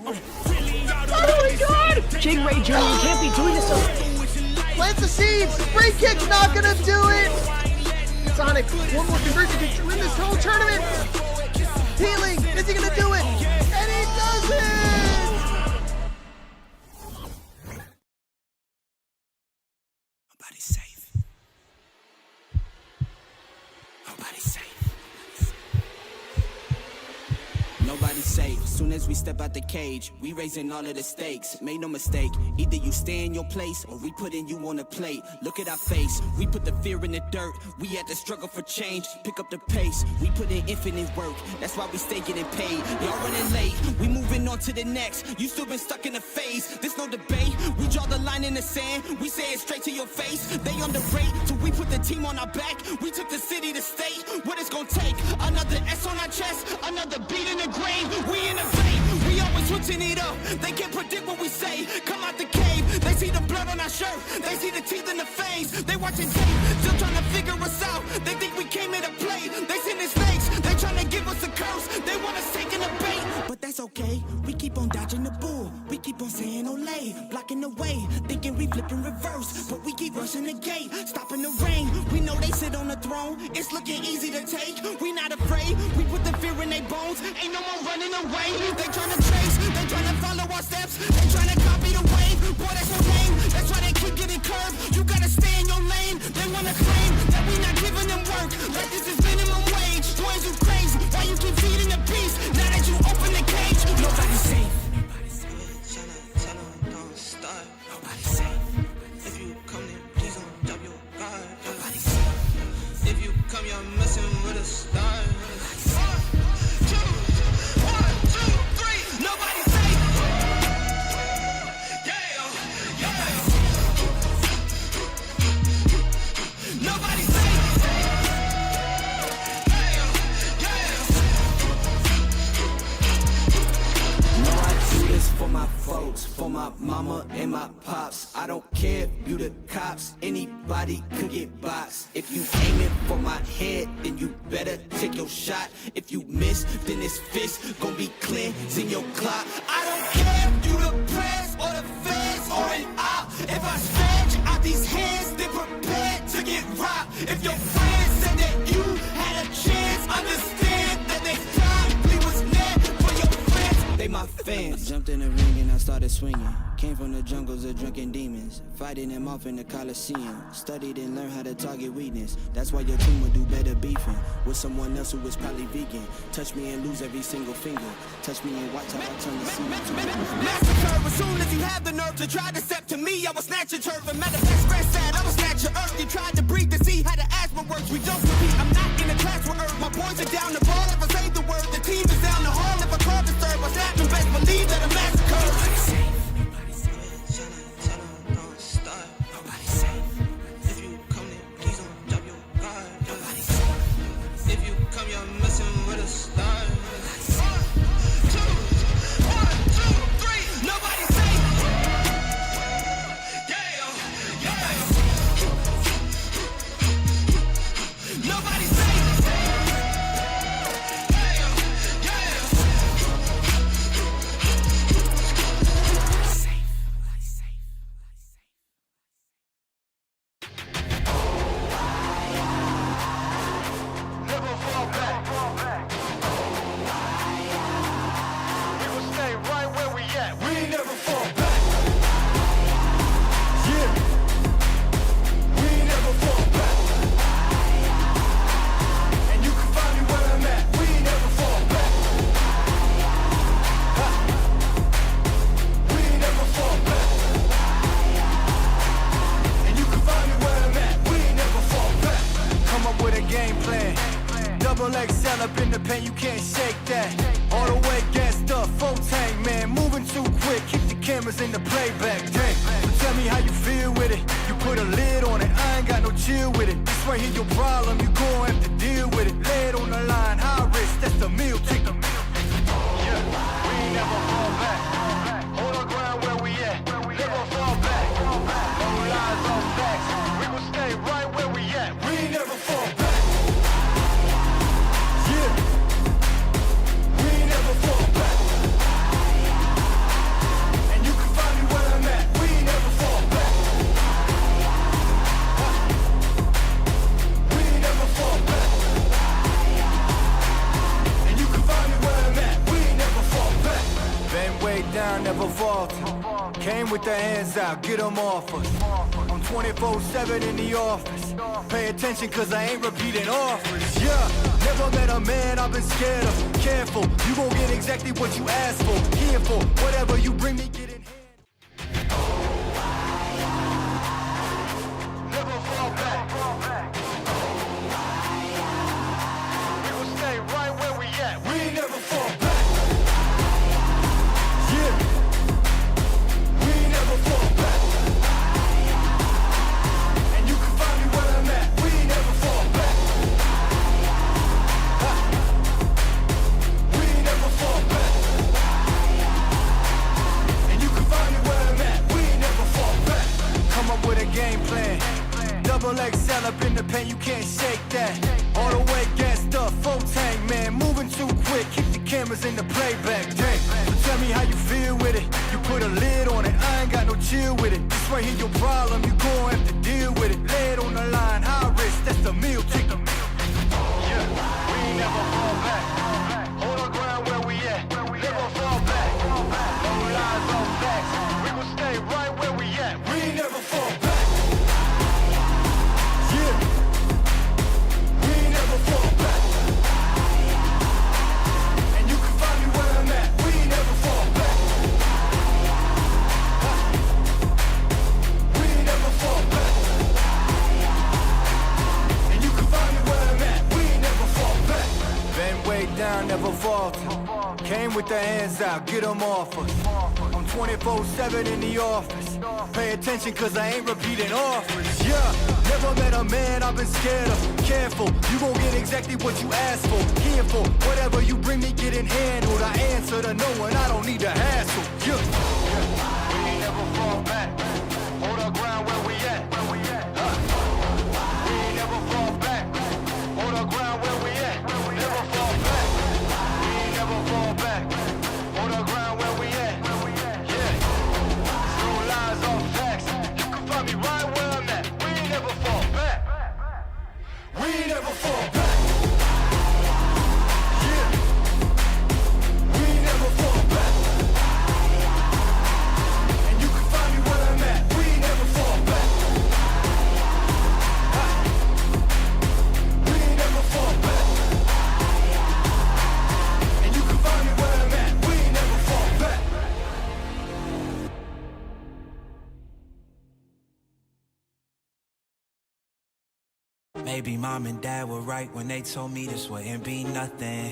my god! Jake Ray Jr., you can't be doing this. Plant the seeds! Free kick's not gonna do it! Sonic, one more conversion to win this whole tournament! Healing! Is he gonna do it? And he does it! Nobody's safe. Nobody's safe. Nobody's safe. Soon as we step out the cage, we raising all of the stakes. Make no mistake, either you stay in your place or we putting you on a plate. Look at our face, we put the fear in the dirt. We had to struggle for change, pick up the pace. We put in infinite work, that's why we stay getting paid. Y'all running late, we moving on to the next. You still been stuck in a phase, there's no debate. We draw the line in the sand, we say it straight to your face. They underrate, till we put the team on our back. We took the city to state, what it's gonna take. Another S on our chest, another beat in the grave. We innovate, we always switching it up. They can't predict what we say, come out the cave. They see the blood on our shirt, they see the teeth in the veins. They watching tape, still trying to figure us out. They think we came here to play, they sending snakes. They trying to give us a curse, they want us taking a bait. But that's okay, we keep on dodging the bull. We keep on saying Olay, blocking the way. Thinking we flipping reverse, but we keep rushing the gate. Stopping the rain, we know they sit on the throne. It's looking easy to take, we not afraid. We put the fear in their bones, ain't no more running away. They trying to trace, they trying to follow our steps. They trying to copy the wave, boy that's your name. That's why they keep getting curved, you gotta stay in your lane. They wanna claim that we not giving them work, like this is minimum wage. Boys you crazy, why you keep feeding the beast? Now that you open the cage, nobody's safe. Don't start. Nobody's safe. If you come then please don't drop your guard. Nobody's safe. If you come you're messing with a star. For my folks, for my mama and my pops. I don't care if you the cops, anybody could get boxed. If you aiming for my head, then you better take your shot. If you miss, then this fist gon' be cleansing your clock. I don't care if you the press or the feds or an op. If I stretch out these hands, then prepare to get robbed. If your friends said that you had a chance, understand that they probably was meant for your friends. They my fans. I jumped in the ring and I started swinging. Came from the jungles of drunken demons, fighting them off in the Coliseum. Studied and learned how to target weakness. That's why your team would do better beefing with someone else who was probably vegan. Touch me and lose every single finger. Touch me and watch how I turn the scene. Massacre, as soon as you have the nerve to try to step to me, I will snatch your turf. And matter of fact, spread sad, I will snatch your earth. You tried to breathe to see how the asthma works. We don't compete, I'm not in a class with earth. My boys are down the ball if I say the word. The team is down the hall if I call the serve. I snap and best believe that a massacre. XL up in the paint, you can't shake that. All the way gassed up, full tank, man. Moving too quick, keep the cameras in the playback. Dang, so tell me how you feel with it. You put a lid on it, I ain't got no chill with it. This right here your problem, you gon' have to deal with it. Lay it on the line, high risk, that's the meal ticket. Yeah, we ain't never fall back. Hold our ground where we at. Never fall back. No lies, all facts. We gon' stay right where we at. We ain't never fall back. Yeah, we ain't never fall back. with the hands out, get them off us. I'm 24/7 in the office. Pay attention cause I ain't repeating offers. Yeah, never met a man I've been scared of. Careful, you gon' get exactly what you asked for. Here for whatever you bring me, get in hand. Never fall back. We will stay right where we at. We ain't never fall back. Yeah. We ain't never fall back. And you can find me where I'm at. We ain't never fall back. We ain't never fall back. And you can find me where I'm at. We ain't never fall back. Come up with a game plan. Double XL up in the pen, you can't shake that. All the way gassed up, full tank, man. Moving too quick, keep the cameras in the playback. Dang, so tell me how you feel with it. You put a lid on it, I ain't got no chill with it. This right here your problem, you gon' have to deal with it. Lay it on the line, high risk, that's the meal ticket. Yeah, we ain't never fall back. Hold our ground where we at. Never fall back. No lies, no facts. We gon' stay right where we at. We ain't never fall back. Yeah, we ain't never fall back. And you can find me where I'm at. We ain't never fall back. We ain't never fall back. And you can find me where I'm at. We ain't never fall back. Been way down, never falter. Came with the hands out, get them off us. I'm 24/7 in the office. Pay attention cause I ain't repeating offers. Yeah, never met a man I've been scared of. Careful, you gon' get exactly what you asked for. Here for whatever you bring me, getting handled. I answer to no one, I don't need the hassle. Yeah, we ain't never fall back. Hold our ground where we at. We ain't never fall back. Hold our ground where we at. Never fall back. We ain't never fall back. Hold our ground where we at. Yeah, no lies, all facts. You can find me right where I'm at. We ain't never fall back. We ain't never fall back. Yeah, we ain't never fall back. And you can find me where I'm at. We ain't never fall back. We ain't never fall back. And you can find me where I'm at. We ain't never fall back. Maybe mom and dad were right when they told me this wouldn't be nothing.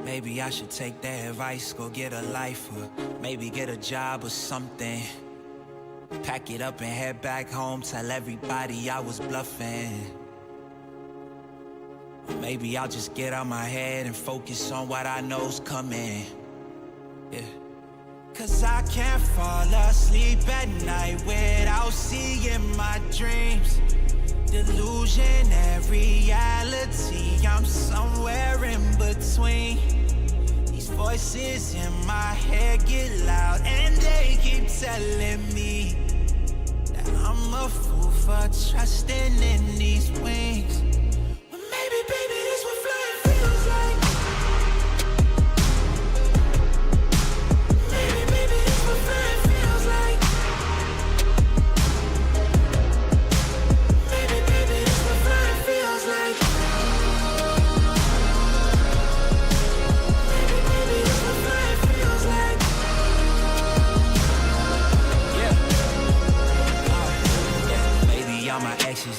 Maybe I should take their advice, go get a life, or maybe get a job or something. Pack it up and head back home, tell everybody I was bluffing. Or maybe I'll just get out my head and focus on what I know's coming. Yeah. Cause I can't fall asleep at night without seeing my dreams. Delusion and reality, I'm somewhere in between. These voices in my head get loud and they keep telling me that I'm a fool for trusting in these wings. But maybe, baby, this what flying feels like.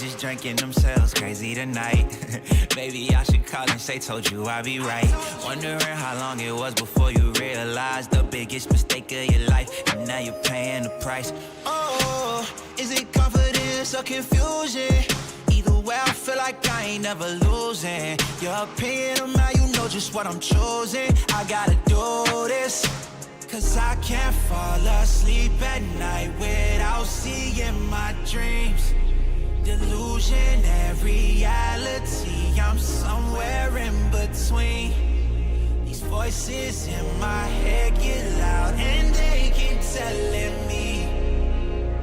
Just drinking themselves crazy tonight. Maybe I should call and say, told you I'd be right. Wondering how long it was before you realized the biggest mistake of your life, and now you're paying the price. Oh, is it confidence or confusion? Either way, I feel like I ain't never losing. Your opinion of mine, you know just what I'm choosing. I gotta do this, cause I can't fall asleep at night without seeing my dreams. Delusion and reality, I'm somewhere in between. These voices in my head get loud and they keep telling me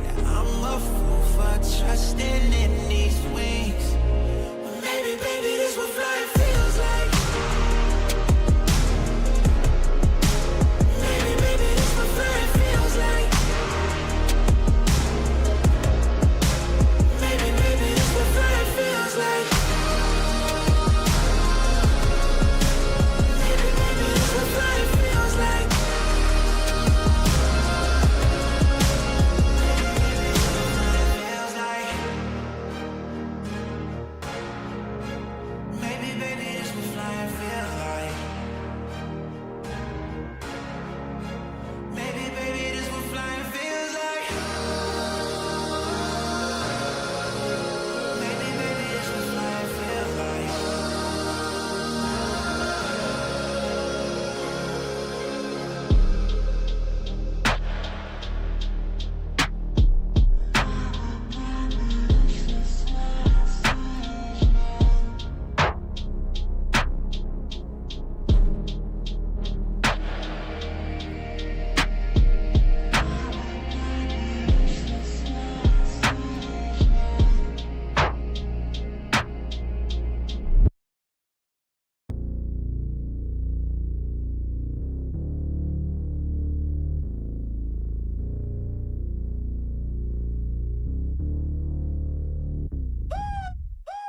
that I'm a fool for trusting in these wings. But maybe, baby, this what flying feels like. Maybe, baby, this what flying feels like.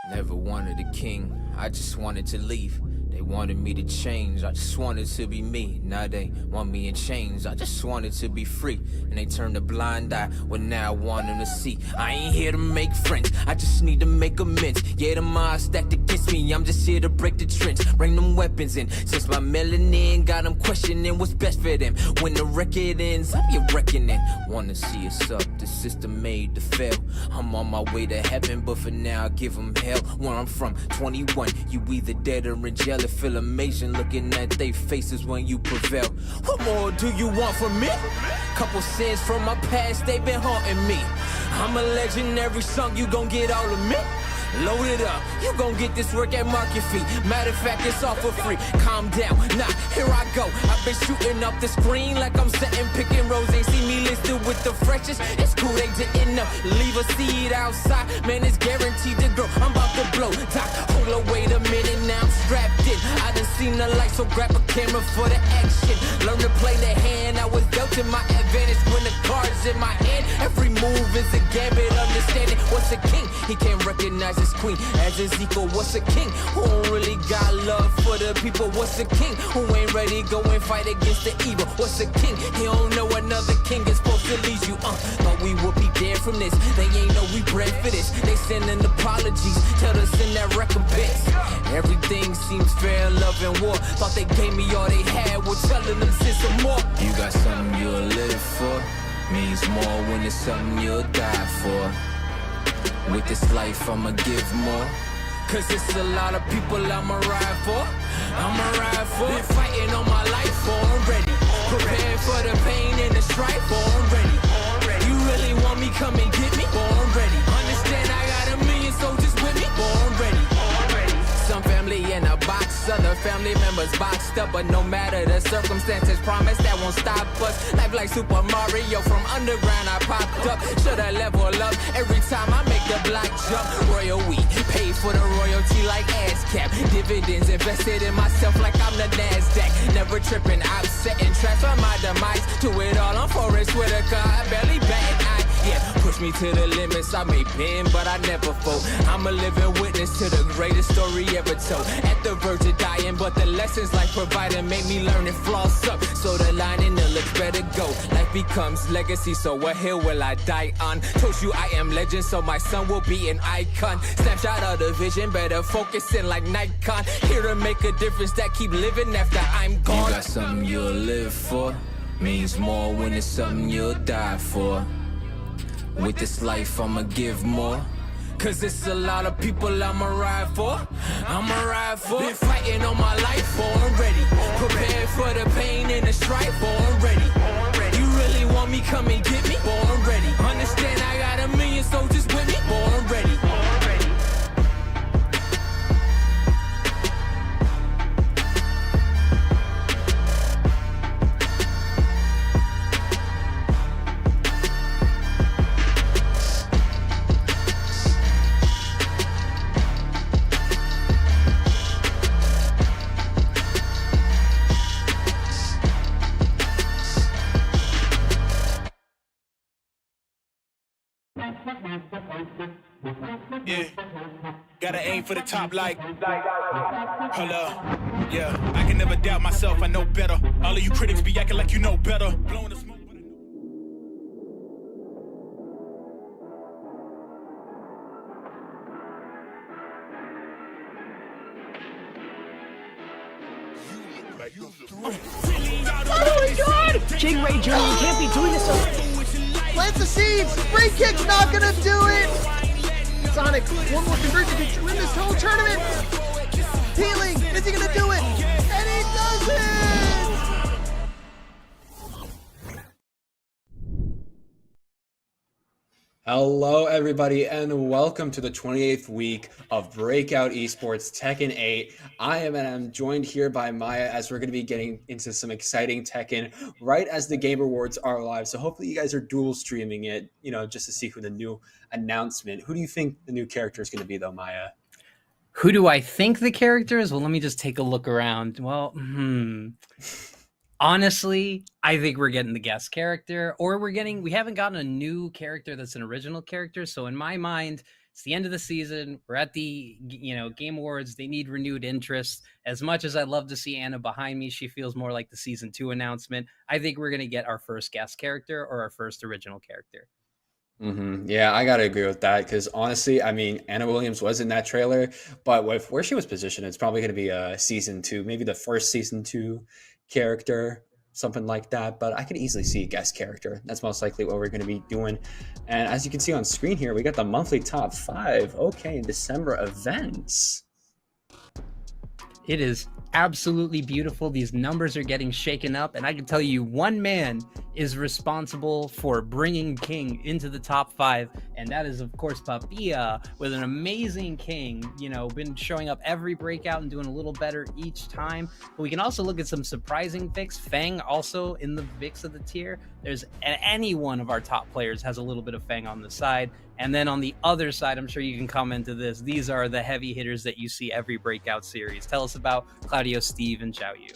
Never wanted a king, I just wanted to leave. They wanted me to change, I just wanted to be me. Now they want me in chains, I just wanted to be free. And they turned a blind eye, well now I want them to see. I ain't here to make friends, I just need to make amends. Yeah, the odds stacked against me, I'm just here to break the trends. Bring them weapons in, since my melanin got them questioning what's best for them. When the record ends, I'll be reckoning. Wanna see us up, the system made to fail. I'm on my way to heaven, but for now I give them hell. Where I'm from, 21, you either dead or in jail. It feel amazing looking at they faces when you prevail. What more do you want from me? Couple sins from my past, they been haunting me. I'm a legendary song, you gon' get all of me. Load it up, you gon' get this work at market fee. Matter of fact, it's all for free. Calm down, nah, here I go. I've been shooting up the screen like I'm setting pick and rolls. They see me listed with the freshest. It's cool, they didn't know. Leave a seed outside, man, it's guaranteed to grow. I'm about to blow. Doc, hold up, wait a minute, now I'm strapped in. I done seen the light, so grab a camera for the action. Learn to play the hand, I was dealt in my advantage when the cards in my hand. Every move is a gambit, understanding what's a king. He can't recognize his queen as Ezekiel. What's a king who don't really got love for the people? What's a king who ain't ready to go and fight against the evil? What's a king? He don't know another king is supposed to lead you. Thought we would be there from this. They ain't know we bred for this. They sending apologies, tell us in that recompense. Everything seems fair, love and war. Thought they gave me all they had, we're telling them send some more. You got something you'll live for. Means more when it's something you'll die for. With this life I'ma give more. Cause it's a lot of people I'ma ride for. I'ma ride for. Been fighting all my life for, I'm ready. Prepared for the pain and the strife for, I'm ready. You really want me, come and get me, for I'm ready. Understand I got a million soldiers with me, for I'm ready. Some family in a box, other family members boxed up. But no matter the circumstances, promise that won't stop us. Life like Super Mario, from underground I popped up. Shoulda level up every time I make the block jump. Royal we paid for the royalty like ASCAP. Dividends invested in myself like I'm the NASDAQ. Never tripping, I'm setting traps on my demise. Do it all on Forest Whitaker, I barely bat an eye. Yeah, push me to the limits, I may bend, but I never fold. I'm a living witness to the greatest story ever told. At the verge of dying, but the lessons life provided made me learn and floss up. So the line in the looks better go. Life becomes legacy, so what hill will I die on? Told you I am legend, so my son will be an icon. Snapshot of the vision, better focusing like Nikon. Here to make a difference that keep living after I'm gone. You got something you'll live for. Means more when it's something you'll die for. With this life I'ma give more. Cause it's a lot of people I'ma ride for. I'ma ride for. Been fighting all my life for, I'm ready. Prepared for the pain and the strife for, I'm ready. You really want me, come and get me, for I'm ready. Understand I got a million soldiers with me, for I'm ready. Yeah, gotta aim for the top like, hold up, yeah, I can never doubt myself, I know better. All of you critics be acting like you know better. Blowing the smoke. Oh my god! King Ray Jr., you can't be doing this. Plant the seeds! Free kick's not gonna do it! Sonic, one more conversion to win this whole tournament! Healing! Is he gonna do it? And he does it! Hello, everybody, and welcome to the 28th week of Breakout Esports Tekken 8. I'm joined here by Maya as we're going to be getting into some exciting Tekken right as the Game Awards are live. So hopefully you guys are dual streaming it, just to see who the new announcement. Who do you think the new character is going to be, though, Maya? Who do I think the character is? Well, let me just take a look around. Well, honestly, I think we're getting the guest character, or we haven't gotten a new character that's an original character. So in my mind, It's the end of the season. We're at the Game Awards. They need renewed interest. As much as I'd love to see Anna behind me, she feels more like the season 2 announcement. I think we're gonna get our first guest character or our first original character. Yeah, I gotta agree with that because honestly, I mean, Anna Williams was in that trailer, but with where she was positioned, it's probably gonna be a season 2, maybe the first season 2 character, something like that. But I could easily see a guest character. That's most likely what we're gonna be doing. And as you can see on screen here, we got the monthly top 5. Okay, December events. It is absolutely beautiful. These numbers are getting shaken up, and I can tell you one man is responsible for bringing King into the top 5, and that is, of course, Papilla with an amazing King, been showing up every breakout and doing a little better each time. But we can also look at some surprising picks. Fang also in the mix of the tier. There's any one of our top players has a little bit of Fang on the side. And then on the other side, I'm sure you can comment to this. These are the heavy hitters that you see every breakout series. Tell us about Claudio, Steve, and Xiao Yu.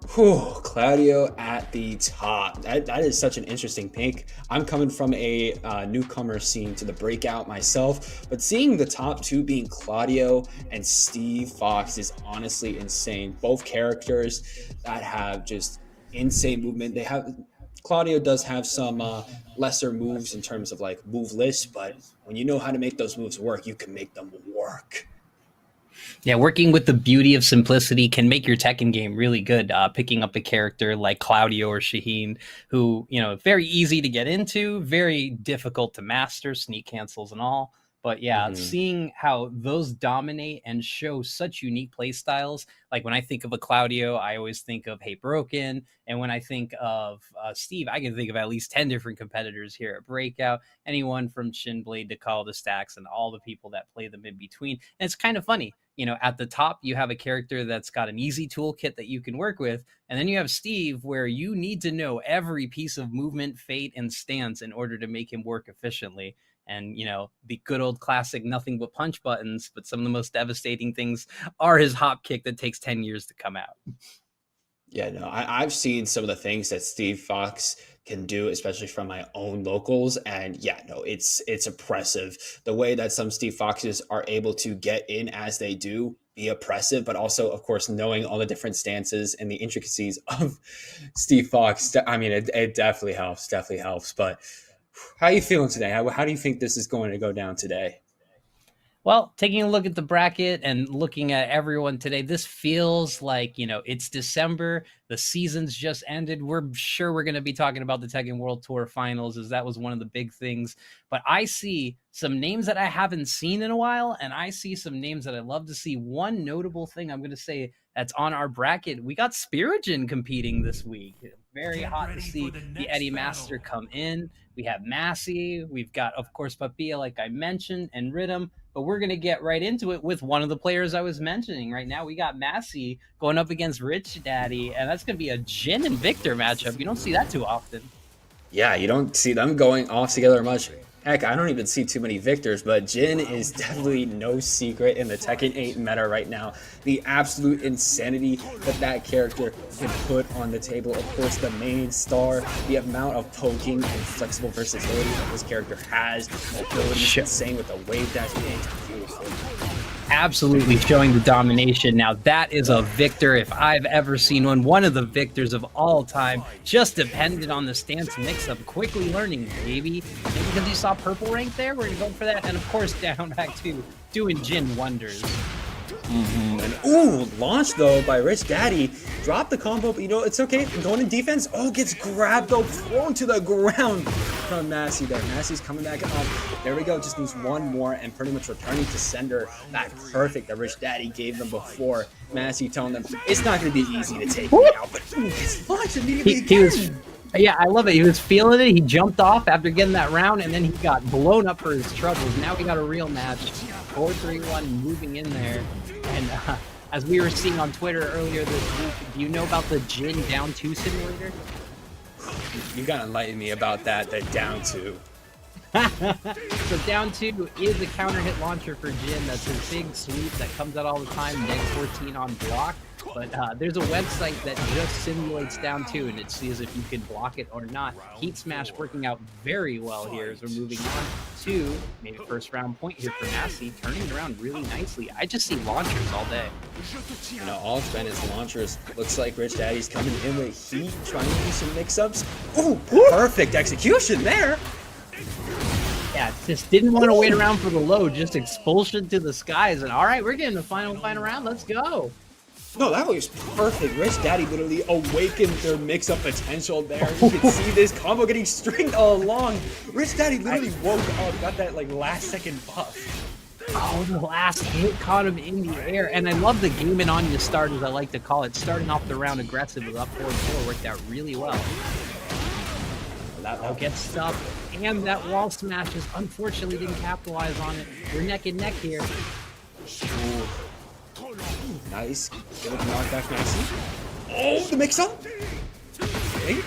Claudio at the top. That is such an interesting pick. I'm coming from a newcomer scene to the breakout myself, but seeing the top 2 being Claudio and Steve Fox is honestly insane. Both characters that have just insane movement. Claudio does have some lesser moves in terms of like move lists, but when you know how to make those moves work, you can make them work. Yeah, working with the beauty of simplicity can make your Tekken game really good. Picking up a character like Claudio or Shaheen, who, very easy to get into, very difficult to master, sneak cancels and all. But yeah, seeing how those dominate and show such unique play styles. Like when I think of a Claudio, I always think of Hey Broken. And when I think of Steve, I can think of at least 10 different competitors here at Breakout. Anyone from Shinblade to Call the Stacks and all the people that play them in between. And it's kind of funny. At the top, you have a character that's got an easy toolkit that you can work with. And then you have Steve, where you need to know every piece of movement, fate, and stance in order to make him work efficiently. And, the good old classic nothing but punch buttons, but some of the most devastating things are his hop kick that takes 10 years to come out. Yeah, no, I've seen some of the things that Steve Fox can do, especially from my own locals. And yeah, no, it's oppressive. The way that some Steve Foxes are able to get in as they do, be oppressive, but also, of course, knowing all the different stances and the intricacies of Steve Fox. I mean, it definitely helps. But how are you feeling today? How do you think this is going to go down today? Well, taking a look at the bracket and looking at everyone today, this feels like, it's December. The season's just ended. We're sure we're going to be talking about the Tekken World Tour Finals, as that was one of the big things. But I see some names that I haven't seen in a while, and I see some names that I'd love to see. One notable thing I'm going to say that's on our bracket, we got Spirigen competing this week. Very hot to see the Eddie Master come in. We have Massey. We've got, of course, Papilla, like I mentioned, and Rhythm. But we're going to get right into it with one of the players I was mentioning. Right now, we got Massey going up against Rich Daddy, and that's going to be a Jin and Victor matchup. You don't see that too often. Yeah, you don't see them going off together much. Heck, I don't even see too many Victors, but Jin is definitely no secret in the Tekken 8 meta right now. The absolute insanity that character can put on the table. Of course, the main star, the amount of poking and flexible versatility that this character has, the ability is insane with the wave dash. It's beautiful. Absolutely showing the domination. Now that is a Victor if I've ever seen one of the Victors of all time. Just dependent on the stance mix-up, quickly learning, maybe because you saw purple rank there, we're gonna go for that. And of course, down back to doing Jin wonders. And launch though by Rich Daddy. Drop the combo, but it's okay. Going in defense. Gets grabbed though, thrown to the ground from Massey there. Massey's coming back up. There we go. Just needs one more and pretty much returning to sender that perfect that Rich Daddy gave them before. Massey telling them it's not going to be easy to take me out, but gets launched immediately again. Yeah, I love it. He was feeling it. He jumped off after getting that round, and then he got blown up for his troubles. Now we got a real match. 4-3-1 moving in there. And as we were seeing on Twitter earlier this week, do you know about the Jin down 2 simulator? You gotta enlighten me about that, the down 2. So down 2 is a counter hit launcher for Jin. That's his big sweep that comes out all the time, next 14 on block. But there's a website that just simulates down 2, and it sees if you can block it or not. Heat Smash working out very well here as we're moving on to maybe first round point here for Massey, turning it around really nicely. I just see launchers all day. You know, all it's been is launchers. Looks like Rich Daddy's coming in with heat, trying to do some mix-ups. Ooh, perfect execution there. Yeah, just didn't want to wait around for the load, just expulsion to the skies. And all right, we're getting the final round. Let's go. No, that was perfect. Rich Daddy literally awakened their mix-up potential there. You can see this combo getting stringed all along. Rich Daddy literally woke up, got that like last-second buff. Oh, the last hit caught him in the air. And I love the game and on you start, as I like to call it. Starting off the round aggressive with up 4-4 worked out really well. That gets stuck. And that wall smashes, unfortunately didn't capitalize on it. We're neck and neck here. Ooh. Nice. Give it a knockback, Massey. Oh, the mix-up. Okay.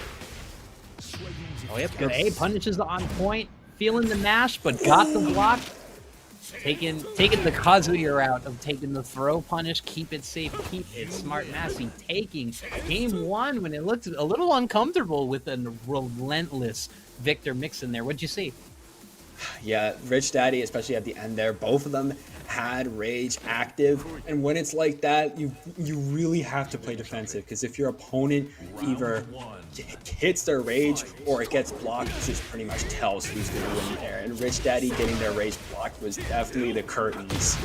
Oh, yep. Good. A punishes on point. Feeling the mash, but got the block. Taking the Kazuya route of taking the throw punish, keep it safe, keep it smart. Massey taking game 1 when it looked a little uncomfortable with a relentless Victor mix in there. What'd you see? Yeah, Rich Daddy, especially at the end there, both of them had rage active, and when it's like that, you really have to play defensive, because if your opponent either hits their rage or it gets blocked, it just pretty much tells who's going to win there. And Rich Daddy getting their rage blocked was definitely the curtains.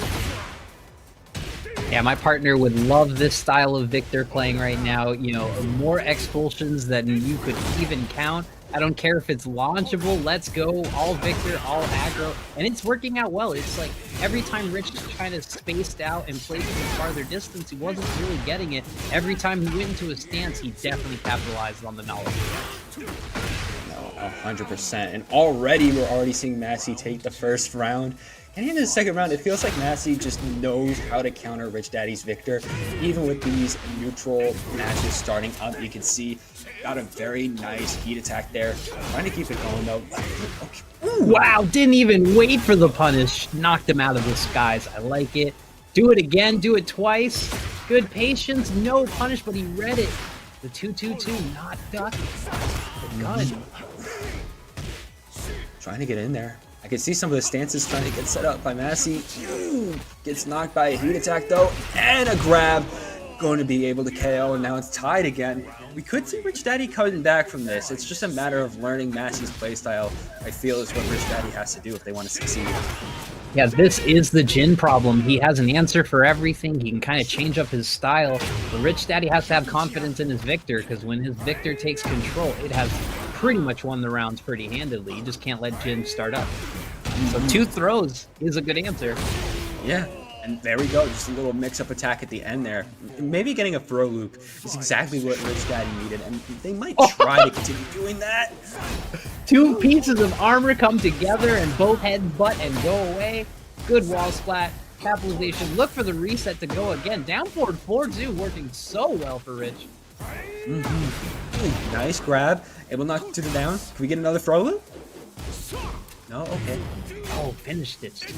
Yeah, my partner would love this style of Victor playing right now. You know, more expulsions than you could even count. I don't care if it's launchable, let's go, all Victor, all aggro, and it's working out well. It's like every time Rich kind of spaced out and played from farther distance, he wasn't really getting it. Every time he went into a stance, he definitely capitalized on the knowledge. No, 100%. And already, we're already seeing Massey take the first round. And in the second round, it feels like Massey just knows how to counter Rich Daddy's Victor. Even with these neutral matches starting up, you can see got a very nice heat attack there. Trying to keep it going though. Ooh. Wow, didn't even wait for the punish. Knocked him out of the skies. I like it. Do it again, do it twice. Good patience, no punish, but he read it. The 2-2-2, not duck. The gun. Trying to get in there. I can see some of the stances trying to get set up by Massey. Gets knocked by a heat attack though, and a grab. Going to be able to KO, and now it's tied again. We could see Rich Daddy coming back from this. It's just a matter of learning Massey's playstyle. I feel is what Rich Daddy has to do if they want to succeed. Yeah, this is the Jin problem. He has an answer for everything. He can kind of change up his style. But Rich Daddy has to have confidence in his Victor, because when his Victor takes control, it has pretty much won the rounds pretty handedly. You just can't let Jin start up. So 2 throws is a good answer. Yeah. And there we go, just a little mix-up attack at the end there. Maybe getting a throw loop is exactly what Rich Daddy needed, and they might try to continue doing that. 2 pieces of armor come together and both headbutt and go away. Good wall splat, capitalization. Look for the reset to go again. Down forward 4-2, working so well for Rich. Ooh, nice grab. Able to knock it to the down. Can we get another throw loop? No? Okay. Oh, finished it. Did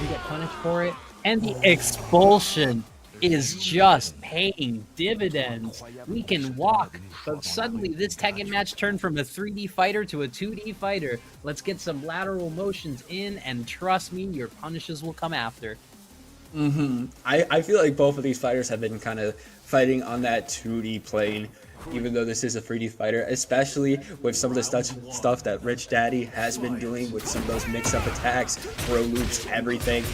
he get punished for it? And the expulsion is just paying dividends. We can walk, but suddenly this Tekken match turned from a 3D fighter to a 2D fighter. Let's get some lateral motions in, and trust me, your punishes will come after. I feel like both of these fighters have been kind of fighting on that 2D plane, even though this is a 3D fighter, especially with some of the stuff that Rich Daddy has been doing with some of those mix-up attacks, throw loops, everything.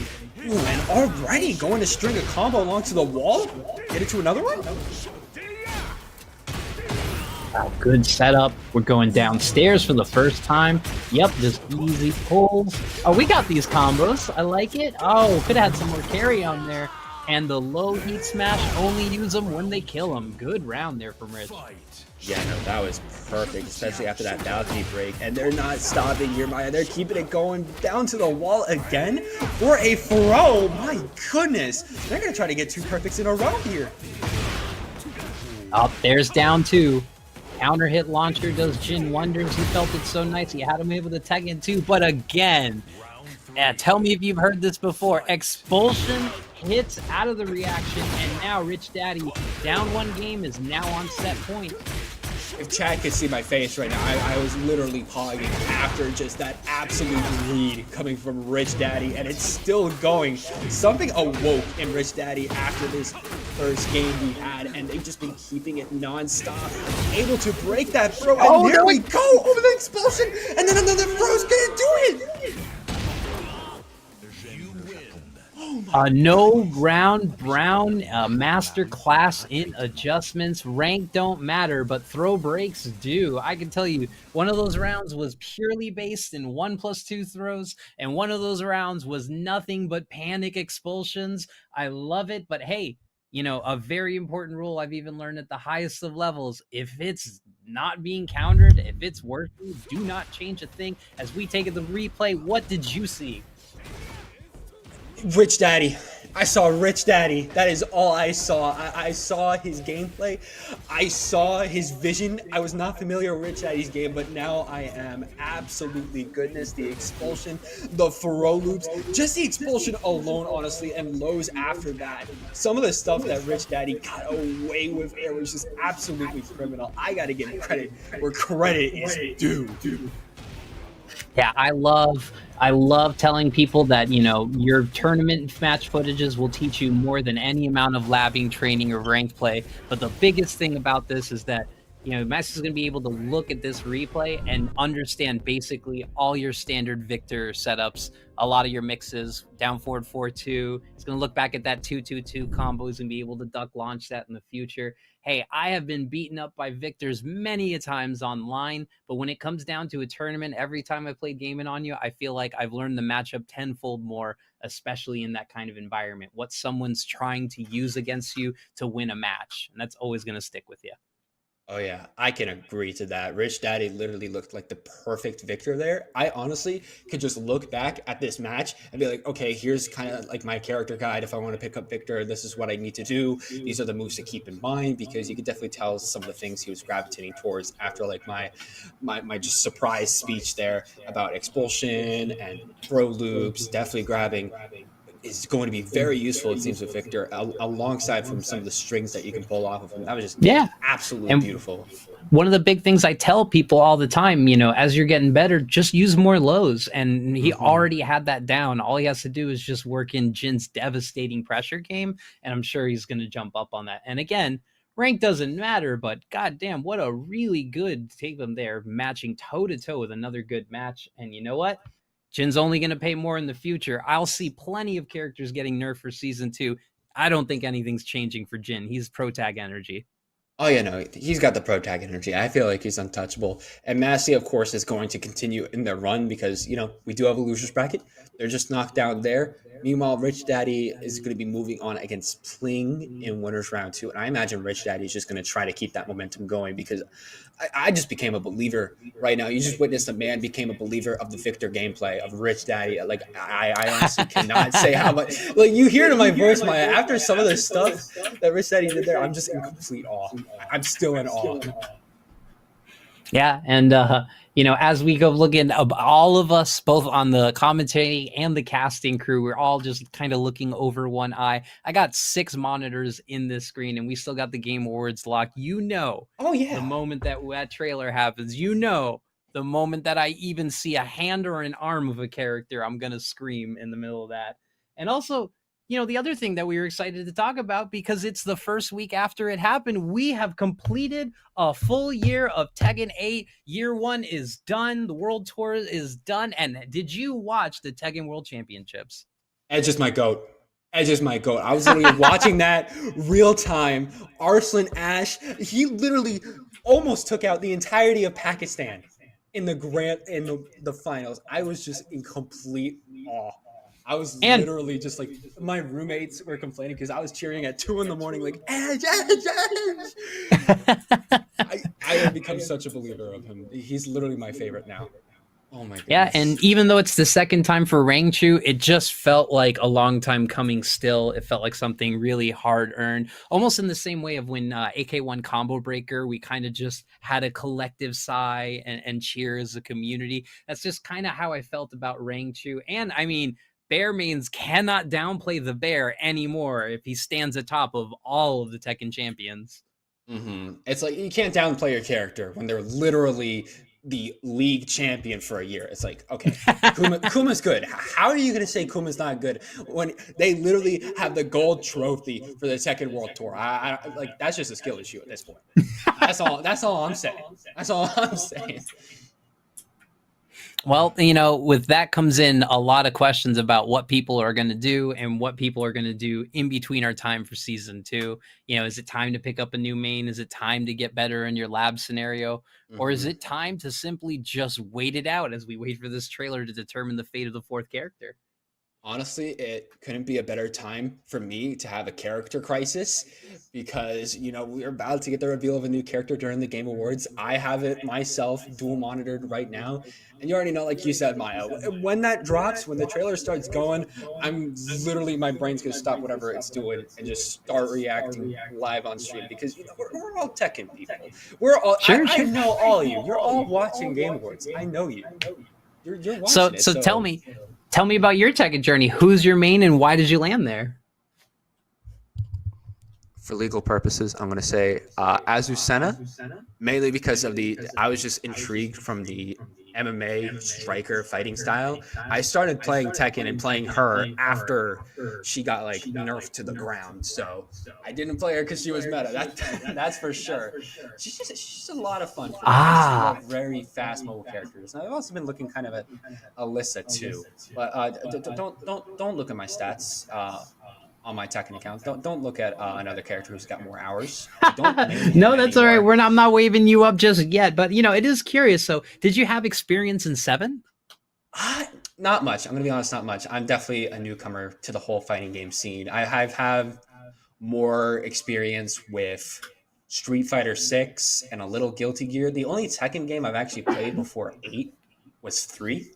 Ooh, and already going to string a combo along to the wall? Get it to another one? Wow, good setup. We're going downstairs for the first time. Yep, just easy pulls. Oh, we got these combos. I like it. Oh, could have had some more carry on there. And the low heat smash, only use them when they kill them. Good round there from Rich. Yeah, no, that was perfect, especially after that balcony break. And they're not stopping Yermaya. They're keeping it going down to the wall again for a throw. My goodness. They're going to try to get 2 perfects in a row here. Up there's down 2. counter hit launcher does Jin wonders. He felt it so nice. He had him able to Tekken 2. But again, tell me if you've heard this before. Expulsion hits out of the reaction, and now Rich Daddy, down 1 game, is now on set point. If chat could see my face right now, I was literally pausing after just that absolute read coming from Rich Daddy, and it's still going. Something awoke in Rich Daddy after this first game we had, and they've just been keeping it non-stop, able to break that throw, and there we go, over the expulsion, and then another throw's gonna do it! No round Brown, master class in adjustments. Rank don't matter, but throw breaks do. I can tell you, one of those rounds was purely based in 1+2 throws, and one of those rounds was nothing but panic expulsions. I love it, but hey, you know, a very important rule I've even learned at the highest of levels: if it's not being countered, if it's working, do not change a thing. As we take the replay, what did you see? Rich Daddy. I saw Rich Daddy. That is all I saw. I saw his gameplay. I saw his vision. I was not familiar with Rich Daddy's game, but now I am. Absolutely goodness. The expulsion, the throw loops, just the expulsion alone, honestly, and lows after that. Some of the stuff that Rich Daddy got away with, it was just absolutely criminal. I got to give him credit where credit is due. Yeah, I love telling people that, you know, your tournament match footages will teach you more than any amount of labbing, training, or ranked play. But the biggest thing about this is that, you know, Max is going to be able to look at this replay and understand basically all your standard Victor setups, a lot of your mixes, down forward 4-2. He's going to look back at that 2-2-2 combo. He's going to be able to duck launch that in the future. Hey, I have been beaten up by Victors many a times online, but when it comes down to a tournament, every time I play gaming on you, I feel like I've learned the matchup tenfold more, especially in that kind of environment, what someone's trying to use against you to win a match. And that's always going to stick with you. Oh yeah, I can agree to that. Rich Daddy literally looked like the perfect Victor there. I honestly could just look back at this match and be like, okay, here's kind of like my character guide. If I want to pick up Victor, this is what I need to do. These are the moves to keep in mind, because you could definitely tell some of the things he was gravitating towards after like my just surprise speech there about expulsion and throw loops, definitely grabbing is going to be very useful, it seems, with Victor, alongside from some of the strings that you can pull off of him. That was just absolutely beautiful. One of the big things I tell people all the time, you know, as you're getting better, just use more lows. And he already had that down. All he has to do is just work in Jin's devastating pressure game, and I'm sure he's going to jump up on that. And again, rank doesn't matter, but goddamn, what a really good take them there, matching toe-to-toe with another good match. And you know what? Jin's only going to pay more in the future. I'll see plenty of characters getting nerfed for Season 2. I don't think anything's changing for Jin. He's pro tag energy. Oh, yeah, no, he's got the pro tag energy. I feel like he's untouchable. And Massey, of course, is going to continue in their run because, you know, we do have a loser's bracket. They're just knocked down there. Meanwhile, Rich Daddy is going to be moving on against Pling in Winners Round 2. And I imagine Rich Daddy is just going to try to keep that momentum going, because I just became a believer right now. You just witnessed a man became a believer of the Victor gameplay of Rich Daddy. Like, I honestly cannot say how much. Like, you hear it in my voice, Maya. After some of the stuff that Rich Daddy did there, I'm just in complete awe. I'm still in awe. Yeah, and you know, as we go looking, all of us, both on the commentating and the casting crew, we're all just kind of looking over one eye. I got 6 monitors in this screen, and we still got the Game Awards locked. You know, the moment that trailer happens, you know, the moment that I even see a hand or an arm of a character, I'm gonna scream in the middle of that. And also, you know, the other thing that we were excited to talk about, because it's the first week after it happened, we have completed a full year of Tekken 8. Year 1 is done. The World Tour is done. And did you watch the Tekken World Championships? Edge is my GOAT. Edge is my GOAT. I was literally watching that real time. Arslan Ash, he literally almost took out the entirety of Pakistan in the finals. I was just in complete awe. I was literally just like, my roommates were complaining because I was cheering at 2 a.m, like, Edge, Edge, Edge. I have become such a believer of him. He's literally my favorite now. Oh my Yeah, goodness. and even though it's the second time for Rangchu, it just felt like a long time coming still. It felt like something really hard earned, almost in the same way of when AK1 Combo Breaker, we kind of just had a collective sigh and cheer as a community. That's just kind of how I felt about Rangchu. And I mean, Bear mains cannot downplay the Bear anymore if he stands atop of all of the Tekken champions. It's like you can't downplay your character when they're literally the league champion for a year. It's like, okay, Kuma's good. How are you going to say Kuma's not good when they literally have the gold trophy for the Tekken World Tour? I like that's just a skill issue at this point. That's all. That's all I'm saying. That's all I'm saying. Well, with that comes in a lot of questions about what people are going to do and what people are going to do in between our time for season 2. Is it time to pick up a new main? Is it time to get better in your lab scenario? Or is it time to simply just wait it out as we wait for this trailer to determine the fate of the 4th character? Honestly, it couldn't be a better time for me to have a character crisis because, we're about to get the reveal of a new character during the Game Awards. I have it myself dual monitored right now. And you already know, like you said, Maya, when that drops, when the trailer starts going, I'm literally, my brain's going to stop whatever it's doing and just start reacting live on stream because, we're all Tekken people. We're all, Sure. I know all of you. You're all watching Game Awards. I know you. You're watching So tell me about your Tekken journey. Who's your main and why did you land there? For legal purposes, I'm going to say Azucena, mainly because of I was just intrigued from the MMA striker fighting style. I started playing Tekken and playing her after she got like nerfed to the ground. So I didn't play her because she was meta. That's for sure. She's just a lot of fun for me. I just love very fast mobile characters. And I've also been looking kind of at Alyssa too. But don't look at my stats. On my Tekken account, don't look at another character who's got more hours. No, that's all right. I'm not waving you up just yet, but it is curious. So, did you have experience in 7? Not much. I'm gonna be honest, not much. I'm definitely a newcomer to the whole fighting game scene. I have more experience with Street Fighter 6 and a little Guilty Gear. The only Tekken game I've actually played before 8 was 3,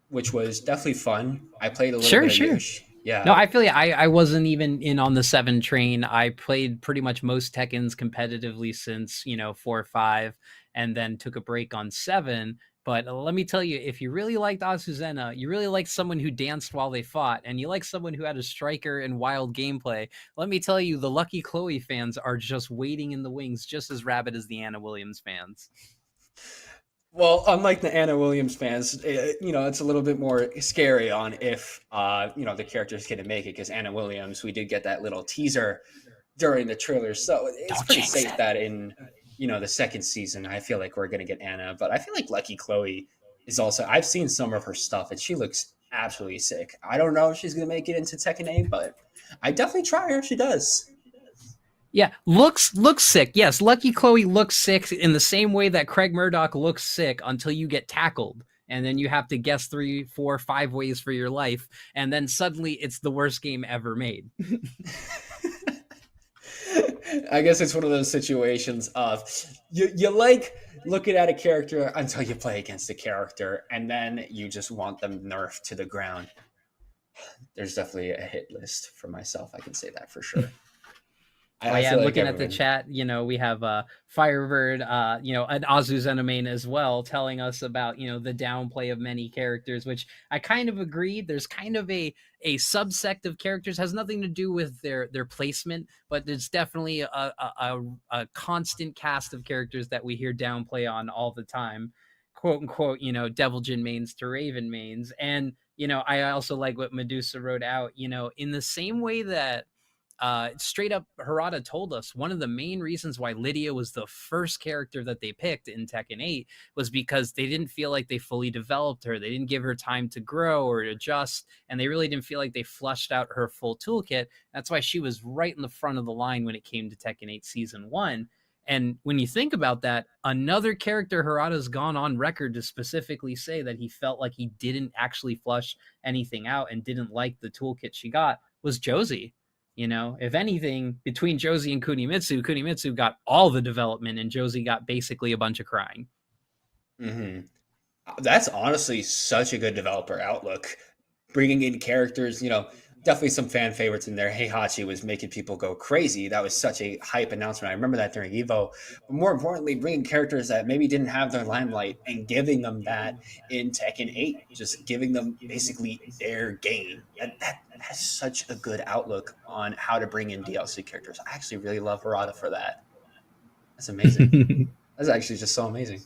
which was definitely fun. I played a little bit of Yoshi. Yeah. No, I feel you. I wasn't even in on the 7 train. I played pretty much most Tekkens competitively since, 4 or 5, and then took a break on 7. But let me tell you, if you really liked Asuzena, you really liked someone who danced while they fought, and you like someone who had a striker and wild gameplay, let me tell you, the Lucky Chloe fans are just waiting in the wings, just as rabid as the Anna Williams fans. Well, unlike the Anna Williams fans, it's a little bit more scary on if, the character's going to make it because Anna Williams, we did get that little teaser during the trailer. So it's pretty safe that in, the second season, I feel like we're going to get Anna. But I feel like Lucky Chloe is also, I've seen some of her stuff and she looks absolutely sick. I don't know if she's going to make it into Tekken 8, but I definitely try her if she does. Yeah, looks sick. Yes, Lucky Chloe looks sick in the same way that Craig Murdoch looks sick until you get tackled. And then you have to guess 3, 4, 5 ways for your life. And then suddenly it's the worst game ever made. I guess it's one of those situations of you like looking at a character until you play against the character. And then you just want them nerfed to the ground. There's definitely a hit list for myself. I can say that for sure. Looking at the chat, we have Firebird, an Azuzena main as well, telling us about, the downplay of many characters, which I kind of agree. There's kind of a subsect of characters, has nothing to do with their placement, but there's definitely a constant cast of characters that we hear downplay on all the time, quote unquote, Devil Jin mains to Raven mains. And, I also like what Medusa wrote out, in the same way that straight up Harada told us one of the main reasons why Lydia was the first character that they picked in Tekken 8 was because they didn't feel like they fully developed her. They didn't give her time to grow or adjust, and they really didn't feel like they fleshed out her full toolkit. That's why she was right in the front of the line when it came to Tekken 8 Season 1. And when you think about that, another character Harada's gone on record to specifically say that he felt like he didn't actually flush anything out and didn't like the toolkit she got was Josie. If anything, between Josie and Kunimitsu got all the development and Josie got basically a bunch of crying. Mm-hmm. That's honestly such a good developer outlook. Bringing in characters, definitely some fan favorites in there. Heihachi was making people go crazy. That was such a hype announcement. I remember that during Evo. But more importantly, bringing characters that maybe didn't have their limelight and giving them that in Tekken 8, just giving them basically their game. That has such a good outlook on how to bring in DLC characters. I actually really love Harada for that. That's amazing. That's actually just so amazing.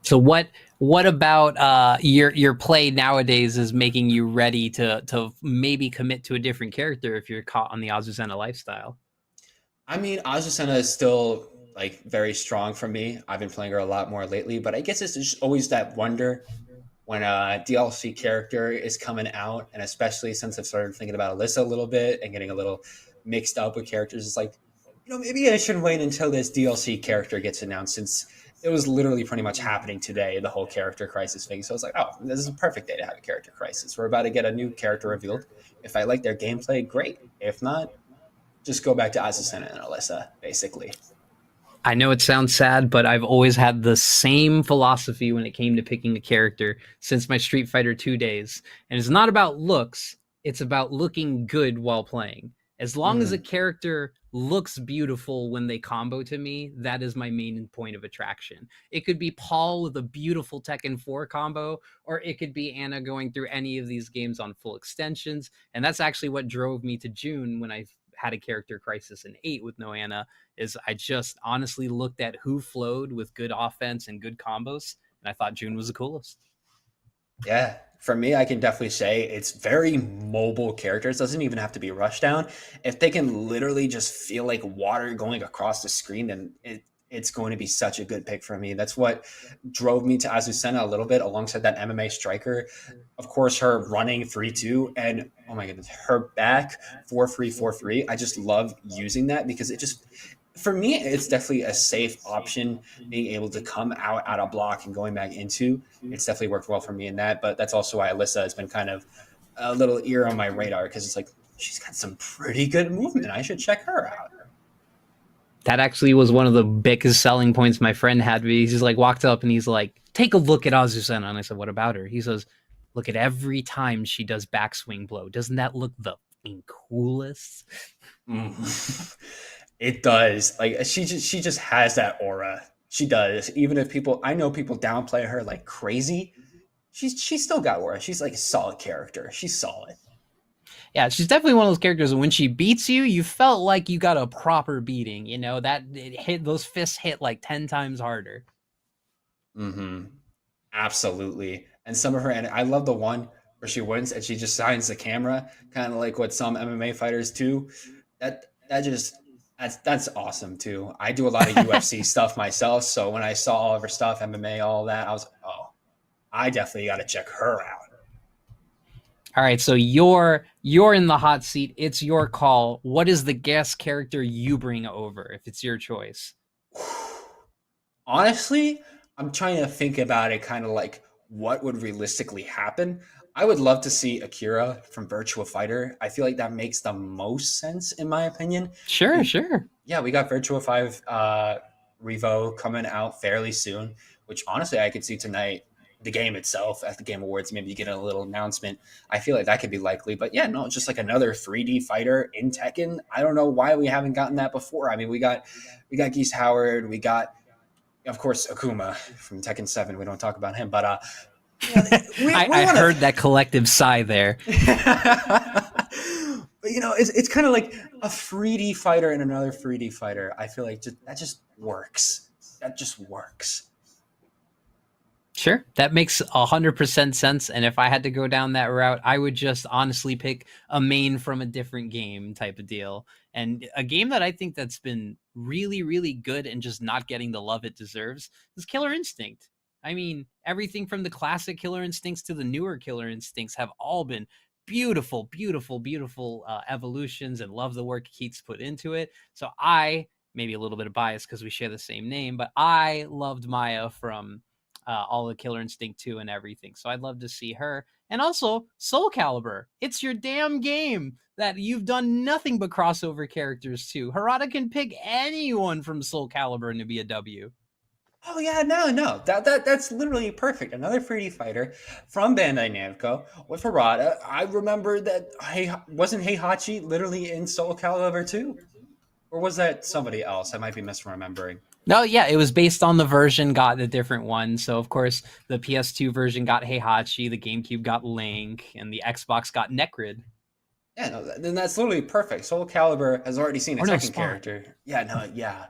So what about your play nowadays is making you ready to maybe commit to a different character if you're caught on the Azucena lifestyle? I mean, Azucena is still like very strong for me. I've been playing her a lot more lately, but I guess it's just always that wonder when a DLC character is coming out, and especially since I've started thinking about Alyssa a little bit and getting a little mixed up with characters, it's like, maybe I should wait until this DLC character gets announced, since it was literally pretty much happening today, the whole character crisis thing. So I was like, oh, this is a perfect day to have a character crisis. We're about to get a new character revealed. If I like their gameplay, great. If not, just go back to Azucena and Alyssa, basically. I know it sounds sad, but I've always had the same philosophy when it came to picking a character since my Street Fighter 2 days. And it's not about looks, it's about looking good while playing. As long as a character looks beautiful when they combo to me, that is my main point of attraction. It could be Paul with a beautiful Tekken 4 combo, or it could be Anna going through any of these games on full extensions. And that's actually what drove me to June when I had a character crisis in 8 with no Anna, is I just honestly looked at who flowed with good offense and good combos, and I thought June was the coolest. Yeah, for me, I can definitely say it's very mobile characters. Doesn't even have to be rush down. If they can literally just feel like water going across the screen, then it's going to be such a good pick for me. That's what drove me to Azucena a little bit, alongside that MMA striker. Of course, her running 3-2, and oh my goodness, her back 4-3, 4-3. I just love using that because it just, for me, it's definitely a safe option, being able to come out a block and going back into. It's definitely worked well for me in that. But that's also why Alyssa has been kind of a little ear on my radar, because it's like, she's got some pretty good movement. I should check her out. That actually was one of the biggest selling points my friend had. He's just like walked up and he's like, take a look at Azucena. And I said, what about her? He says, look at every time she does backswing blow. Doesn't that look the coolest? It does. Like, she just has that aura. She does. Even if I know people downplay her like crazy, she's still got aura. She's like a solid character. She's solid. Yeah, she's definitely one of those characters that when she beats you, you felt like you got a proper beating. That it hit, those fists hit like 10 times harder. Absolutely. And some of her, and I love the one where she wins and she just signs the camera, kind of like what some MMA fighters do. That's awesome too. I do a lot of UFC stuff myself, so when I saw all of her stuff, MMA, all that, I was like, oh, I definitely got to check her out. All right, so you're in the hot seat. It's your call. What is the guest character you bring over if it's your choice? Honestly, I'm trying to think about it kind of like what would realistically happen. I would love to see Akira from Virtua Fighter. I feel like that makes the most sense in my opinion. Sure. Yeah, we got Virtua 5 Revo coming out fairly soon, which honestly I could see tonight. The game itself at the Game Awards, maybe you get a little announcement. I feel like that could be likely, but yeah, no, just like another 3D fighter in Tekken. I don't know why we haven't gotten that before. I mean, we got Geese Howard, we got, of course, Akuma from Tekken 7. We don't talk about him, but I heard that collective sigh there. But it's kind of like a 3D fighter and another 3D fighter. I feel like that just works. That just works. Sure, that makes 100% sense. And if I had to go down that route, I would just honestly pick a main from a different game type of deal. And a game that I think that's been really, really good and just not getting the love it deserves is Killer Instinct. I mean, everything from the classic Killer Instincts to the newer Killer Instincts have all been beautiful evolutions, and love the work Keats put into it. So I, maybe a little bit of bias because we share the same name, but I loved Maya from all the Killer Instinct 2 and everything. So I'd love to see her. And also Soul Calibur. It's your damn game that you've done nothing but crossover characters to. Harada can pick anyone from Soul Calibur and to be a W. Oh yeah, no. That's literally perfect. Another 3D fighter from Bandai Namco with Harada. I remember that. Hey, wasn't Heihachi literally in Soul Calibur 2? Or was that somebody else? I might be misremembering. No, yeah, it was based on the version got the different one. So of course the PS2 version got Heihachi, the GameCube got Link, and the Xbox got Necrid. Yeah, no, then that's literally perfect. Soul Calibur has already seen a Or no, Tekken Spawn. character. Yeah, no, yeah.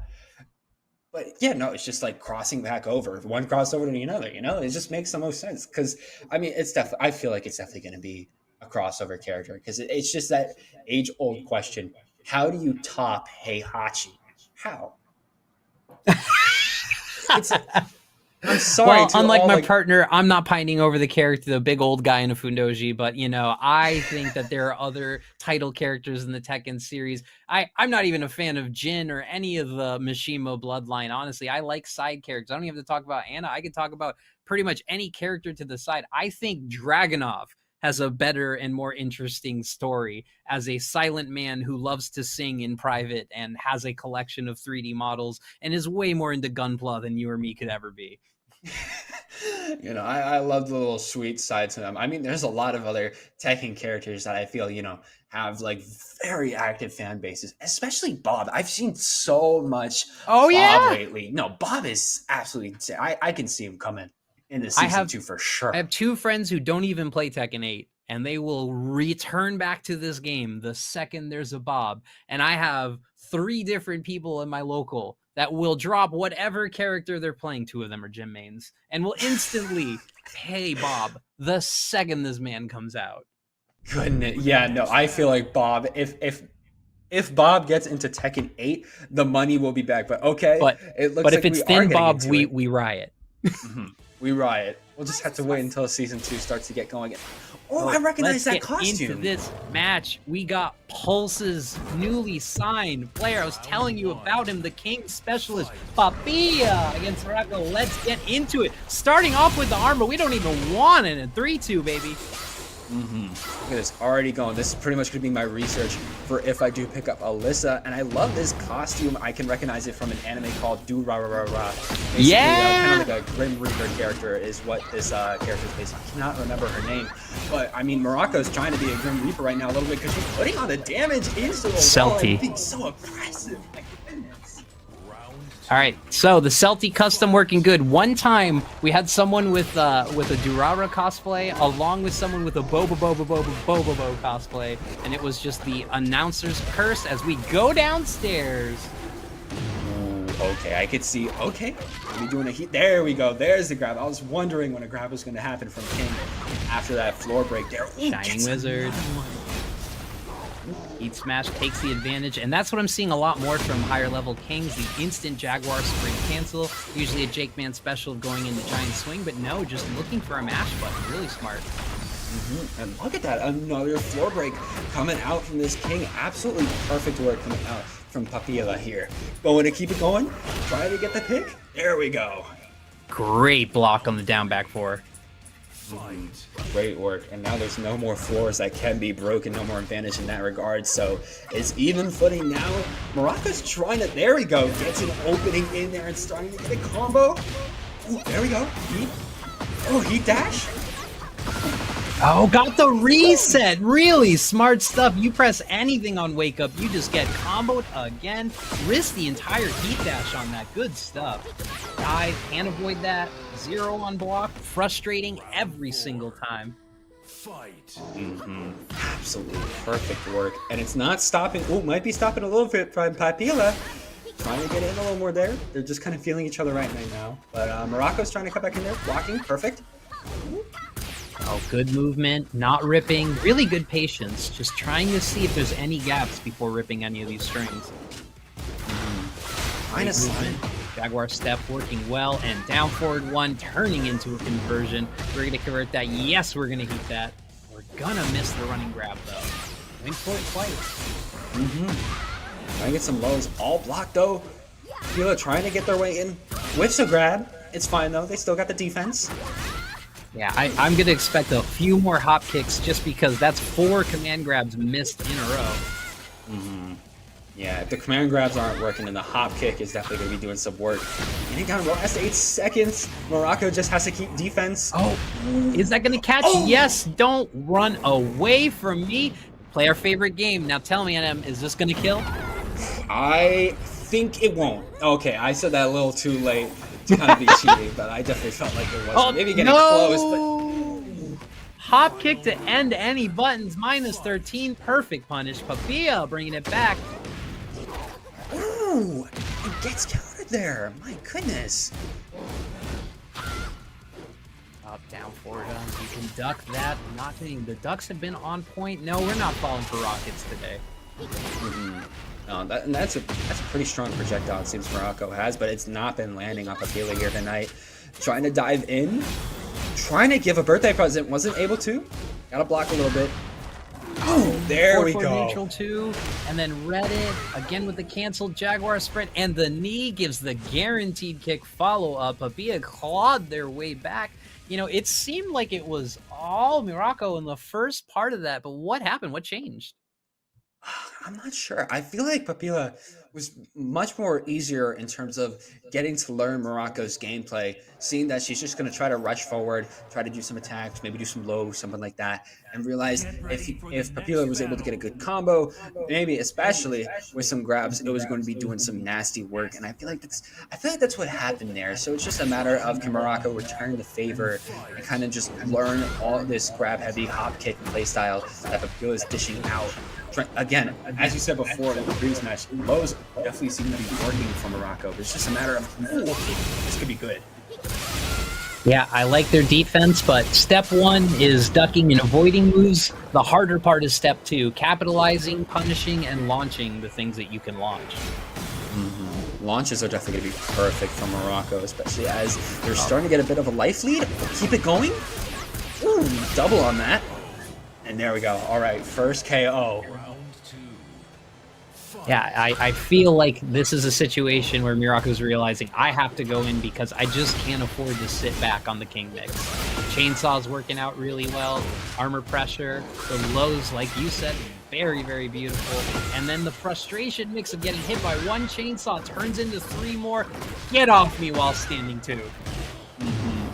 But yeah, no, it's just like crossing back over one crossover to the other. It just makes the most sense because I mean, it's definitely. I feel like it's definitely going to be a crossover character because it's just that age-old question: how do you top Heihachi? How? I'm sorry. Well, to unlike all, my like, partner, I'm not pining over the character, the big old guy in a Fundoji, but I think that there are other title characters in the Tekken series. I'm not even a fan of Jin or any of the Mishima bloodline. Honestly, I like side characters. I don't even have to talk about Anna. I can talk about pretty much any character to the side. I think Dragunov has a better and more interesting story as a silent man who loves to sing in private and has a collection of 3D models and is way more into Gunpla than you or me could ever be. I love the little sweet side to them. I mean, there's a lot of other Tekken characters that I feel, have like very active fan bases, especially Bob. I've seen so much Bob lately. No, Bob is absolutely insane. I can see him coming in the season 2 for sure. I have 2 friends who don't even play Tekken 8, and they will return back to this game the second there's a Bob. And I have 3 different people in my local that will drop whatever character they're playing. 2 of them are gym mains, and will instantly pay Bob the second this man comes out. Goodness, yeah, no, I feel like Bob. If Bob gets into Tekken 8, the money will be back. But okay, it looks but like if it's we are Thin getting Bob, into we it. riot. We riot. We'll just have to wait until season 2 starts to get going. Oh, I recognize that costume. Into this match, we got Pulse's newly signed player. I was telling you about him, the King Specialist, Papilla against Rago. Let's get into it. Starting off with the arm, but we don't even want it. 3-2, baby. Look at this, already going. This is pretty much going to be my research for if I do pick up Alyssa. And I love this costume. I can recognize it from an anime called Do-Ra-Ra-Ra. Yeah! Kind of like a Grim Reaper character is what this character is based on. I cannot remember her name. But, I mean, Morocco's trying to be a Grim Reaper right now a little bit because she's putting on the damage into the Celti. wall. Being so aggressive. My goodness. All right, so the Celti custom working good. One time we had someone with a Durara cosplay along with someone with a Boba cosplay, and it was just the announcer's curse as we go downstairs. Ooh, okay, I could see. Okay, we're doing a heat. There we go. There's the grab. I was wondering when a grab was going to happen from King after that floor break there. Ooh, Shining Wizard. Heat Smash takes the advantage, and that's what I'm seeing a lot more from higher level Kings, the instant Jaguar Spring Cancel, usually a Jake Man special going into Giant Swing, but no, just looking for a mash button, really smart. And look at that, another floor break coming out from this King. Absolutely perfect work coming out from Papilla here. Going to keep it going, try to get the pick. There we go. Great block on the down back 4. Great work, and now there's no more floors that can be broken, no more advantage in that regard, so it's even footing now. Morocco's trying to, there we go, gets an opening in there and starting to get a combo. Ooh, there we go, heat dash. Oh, got the reset. Really smart stuff. You press anything on Wake Up, you just get comboed again. Risk the entire heat dash on that. Good stuff. Dive, can't avoid that. 0 on block. Frustrating every single time. Absolutely perfect work, and it's not stopping. Oh, might be stopping a little bit from Papilla. Trying to get in a little more there. They're just kind of feeling each other right now. But Morocco's trying to come back in there, blocking, perfect. Oh, good movement, not ripping, really good patience, just trying to see if there's any gaps before ripping any of these strings. Minus movement. Jaguar step working well, and down forward 1 turning into a conversion. We're going to convert that. Yes, we're going to heat that. We're going to miss the running grab, though. Went for it twice. Trying to get some lows, all blocked though. Papilla trying to get their way in. Whiffs a grab. It's fine though, they still got the defense. Yeah, I'm going to expect a few more hop kicks just because that's 4 command grabs missed in a row. Yeah, if the command grabs aren't working, then the hop kick is definitely going to be doing some work. Getting down low, that's 8 seconds. Morocco just has to keep defense. Oh, is that going to catch? Oh! Yes, don't run away from me. Play our favorite game. Now tell me, NM, is this going to kill? I think it won't. Okay, I said that a little too late to kind of be cheating, but I definitely felt like it wasn't. Maybe getting close, but... Hop kick to end any buttons, minus 13, perfect punish. Papilla bringing it back. Ooh, it gets countered there. My goodness. Up, down, forward, down. You can duck that. Not hitting. The ducks have been on point. No, we're not falling for rockets today. No, that's a pretty strong projectile it seems Morocco has, but it's not been landing on Papilla here tonight. Trying to dive in. Trying to give a birthday present. Wasn't able to. Gotta block a little bit. Oh, there we go. Neutral 2, and then read it again with the canceled Jaguar sprint, and the knee gives the guaranteed kick follow-up. Papilla clawed their way back. You know, it seemed like it was all Morocco in the first part of that, but what happened? What changed? I'm not sure. I feel like Papilla was much more easier in terms of getting to learn Morocco's gameplay, seeing that she's just going to try to rush forward, try to do some attacks, maybe do some low, something like that, and realize if Papilla was able to get a good combo, maybe especially with some grabs, it was going to be doing some nasty work. And I feel like that's what happened there. So it's just a matter of can Morocco return the favor and kind of just learn all this grab heavy hop kick playstyle that Papilla is dishing out. Again, as you said before in the previous match, lows definitely seem to be working for Morocco. It's just a matter of, this could be good. Yeah, I like their defense, but step 1 is ducking and avoiding moves. The harder part is step 2, capitalizing, punishing, and launching the things that you can launch. Launches are definitely going to be perfect for Morocco, especially as they're starting to get a bit of a life lead. Keep it going. Ooh, double on that. And there we go. All right, first KO. Yeah, I feel like this is a situation where Morocco's realizing I have to go in because I just can't afford to sit back on the King mix. Chainsaw's working out really well, armor pressure, the lows, like you said, very, very beautiful. And then the frustration mix of getting hit by one chainsaw turns into 3 more. Get off me while standing 2.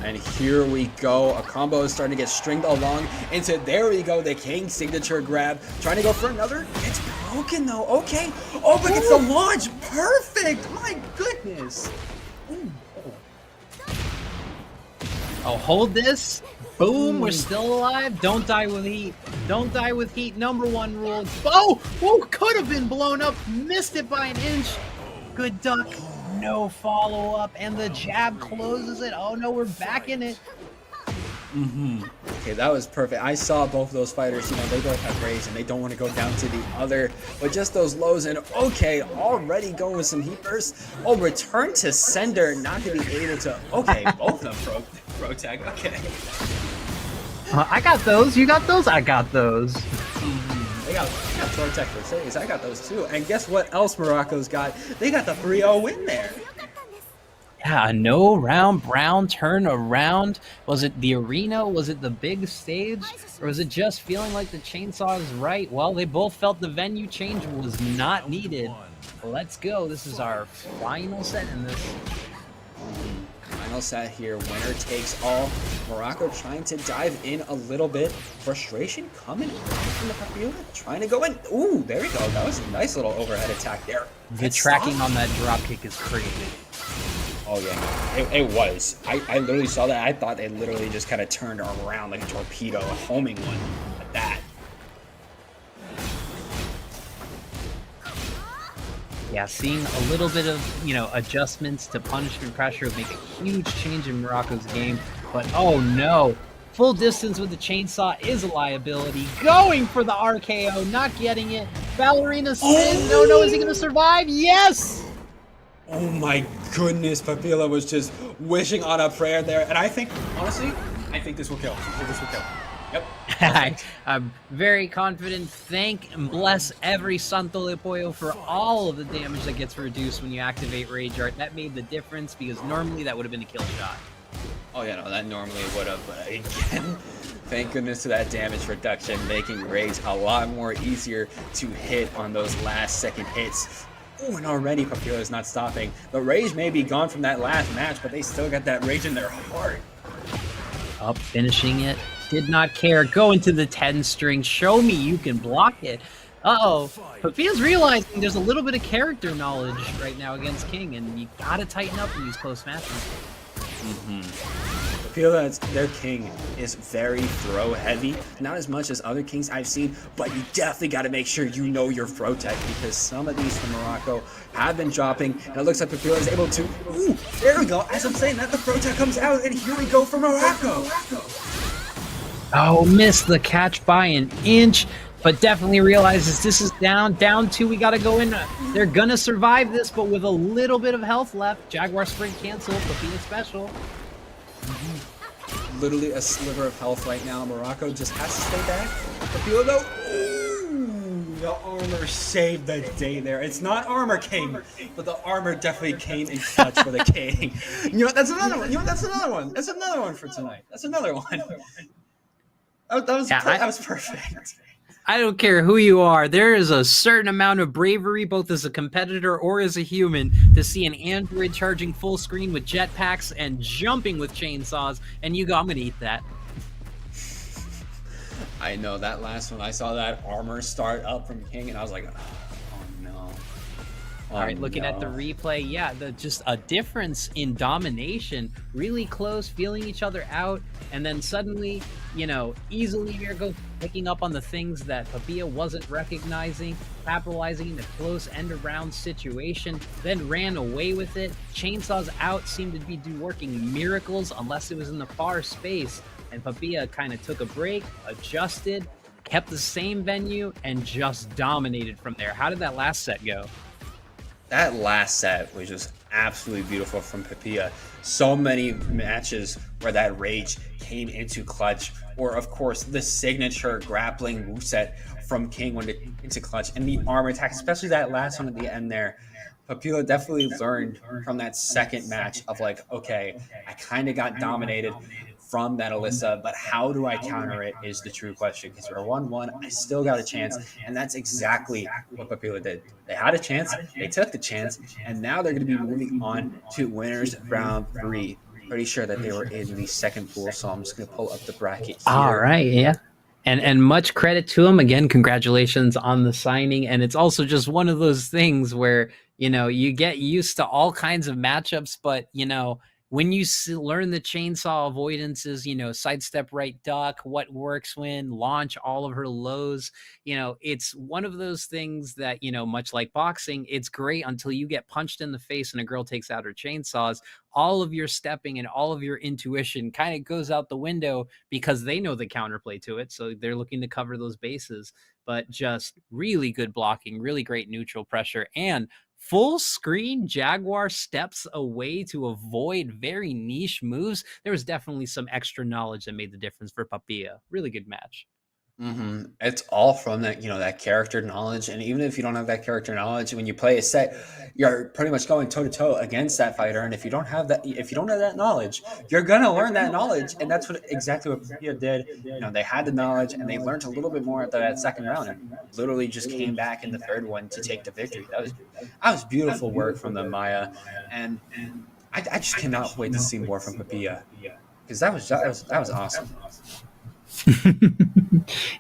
And here we go. A combo is starting to get stringed along into, there we go, the King signature grab. Trying to go for another. It's broken though. Okay. Oh, but it's the launch. Perfect. My goodness. Oh, hold this. Boom, we're still alive. Don't die with heat. Don't die with heat. Number 1 rule. Oh, could have been blown up. Missed it by an inch. Good duck. No follow-up, and the jab closes it. Oh no, we're back in it. Okay, that was perfect. I saw both of those fighters, they both have rays and they don't want to go down to the other, but just those lows. And okay, already going with some heat bursts. Oh, return to sender, not to be able to, okay, both of them pro tag, okay. I got those, you got those, I got those. They got pro tag for saves, I got those too. And guess what else Morocco's got? They got the 3-0 win there. Yeah, a no round brown turn around. Was it the arena? Was it the big stage? Or was it just feeling like the chainsaw is right? Well, they both felt the venue change was not needed. Let's go. This is our final set in this. Final set here. Winner takes all. Morocco trying to dive in a little bit. Frustration coming from the Papilla. Trying to go in. Ooh, there we go. That was a nice little overhead attack there. The tracking on that drop kick is crazy. Oh yeah, it was. I literally saw that. I thought they literally just kind of turned around like a torpedo, a homing one at that. Yeah, seeing a little bit of, adjustments to punishment pressure would make a huge change in Morocco's game. But oh no, full distance with the chainsaw is a liability. Going for the RKO, not getting it. Ballerina spin. Oh! No, is he going to survive? Yes! Oh my goodness, Papilla was just wishing on a prayer there. And I think, honestly, this will kill. Yep. I'm very confident. Thank and bless every Santo de Pollo for all of the damage that gets reduced when you activate Rage Art. That made the difference because normally that would have been a kill shot. Oh yeah, no, that normally would have, but again, thank goodness to that damage reduction, making Rage a lot more easier to hit on those last second hits. Oh, and already Papilla is not stopping. The Rage may be gone from that last match, but they still got that Rage in their heart. Up, finishing it. Did not care. Go into the 10 string. Show me you can block it. Uh-oh. Papilla's realizing there's a little bit of character knowledge right now against King, and you gotta tighten up in these close matches. Papilla, their king, is very throw heavy. Not as much as other kings I've seen, but you definitely got to make sure you know your throw tech, because some of these from Morocco have been dropping, and it looks like Papilla is able to. Ooh, there we go. As I'm saying that, the throw tech comes out, and here we go for Morocco. Oh, missed the catch by an inch, but definitely realizes this is down 2. We got to go in. They're going to survive this, but with a little bit of health left. Jaguar sprint cancel, Papilla special. Literally a sliver of health right now. Morocco just has to stay back. Papilla though, ooh, the armor saved the day there. It's not armor king, but the armor definitely came in clutch for the king. You know what? That's another one. You know what? That's another one. That's another one for tonight. That's another one. That was perfect. I don't care who you are. There is a certain amount of bravery, both as a competitor or as a human, to see an android charging full screen with jetpacks and jumping with chainsaws, and you go, I'm gonna eat that. I know that last one. I saw that armor start up from King, and I was like, oh no. All right, looking at the replay, yeah, just a difference in domination, really close, feeling each other out, and then suddenly, easily Miracle picking up on the things that Papilla wasn't recognizing, capitalizing in a close end-around situation, then ran away with it. Chainsaws out seemed to be working miracles unless it was in the far space, and Papilla kind of took a break, adjusted, kept the same venue, and just dominated from there. How did that last set go? That last set was just absolutely beautiful from Papilla. So many matches where that Rage came into clutch, or of course the signature grappling moveset from King went into clutch, and the armor attack, especially that last one at the end there. Papilla definitely learned from that second match of like, okay, I kind of got dominated from that Alyssa, but how do I counter it is the true question, because we're 1-1, I still got a chance, and that's exactly what Papilla did. They had a chance, they took the chance, and now they're going to be moving on to winners round 3. Pretty sure that they were in the second pool, so I'm just going to pull up the bracket here. All right, yeah. And much credit to him. Again, congratulations on the signing. And it's also just one of those things where, you get used to all kinds of matchups, but, when you learn the chainsaw avoidances, sidestep right duck, what works when, launch all of her lows, it's one of those things that, much like boxing, it's great until you get punched in the face and a girl takes out her chainsaws. All of your stepping and all of your intuition kind of goes out the window because they know the counterplay to it. So they're looking to cover those bases, but just really good blocking, really great neutral pressure, and full screen Jaguar steps away to avoid very niche moves. There was definitely some extra knowledge that made the difference for Papilla. Really good match. It's all from that, that character knowledge. And even if you don't have that character knowledge, when you play a set, you're pretty much going toe to toe against that fighter. And if you don't have that knowledge, you're gonna learn that knowledge. And that's exactly what Papilla did. They had the knowledge, and they learned a little bit more at that second round, and literally just came back in the third one to take the victory. That was beautiful work from the Maya, and I just cannot wait to see more from Papilla, because that was awesome.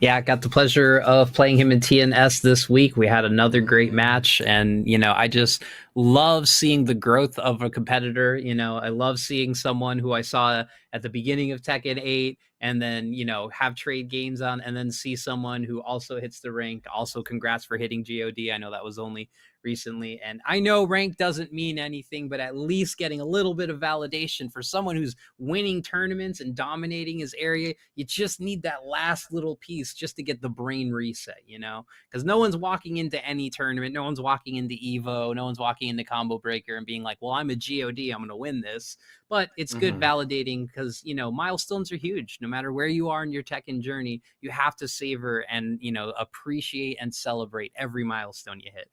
Yeah, I got the pleasure of playing him in TNS this week. We had another great match, and I just love seeing the growth of a competitor. I love seeing someone who I saw at the beginning of Tekken 8 and then, have trade games on, and then see someone who also hits the rank. Also, congrats for hitting GOD. I know that was only recently, and I know rank doesn't mean anything, but at least getting a little bit of validation for someone who's winning tournaments and dominating his area. You just need that last little piece just to get the brain reset, because no one's walking into any tournament, no one's walking into Evo, no one's walking into Combo Breaker and being like, well, I'm a God, I'm gonna win this. But it's good validating, because milestones are huge. No matter where you are in your Tekken journey, you have to savor and appreciate and celebrate every milestone you hit.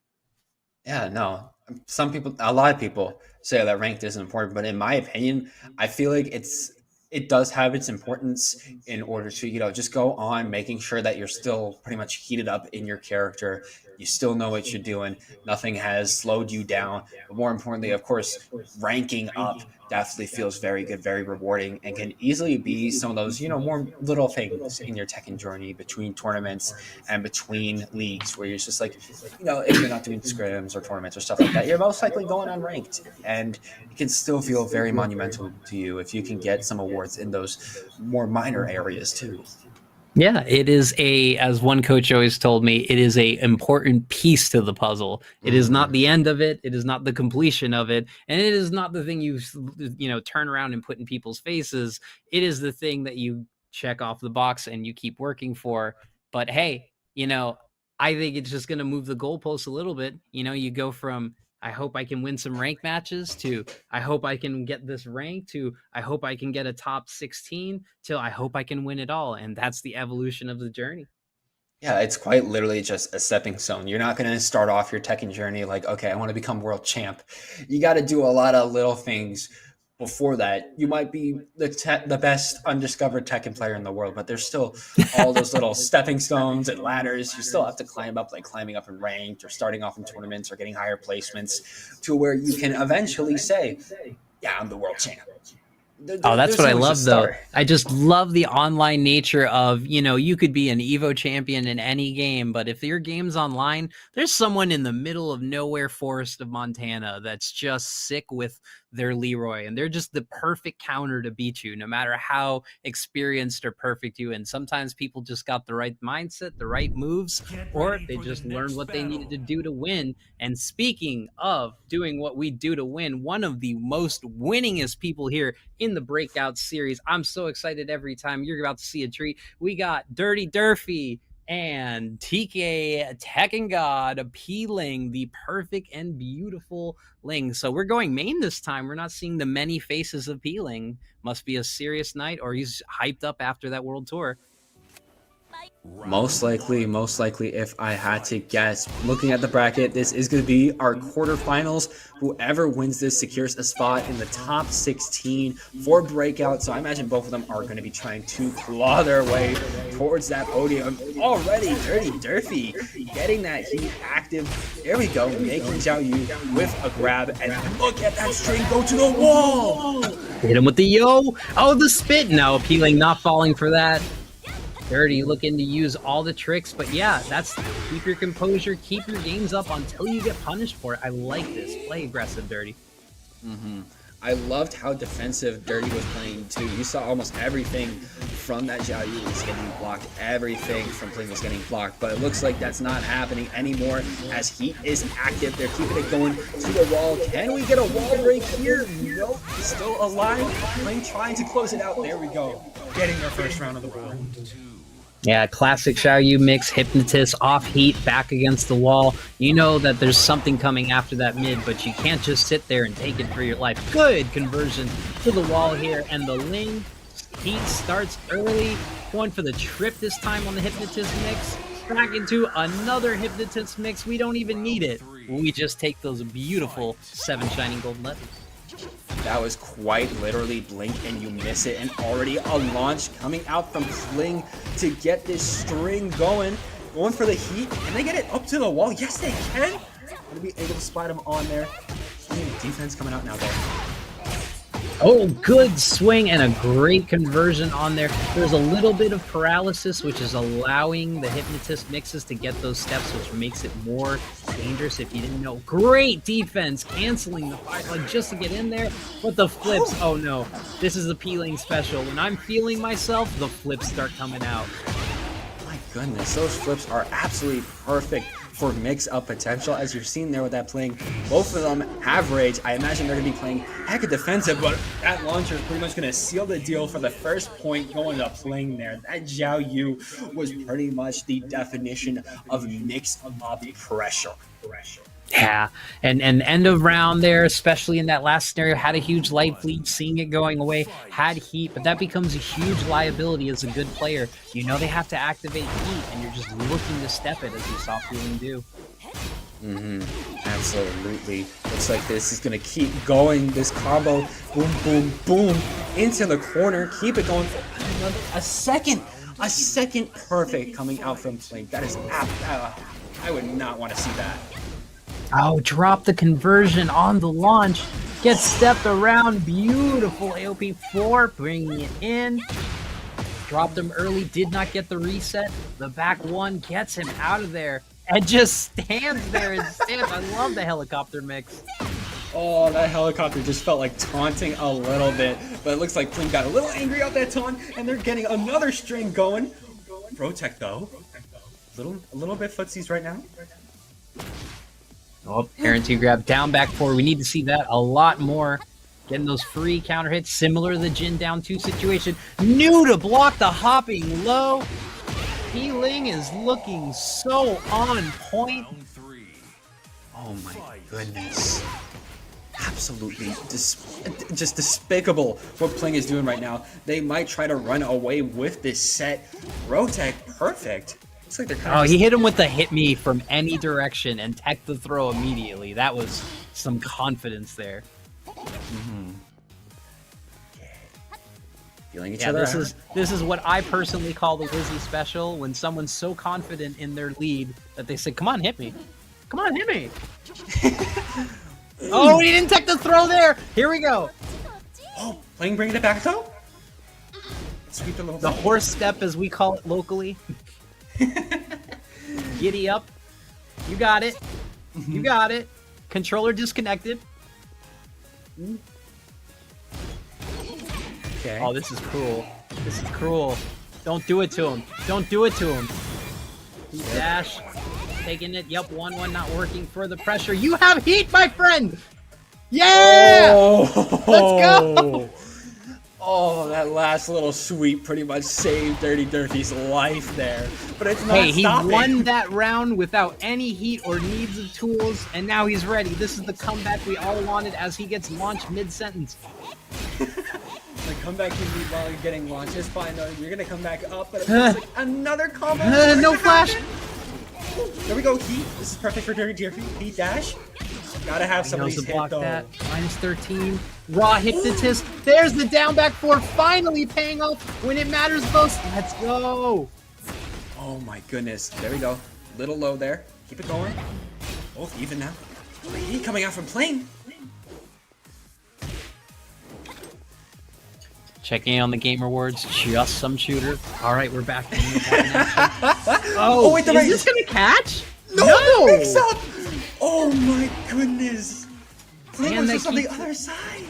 Yeah, no. A lot of people say that ranked isn't important, but in my opinion, I feel like it's it does have its importance in order to, just go on making sure that you're still pretty much heated up in your character. You still know what you're doing. Nothing has slowed you down. But more importantly, of course, ranking up definitely feels very good, very rewarding, and can easily be some of those, more little things in your Tekken journey between tournaments and between leagues where you're just like, if you're not doing scrims or tournaments or stuff like that, you're most likely going unranked. And it can still feel very monumental to you if you can get some awards in those more minor areas too. Yeah, it is as one coach always told me, it is a important piece to the puzzle. It is not the end of it. It is not the completion of it. And it is not the thing you turn around and put in people's faces. It is the thing that you check off the box and you keep working for. But hey, I think it's just going to move the goalposts a little bit. You go from, I hope I can win some rank matches to I hope I can get this rank to I hope I can get a top 16 till I hope I can win it all. And that's the evolution of the journey. Yeah, it's quite literally just a stepping stone. You're not going to start off your Tekken journey like, okay, I want to become world champ. You got to do a lot of little things before that. You might be the best undiscovered Tekken player in the world, but there's still all those little stepping stones and ladders. You still have to climb up, like climbing up in ranked or starting off in tournaments or getting higher placements to where you can eventually say, yeah, I'm the world champ. That's what I love, though. I just love the online nature of, you could be an Evo champion in any game, but if your game's online, there's someone in the middle of nowhere forest of Montana that's just sick with their Leroy, and they're just the perfect counter to beat you, no matter how experienced or perfect you. And sometimes people just got the right mindset, the right moves, or they just learned what they needed to do to win. And speaking of doing what we do to win, one of the most winningest people here in the Breakout series, I'm so excited every time. You're about to see a treat. We got Dirty Durfee and TK Tekken God appealing the perfect and beautiful Ling. So we're going main this time. We're not seeing the many faces of Peeling. Must be a serious night, or he's hyped up after that world tour. Most likely, if I had to guess, looking at the bracket, this is going to be our quarterfinals. Whoever wins this secures a spot in the top 16 for Breakout. So I imagine both of them are going to be trying to claw their way towards that podium. Already, Dirty Durfee getting that heat active. There we go, making Xiao Yu with a grab. And look at that string go to the wall. Hit him with the yo. Oh, the spit. No, Peeling not falling for that. Dirty looking to use all the tricks, but yeah, that's keep your composure, keep your games up until you get punished for it. I like this. Play aggressive, Dirty. I loved how defensive Dirty was playing too. You saw almost everything from that Xiao Yu was getting blocked. Everything from Pling was getting blocked, but it looks like that's not happening anymore as Heat is active. They're keeping it going to the wall. Can we get a wall break here? Nope, still alive. Pling trying to close it out. There we go. Getting their first round of the round. Yeah, classic Xiao Yu mix, Hypnotist, off Heat, back against the wall. You know that there's something coming after that mid, but you can't just sit there and take it for your life. Good conversion to the wall here, and the Ling Heat starts early, going for the trip this time on the Hypnotist mix. Back into another Hypnotist mix. We don't even need it. We just take those beautiful 7 shining golden letters. That was quite literally blink and you miss it, and already a launch coming out from Pling to get this string going for the Heat. Can they get it up to the wall? Yes, they can. Gonna be able to spot him on there. Defense coming out now, though. Oh, good swing and a great conversion on there. There's a little bit of paralysis, which is allowing the Hypnotist mixes to get those steps, which makes it more dangerous if you didn't know. Great defense, canceling the fire, like just to get in there. But the flips, oh no, this is a Peeling special. When I'm feeling myself, the flips start coming out. My goodness, those flips are absolutely perfect for mix-up potential, as you're seeing there with that Pling. Both of them have rage. I imagine they're going to be playing hecka defensive, but that launcher is pretty much going to seal the deal for the first point going to Pling there. That Xiao Yu was pretty much the definition of mix-up pressure. Yeah, and end of round there, especially in that last scenario, had a huge light lead, seeing it going away, had Heat, but that becomes a huge liability as a good player. You know they have to activate Heat, and you're just looking to step it, as you saw Peeling do. Absolutely. Looks like this is gonna keep going. This combo, boom, boom, boom, into the corner. Keep it going for a second. A second perfect coming out from Flink. That is I would not want to see that. Oh, drop the conversion on the launch. Gets stepped around. Beautiful AOP 4, bringing it in. Dropped him early, did not get the reset. The back one gets him out of there and just stands there and stands. I love the helicopter mix. Oh, that helicopter just felt like taunting a little bit, but it looks like Flink got a little angry off that taunt, and they're getting another string going. Protect though, a little bit footsies right now. Oh, parent 2 grab down back 4. We need to see that a lot more. Getting those free counter hits, similar to the Jin down 2 situation. New to block the hopping low. Healing is looking so on point. Oh my goodness. Absolutely just despicable what Pling is doing right now. They might try to run away with this set. Rotech, perfect. Looks like they're kind of he hit him with the hit me from any direction and tech the throw immediately. That was some confidence there. Feeling each other out. This is what I personally call the Lizzie special, when someone's so confident in their lead that they say, come on, hit me. Come on, hit me. Oh, he didn't tech the throw there. Here we go. Oh, Pling bringing it back though? Sweep the little The horse step, as we call it locally. Giddy up. You got it. You got it. Controller disconnected. Okay. Oh, this is cruel. This is cruel. Don't do it to him. Don't do it to him. Dash. Taking it. Yep, 1-1 not working. Further pressure. You have heat, my friend! Yeah! Oh. Let's go! Oh, that last little sweep pretty much saved Dirty Durfee's life there. But it's not He stopping. won that round without any heat or needs of tools, and now he's ready. This is the comeback we all wanted as he gets launched mid-sentence. The comeback you need while you're getting launched is fine though. You're gonna come back up, but it looks like another combo. No flash. There we go, Heat. This is perfect for Dirty Durfee. Heat dash. Gotta have somebody's Knows to hit block though. that. -13. Raw hypnotist. There's the down back 4 finally paying off when it matters most. Let's go. Oh my goodness. There we go. Little low there. Keep it going. Both even now. Heat coming out from Plane. Checking in on the game rewards. Just some shooter. All right, we're back. Oh, wait, is this gonna catch? No! Mix up! Oh my goodness. Plane Man, was that just on the keeps- other side.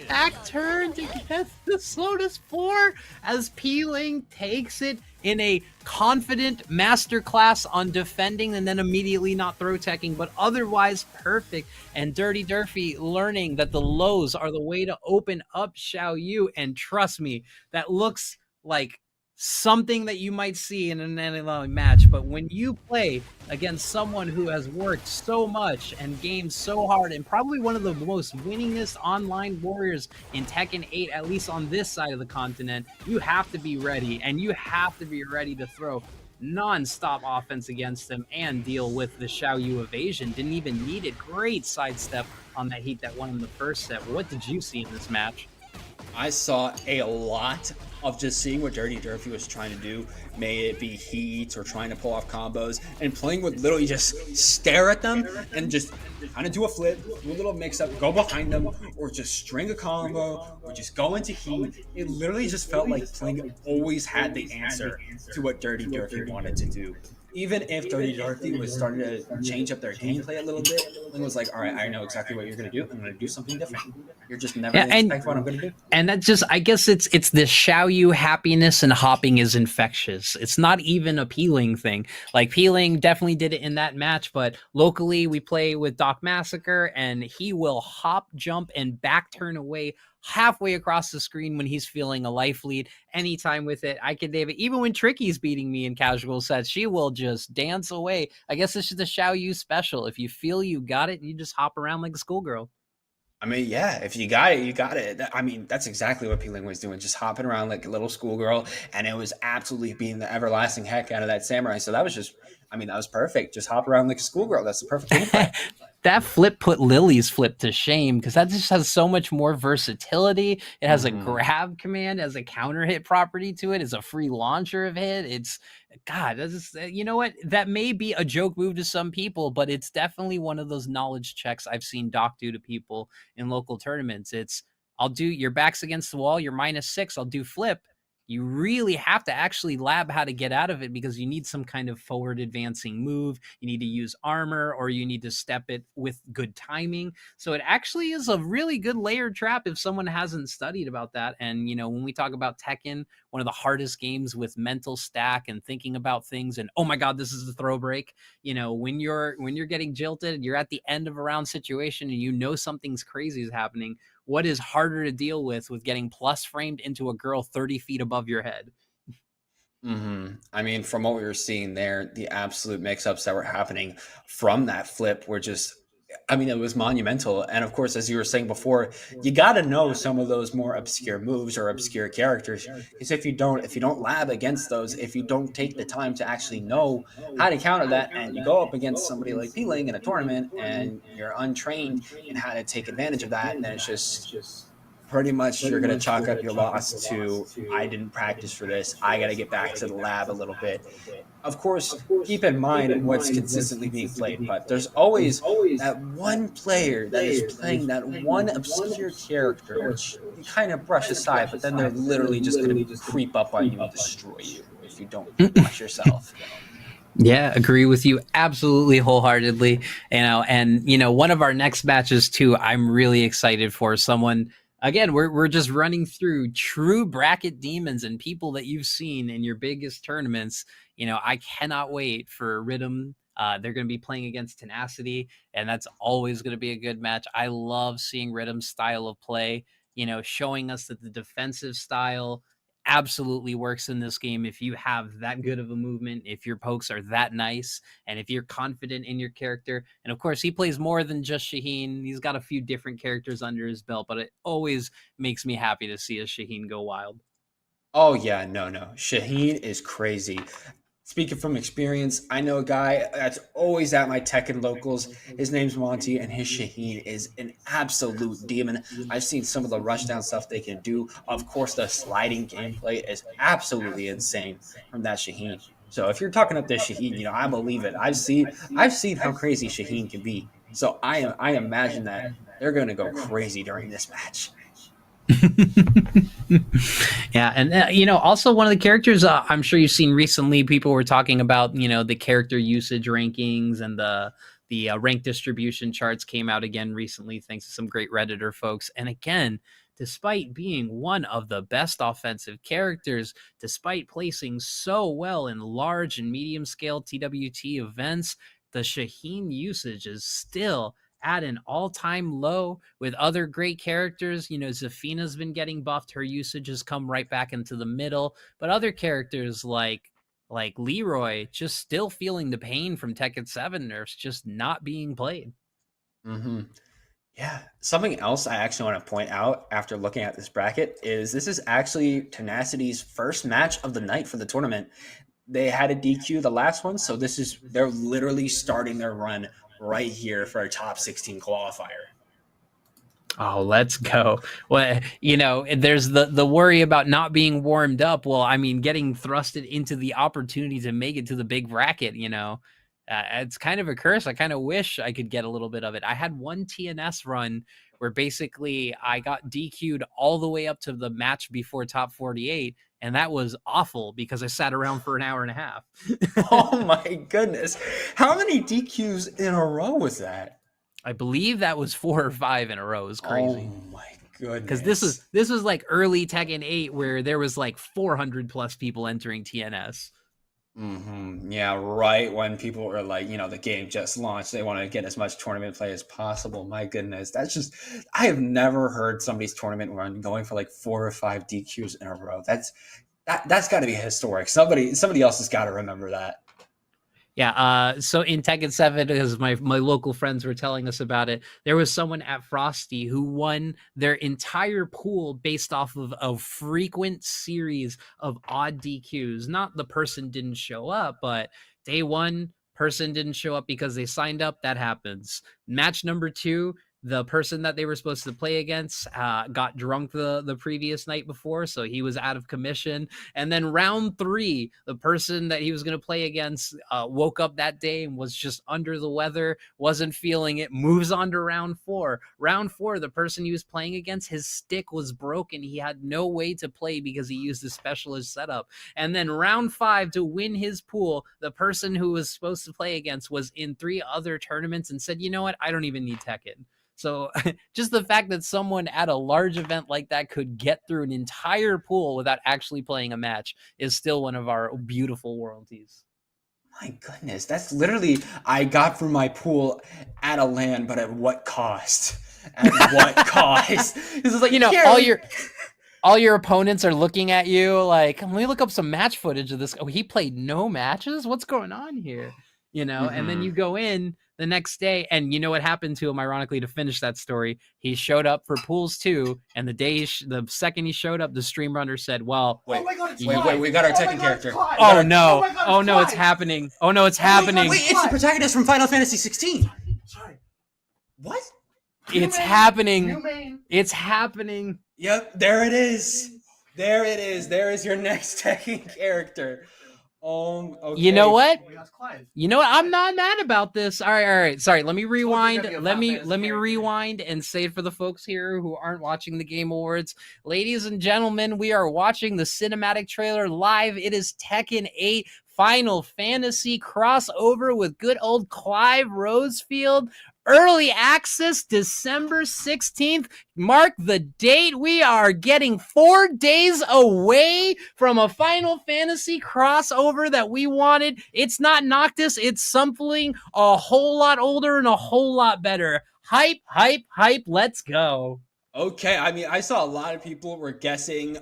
Back turn to get the Slotus 4 as Peeling takes it in a confident masterclass on defending and then immediately not throw teching, but otherwise perfect. And Dirty Durfee learning that the lows are the way to open up Xiao Yu. And trust me, that looks like something that you might see in an NLL match, but when you play against someone who has worked so much and gamed so hard and probably one of the most winningest online warriors in Tekken 8, at least on this side of the continent, you have to be ready, and you have to be ready to throw non-stop offense against them and deal with the Xiao Yu evasion. Didn't even need it. Great sidestep on that heat that won in the first set. What did you see in this match? I saw a lot of just seeing what Dirty Durfee was trying to do, may it be heats or trying to pull off combos, and Pling would literally just stare at them and just kind of do a flip, do a little mix-up, go behind them, or just string a combo, or just go into heat. It literally just felt like Pling always had the answer to what Dirty Durfee wanted to do. Even if Dirty Durfee was starting to change up their gameplay a little bit, Pling was like, all right, I know exactly what you're going to do. I'm going to do something different. You're just never going to expect what I'm going to do. And that just, I guess it's the Xiao Yu happiness and hopping is infectious. It's not even a Peeling thing. Like, Peeling definitely did it in that match, but locally we play with Doc Massacre, and he will hop, jump, and back turn away halfway across the screen when he's feeling a life lead. Anytime with it, I can David. Even when Tricky's beating me in casual sets, she will just dance away. I guess this is the Xiao Yu special. If you feel you got it, you just hop around like a schoolgirl. I mean, yeah, if you got it, you got it. I mean, that's exactly what Peeling was doing, just hopping around like a little schoolgirl, and it was absolutely beating the everlasting heck out of that samurai. So that was just, I mean, that was perfect. Just hop around like a schoolgirl. That's the perfect gameplay. That flip put Lily's flip to shame because that just has so much more versatility. It has a Hmm. grab command, has a counter hit property to it, it's a free launcher of hit. It's God, that's just, you know what? That may be a joke move to some people, but it's definitely one of those knowledge checks I've seen Doc do to people in local tournaments. It's I'll do your back's against the wall, you're -6, I'll do flip. You really have to actually lab how to get out of it because you need some kind of forward advancing move. You need to use armor or you need to step it with good timing. So it actually is a really good layered trap if someone hasn't studied about that. And, when we talk about Tekken, one of the hardest games with mental stack and thinking about things and, oh my God, this is the throw break. When you're getting jilted, you're at the end of a round situation and something's crazy is happening. What is harder to deal with getting plus framed into a girl 30 feet above your head? I mean, from what we were seeing there, the absolute mix-ups that were happening from that flip were just, I mean, it was monumental. And of course, as you were saying before, you got to know some of those more obscure moves or obscure characters, because if you don't lab against those, if you don't take the time to actually know how to counter that, and you go up against somebody like Peeling in a tournament and you're untrained in how to take advantage of that, then it's just pretty much you're going to chalk up your loss to I didn't practice for this. I got to get back to the lab a little bit. Of course, keep in mind what's consistently being played, but there's always that one player that is playing that one obscure character, which you kind of brush aside, but then they're literally just going to creep up on you and destroy you if you don't watch yourself. Yeah, agree with you absolutely wholeheartedly. One of our next matches too, I'm really excited for someone. Again, we're just running through true bracket demons and people that you've seen in your biggest tournaments. I cannot wait for Rhythm. They're going to be playing against Tenacity, and that's always going to be a good match. I love seeing Rhythm's style of play. Showing us that the defensive style absolutely works in this game if you have that good of a movement, if your pokes are that nice, and if you're confident in your character. And of course, he plays more than just Shaheen. He's got a few different characters under his belt, but it always makes me happy to see a Shaheen go wild. Oh yeah, no. Shaheen is crazy. Speaking from experience, I know a guy that's always at my Tekken locals. His name's Monty, and his Shaheen is an absolute demon. I've seen some of the rushdown stuff they can do. Of course, the sliding gameplay is absolutely insane from that Shaheen. So if you're talking up this Shaheen, I believe it. I've seen how crazy Shaheen can be. So I imagine that they're going to go crazy during this match. Yeah, and also one of the characters I'm sure you've seen recently. People were talking about the character usage rankings and the rank distribution charts came out again recently, thanks to some great Redditor folks. And again, despite being one of the best offensive characters, despite placing so well in large and medium scale TWT events, the Shaheen usage is still at an all-time low with other great characters. Zafina's been getting buffed. Her usage has come right back into the middle. But other characters like Leroy just still feeling the pain from Tekken 7 nerfs just not being played. Mm-hmm. Yeah. Something else I actually want to point out after looking at this bracket is this is actually Tenacity's first match of the night for the tournament. They had a DQ the last one, so they're literally starting their run right here for a top 16 qualifier. Oh, let's go. Well, there's the worry about not being warmed up. Well, I mean, getting thrusted into the opportunity to make it to the big bracket, it's kind of a curse. I kind of wish I could get a little bit of it. I had one TNS run where basically I got DQ'd all the way up to the match before top 48. And that was awful because I sat around for an hour and a half. Oh my goodness. How many DQs in a row was that? I believe that was 4 or 5 in a row. It was crazy. Oh my goodness. Because this was like early Tekken 8 where there was like 400 plus people entering TNS. Mm-hmm. Yeah, right when people were like, the game just launched, they want to get as much tournament play as possible. My goodness, I have never heard somebody's tournament run going for like 4 or 5 DQs in a row. That's got to be historic. Somebody else has got to remember that. Yeah, so in Tekken 7, as my local friends were telling us about it, there was someone at Frosty who won their entire pool based off of a frequent series of odd DQs. Not the person didn't show up, but day one, person didn't show up because they signed up. That happens. Match number 2, the person that they were supposed to play against got drunk the previous night before, so he was out of commission. And then round 3, the person that he was going to play against woke up that day and was just under the weather, wasn't feeling it, moves on to round 4. Round 4, the person he was playing against, his stick was broken. He had no way to play because he used a specialist setup. And then round 5, to win his pool, the person who was supposed to play against was in 3 other tournaments and said, you know what, I don't even need Tekken. So just the fact that someone at a large event like that could get through an entire pool without actually playing a match is still one of our beautiful royalties. My goodness, that's literally, I got through my pool at a LAN, but at what cost? At what cost? This is like, you know, all your opponents are looking at you like, let me look up some match footage of this. Oh, he played no matches? What's going on here? You know, and then you go in the next day, and you know what happened to him, ironically, to finish that story? He showed up for pools 2, and the second he showed up, the stream runner said, well, wait, we got our Tekken character. Oh no, oh no, it's happening. Oh no, it's happening. Wait, it's the protagonist from Final Fantasy 16. Sorry. What? It's happening. It's happening. Yep, there it is. There it is. There is your next Tekken character. Okay. You know what? You know what? I'm not mad about this. All right. Sorry, let me rewind. Let me rewind and say it for the folks here who aren't watching the Game Awards. Ladies and gentlemen, we are watching the cinematic trailer live. It is Tekken 8 Final Fantasy crossover with good old Clive Rosefield. Early access December 16th. Mark the date. We are getting 4 days away from a Final Fantasy crossover that we wanted. It's not Noctis. It's something a whole lot older and a whole lot better. Hype, hype, hype. Let's go. Okay. I mean, I saw a lot of people were guessing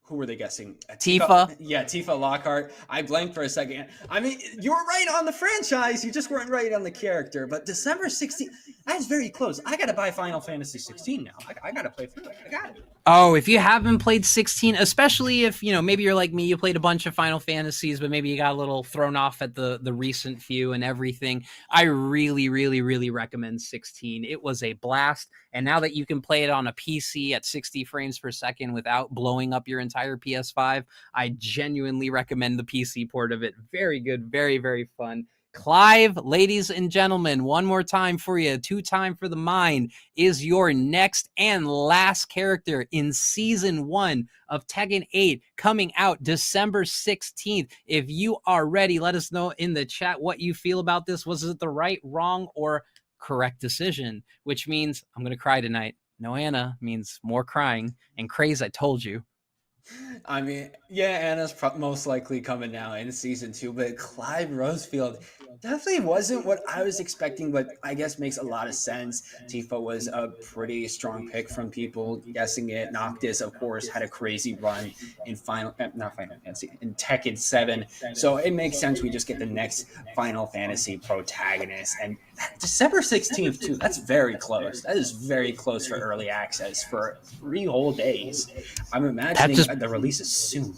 who were they guessing? Tifa. Yeah, Tifa Lockhart. I blanked for a second. I mean, you were right on the franchise. You just weren't right on the character. But December 16th, that's very close. I got to buy Final Fantasy 16 now. I got to play through it. I got it. Oh, if you haven't played 16, especially if, you know, maybe you're like me, you played a bunch of Final Fantasies, but maybe you got a little thrown off at the recent few and everything, I really, really, really recommend 16. It was a blast. And now that you can play it on a PC at 60 frames per second without blowing up your entire PS5, I genuinely recommend the PC port of it. Very good, very, very fun. Clive, ladies and gentlemen, one more time for you, 2-time for the mind, is your next and last character in Season 1 of Tekken 8, coming out December 16th. If you are ready, let us know in the chat what you feel about this. Was it the right, wrong, or correct decision? Which means I'm going to cry tonight. No Anna means more crying. And Craze, I told you. I mean, yeah, Anna's most likely coming now in Season 2, but Clive Rosefield definitely wasn't what I was expecting, but I guess makes a lot of sense. Tifa was a pretty strong pick from people guessing it. Noctis, of course, had a crazy run in in Tekken 7, so it makes sense we just get the next Final Fantasy protagonist. And December 16th, too, that's very close. That is very close for early access for 3 whole days. I'm imagining the release is soon.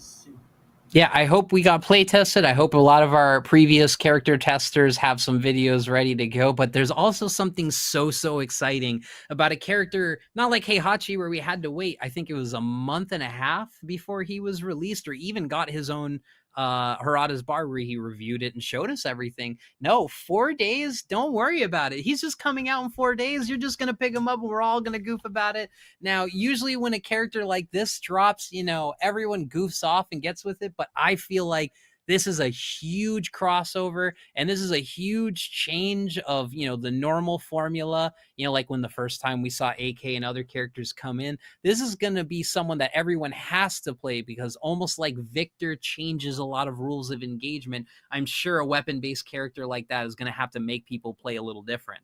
Yeah, I hope we got play tested. I hope a lot of our previous character testers have some videos ready to go. But there's also something so exciting about a character, not like Heihachi, where we had to wait. I think it was a month and a half before he was released, or even got his own Harada's Bar, where he reviewed it and showed us everything. No, 4 days. Don't worry about it. He's just coming out in 4 days. You're just gonna pick him up and we're all gonna goof about it. Now, usually when a character like this drops, you know, everyone goofs off and gets with it, but I feel like this is a huge crossover, and this is a huge change of, you know, the normal formula. You know, like when the first time we saw AK and other characters come in, this is going to be someone that everyone has to play, because almost like Victor changes a lot of rules of engagement, I'm sure a weapon-based character like that is going to have to make people play a little different.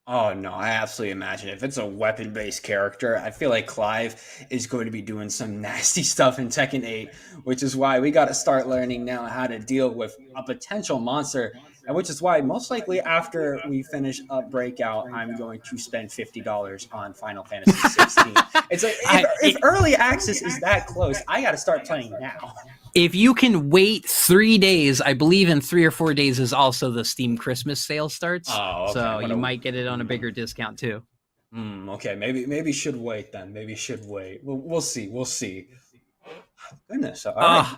Oh no, I absolutely imagine if it's a weapon-based character, I feel like Clive is going to be doing some nasty stuff in Tekken 8, which is why we got to start learning now how to deal with a potential monster, and which is why most likely after we finish up Breakout, I'm going to spend $50 on Final Fantasy 16. It's like if early access is that close, I got to start playing now. If you can wait 3 days, I believe in 3 or 4 days is also the Steam Christmas sale starts. Oh, okay. So you might get it on a bigger discount too. Okay, maybe should wait then. Maybe should wait. We'll see. We'll see. Goodness. All right.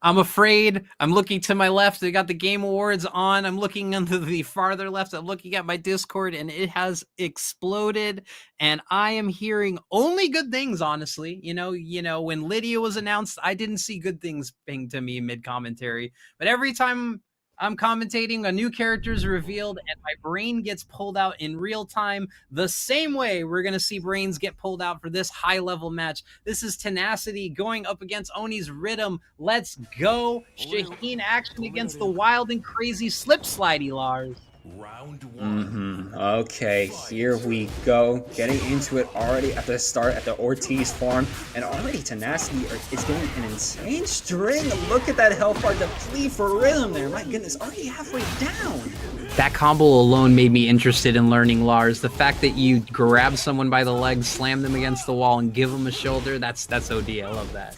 I'm afraid. I'm looking to my left. They got the Game Awards on. I'm looking into the farther left. I'm looking at my Discord, and it has exploded. And I am hearing only good things, honestly. You know, when Lydia was announced, I didn't see good things ping to me mid commentary. But every time I'm commentating, a new character is revealed, and my brain gets pulled out in real time. The same way we're going to see brains get pulled out for this high-level match. This is Tenacity going up against Oni's Rhythm. Let's go. Shaheen action against the wild and crazy Slip Slidey Lars. Round one. Okay, here we go. Getting into it already at the start at the Ortiz farm, and already Tenacity is getting an insane string. Look at that health bar, the plea for Rhythm there. My goodness, already halfway down. That combo alone made me interested in learning Lars. The fact that you grab someone by the legs, slam them against the wall, and give them a shoulder, that's OD. I love that.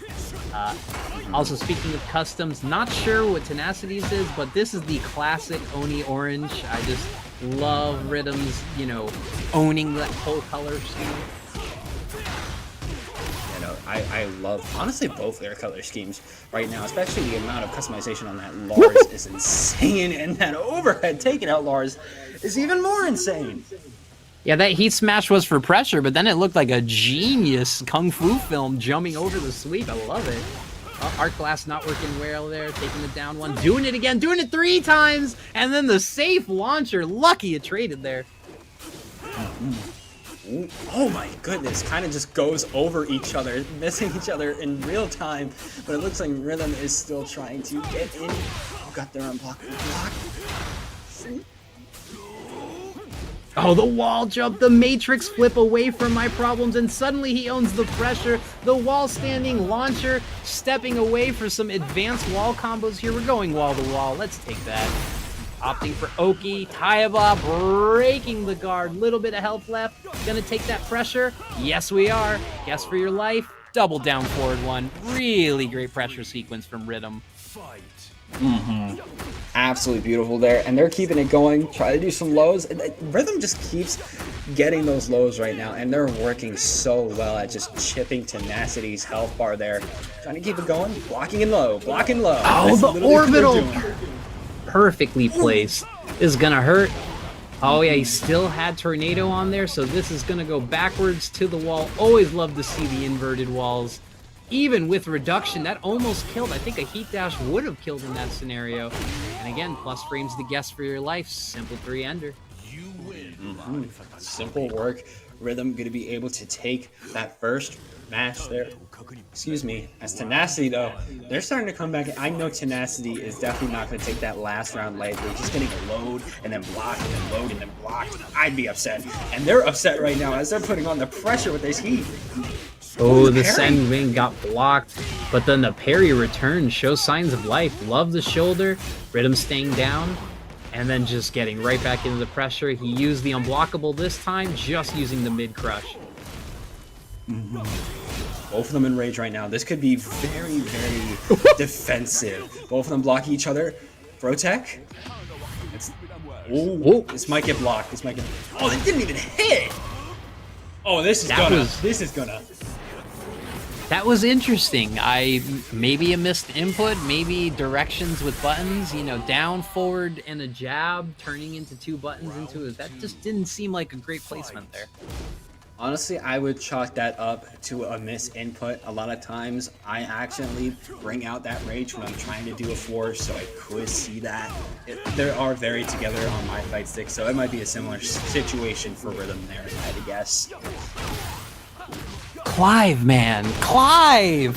Also, speaking of customs, not sure what Tenacity's is, but this is the classic Oni orange. I just love Rhythm's, owning that whole color scheme. I love, honestly, both their color schemes right now, especially the amount of customization on that Lars is insane, and that overhead taking out Lars is even more insane. Yeah, that heat smash was for pressure, but then it looked like a genius kung fu film jumping over the sweep. I love it. Art Glass not working well there, taking the down one, doing it again, doing it 3 times, and then the safe launcher. Lucky it traded there. Oh my goodness, kind of just goes over each other, missing each other in real time, but it looks like Rhythm is still trying to get in. Oh, got their unblockable block. Oh, the wall jump, the Matrix flip away from my problems, and suddenly he owns the pressure. The wall standing launcher, stepping away for some advanced wall combos here. We're going wall to wall. Let's take that. Opting for Oki, Kayaba breaking the guard. Little bit of health left. Gonna take that pressure. Yes, we are. Guess for your life. Double down forward one. Really great pressure sequence from Rhythm. Absolutely beautiful there, and they're keeping it going. Try to do some lows. Rhythm just keeps getting those lows right now, and they're working so well at just chipping Tenacity's health bar there. Trying to keep it going, blocking and low, blocking low. Oh, the orbital! Perfectly placed. This is gonna hurt. Oh yeah, he still had Tornado on there, so this is gonna go backwards to the wall. Always love to see the inverted walls. Even with reduction, that almost killed. I think a heat dash would have killed in that scenario. And again, plus frames to guess for your life. Simple 3-ender. Simple work. Rhythm going to be able to take that first match there. Excuse me. As Tenacity, though, they're starting to come back. I know Tenacity is definitely not going to take that last round lightly. Just getting a load and then blocked and then load and then blocked. I'd be upset. And they're upset right now as they're putting on the pressure with this heat. Oh, the send wing got blocked, but then the parry return shows signs of life. Love the shoulder, Rhythm staying down, and then just getting right back into the pressure. He used the unblockable this time, just using the mid crush. Both of them in rage right now. This could be very, very defensive. Both of them blocking each other. Protec. Oh, this might get blocked. This might get. Oh, they didn't even hit. Oh, this is gonna. That was interesting. Maybe a missed input, maybe directions with buttons, down, forward, and a jab, turning into 2 buttons into it. That just didn't seem like a great placement there. Honestly, I would chalk that up to a missed input. A lot of times, I accidentally bring out that rage when I'm trying to do a force, so I could see that. They are very together on my fight stick, so it might be a similar situation for Rhythm there, if I had to guess. Clive, man. Clive!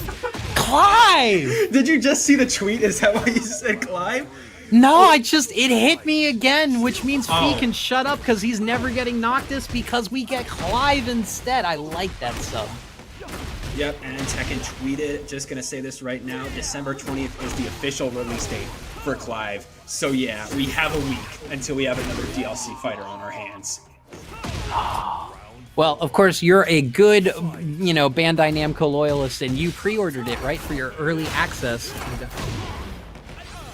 Clive! Did you just see the tweet? Is that why you said Clive? No, it hit me again, which means Fee can shut up because he's never getting Noctis because we get Clive instead. I like that sub. Yep, and Tekken tweeted, just gonna say this right now, December 20th is the official release date for Clive. So yeah, we have a week until we have another DLC fighter on our hands. Well, of course, you're a good, Bandai Namco loyalist, and you pre-ordered it, right, for your early access.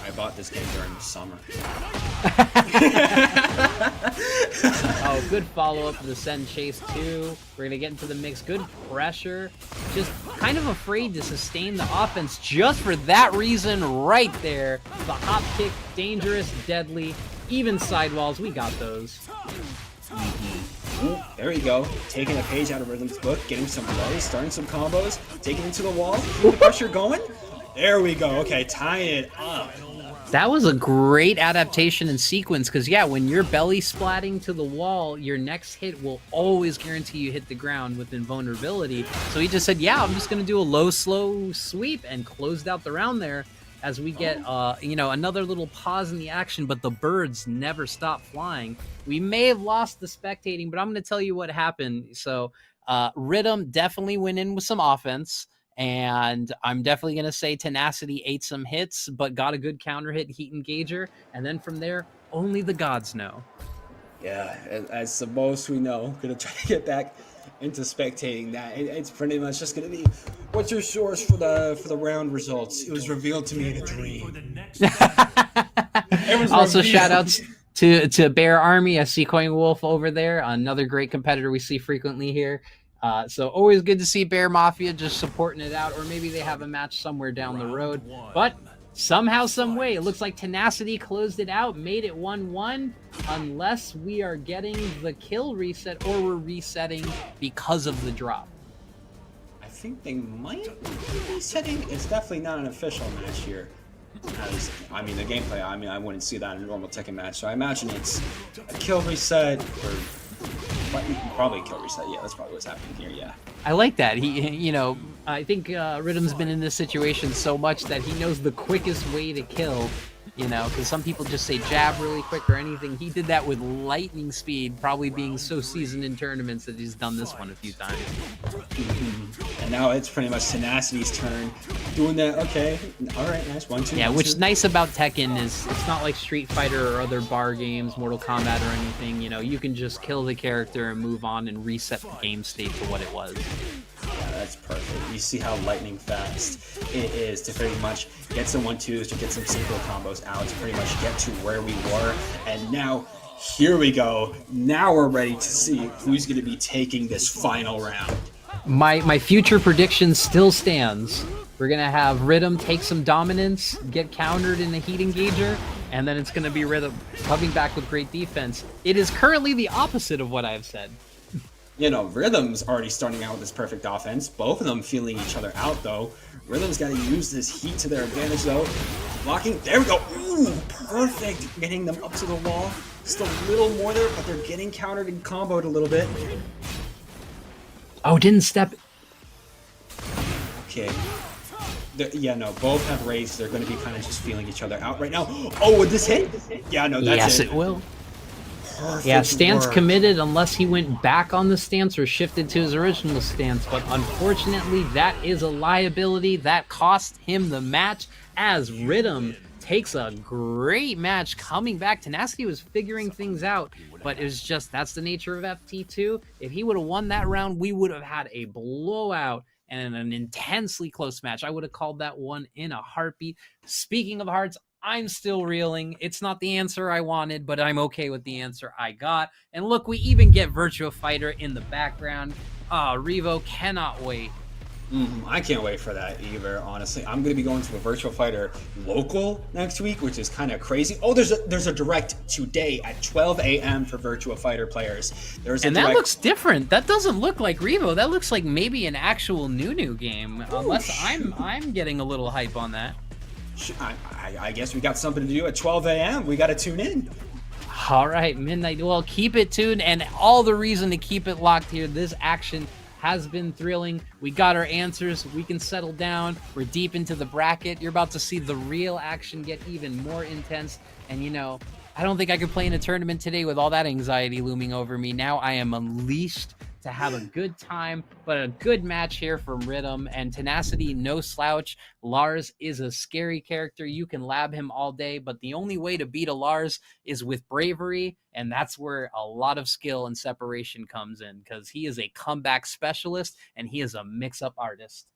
I bought this game during the summer. Oh, good follow-up to the Send Chase 2. We're going to get into the mix. Good pressure. Just kind of afraid to sustain the offense just for that reason right there. The hop kick, dangerous, deadly, even sidewalls. We got those. Ooh, there we go. Taking a page out of Rhythm's book, getting some plays, starting some combos, taking it to the wall, keeping the pressure going. There we go. Okay, tying it up. That was a great adaptation and sequence because, yeah, when you're belly splatting to the wall, your next hit will always guarantee you hit the ground with invulnerability. So he just said, yeah, I'm just going to do a low, slow sweep and closed out the round there as we get, another little pause in the action, but the birds never stop flying. We may have lost the spectating, but I'm going to tell you what happened. So Rhythm definitely went in with some offense. And I'm definitely going to say Tenacity ate some hits, but got a good counter hit, Heat Engager. And then from there, only the gods know. Yeah, as the most we know, going to try to get back into spectating that. It's pretty much just going to be, what's your source for the round results? It was revealed to me in a dream. Also, shout outs to Bear Army. I see Coin Wolf over there, another great competitor we see frequently here. So always good to see Bear Mafia just supporting it out, or maybe they have a match somewhere down the road. But somehow, some way, it looks like Tenacity closed it out, made it 1-1, unless we are getting the kill reset or we're resetting because of the drop. I think they might be resetting. It's definitely not an official match here. The gameplay, I wouldn't see that in a normal Tekken match, so I imagine it's a kill reset or... Probably kill reset. Yeah, that's probably what's happening here. Yeah. I like that. I think Rhythm's been in this situation so much that he knows the quickest way to kill. Because some people just say jab really quick or anything. He did that with lightning speed, probably being so seasoned in tournaments that he's done this one a few times. And now it's pretty much Tenacity's turn. Doing that, okay. All right, nice. 1-2. Yeah, what's nice about Tekken is it's not like Street Fighter or other bar games, Mortal Kombat or anything. You can just kill the character and move on and reset the game state to what it was. Yeah, that's perfect. You see how lightning fast it is to pretty much get some 1-2s, to get some synchro combos out, to pretty much get to where we were. And now, here we go. Now we're ready to see who's going to be taking this final round. My future prediction still stands. We're going to have Rhythm take some dominance, get countered in the Heat Engager, and then it's going to be Rhythm coming back with great defense. It is currently the opposite of what I've said. Rhythm's already starting out with this perfect offense. Both of them feeling each other out, though. Rhythm's got to use this heat to their advantage, though. Blocking. There we go. Ooh, perfect. Getting them up to the wall. Just a little more there, but they're getting countered and comboed a little bit. Oh, didn't step. Okay. Both have raised. They're going to be kind of just feeling each other out right now. Oh, would this hit? Yeah, no, that's yes, it. Yes, it will. Perfect yeah, stance work. committed unless he went back on the stance or shifted to his original stance. But unfortunately, that is a liability that cost him the match as Rhythm takes a great match coming back. Tenacity was figuring things out, but it was just, that's the nature of FT2. If he would have won that round, we would have had a blowout and an intensely close match. I would have called that one in a heartbeat. Speaking of hearts, I'm still reeling. It's not the answer I wanted, but I'm okay with the answer I got. And look, we even get Virtua Fighter in the background. Revo cannot wait. I can't wait for that either, honestly. I'm going to be going to a Virtua Fighter local next week, which is kind of crazy. Oh, there's a direct today at 12 a.m. for Virtua Fighter players. And that looks different. That doesn't look like Revo. That looks like maybe an actual new game. Unless I'm getting a little hype on that. I guess we got something to do at 12 a.m. We got to tune in. All right, midnight. Well, keep it tuned, and all the reason to keep it locked here. This action has been thrilling. We got our answers. We can settle down. We're deep into the bracket. You're about to see the real action get even more intense. And, you know, I don't think I could play in a tournament today with all that anxiety looming over me. Now I am unleashed to have a good time, but a good match here from Rhythm and Tenacity, no slouch. Lars is a scary character. You can lab him all day, but the only way to beat a Lars is with bravery, and that's where a lot of skill and separation comes in, because he is a comeback specialist and he is a mix-up artist.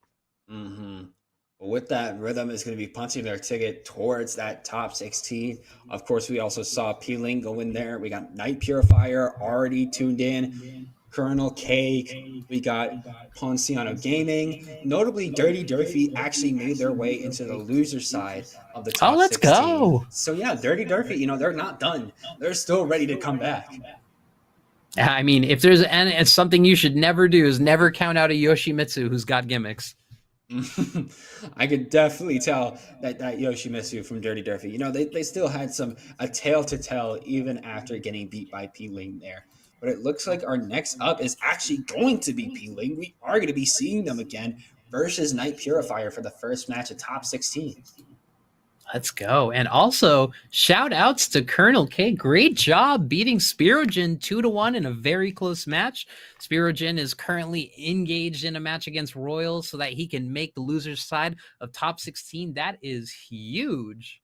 With that, Rhythm is going to be punching their ticket towards that top 16. Of course, we also saw Peeling go in there. We got Night Purifier already tuned in. Colonel Cake, we got Ponciano Gaming. Notably, Dirty Durfee actually made their way into the loser side of the top 16. Let's go. So yeah, Dirty Durfee, you know, they're not done. They're still ready to come back. I mean, if there's it's something you should never do is never count out a Yoshimitsu who's got gimmicks. I could definitely tell that Yoshimitsu from Dirty Durfee, you know, they still had a tale to tell even after getting beat by P-Ling there. But it looks like our next up is actually going to be P-Ling. We are going to be seeing them again versus Night Purifier for the first match of top 16. Let's go. And also, shout outs to Colonel K. Great job beating Spirogen 2-1 in a very close match. Spirogen is currently engaged in a match against Royals so that he can make the loser's side of top 16. That is huge.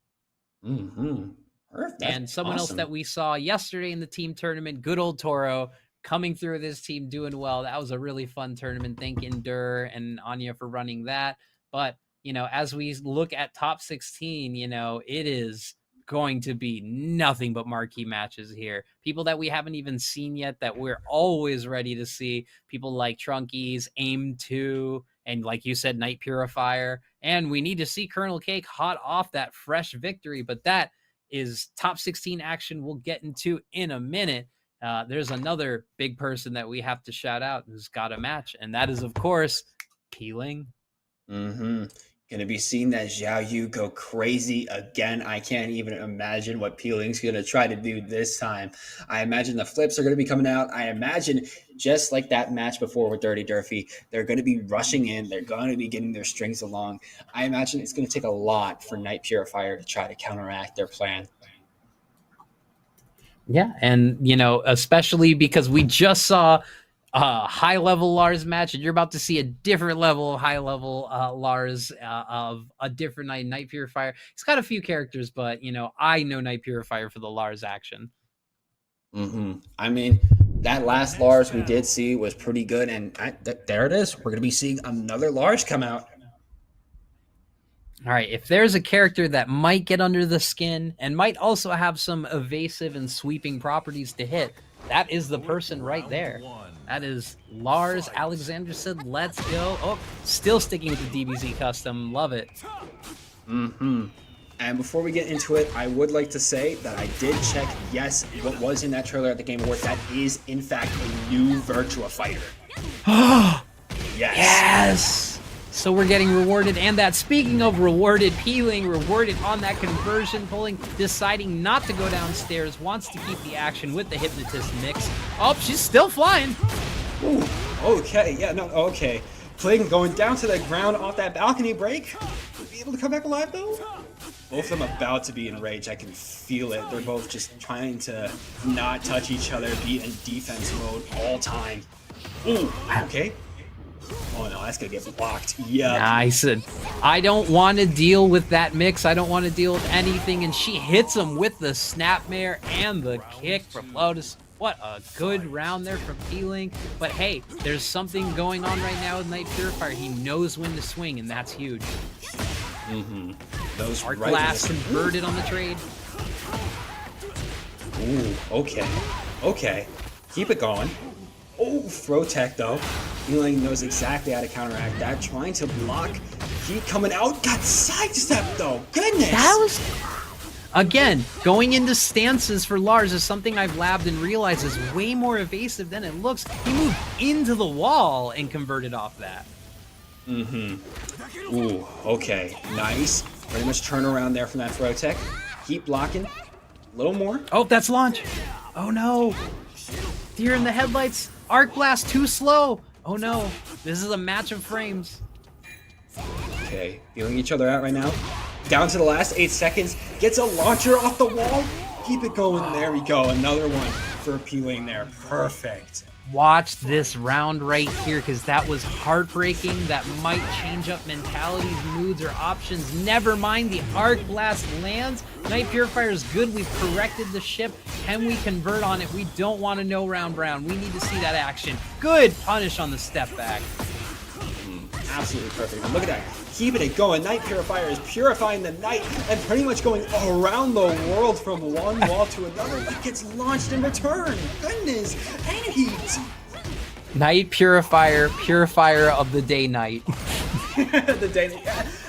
And someone else that we saw yesterday in the team tournament, good old Toro, coming through with his team, doing well. That was a really fun tournament. Thank Endur and Anya for running that. But, you know, as we look at top 16, you know, it is going to be nothing but marquee matches here. People that we haven't even seen yet that we're always ready to see. People like Trunkies, Aim 2, and like you said, Night Purifier. And we need to see Colonel Cake hot off that fresh victory. But that is top 16 action we'll get into in a minute. There's another big person that we have to shout out who's got a match, and that is, of course, Peeling. Going to be seeing that Xiao Yu go crazy again. I can't even imagine what Peeling's going to try to do this time. I imagine the flips are going to be coming out. I imagine just like that match before with Dirty Durfee, they're going to be rushing in. They're going to be getting their strings along. I imagine it's going to take a lot for Night Purifier to try to counteract their plan. Yeah, and, you know, especially because we just saw high-level Lars match, and you're about to see a different level of high-level Lars of a different Night Purifier. He's got a few characters, but, you know, I know Night Purifier for the Lars action. I mean, that last Lars we did see was pretty good, and there it is. We're going to be seeing another Lars come out. All right, if there's a character that might get under the skin and might also have some evasive and sweeping properties to hit, that is the person right there. That is Lars Alexanderson. Let's go. Oh, still sticking with the DBZ custom. Love it. And before we get into it, I would like to say that I did check, yes, what was in that trailer at the Game Awards. That is, in fact, a new Virtua Fighter. Yes! So we're getting rewarded, and that, speaking of rewarded, Peeling, rewarded on that conversion, pulling, deciding not to go downstairs, wants to keep the action with the Hypnotist mix. Oh, she's still flying. Ooh, okay, yeah, no, okay. Pling going down to the ground off that balcony break. Be able to come back alive, though? Both of them about to be enraged. I can feel it. They're both just trying to not touch each other, be in defense mode all time. Ooh, okay. Oh no, that's gonna get blocked. Yeah. Nice. I don't want to deal with that mix. I don't want to deal with anything. And she hits him with the snapmare and the kick from Lotus. What a good round there from Peeling. But hey, there's something going on right now with Night Purifier. He knows when to swing, and that's huge. Those Art Glass converted on the trade. Ooh, okay. Okay. Keep it going. Oh, throw tech though. Peeling knows exactly how to counteract that. Trying to block. Heat coming out. Got sidestepped though. Goodness. That was... Again, going into stances for Lars is something I've labbed and realized is way more evasive than it looks. He moved into the wall and converted off that. Ooh, okay. Nice. Pretty much turn around there from that throw tech. Keep blocking. A little more. Oh, that's launch. Oh no. Deer in the headlights. Arc Blast too slow. Oh no, this is a match of frames. Okay, feeling each other out right now. Down to the last 8 seconds. Gets a launcher off the wall. Keep it going. There we go. Another one for Peeling there. Perfect. Watch this round right here, because that was heartbreaking. That might change up mentalities, moods, or options. Never mind, the Arc Blast lands. Night Purifier is good. We've corrected the ship. Can we convert on it? We don't want to know round brown. We need to see that action. Good punish on the step back. Absolutely perfect. And look at that. Keeping it going. Night Purifier is purifying the night and pretty much going around the world from one wall to another. It gets launched in return. Goodness. And heat. Night Purifier, purifier of the day night. The day.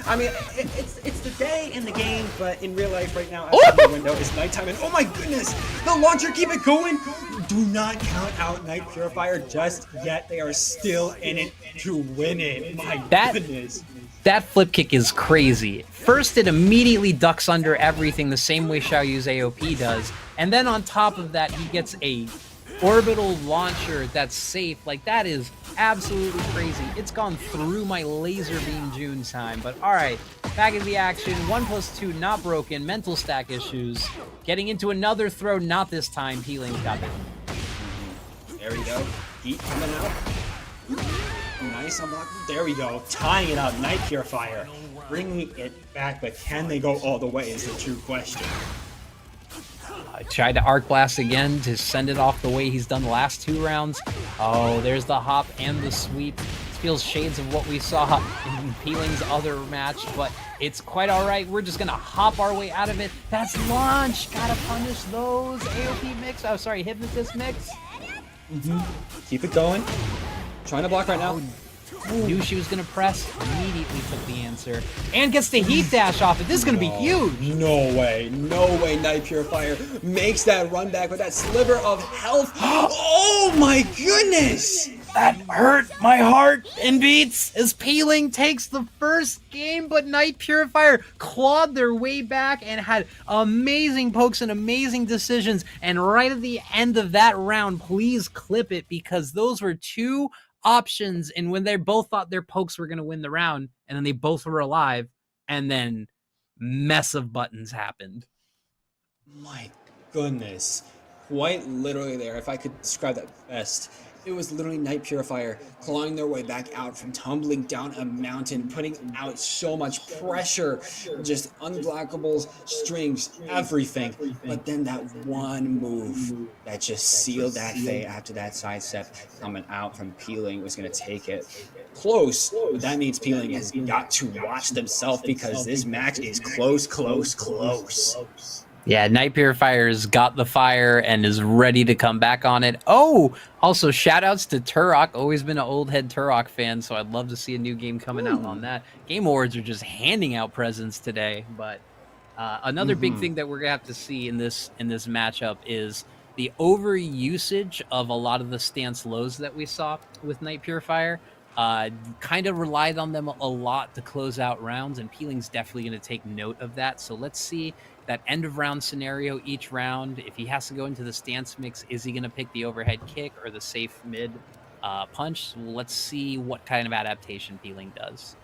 I mean, it's the day in the game, but in real life right now, outside the window is nighttime. And oh my goodness, the launcher, keep it going. Do not count out Night Purifier just yet. They are still in it to win it. My goodness. That flip kick is crazy. First, it immediately ducks under everything the same way Xiaoyu's AOP does. And then on top of that, he gets a orbital launcher that's safe. Like, that is absolutely crazy. It's gone through my laser beam June time. But all right, back in the action. 1+2 not broken. Mental stack issues. Getting into another throw, not this time. Peeling's got it. There we go. Heat coming out. Nice unblock. There we go. Tying it up. Night Purifier. Bringing it back, but can they go all the way is the true question. I tried to Arc Blast again to send it off the way he's done the last 2 rounds. Oh, there's the hop and the sweep. This feels shades of what we saw in Peeling's other match, but it's quite all right. We're just going to hop our way out of it. That's launch. Gotta punish those. AOP mix. Oh, sorry, Hypnotist mix. Keep it going. Trying to block right now. Knew she was going to press. Immediately took the answer. And gets the heat dash off it. This is going to be huge. No way. No way Night Purifier makes that run back with that sliver of health. Oh my goodness. That hurt my heart and beats as Peeling takes the first game, but Night Purifier clawed their way back and had amazing pokes and amazing decisions. And right at the end of that round, please clip it, because those were 2 options, and when they both thought their pokes were going to win the round, and then they both were alive, and then mess of buttons happened. My goodness. Quite literally there, if I could describe that best, it was literally Night Purifier clawing their way back out from tumbling down a mountain, putting out so much pressure, just unblockables, strings, everything. But then that one move that just sealed that fate after that sidestep coming out from Peeling was going to take it close. But that means Peeling has got to watch themselves, because this match is close. Yeah, Night Purifier's got the fire and is ready to come back on it. Oh, also shoutouts to Turok. Always been an old head Turok fan, so I'd love to see a new game coming out on that. Game Awards are just handing out presents today. But another big thing that we're gonna have to see in this matchup is the overusage of a lot of the stance lows that we saw with Night Purifier. Kind of relied on them a lot to close out rounds, and Peeling's definitely going to take note of that. So let's see that end of round scenario each round. If he has to go into the stance mix, is he going to pick the overhead kick or the safe mid punch? Let's see what kind of adaptation Peeling does.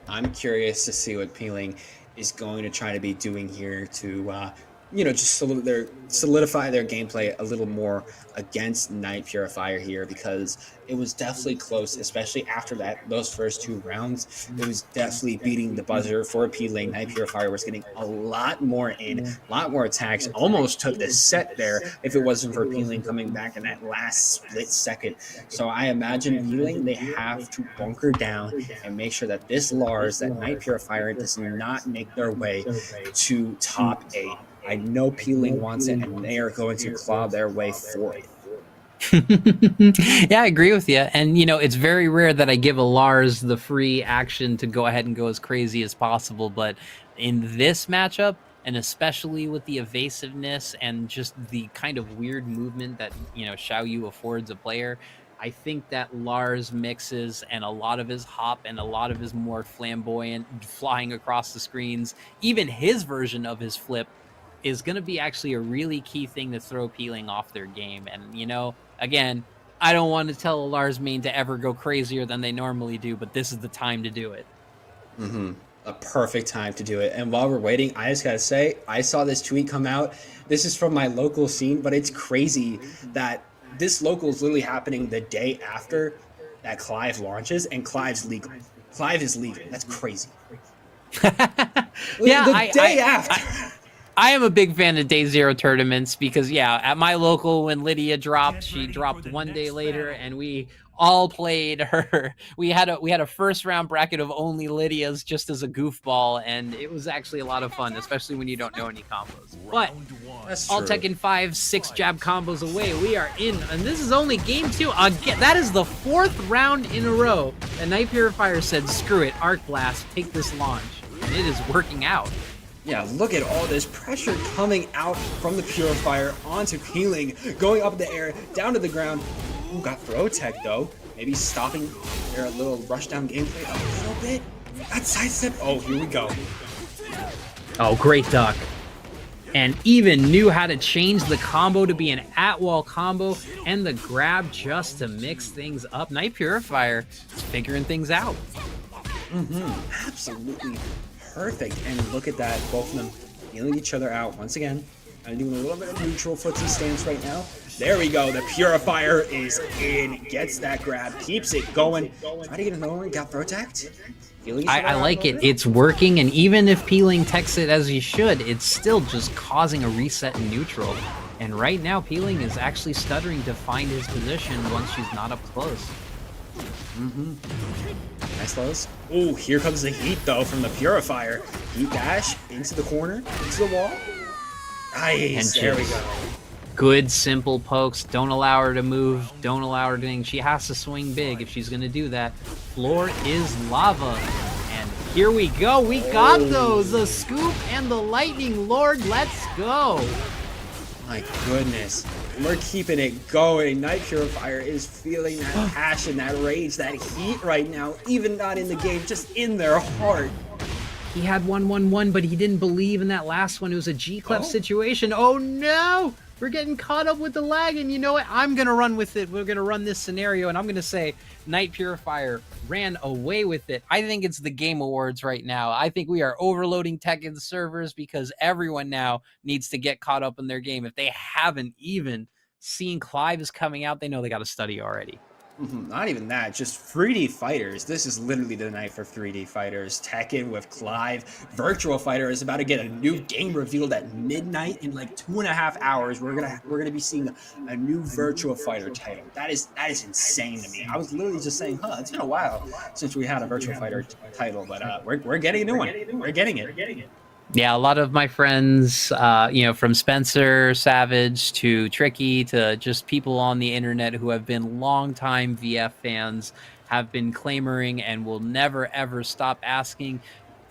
I'm curious to see what Peeling is going to try to be doing here to just solidify their gameplay a little more against Night Purifier here, because it was definitely close, especially after those first 2 rounds. It was definitely beating the buzzer for Peeling. Night Purifier was getting a lot more in, a lot more attacks, almost took the set there if it wasn't for Peeling coming back in that last split second. So I imagine Peeling, they have to bunker down and make sure that this Lars, that Night Purifier, does not make their way to top 8. I know Peeling wants it, and they are going to claw their way for it. Yeah, I agree with you. And, it's very rare that I give a Lars the free action to go ahead and go as crazy as possible. But in this matchup, and especially with the evasiveness and just the kind of weird movement that, Xiaoyu affords a player, I think that Lars mixes, and a lot of his hop and a lot of his more flamboyant flying across the screens, even his version of his flip, is going to be actually a really key thing to throw Peeling off their game. And, again, I don't want to tell Lars main to ever go crazier than they normally do, but this is the time to do it. A perfect time to do it. And while we're waiting, I just gotta say, I saw this tweet come out. This is from my local scene, but it's crazy that this local is literally happening the day after that Clive launches, and Clive's legal. Clive is legal. That's crazy. Yeah, the day after. I am a big fan of Day Zero tournaments because, yeah, at my local, when Lydia dropped, she dropped one day later, and we all played her. We had a first round bracket of only Lydias just as a goofball, and it was actually a lot of fun, especially when you don't know any combos. But That's all true. Tekken 5 6 jab combos away, we are in, and this is only game 2. Again, that is the 4th round in a row. And Night Purifier said, "Screw it, Arc Blast, take this launch," and it is working out. Yeah, look at all this pressure coming out from the Purifier onto Healing, going up in the air, down to the ground. Ooh, got throw tech though. Maybe stopping their little rushdown gameplay a little bit. That sidestep. Oh, here we go. Oh, great duck. And even knew how to change the combo to be an at-wall combo and the grab just to mix things up. Night Purifier is figuring things out. Absolutely perfect. And look at that, both of them feeling each other out once again. I'm doing a little bit of neutral footsie stance right now. There we go. The Purifier is in. Gets that grab. Keeps it going. Try to get another one. Got protect. I like it. It's working, and even if Peeling techs it as he should, it's still just causing a reset in neutral. And right now, Peeling is actually stuttering to find his position once she's not up close. Nice lows. Oh, here comes the heat though from the Purifier. Heat dash into the corner, into the wall. Nice. And There we chips. go. Good, simple pokes. Don't allow her to move. Don't allow her to think. She has to swing big if she's going to do that. Floor is lava. And here we go. We got those. The scoop and the lightning lord. Let's go. My goodness. We're keeping it going. Night Purifier is feeling that passion, that rage, that heat right now. Even not in the game, just in their heart. He had 1-1-1, but he didn't believe in that last one. It was a G-Clef situation. Oh, no. We're getting caught up with the lag, and you know what? I'm going to run with it. We're going to run this scenario, and I'm going to say Night Purifier ran away with it. I think it's the Game Awards right now. I think we are overloading Tekken servers because everyone now needs to get caught up in their game. If they haven't even seen Clive is coming out, they know they got to study already. Not even that, just 3D fighters. This is literally the night for 3D fighters. Tekken with Clive. Virtual Fighter is about to get a new game revealed at midnight in like 2.5 hours. We're gonna be seeing a new Virtual Fighter title. That is insane to me. I was literally just saying, it's been a while since we had a Virtual Fighter title, but we're getting a new one. We're getting it. Yeah, a lot of my friends, from Spencer Savage to Tricky to just people on the internet who have been longtime VF fans have been clamoring and will never, ever stop asking,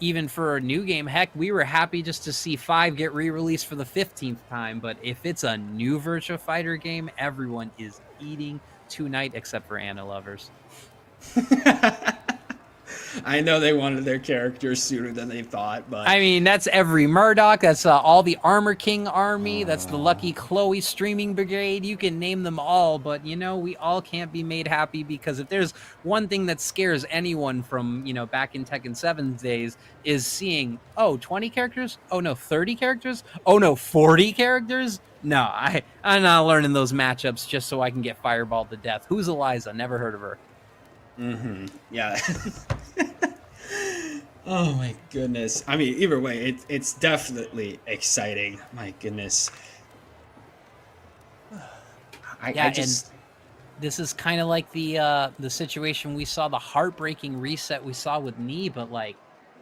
even for a new game. Heck, we were happy just to see 5 get re-released for the 15th time, but if it's a new Virtua Fighter game, everyone is eating tonight except for Anna lovers. I know they wanted their characters sooner than they thought, but I mean, that's every Murdoch. That's all the Armor King army. That's the Lucky Chloe streaming brigade. You can name them all, but we all can't be made happy because if there's one thing that scares anyone from back in Tekken 7's days is seeing 20 characters. Oh no, 30 characters. Oh no, 40 characters. No, I'm not learning those matchups just so I can get fireballed to death. Who's Eliza? Never heard of her. Yeah. Oh my goodness. I mean, either way, it's definitely exciting. My goodness. And this is kind of like the situation we saw, the heartbreaking reset we saw with Knee, but like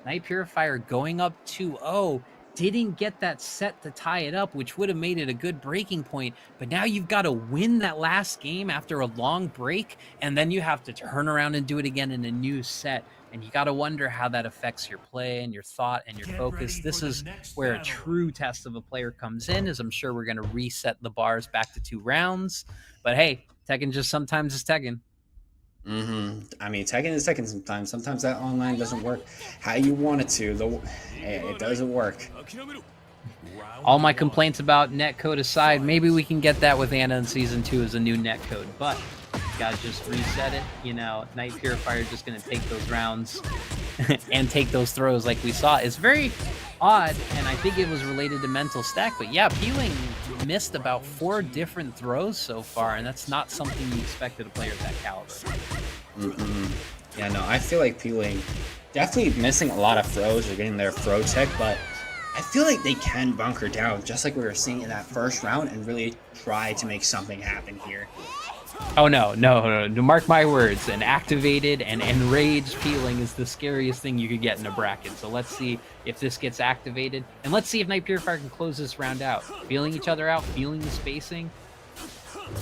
Night Purifier going up 2-0 didn't get that set to tie it up, which would have made it a good breaking point. But now you've got to win that last game after a long break, and then you have to turn around and do it again in a new set. And you got to wonder how that affects your play and your thought and your focus. This is where a true test of a player comes in, as I'm sure we're going to reset the bars back to 2 rounds. But hey, Tekken just sometimes is Tekken. I mean, Tekken is Tekken sometimes. Sometimes that online doesn't work how you want it to. It doesn't work. All my complaints about netcode aside, maybe we can get that with Anna in Season 2 as a new netcode. But Gotta just reset it. You know, Night Purifier just gonna take those rounds and take those throws like we saw. It's very odd, and I think it was related to mental stack. But yeah, Peeling missed about 4 different throws so far, and that's not something you expected a player of that caliber. Yeah, no, I feel like Peeling definitely missing a lot of throws or getting their throw tech, but I feel like they can bunker down, just like we were seeing in that first round, and really try to make something happen here. Oh no, mark my words, an activated and enraged Peeling is the scariest thing you could get in a bracket. So let's see if this gets activated, and let's see if Night Purifier can close this round out. Feeling each other out, feeling the spacing,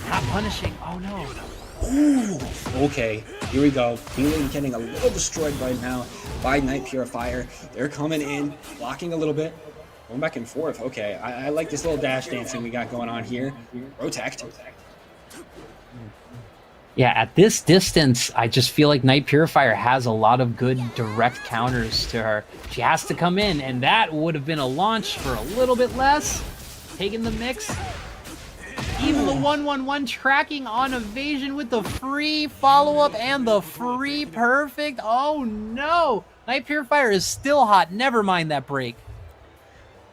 not punishing. Oh no. Ooh, okay, here we go. Peeling getting a little destroyed right now by Night Purifier. They're coming in, blocking a little bit, going back and forth. Okay, I like this little dash dancing we got going on here. Protect. Yeah, at this distance, I just feel like Night Purifier has a lot of good direct counters to her. She has to come in, and that would have been a launch for a little bit less. Taking the mix. Even the 1-1-1 tracking on evasion with the free follow-up and the free perfect. Oh no! Night Purifier is still hot. Never mind that break.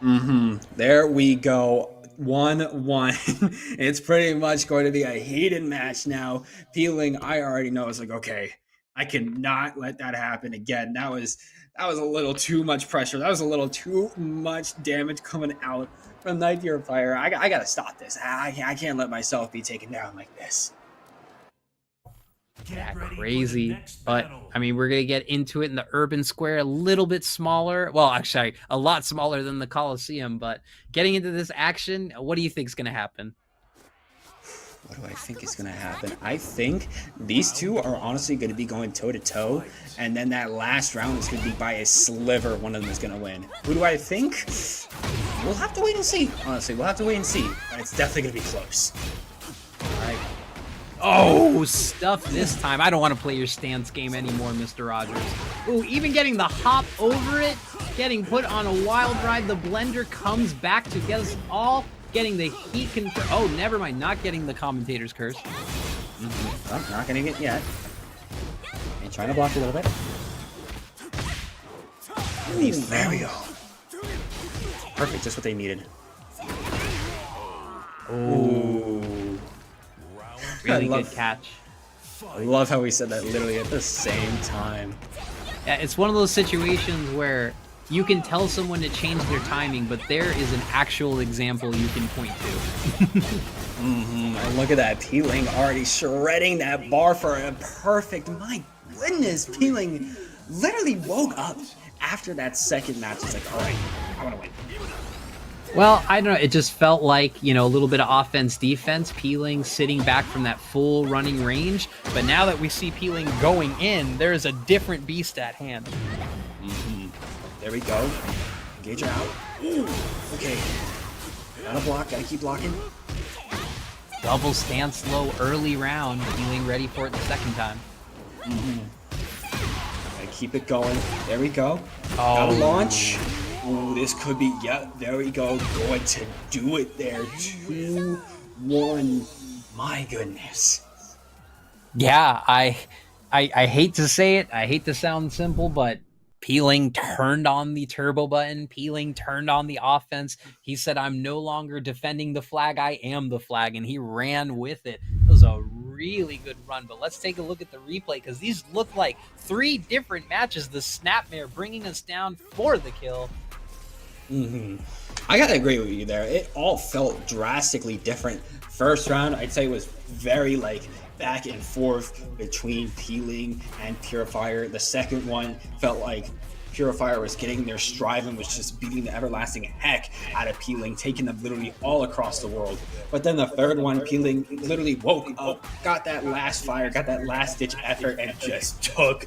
There we go. 1-1. It's pretty much going to be a heated match now. Peeling, I already know. It's like, okay, I cannot let that happen again. That was a little too much pressure. That was a little too much damage coming out from Night Purifier. I gotta stop this. I can't let myself be taken down like this. Yeah, crazy. But I mean, we're gonna get into it in the urban square, a little bit smaller. Well, actually, a lot smaller than the Coliseum. But getting into this action, what do you think is gonna happen? What do I think is going to happen? I think these two are honestly going to be going toe-to-toe, and then that last round is going to be by a sliver. One of them is going to win. Who do I think? We'll have to wait and see. Honestly, we'll have to wait and see. But it's definitely going to be close. All right. Oh, stuff this time. I don't want to play your stance game anymore, Mr. Rogers. Ooh, even getting the hop over it, getting put on a wild ride. The blender comes back to get us all. Getting the heat control. Oh, never mind. Not getting the commentator's curse. Well, not getting it yet. And trying to block a little bit. Ooh, there we go. Perfect. Just what they needed. Ooh. Really good catch. I love how we said that literally at the same time. Yeah, it's one of those situations where you can tell someone to change their timing, but there is an actual example you can point to. And look at that. Peeling already shredding that bar for a perfect. My goodness, Peeling literally woke up after that second match. It's like, all right, I want to win. Well, I don't know. It just felt like, you know, a little bit of offense, defense, Peeling sitting back from that full running range. But now that we see Peeling going in, there is a different beast at hand. There we go. Engage her out. Ooh, okay. Gotta block, gotta keep blocking. Double stance low early round. Peeling ready for it the second time. Gotta keep it going. There we go. Oh. Gotta launch. Ooh, this could be, yep, there we go. Going to do it there. 2-1. My goodness. Yeah, I hate to say it. I hate to sound simple, but Peeling turned on the turbo button. Peeling turned on the offense. He said, I'm no longer defending the flag. I am the flag. And he ran with it. It was a really good run. But let's take a look at the replay because these look like 3 different matches. The Snapmare bringing us down for the kill. I gotta agree with you there. It all felt drastically different. First round, I'd say was very like back and forth between Peeling and Purifier. The second one felt like Purifier was getting their stride and was just beating the everlasting heck out of Peeling, taking them literally all across the world. But then the third one, Peeling literally woke up, got that last fire, got that last ditch effort, and just took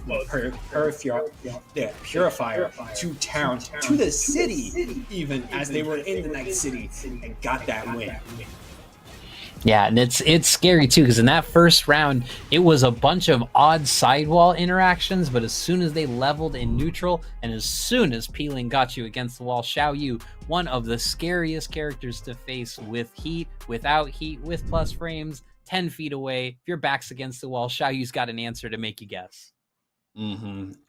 Purifier to town, to the city, even as they were in the Night City, and got that win. Yeah, and it's scary too, because in that first round, it was a bunch of odd sidewall interactions, but as soon as they leveled in neutral, and as soon as Peeling got you against the wall, Xiao Yu, one of the scariest characters to face with heat, without heat, with plus frames, 10 feet away. If your back's against the wall, Xiaoyu's got an answer to make you guess.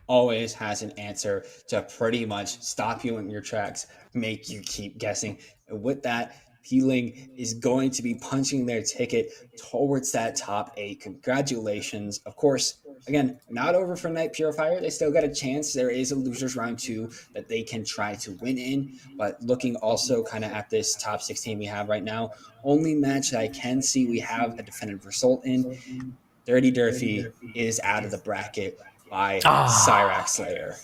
Always has an answer to pretty much stop you in your tracks, make you keep guessing. And with that, Healing is going to be punching their ticket towards that top 8. Congratulations. Of course, again, not over for Night Purifier. They still got a chance. There is a losers round 2 that they can try to win in. But looking also kind of at this top 16 we have right now, only match that I can see we have a definitive result in, Dirty Durfee is out of the bracket by Cyrax Slayer.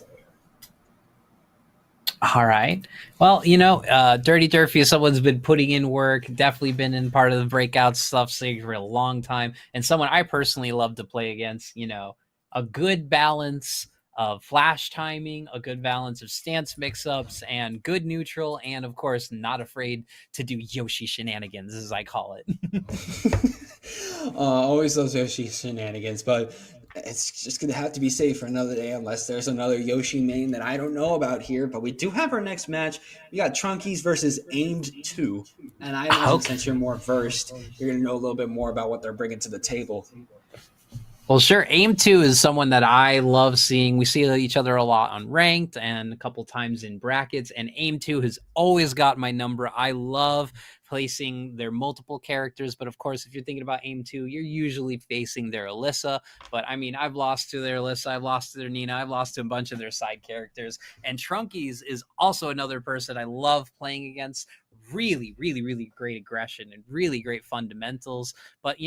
All right. Well, Dirty Durfee is someone's been putting in work, definitely been in part of the breakout stuff for a long time, and someone I personally love to play against. A good balance of flash timing, a good balance of stance mix-ups, and good neutral, and of course, not afraid to do Yoshi shenanigans, as I call it. Always those Yoshi shenanigans, but it's just going to have to be safe for another day unless there's another Yoshi main that I don't know about here. But we do have our next match. We got Trunkies versus Aimed 2. And I imagine since you're more versed, you're going to know a little bit more about what they're bringing to the table. Well, sure. Aim 2 is someone that I love seeing. We see each other a lot on ranked and a couple times in brackets. And Aim 2 has always got my number. I love placing their multiple characters. But of course, if you're thinking about Aim 2, you're usually facing their Alyssa. But I mean, I've lost to their Alyssa. I've lost to their Nina. I've lost to a bunch of their side characters. And Trunkies is also another person I love playing against. Really, really, really great aggression and really great fundamentals. But,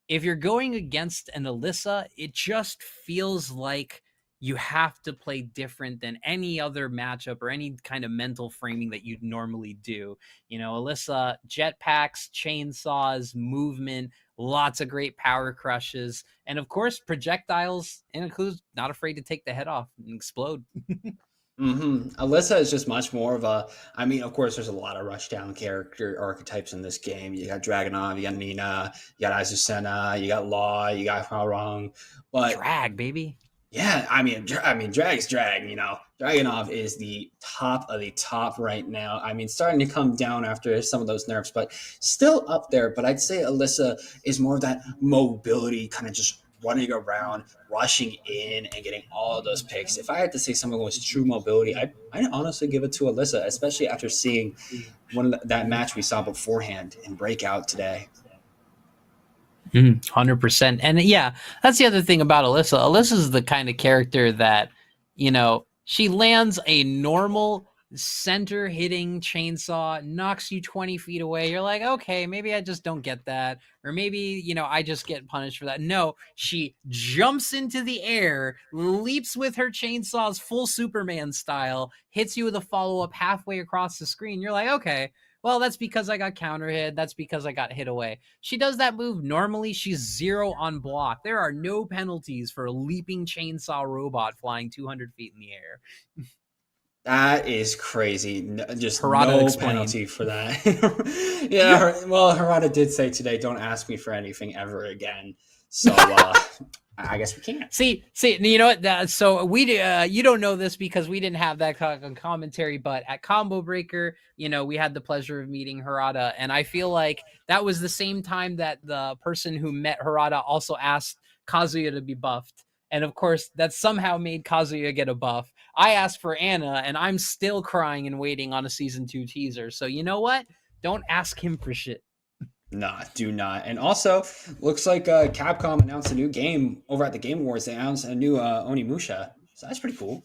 if you're going against an Alyssa, it just feels like you have to play different than any other matchup or any kind of mental framing that you'd normally do. Alyssa, jetpacks, chainsaws, movement, lots of great power crushes, and of course, projectiles, and includes not afraid to take the head off and explode. Alyssa is just much more of of course, there's a lot of rushdown character archetypes in this game. You got Dragunov, you got Nina, you got Azucena, you got Law, you got Hwarang. But drag, baby. Yeah, drag's drag, Dragunov is the top of the top right now. Starting to come down after some of those nerfs, but still up there. But I'd say Alyssa is more of that mobility, kind of just running around, rushing in, and getting all of those picks. If I had to say someone was true mobility, I'd honestly give it to Alyssa, especially after seeing that match we saw beforehand in Breakout today. 100%. And yeah, that's the other thing about Alyssa. Alyssa's the kind of character that, she lands a normal center hitting chainsaw, knocks you 20 feet away. You're like, okay, maybe I just don't get that. Or maybe, I just get punished for that. No, she jumps into the air, leaps with her chainsaws full Superman style, hits you with a follow-up halfway across the screen. You're like, okay, well, that's because I got counter hit. That's because I got hit away. She does that move. Normally, she's 0 on block. There are no penalties for a leaping chainsaw robot flying 200 feet in the air. That is crazy. Just Harada no penalty for that. Yeah. Harada did say today, don't ask me for anything ever again. So I guess we can't. See, you know what? So we, you don't know this because we didn't have that commentary, but at Combo Breaker, we had the pleasure of meeting Harada, and I feel like that was the same time that the person who met Harada also asked Kazuya to be buffed. And of course, that somehow made Kazuya get a buff. I asked for Anna, and I'm still crying and waiting on a season 2 teaser. So you know what? Don't ask him for shit. Nah, do not. And also, looks like Capcom announced a new game over at the Game Awards. They announced a new Onimusha. So that's pretty cool.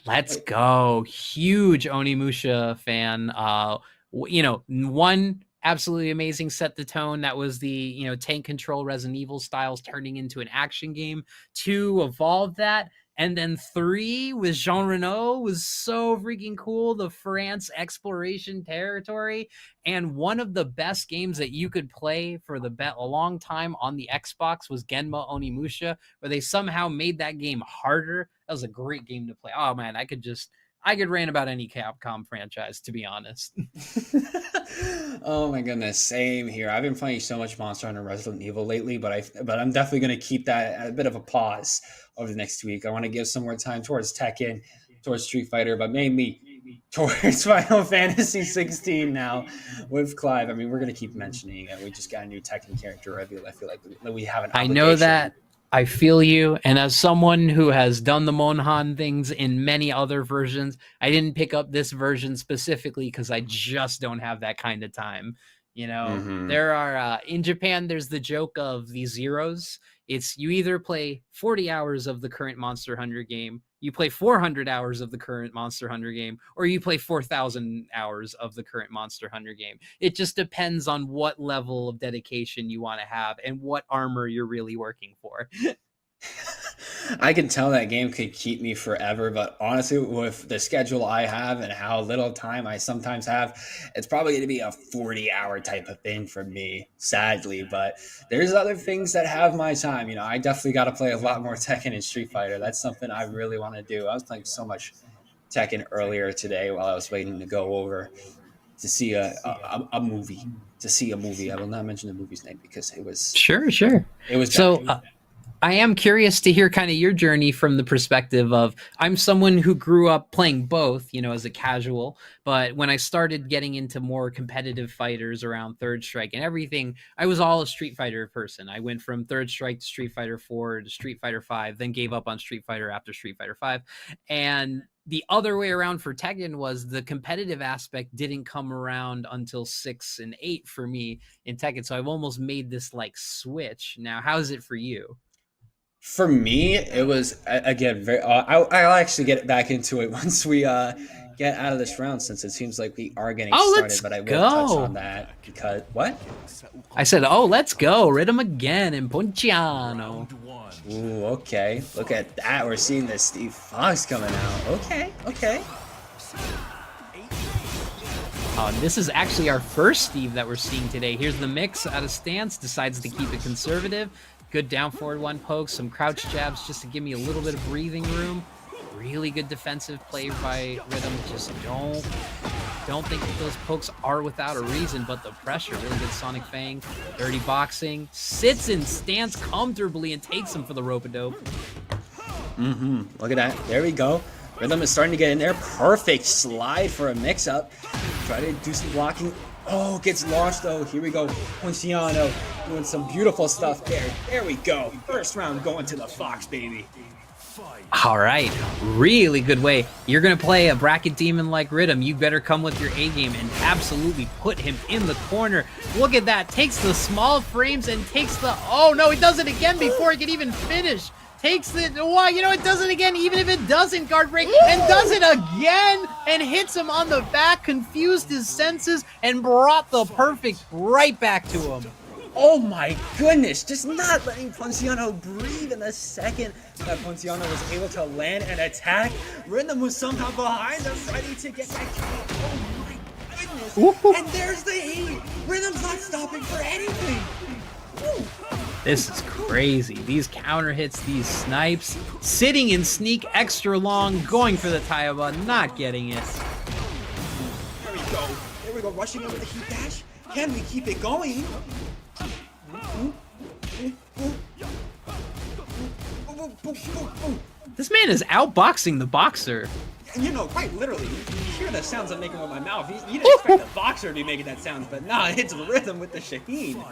Let's go. Huge Onimusha fan. One absolutely amazing, set the tone. That was the, tank control Resident Evil styles turning into an action game. 2, evolved that. And then 3 with Jean Reno was so freaking cool. The France exploration territory, and one of the best games that you could play for a long time on the Xbox was Genma Onimusha, where they somehow made that game harder. That was a great game to play. Oh man, I could rant about any Capcom franchise, to be honest. Oh my goodness, same here. I've been playing so much Monster Hunter Resident Evil lately, but I'm definitely going to keep that at a bit of a pause over the next week. I want to give some more time towards Tekken, towards Street Fighter, but mainly towards Final Fantasy 16 now with Clive. I mean, we're gonna keep mentioning it. We just got a new Tekken character. I feel like we have an obligation. I know that. I feel you. And as someone who has done the Monhan things in many other versions, I didn't pick up this version specifically because I just don't have that kind of time. You know, there are in Japan, there's the joke of the zeros. It's you either play 40 hours of the current Monster Hunter game, you play 400 hours of the current Monster Hunter game, or you play 4,000 hours of the current Monster Hunter game. It just depends on what level of dedication you want to have and what armor you're really working for. I can tell that game could keep me forever, but honestly, with the schedule I have and how little time I sometimes have, it's probably going to be a 40-hour type of thing for me, sadly. But there's other things that have my time. You know, I definitely got to play a lot more Tekken and Street Fighter. That's something I really want to do. I was playing so much Tekken earlier today while I was waiting to go over to see a movie. To see a movie. I will not mention the movie's name because it was Sure. It was so. bad. I am curious to hear kind of your journey from the perspective of I'm someone who grew up playing both, you know, as a casual. But when I started getting into more competitive fighters around Third Strike and everything, I was all a Street Fighter person. I went from Third Strike to Street Fighter 4 to Street Fighter 5, then gave up on Street Fighter after Street Fighter 5. And the other way around for Tekken was the competitive aspect didn't come around until 6 and 8 for me in Tekken. So I've almost made this like switch. Now, how is it for you? For me, it was again very. I'll actually get back into it once we get out of this round, since it seems like we are getting started. But I will touch on that because what? I said, let's go, Rhythm again in Ponciano. Ooh, okay. Look at that. We're seeing the Steve Fox coming out. Okay. This is actually our first Steve that we're seeing today. Here's the mix out of stance, decides to keep it conservative. Good down forward one poke, some crouch jabs just to give me a little bit of breathing room. Really good defensive play by Rhythm. Just don't think that those pokes are without a reason, but the pressure, really good Sonic Fang. Dirty boxing, sits in stance comfortably and takes him for the rope-a-dope. Look at that. There we go. Rhythm is starting to get in there. Perfect slide for a mix-up. Try to do some blocking. Oh, gets launched though. Here we go. Ponciano doing some beautiful stuff there. There we go. First round going to the Fox, baby. All right. Really good way. You're going to play a bracket demon like Rhythm. You better come with your A game and absolutely put him in the corner. Look at that. Takes the small frames and takes the... Oh, no, he does it again before he can even finish. Takes it, it does it again, even if it doesn't guard break, and does it again, and hits him on the back, confused his senses, and brought the perfect right back to him. Oh my goodness, just not letting Ponciano breathe in the second that Ponciano was able to land and attack. Rhythm was somehow behind them, ready to get that kill. Oh my goodness, and there's the heat. Rhythm's not stopping for anything. Woo. This is crazy. These counter hits, these snipes, sitting in sneak extra long, going for the Taiba, not getting it. There we go. There we go. Rushing over the heat dash. Can we keep it going? This man is outboxing the boxer. You know, quite literally. You hear the sounds I'm making with my mouth. You didn't expect the boxer to be making that sound, but nah, it's Rhythm with the Shaheen.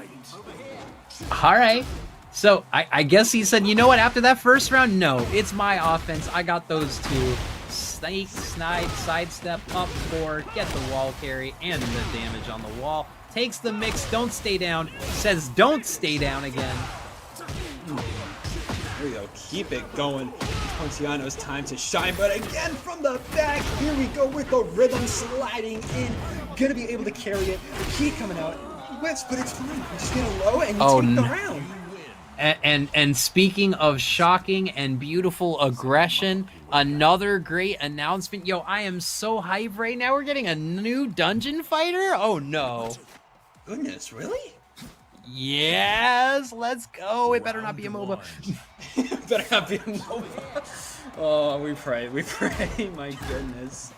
All right. So I guess he said, you know what, after that first round, no, it's my offense. I got those two. Snake, snipe, sidestep, up, forward, get the wall carry, and the damage on the wall. Takes the mix, don't stay down. Says don't stay down again. There we go. Keep it going. Ponciano's time to shine, but again from the back. Here we go with the Rhythm sliding in. Gonna be able to carry it. The heat coming out. Whips, but it's fine. You just get a low and you take the round. And speaking of shocking and beautiful aggression, another great announcement. Yo, I am so hyped right now. We're getting a new dungeon fighter. Oh no. Goodness, really? Yes, let's go. It better not be a MOBA. Better not be a MOBA. Oh, we pray. My goodness.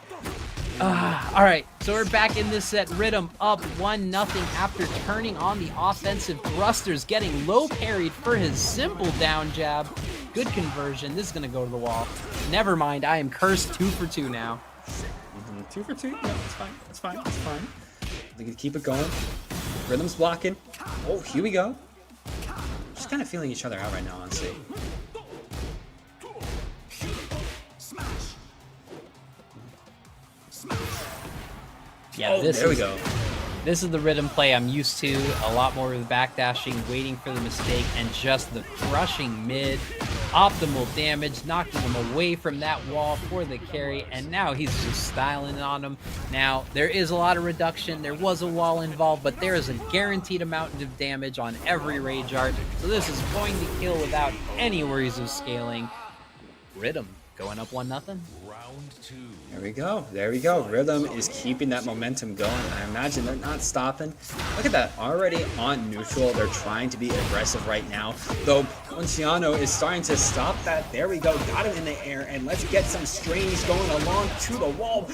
All right, so we're back in this set. Rhythm up 1-0 after turning on the offensive thrusters, getting low parried for his simple down jab. Good conversion. This is going to go to the wall. Never mind, I am cursed 2 for 2 now. 2 for 2. No, it's fine. It's fine. It's fine. They can keep it going. Rhythm's blocking. Oh, here we go. Just kind of feeling each other out right now, honestly. Yeah, Oh, there we go. This is the Rhythm play I'm used to. A lot more of the backdashing, waiting for the mistake, and just the crushing mid. Optimal damage, knocking him away from that wall for the carry, and now he's just styling on him. Now, there is a lot of reduction. There was a wall involved, but there is a guaranteed amount of damage on every Rage Art, so this is going to kill without any worries of scaling. Rhythm going up 1-0. There we go. There we go. Rhythm is keeping that momentum going. I imagine they're not stopping. Look at that. Already on neutral. They're trying to be aggressive right now. Though Ponciano is starting to stop that. There we go. Got him in the air. And let's get some strings going along to the wall.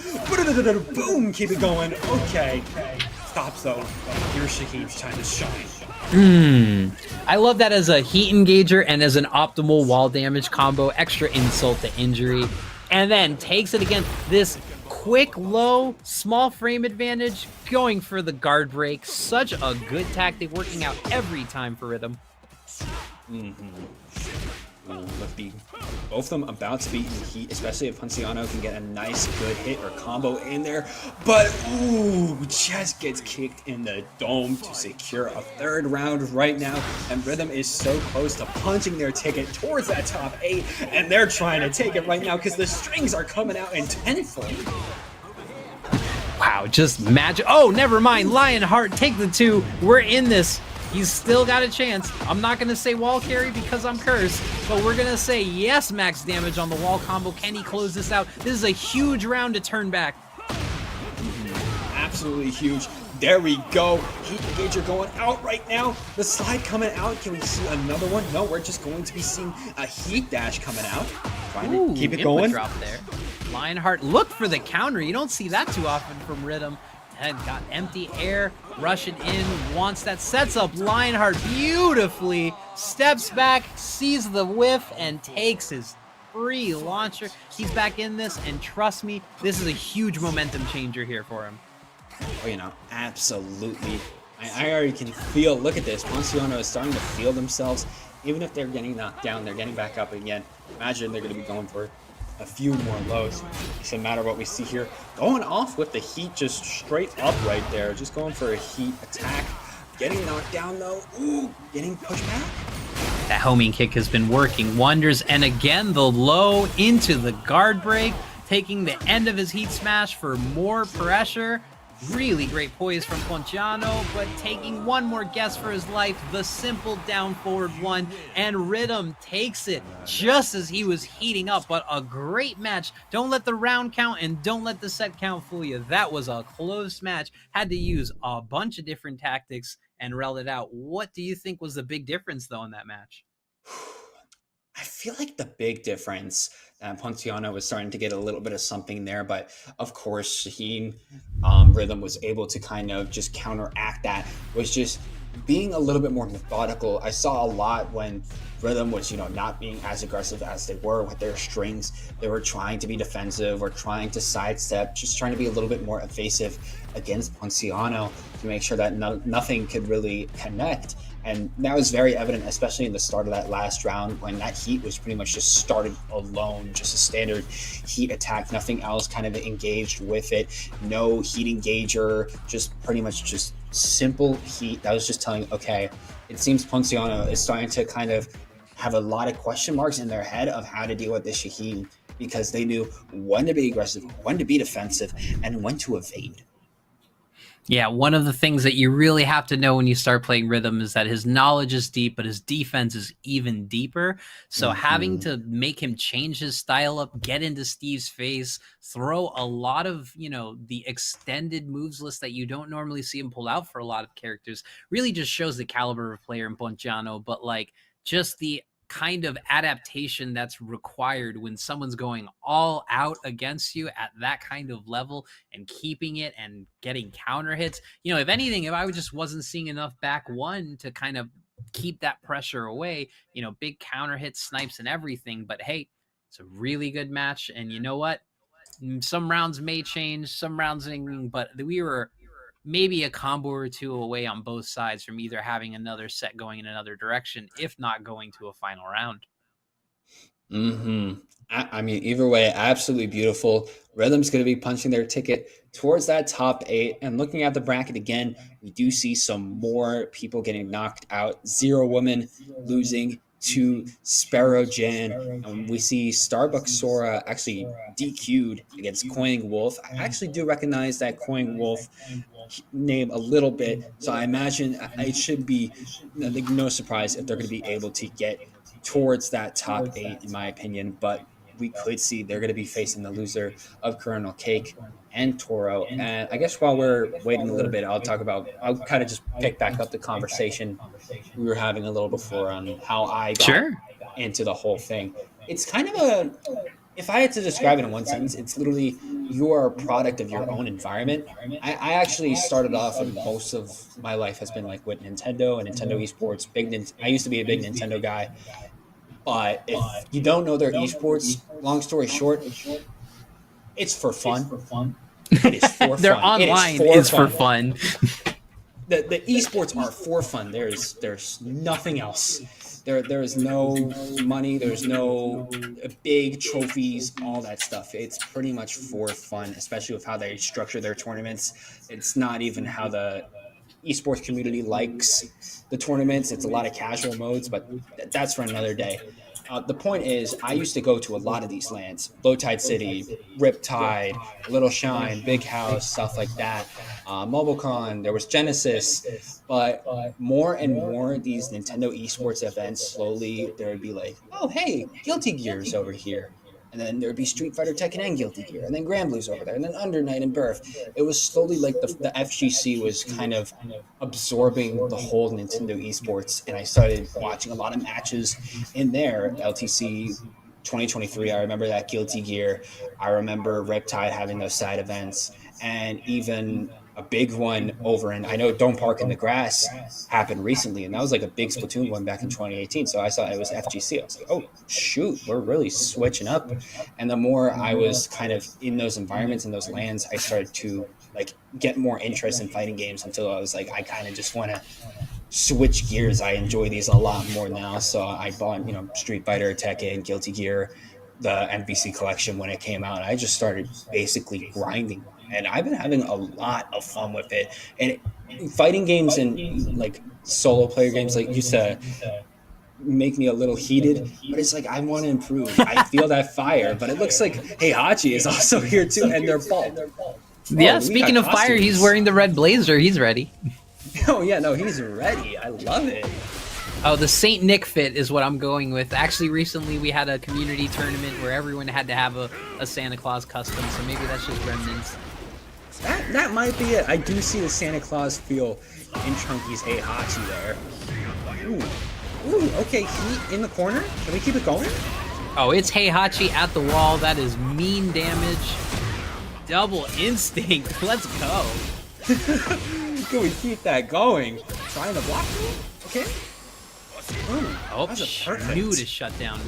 Boom. Keep it going. Okay. Stops though. Here's Shaheen's time to shine. I love that as a heat engager and as an optimal wall damage combo. Extra insult to injury. And then takes it again. This quick, low, small frame advantage, going for the guard break. Such a good tactic, working out every time for Rhythm. Both of them about to be in the heat, especially if Ponciano can get a nice, good hit or combo in there. But, ooh, just gets kicked in the dome to secure a third round right now. And Rhythm is so close to punching their ticket towards that top 8. And they're trying to take it right now because the strings are coming out in tenfold. Wow, just magic. Oh, never mind. Lionheart, take the 2. We're in this. He's still got a chance. I'm not going to say wall carry because I'm cursed, but we're going to say yes, max damage on the wall combo. Can he close this out? This is a huge round to turn back. Absolutely huge. There we go. Heat engager going out right now. The slide coming out. Can we see another one? No, we're just going to be seeing a heat dash coming out. Trying to keep it going. Drop there. Lionheart, look for the counter. You don't see that too often from Rhythm. And got empty air, rushing in, wants that, sets up Lionheart beautifully, steps back, sees the whiff, and takes his free launcher. He's back in this, and trust me, this is a huge momentum changer here for him. Oh, you know, absolutely. I already can feel, look at this, Ponciano is starting to feel themselves. Even if they're getting knocked down, they're getting back up again. Imagine they're going to be going for a few more lows. It doesn't matter what we see here. Going off with the heat just straight up right there. Just going for a heat attack. Getting knocked down though. Ooh, getting pushed back. That homing kick has been working wonders. And again, the low into the guard break. Taking the end of his heat smash for more pressure. Really great poise from Ponciano, but taking one more guess for his life, the simple down forward 1, and Rhythm takes it just as he was heating up, but a great match. Don't let the round count and don't let the set count fool you. That was a close match. Had to use a bunch of different tactics and rel it out. What do you think was the big difference, though, in that match? I feel like the big difference, Ponciano was starting to get a little bit of something there, but of course, Shaheen Rhythm was able to kind of just counteract that, was just being a little bit more methodical. I saw a lot when Rhythm was, not being as aggressive as they were with their strings. They were trying to be defensive or trying to sidestep, just trying to be a little bit more evasive against Ponciano to make sure that nothing could really connect. And that was very evident, especially in the start of that last round when that heat was pretty much just started alone, just a standard heat attack, nothing else kind of engaged with it. No heat engager, just pretty much just simple heat. That was just telling, okay, it seems Ponciano is starting to kind of have a lot of question marks in their head of how to deal with this Shaheen, because they knew when to be aggressive, when to be defensive, and when to evade. Yeah, one of the things that you really have to know when you start playing Rhythm is that his knowledge is deep, but his defense is even deeper. So having to make him change his style up, get into Steve's face, throw a lot of, the extended moves list that you don't normally see him pull out for a lot of characters, really just shows the caliber of player in Ponciano, but just the kind of adaptation that's required when someone's going all out against you at that kind of level and keeping it and getting counter hits. If anything, if I just wasn't seeing enough back one to kind of keep that pressure away, big counter hits, snipes and everything. But hey, it's a really good match. And you know what? Some rounds may change, some rounds, but we were maybe a combo or two away on both sides from either having another set going in another direction, if not going to a final round. Mm-hmm. I mean, either way, absolutely beautiful. Rhythm's going to be punching their ticket towards that top 8. And looking at the bracket again, we do see some more people getting knocked out. Zero Woman losing to Sparrow Jan. We see Starbucks Sora actually DQ'd against Coin Wolf. I actually do recognize that Coin Wolf name a little bit, so I imagine it should be no surprise if they're going to be able to get towards that top 8, in my opinion. But we could see they're going to be facing the loser of Colonel Cake and Toro. And I guess while we're waiting a little bit, I'll kind of just pick back up the conversation we were having a little before on how I got into the whole thing. It's kind of if I had to describe it in one sentence, it's literally you are a product of your own environment. I actually started off, and most of my life has been like with Nintendo and Nintendo esports. I used to be a big Nintendo guy. But if you don't know their esports, long story short, it's for fun. It is for Their fun. online is for fun. The esports are for fun. There's nothing else. There is no money. There's no big trophies, all that stuff. It's pretty much for fun, especially with how they structure their tournaments. It's not even how the esports community likes the tournaments. It's a lot of casual modes, but that's for another day. The point is, I used to go to a lot of these lands: Low Tide City, Riptide, Little Shine, Big House, stuff like that. MobileCon, there was Genesis, but more and more these Nintendo esports events, slowly there would be like, oh hey, Guilty Gear's over here. And then there would be Street Fighter, Tekken, and Guilty Gear. And then Granblue's over there. And then Under Night and Birth. It was slowly like the FGC was kind of absorbing the whole Nintendo esports. And I started watching a lot of matches in there. LTC 2023, I remember that Guilty Gear. I remember Riptide having those side events. And even a big one over in, I know Don't Park in the Grass happened recently, and that was like a big Splatoon one back in 2018. So I saw it was FGC. I was like, oh shoot, we're really switching up. And the more I was kind of in those environments, in those lands, I started to like get more interest in fighting games until I was like, I kind of just want to switch gears. I enjoy these a lot more now. So I bought, Street Fighter, Tekken, Guilty Gear, the MVC collection when it came out. I just started basically grinding. And I've been having a lot of fun with it. And fighting games and like solo player games like used to make me a little heated, but it's like I want to improve. I feel that fire, but it looks like Heihachi is also here too, and they're bald. Yeah, speaking of fire, he's wearing the red blazer. He's ready. Oh yeah, no, he's ready. I love it. Oh, the Saint Nick fit is what I'm going with. Actually, recently we had a community tournament where everyone had to have a Santa Claus custom, so maybe that's just remnants. That might be it. I do see the Santa Claus feel in Chunky's Heihachi there. Ooh, okay, heat in the corner. Can we keep it going? Oh, it's Heihachi at the wall. That is mean damage. Double instinct. Let's go. Can we keep that going? Trying to block me? Okay. Ooh, oh, knew to shut down.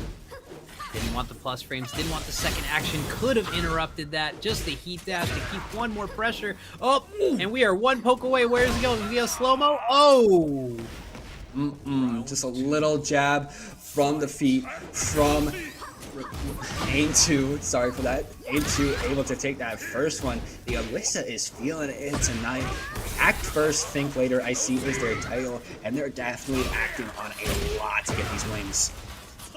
Didn't want the plus frames, didn't want the second action, could have interrupted that. Just the heat dash to keep one more pressure. Oh, and we are one poke away. Where is he going? Is he a slow-mo? Oh! Just a little jab from the feet from Aim 2. Sorry for that. Aim 2 able to take that first one. The Alyssa is feeling it tonight. Act first, think later, I see is their title, and they're definitely acting on a lot to get these wins.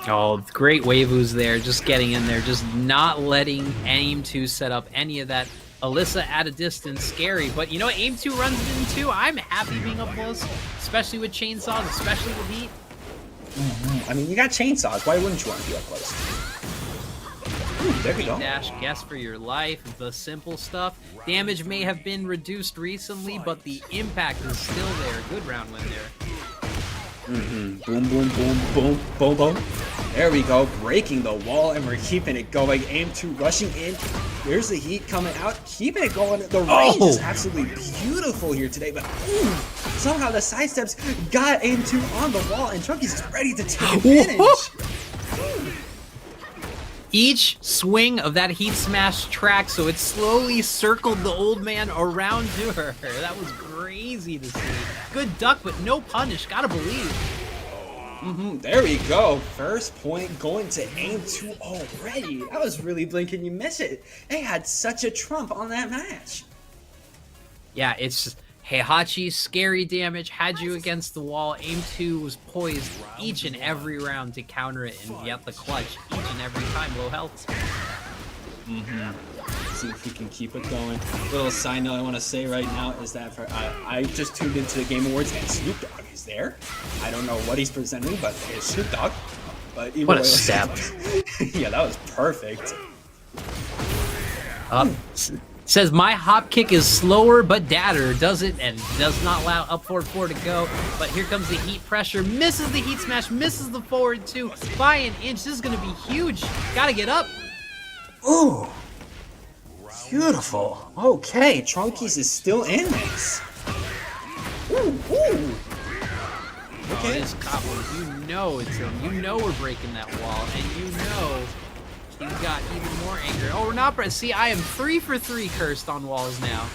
Oh, great Waivus there, just getting in there, just not letting Aim 2 set up any of that. Alyssa at a distance, scary, but you know what, Aim 2 runs it in too. I'm happy being up close, especially with chainsaws, especially with heat. I mean, you got chainsaws, why wouldn't you want to be up close? Ooh, there we go. Dash, guess for your life, the simple stuff. Damage may have been reduced recently, but the impact is still there. Good round win there. Boom, boom, boom, boom, boom, boom. There we go, breaking the wall, and we're keeping it going. Aim 2 rushing in. There's the heat coming out, keeping it going. The range is absolutely beautiful here today, but somehow the side steps got Aim 2 on the wall, and Chunky's is ready to take advantage. Each swing of that heat smash track, so it slowly circled the old man around to her. That was crazy to see. Good duck, but no punish. Gotta believe. There we go. First point going to aim 2 already. That was really blink and you miss it. They had such a trump on that match. Yeah, it's Heihachi's scary damage had you against the wall. Aim 2 was poised each and every round to counter it and get the clutch each and every time. Low health. See if we can keep it going. Little side note I want to say right now is that I just tuned into the Game Awards and Snoop Dogg is there. I don't know what he's presenting, but it's Snoop Dogg. But either What a way, step. yeah, that was perfect. Says my hop kick is slower, but dadder does it and does not allow up forward 4 to go. But here comes the heat pressure. Misses the heat smash, misses the forward 2 by an inch. This is going to be huge. Gotta get up. Ooh. Beautiful. Okay, Trunkies is still in this. Ooh. Okay. This combo, you know it's him. You know we're breaking that wall, and you know he's got even more anger. Oh, we're not. See, I am 3 for 3 cursed on walls now.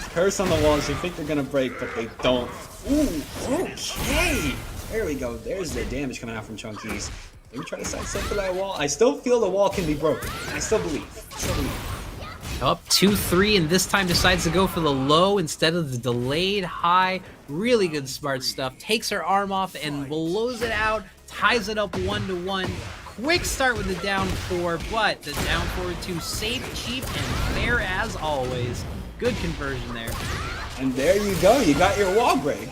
Curse on the walls. You think they're gonna break, but they don't. Ooh. Okay. There we go. There's the damage coming out from Trunkies. Maybe try to sidestep for that wall. I still feel the wall can be broken. I still believe. Up 2-3, and this time decides to go for the low instead of the delayed high. Really good smart stuff. Takes her arm off and blows it out. Ties it up 1-1. Quick start with the down 4, but the down forward 2 safe, cheap, and fair as always. Good conversion there. And there you go. You got your wall break.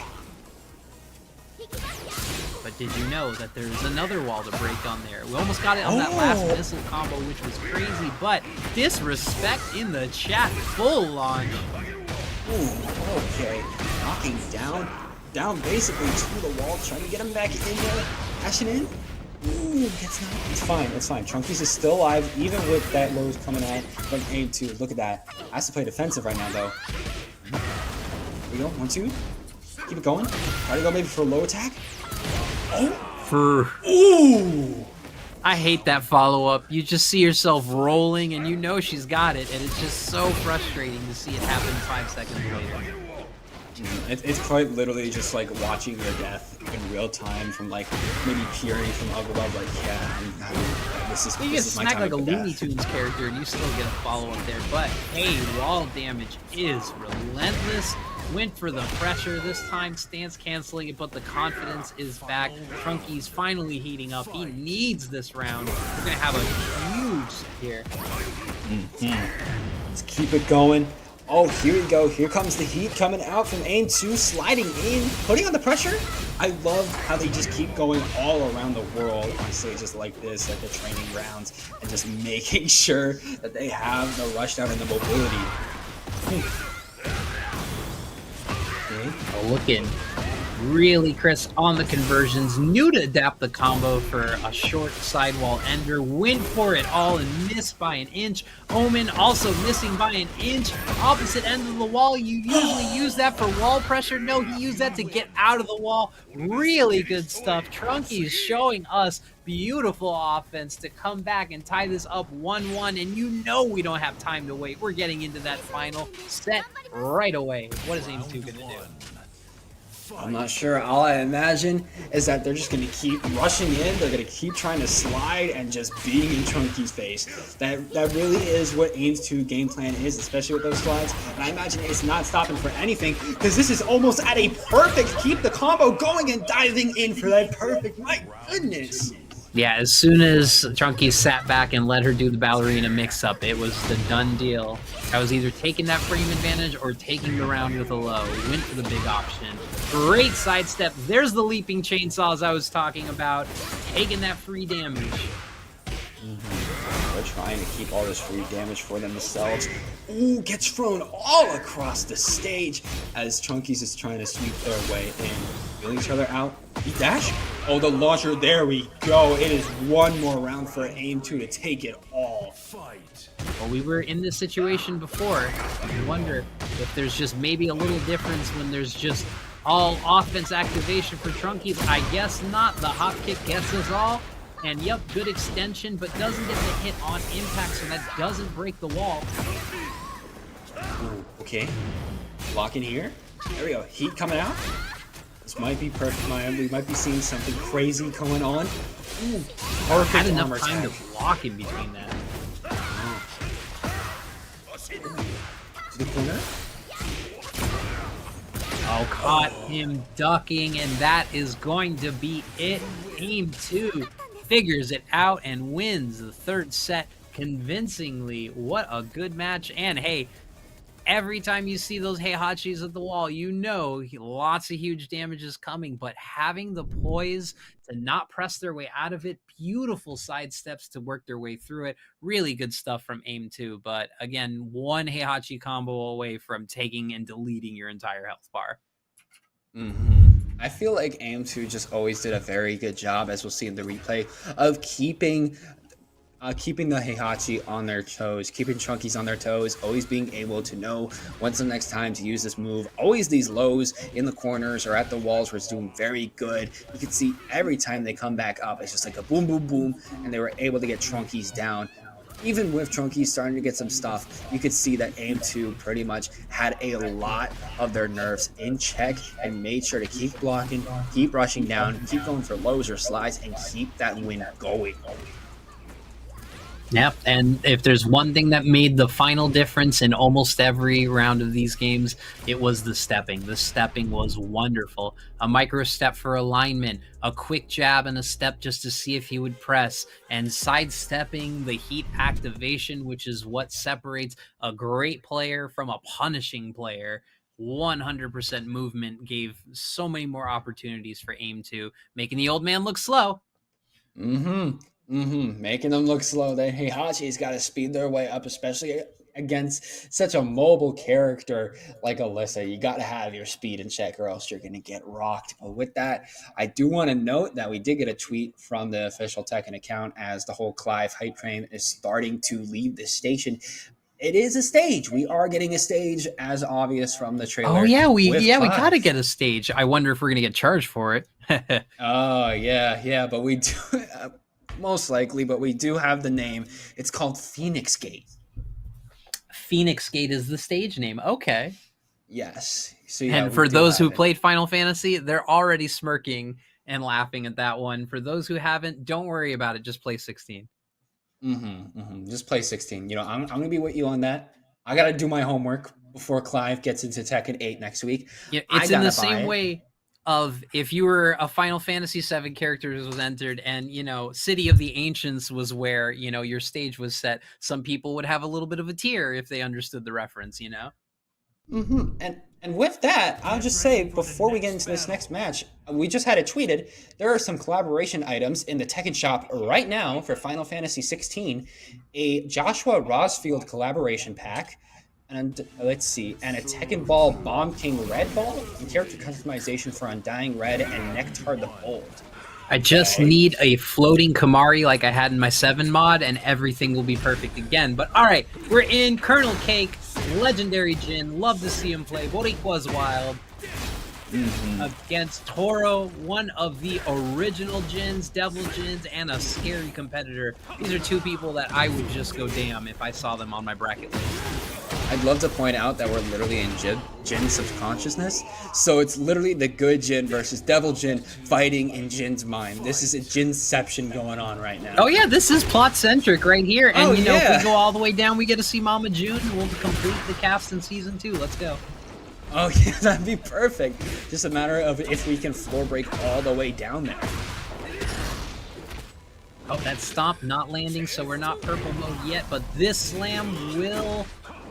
But did you know that there's another wall to break on there? We almost got it on that last missile combo, which was crazy, but disrespect in the chat, full launch. Ooh, okay. Knocking down basically to the wall, trying to get him back in there. Ashing in. Ooh, gets knocked. It's fine. Trunkies is still alive, even with that lows coming out from aim 2. Look at that. Has to play defensive right now, though. Here we go. 1-2. Keep it going. Try to go maybe for a low attack. Ooh! I hate that follow-up. You just see yourself rolling, and you know she's got it, and it's just so frustrating to see it happen 5 seconds later. It's quite literally just like watching your death in real time from like maybe peering from up above. Like, yeah, this is. You get smacked like a Looney Tunes character, and you still get a follow-up there. But hey, wall damage is relentless. Went for the pressure this time, stance canceling it, but the confidence is back. Trunky's finally heating up. He needs this round. We're gonna have a huge here. Let's keep it going. Oh, here we go. Here comes the heat coming out from aim 2, sliding in, putting on the pressure. I love how they just keep going all around the world on stages like this, like the training grounds, and just making sure that they have the rush down and the mobility. Looking really crisp on the conversions. Knew to adapt the combo for a short sidewall ender. Went for it all and missed by an inch. Omen also missing by an inch. Opposite end of the wall. You usually use that for wall pressure. No, he used that to get out of the wall. Really good stuff. Trunky is showing us beautiful offense to come back and tie this up 1-1, and you know we don't have time to wait. We're getting into that final set right away. What is Aim 2 gonna do? I'm not sure. All I imagine is that they're just going to keep rushing in. They're going to keep trying to slide and just beating in Trunky's face. That really is what Aim's 2 game plan is, especially with those slides. And I imagine it's not stopping for anything because this is almost at a perfect keep the combo going and diving in for that perfect. My goodness. Yeah, as soon as Trunky sat back and let her do the ballerina mix-up, it was the done deal. I was either taking that frame advantage or taking the round with a low. Went for the big option. Great sidestep. There's the leaping chainsaws I was talking about. Taking that free damage. They're trying to keep all this free damage for themselves. Ooh, gets thrown all across the stage as Trunkies is trying to sweep their way in. Feeling each other out. He dash. Oh, the launcher. There we go. It is one more round for Aim 2 to take it all. Well, we were in this situation before. I wonder if there's just maybe a little difference when there's just all offense activation for Trunky. I guess not. The hop kick gets us all. And yep, good extension, but doesn't get the hit on impact, so that doesn't break the wall. Ooh, okay. Lock in here. There we go. Heat coming out. This might be perfect, Maya. We might be seeing something crazy going on. Ooh, Or had perfect enough armor time tag. to block in between that. To the corner. Oh, caught him ducking, and that is going to be it. Game 2 figures it out and wins the third set convincingly. What a good match. And hey, every time you see those Heihachis at the wall, you know lots of huge damage is coming, but having the poise to not press their way out of it, beautiful side steps to work their way through it. Really good stuff from Aim 2, but again, one Heihachi combo away from taking and deleting your entire health bar. I feel like AM2 just always did a very good job, as we'll see in the replay, of keeping the Heihachi on their toes, keeping Chunkies on their toes, always being able to know when's the next time to use this move. Always these lows in the corners or at the walls where it's doing very good. You can see every time they come back up, it's just like a boom, boom, boom, and they were able to get Chunkies down. Even with Trunkies starting to get some stuff, you could see that AM2 pretty much had a lot of their nerves in check and made sure to keep blocking, keep rushing down, keep going for lows or slides, and keep that win going. Yep, and if there's one thing that made the final difference in almost every round of these games, it was the stepping. The stepping was wonderful. A micro step for alignment, a quick jab and a step just to see if he would press, and sidestepping the heat activation, which is what separates a great player from a punishing player. 100% movement gave so many more opportunities for Aim 2, making the old man look slow. Making them look slow. Then Heihachi's got to speed their way up, especially against such a mobile character like Alyssa. You got to have your speed in check or else you're going to get rocked. But with that, I do want to note that we did get a tweet from the official Tekken account as the whole Clive hype train is starting to leave the station. It is a stage. We are getting a stage, as obvious from the trailer. Oh yeah, we Clive. got to get a stage. I wonder if we're going to get charged for it. Oh yeah, but we do most likely, but we do have the name. It's called Phoenix Gate. Phoenix Gate is the stage name. Okay. Yes. So yeah, and for those who played Final Fantasy, they're already smirking and laughing at that one. For those who haven't, don't worry about it. Just play 16. Just play 16. You know, I'm going to be with you on that. I got to do my homework before Clive gets into Tekken 8 next week. Yeah, it's in the same way of if you were a Final Fantasy 7 character was entered and, you know, City of the Ancients was where, you know, your stage was set. Some people would have a little bit of a tear if they understood the reference, you know? And with that, I'll just say, before we get into this next match, we just had it tweeted. There are some collaboration items in the Tekken shop right now for Final Fantasy 16. A Joshua Rosfield collaboration pack. And let's see, and a Tekken Ball Bomb King Red Ball, and character customization for Undying Red and Nectar the Bold. I just need a floating Kamari like I had in my 7 mod, and everything will be perfect again. But all right, we're in Colonel Cake, legendary Jin. Love to see him play. Boricua's Wild against Toro, one of the original Jins, Devil Jins, and a scary competitor. These are two people that I would just go damn if I saw them on my bracket list. I'd love to point out that we're literally in Jin's subconsciousness. So it's literally the good Jin versus Devil Jin fighting in Jin's mind. This is a Jinception going on right now. Oh yeah, this is plot-centric right here. And you know, if we go all the way down, we get to see Mama June. We'll complete the cast in Season 2. Let's go. Oh yeah, that'd be perfect. Just a matter of if we can floor break all the way down there. Oh, that stomp not landing, so we're not purple mode yet, but this slam will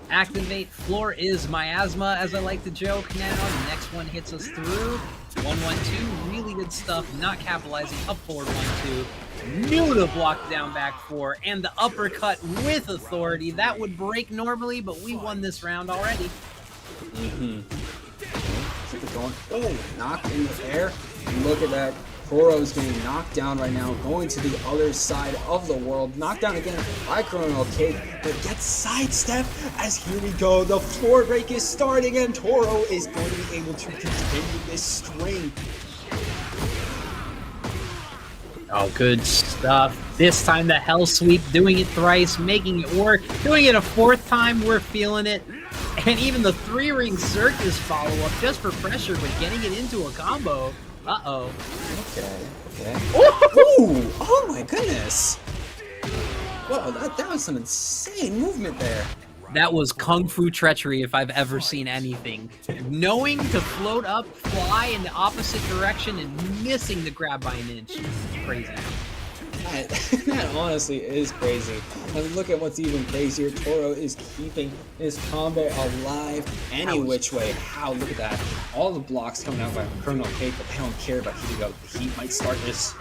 activate. Floor is miasma, as I like to joke now. The next one hits us through. 1-1-2, really good stuff. Not capitalizing. Up forward 1-2. Knew to block down back 4. And the uppercut with authority. That would break normally, but we won this round already. Keep it going. Oh, knocked in the air. Look at that. Toro's getting knocked down right now, going to the other side of the world. Knocked down again by Colonel Cake, but gets sidestepped as here we go. The floor break is starting, and Toro is going to be able to continue this string. Oh, good stuff. This time the Hell Sweep, doing it thrice, making it work. Doing it a fourth time, we're feeling it. And even the 3-ring circus follow-up just for pressure, but getting it into a combo. Uh-oh. Okay. Ooh! Oh my goodness! Whoa, that was some insane movement there. That was Kung Fu treachery if I've ever seen anything. Knowing to float up, fly in the opposite direction, and missing the grab by an inch. Crazy. That honestly is crazy. And look at what's even crazier. Toro is keeping his combo alive any which way. How? Look at that. All the blocks coming out by Colonel Cake, but they don't care about heating up. The heat might start this.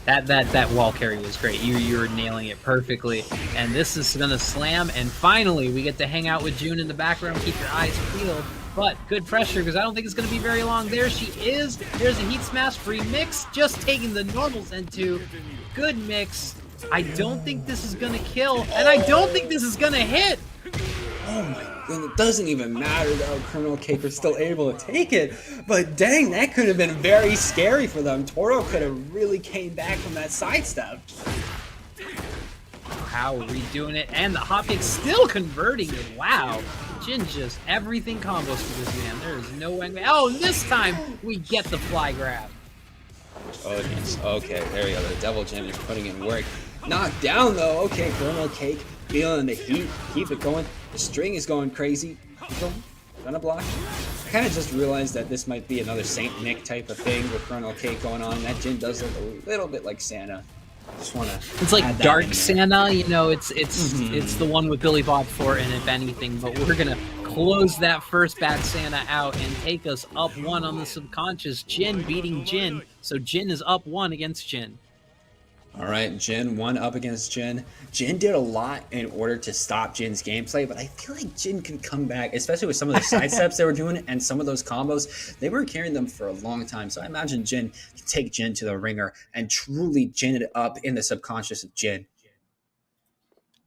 That wall carry was great. You were nailing it perfectly. And this is gonna slam, and finally we get to hang out with June in the background, keep your eyes peeled. But good pressure, because I don't think it's gonna be very long. There she is. There's a heat smash, free mix, just taking the normals into. Good mix. I don't think this is gonna kill, and I don't think this is gonna hit. Oh my god, it doesn't even matter though. Colonel Cake was still able to take it, but dang, that could have been very scary for them. Toro could have really came back from that sidestep. How are we doing it? And the hop kick still converting it. Wow. Jin just everything combos for this man. There is no way. Oh, this time we get the fly grab. Oh yes. Okay, there we go. The Devil Jim is putting in work. Knocked down though. Okay, Colonel Cake feeling the heat. Keep it going. The string is going crazy. Gonna block. I kind of just realized that this might be another Saint Nick type of thing with Colonel Cake going on. That Jin does look a little bit like Santa. Just wanna. It's like Dark Santa, you know. It's the one with Billy Bob Thornton, if anything. But we're gonna close that first bad Santa out and take us up 1 on the subconscious. Jin beating Jin, so Jin is up 1 against Jin. All right, Jin 1 up against Jin. Jin did a lot in order to stop Jin's gameplay, but I feel like Jin can come back, especially with some of the side steps they were doing and some of those combos. They were carrying them for a long time, so I imagine Jin can take Jin to the ringer and truly Jin it up in the subconscious of Jin.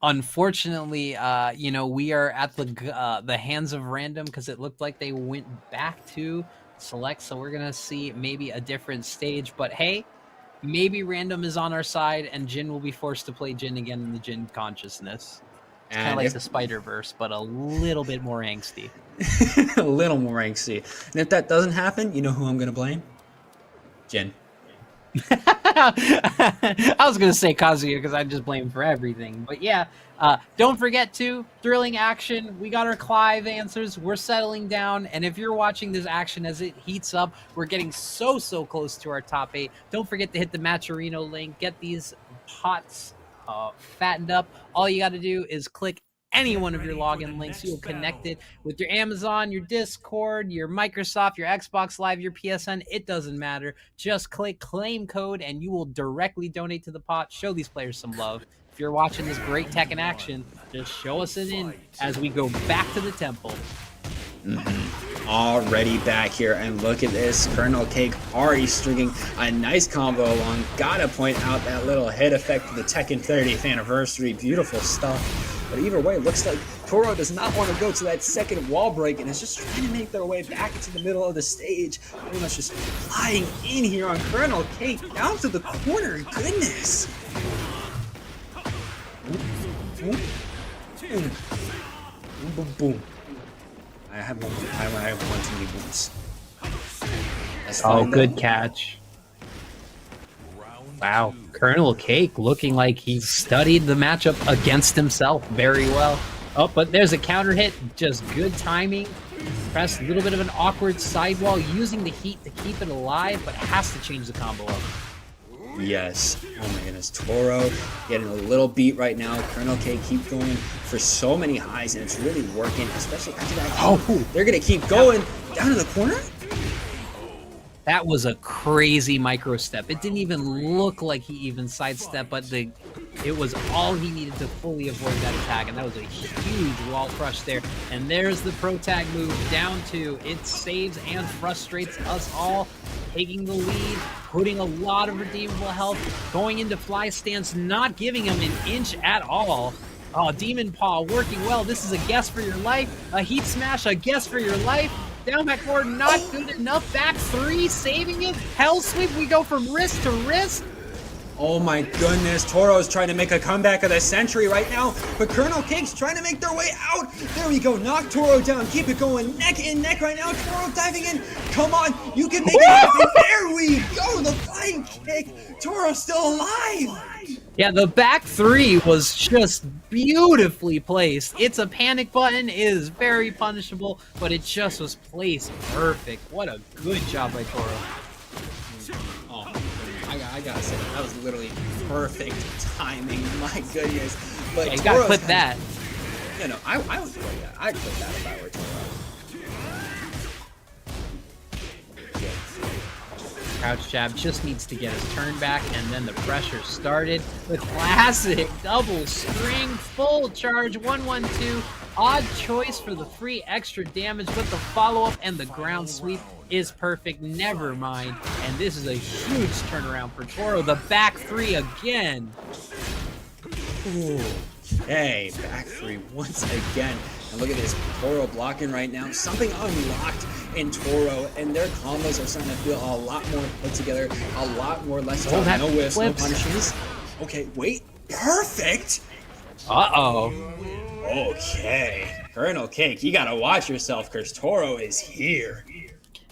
Unfortunately, you know, we are at the hands of random because it looked like they went back to select, so we're gonna see maybe a different stage. But hey, maybe random is on our side, and Jin will be forced to play Jin again in the Jin consciousness. It's kind of like the Spider-Verse, but a little bit more angsty. A little more angsty. And if that doesn't happen, you know who I'm gonna blame? Jin. I was going to say Kazuya because I just blame him for everything. But yeah, don't forget to thrilling action. We got our Clive answers. We're settling down. And if you're watching this action as it heats up, we're getting so close to our top 8. Don't forget to hit the Matcherino link. Get these pots fattened up. All you got to do is click any one of your login links. You'll connect it with your Amazon, your Discord, your Microsoft, your Xbox Live, your PSN. It doesn't matter. Just click claim code and you will directly donate to the pot. Show these players some love. If you're watching this great Tekken action, just show us an in as we go back to the temple. Already back here, and look at this. Colonel Cake already stringing a nice combo along. Gotta point out that little hit effect for the Tekken 30th anniversary. Beautiful stuff. But either way, it looks like Toro does not want to go to that second wall break and is just trying to make their way back into the middle of the stage. Pretty much just flying in here on Colonel Cake down to the corner. Goodness. Boom. Boom, boom. I have one too many booms. Oh, good catch. Wow, Colonel Cake looking like he studied the matchup against himself very well. Oh, but there's a counter hit, just good timing. Press a little bit of an awkward sidewall, using the heat to keep it alive, but has to change the combo up. Yes. Oh my goodness. Toro getting a little beat right now. Colonel Cake keep going for so many highs, and it's really working, especially after that. Oh, they're going to keep going down to the corner? That was a crazy micro step. It didn't even look like he even sidestepped, but it was all he needed to fully avoid that attack, and that was a huge wall crush there. And there's the pro tag move down 2. It saves and frustrates us all, taking the lead, putting a lot of redeemable health, going into fly stance, not giving him an inch at all. Oh, Demon Paw working well. This is a guess for your life. A heat smash, a guess for your life. Down back forward, not good enough. Back three, saving it. Hell sweep, we go from wrist to wrist. Oh my goodness, Toro is trying to make a comeback of the century right now, but Colonel Cake's trying to make their way out. There we go, knock Toro down, keep it going, neck in neck right now, Toro diving in. Come on, you can make it happen. There we go, the flying kick. Toro's still alive. Yeah, the back three was just beautifully placed. It's a panic button, it is very punishable, but it just was placed perfect. What a good job by Toro. Oh, I gotta say, that was literally perfect timing. My goodness. But Yeah, you gotta clip that. Yeah, no, I would play that. I'd clip that if I were Toro. Crouch jab just needs to get his turn back, and then the pressure started. The classic double string full charge 1-1-2. Odd choice for the free extra damage, but the follow-up and the ground sweep is perfect. Never mind. And this is a huge turnaround for Toro. The back three again. Ooh. Hey, back three once again. And look at this, Toro blocking right now. Something unlocked in Toro, and their combos are starting to feel a lot more put together, a lot more less tough. No whiffs, no punishes. Okay, wait, perfect! Uh-oh. Okay, Colonel Cake, you gotta watch yourself, because Toro is here.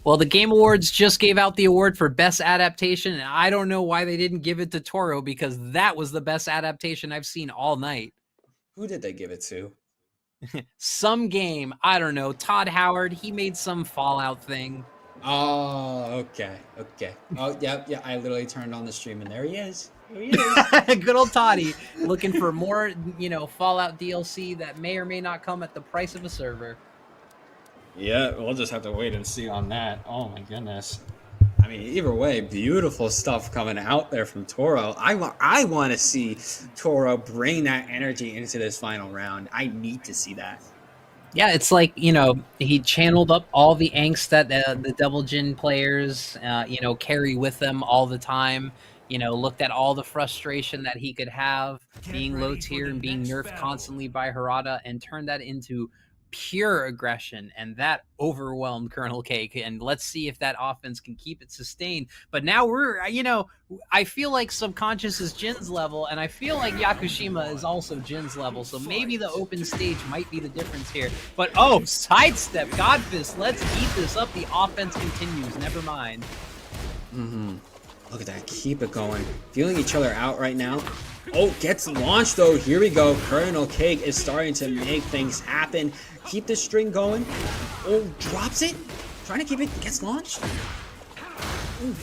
Well, the Game Awards just gave out the award for Best Adaptation, and I don't know why they didn't give it to Toro, because that was the best adaptation I've seen all night. Who did they give it to? Some game, I don't know. Todd Howard, he made some Fallout thing. Oh, okay. Oh, yeah, I literally turned on the stream, and there he is. There he is. Good old Toddy, looking for more, Fallout DLC that may or may not come at the price of a server. Yeah, we'll just have to wait and see on that. Oh my goodness. I mean, either way, beautiful stuff coming out there from Toro. I want to see Toro bring that energy into this final round. I need to see that. Yeah, it's like, he channeled up all the angst that the Devil Jin players, carry with them all the time. Looked at all the frustration that he could have being low tier and being nerfed constantly by Harada, and turned that into pure aggression, and that overwhelmed Colonel Cake. And let's see if that offense can keep it sustained. But now we're, I feel like Subconscious is Jin's level, and I feel like Yakushima is also Jin's level, so maybe the open stage might be the difference here. But oh, sidestep, Godfist, let's eat this up. The offense continues, never mind. Look at that, keep it going. Feeling each other out right now. Oh, gets launched though. Here we go. Colonel Cake is starting to make things happen. Keep the string going. Oh, drops it. Trying to keep it. Gets launched. Ooh.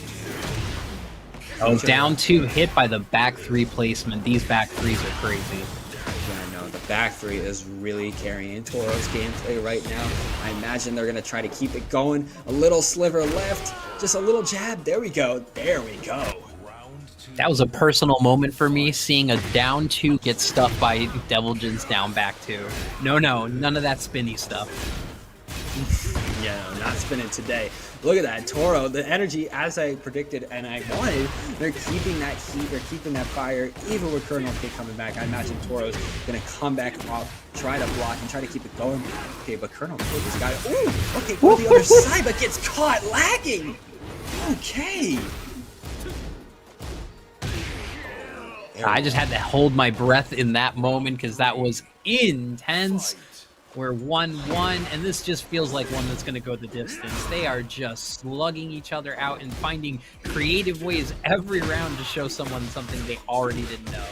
Oh, down two, hit by the back three placement. These back threes are crazy. Yeah, no, the back three is really carrying Toro's gameplay right now. I imagine they're going to try to keep it going. A little sliver left. Just a little jab. There we go. There we go. That was a personal moment for me, seeing a down two get stuffed by Devil Jin's down back two. No, none of that spinny stuff. Yeah, no, not spinning today. Look at that, Toro, the energy as I predicted and I wanted. They're keeping that heat, they're keeping that fire, even with Colonel K coming back. I imagine Toro's gonna come back off, try to block and try to keep it going. Okay, but Colonel K has got it. Ooh, okay, go to the other side, but gets caught lagging. Okay. I just had to hold my breath in that moment because that was intense. We're 1-1, and this just feels like one that's going to go the distance. They are just slugging each other out and finding creative ways every round to show someone something they already didn't know.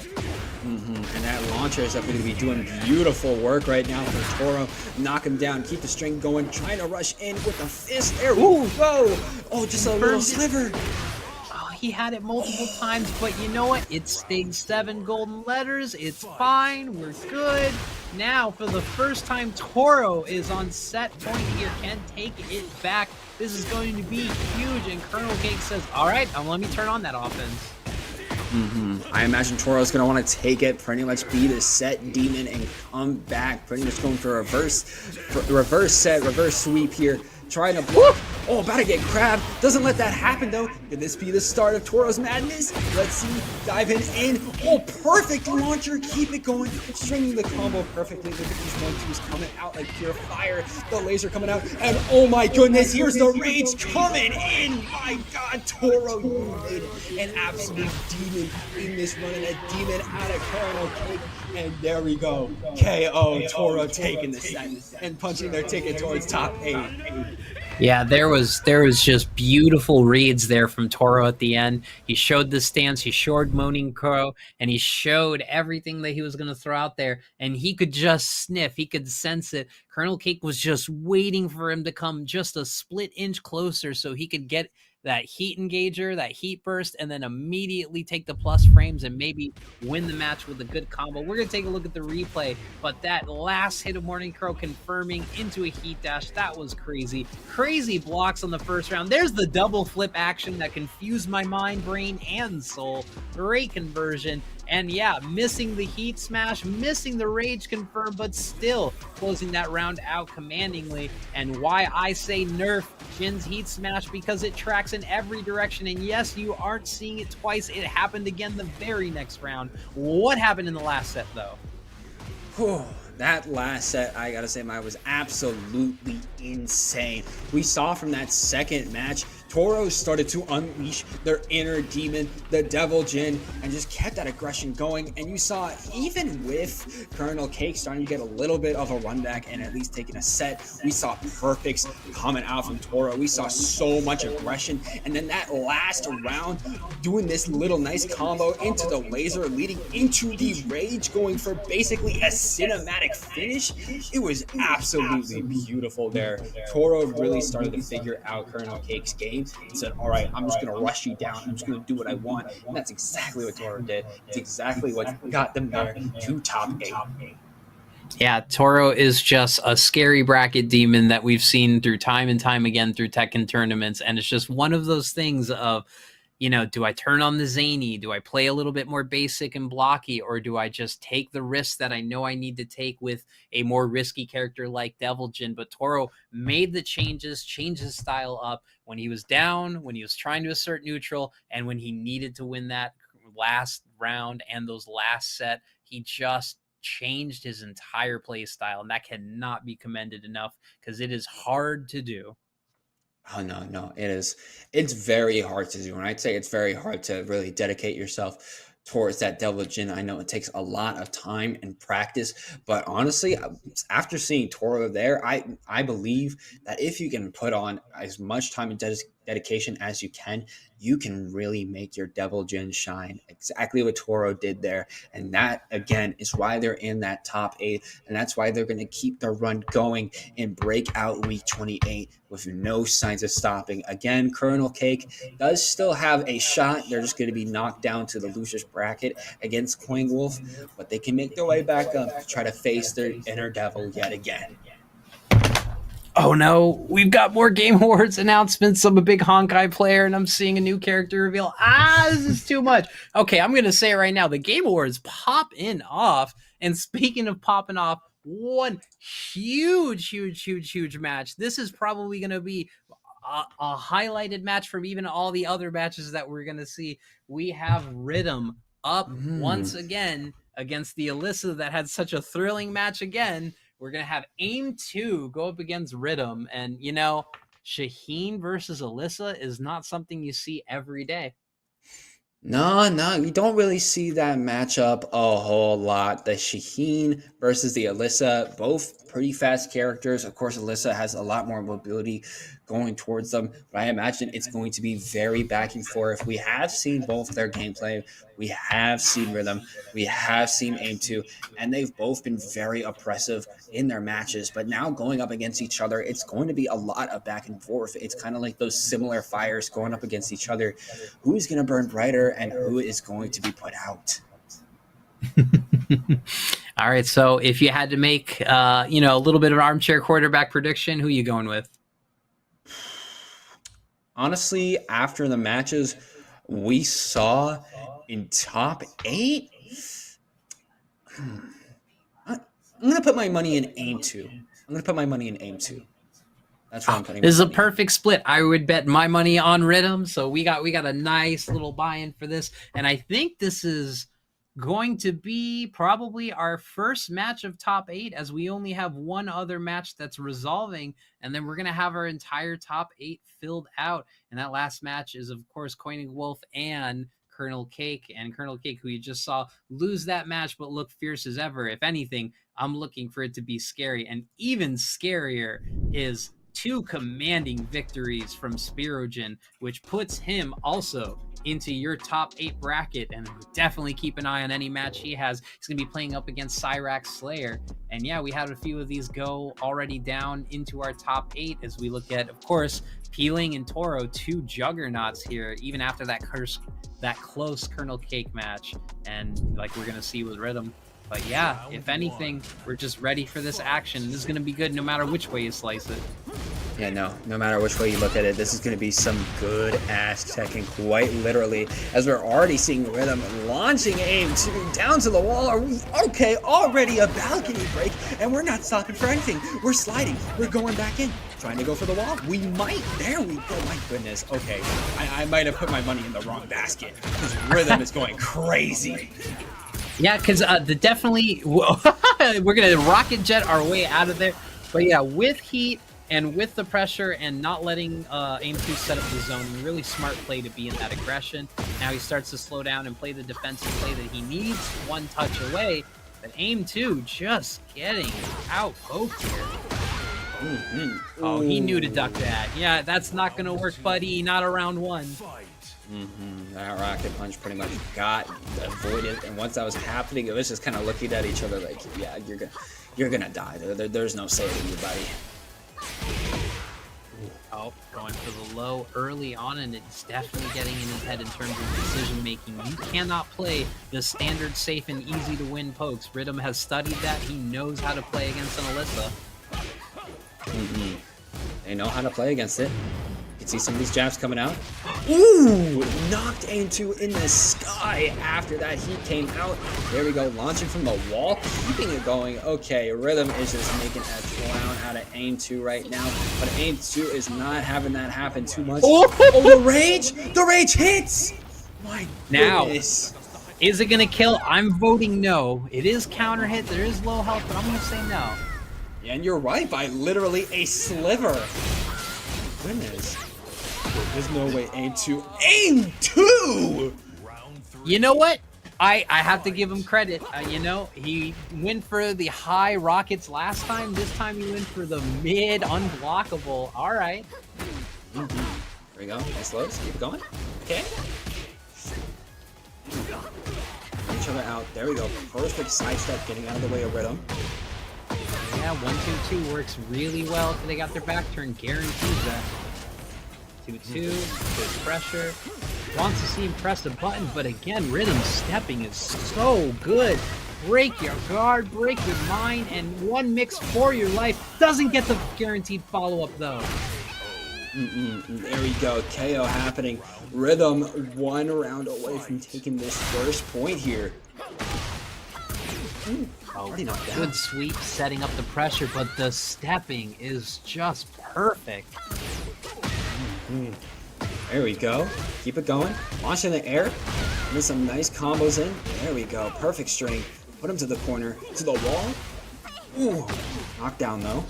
And that launcher is going to be doing beautiful work right now for Toro. Knock him down, keep the string going, trying to rush in with the fist. There we go. Oh, just a little sliver. He had it multiple times, but you know what? It stayed 7 golden letters. It's fine. We're good. Now, for the first time, Toro is on set point here. Can take it back. This is going to be huge. And Colonel Cake says, all right, let me turn on that offense. I imagine Toro's going to want to take it, pretty much be the set demon and come back. Pretty much going for reverse set, reverse sweep here. Trying to block. Oh, about to get grabbed. Doesn't let that happen, though. Could this be the start of Toro's madness? Let's see. Diving in. Oh, perfect launcher. Keep it going. Stringing the combo perfectly. Look at these 1-2s coming out like pure fire. The laser coming out. And oh my goodness, here's the rage coming in. My God, Toro, you made an absolute demon in this run, and a demon out of caramel cake. And there we go. KO. Toro taking the set and punching their ticket towards top 8. Yeah, there was just beautiful reads there from Toro at the end. He showed the stance, he showed Moaning Crow, and he showed everything that he was going to throw out there. And he could just sniff, he could sense it. Colonel Cake was just waiting for him to come just a split inch closer so he could get that heat engager, that heat burst, and then immediately take the plus frames and maybe win the match with a good combo. We're going to take a look at the replay, but that last hit of Morning Crow confirming into a heat dash, that was crazy. Crazy blocks on the first round. There's the double flip action that confused my mind, brain, and soul. Great conversion. And yeah, missing the heat smash, missing the rage confirm, but still closing that round out commandingly. And why I say nerf Jin's heat smash, because it tracks in every direction. And yes, you aren't seeing it twice. It happened again the very next round. What happened in the last set, though? That last set, I gotta say, was absolutely insane. We saw from that second match, Toro started to unleash their inner demon, the Devil Jin, and just kept that aggression going. And you saw, even with Colonel Cake starting to get a little bit of a run back and at least taking a set, we saw perfects coming out from Toro. We saw so much aggression. And then that last round, doing this little nice combo into the laser, leading into the rage, going for basically a cinematic finish. It was absolutely beautiful there. Toro really started to figure out Colonel Cake's game and said, all right, I'm just going to rush you down. I'm just going to do what I want. And that's exactly what Toro did. It's exactly what got them there to top 8. Yeah, Toro is just a scary bracket demon that we've seen through time and time again through Tekken tournaments. And it's just one of those things of, you know, do I turn on the zany? Do I play a little bit more basic and blocky? Or do I just take the risks that I know I need to take with a more risky character like Devil Jin? But Toro made the changes, changed his style up when he was down, when he was trying to assert neutral, and when he needed to win that last round and those last set. He just changed his entire play style, and that cannot be commended enough because it is hard to do. Oh, no, it is. It's very hard to do. And I'd say it's very hard to really dedicate yourself towards that Devil Jin. I know it takes a lot of time and practice, but honestly, after seeing Toro there, I believe that if you can put on as much time and dedication as you can really make your Devil Jin shine. Exactly what Toro did there. And that, again, is why they're in that top 8. And that's why they're going to keep their run going in Breakout Week 28 with no signs of stopping. Again, Colonel Cake does still have a shot. They're just going to be knocked down to the loser's bracket against Coin Wolf, but they can make their way back up to try to face their inner devil yet again. Oh no, we've got more Game Awards announcements. I'm a big Honkai player and I'm seeing a new character reveal. This is too much. Okay, I'm going to say it right now. The Game Awards popping off. And speaking of popping off, one huge match. This is probably going to be a highlighted match from even all the other matches that we're going to see. We have Rhythm up once again against the Alyssa that had such a thrilling match again. We're going to have Aim 2 go up against Rhythm. And, you know, Shaheen versus Alyssa is not something you see every day. No, you don't really see that matchup a whole lot. The Shaheen versus the Alyssa, both pretty fast characters. Of course, Alyssa has a lot more mobility going towards them, but I imagine it's going to be very back and forth. We have seen both their gameplay. We have seen Rhythm. We have seen Aim 2, and they've both been very oppressive in their matches. But now going up against each other, it's going to be a lot of back and forth. It's kind of like those similar fires going up against each other. Who's going to burn brighter and who is going to be put out? All right, so if you had to make a little bit of an armchair quarterback prediction, who are you going with? Honestly, after the matches we saw in top 8, I'm going to put my money in Aim 2. That's where I'm putting. This is my a money. perfect split. I would bet my money on Rhythm, so we got a nice little buy-in for this, and I think this is going to be probably our first match of top 8, as we only have one other match that's resolving, and then we're gonna have our entire top 8 filled out. And that last match is, of course, Coining Wolf and Colonel Cake, who you just saw lose that match but look fierce as ever. If anything, I'm looking for it to be scary, and even scarier is 2 commanding victories from Spirogen, which puts him also into your top 8 bracket. And definitely keep an eye on any match he has. He's going to be playing up against Cyrax Slayer. And yeah, we had a few of these go already down into our top 8 as we look at, of course, Peeling and Toro, 2 juggernauts here, even after that close Colonel Cake match. And like we're going to see with Rhythm. But yeah, if anything, we're just ready for this action. This is going to be good no matter which way you slice it. Yeah, no matter which way you look at it, this is going to be some good-ass Tekken, quite literally, as we're already seeing Rhythm launching aim down to the wall. Are we okay? Already a balcony break, and we're not stopping for anything. We're sliding. We're going back in, trying to go for the wall. We might. There we go. My goodness. Okay, I might have put my money in the wrong basket, because Rhythm is going crazy. Yeah, because definitely we're gonna rocket jet our way out of there. But yeah, with heat and with the pressure and not letting Aim2 set up the zone, really smart play to be in that aggression. Now he starts to slow down and play the defensive play that he needs, one touch away. But Aim2 just getting out poked here. Oh, he knew to duck that. Yeah, that's not gonna work, buddy. Not around 1. That rocket punch pretty much got avoided, and once that was happening, it was just kind of looking at each other like, yeah, you're gonna die. There's no saving you, buddy. Oh, going for the low early on, and it's definitely getting in his head in terms of decision making. You cannot play the standard safe and easy to win pokes. Rhythm has studied that. He knows how to play against an Alyssa. They know how to play against it. You can see some of these jabs coming out. Ooh! Knocked Aim2 in the sky after that heat came out. There we go, launching from the wall, keeping it going. Okay, Rhythm is just making a clown out of Aim2 right now, but Aim2 is not having that happen too much. Oh, the rage! The rage hits! My goodness. Now, is it gonna kill? I'm voting no. It is counter hit, there is low health, but I'm gonna say no. And you're right, by literally a sliver. Goodness. There's no way Aim2! You know what? I have to give him credit. You know, he went for the high rockets last time. This time he went for the mid unblockable. All right. There we go. Nice lows. Keep it going. Okay. Each other out. There we go. Perfect sidestep getting out of the way of Rhythm. Yeah, 1-2-2 works really well if they got their back turn. Guarantees that. 2-2, good pressure. Wants to see him press a button, but again, Rhythm stepping is so good. Break your guard, break your mind, and one mix for your life. Doesn't get the guaranteed follow-up though. There we go. KO happening. Rhythm 1 round away from taking this first point here. Oh, good sweep, setting up the pressure, but the stepping is just perfect. There we go. Keep it going. Launch in the air. And some nice combos in. There we go. Perfect string. Put him to the corner. To the wall. Ooh. Knockdown though.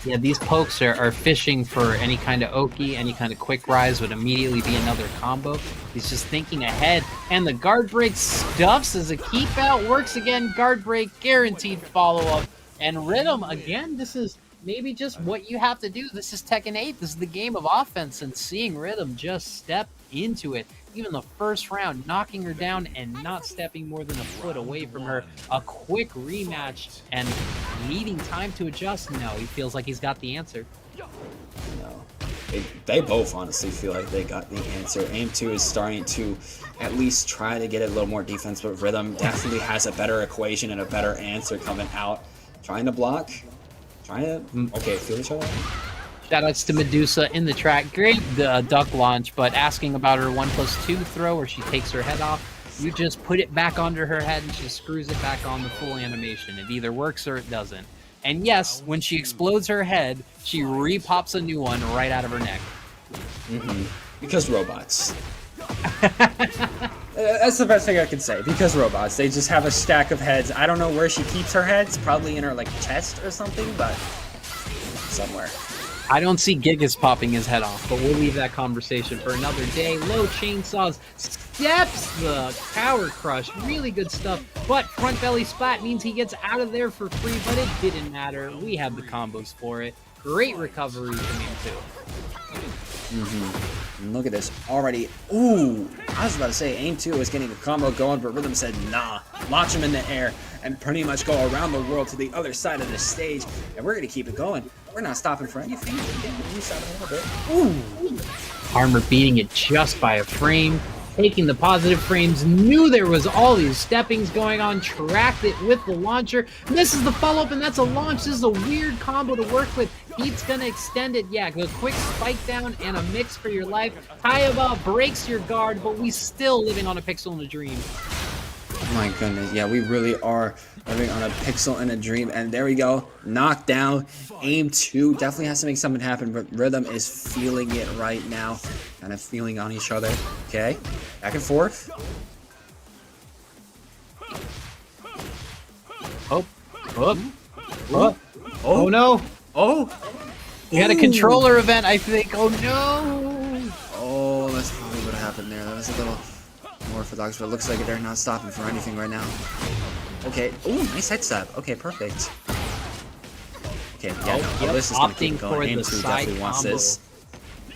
Yeah, these pokes are fishing for any kind of Oki, any kind of quick rise would immediately be another combo. He's just thinking ahead, and the guard break stuffs as a keep out, works again, guard break, guaranteed follow-up. And Rhythm, again, this is maybe just what you have to do. This is Tekken 8, this is the game of offense, and seeing Rhythm just step into it. Even the first round, knocking her down and not stepping more than a foot away from her. A quick rematch and needing time to adjust. No, he feels like he's got the answer. No. They both honestly feel like they got the answer. Aim2 is starting to at least try to get a little more defense, but Rhythm definitely has a better equation and a better answer coming out. Trying to block. Trying to... Okay, feel each other. Shoutouts to Medusa in the track. Great duck launch, but asking about her 1+2 throw where she takes her head off. You just put it back onto her head and she screws it back on the full animation. It either works or it doesn't. And yes, when she explodes her head, she re-pops a new one right out of her neck. Because robots. That's the best thing I can say. Because robots. They just have a stack of heads. I don't know where she keeps her heads. Probably in her like chest or something, but somewhere. I don't see Gigas popping his head off, but we'll leave that conversation for another day. Low chainsaws, steps the power crush, really good stuff. But front belly splat means he gets out of there for free, but it didn't matter. We have the combos for it. Great recovery from him too. And look at this already. Ooh, I was about to say aim 2 is getting a combo going, but Rhythm said nah. Launch him in the air and pretty much go around the world to the other side of the stage. And we're gonna keep it going. We're not stopping for anything. We're getting loose out a little bit. Ooh. Armor beating it just by a frame, taking the positive frames, knew there was all these steppings going on, tracked it with the launcher, misses the follow-up, and that's a launch. This is a weird combo to work with. Heat's gonna extend it. Yeah, a quick spike down and a mix for your life. Kayaba breaks your guard, but we still living on a pixel in a dream. Oh my goodness, yeah, we really are living on a pixel in a dream. And there we go, knockdown. Aim 2 definitely has to make something happen, but Rhythm is feeling it right now. Kind of feeling on each other. Okay, back and forth. Oh no! Oh! We had a controller event, I think. Oh no! Oh, that's probably what happened there. That was a little unorthodox, but it looks like they're not stopping for anything right now. Okay. Oh, nice head stab. Okay, perfect. Okay, yeah, no, this is gonna keep going. Aim 2 definitely wants this.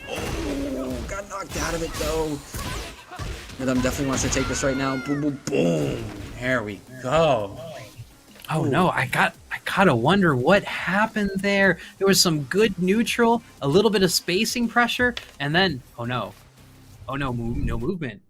Oh, got knocked out of it though. Rhythm definitely wants to take this right now. Boom, boom, boom. There we go. Oh no, I gotta wonder what happened there. There was some good neutral, a little bit of spacing pressure, and then, oh no, no movement.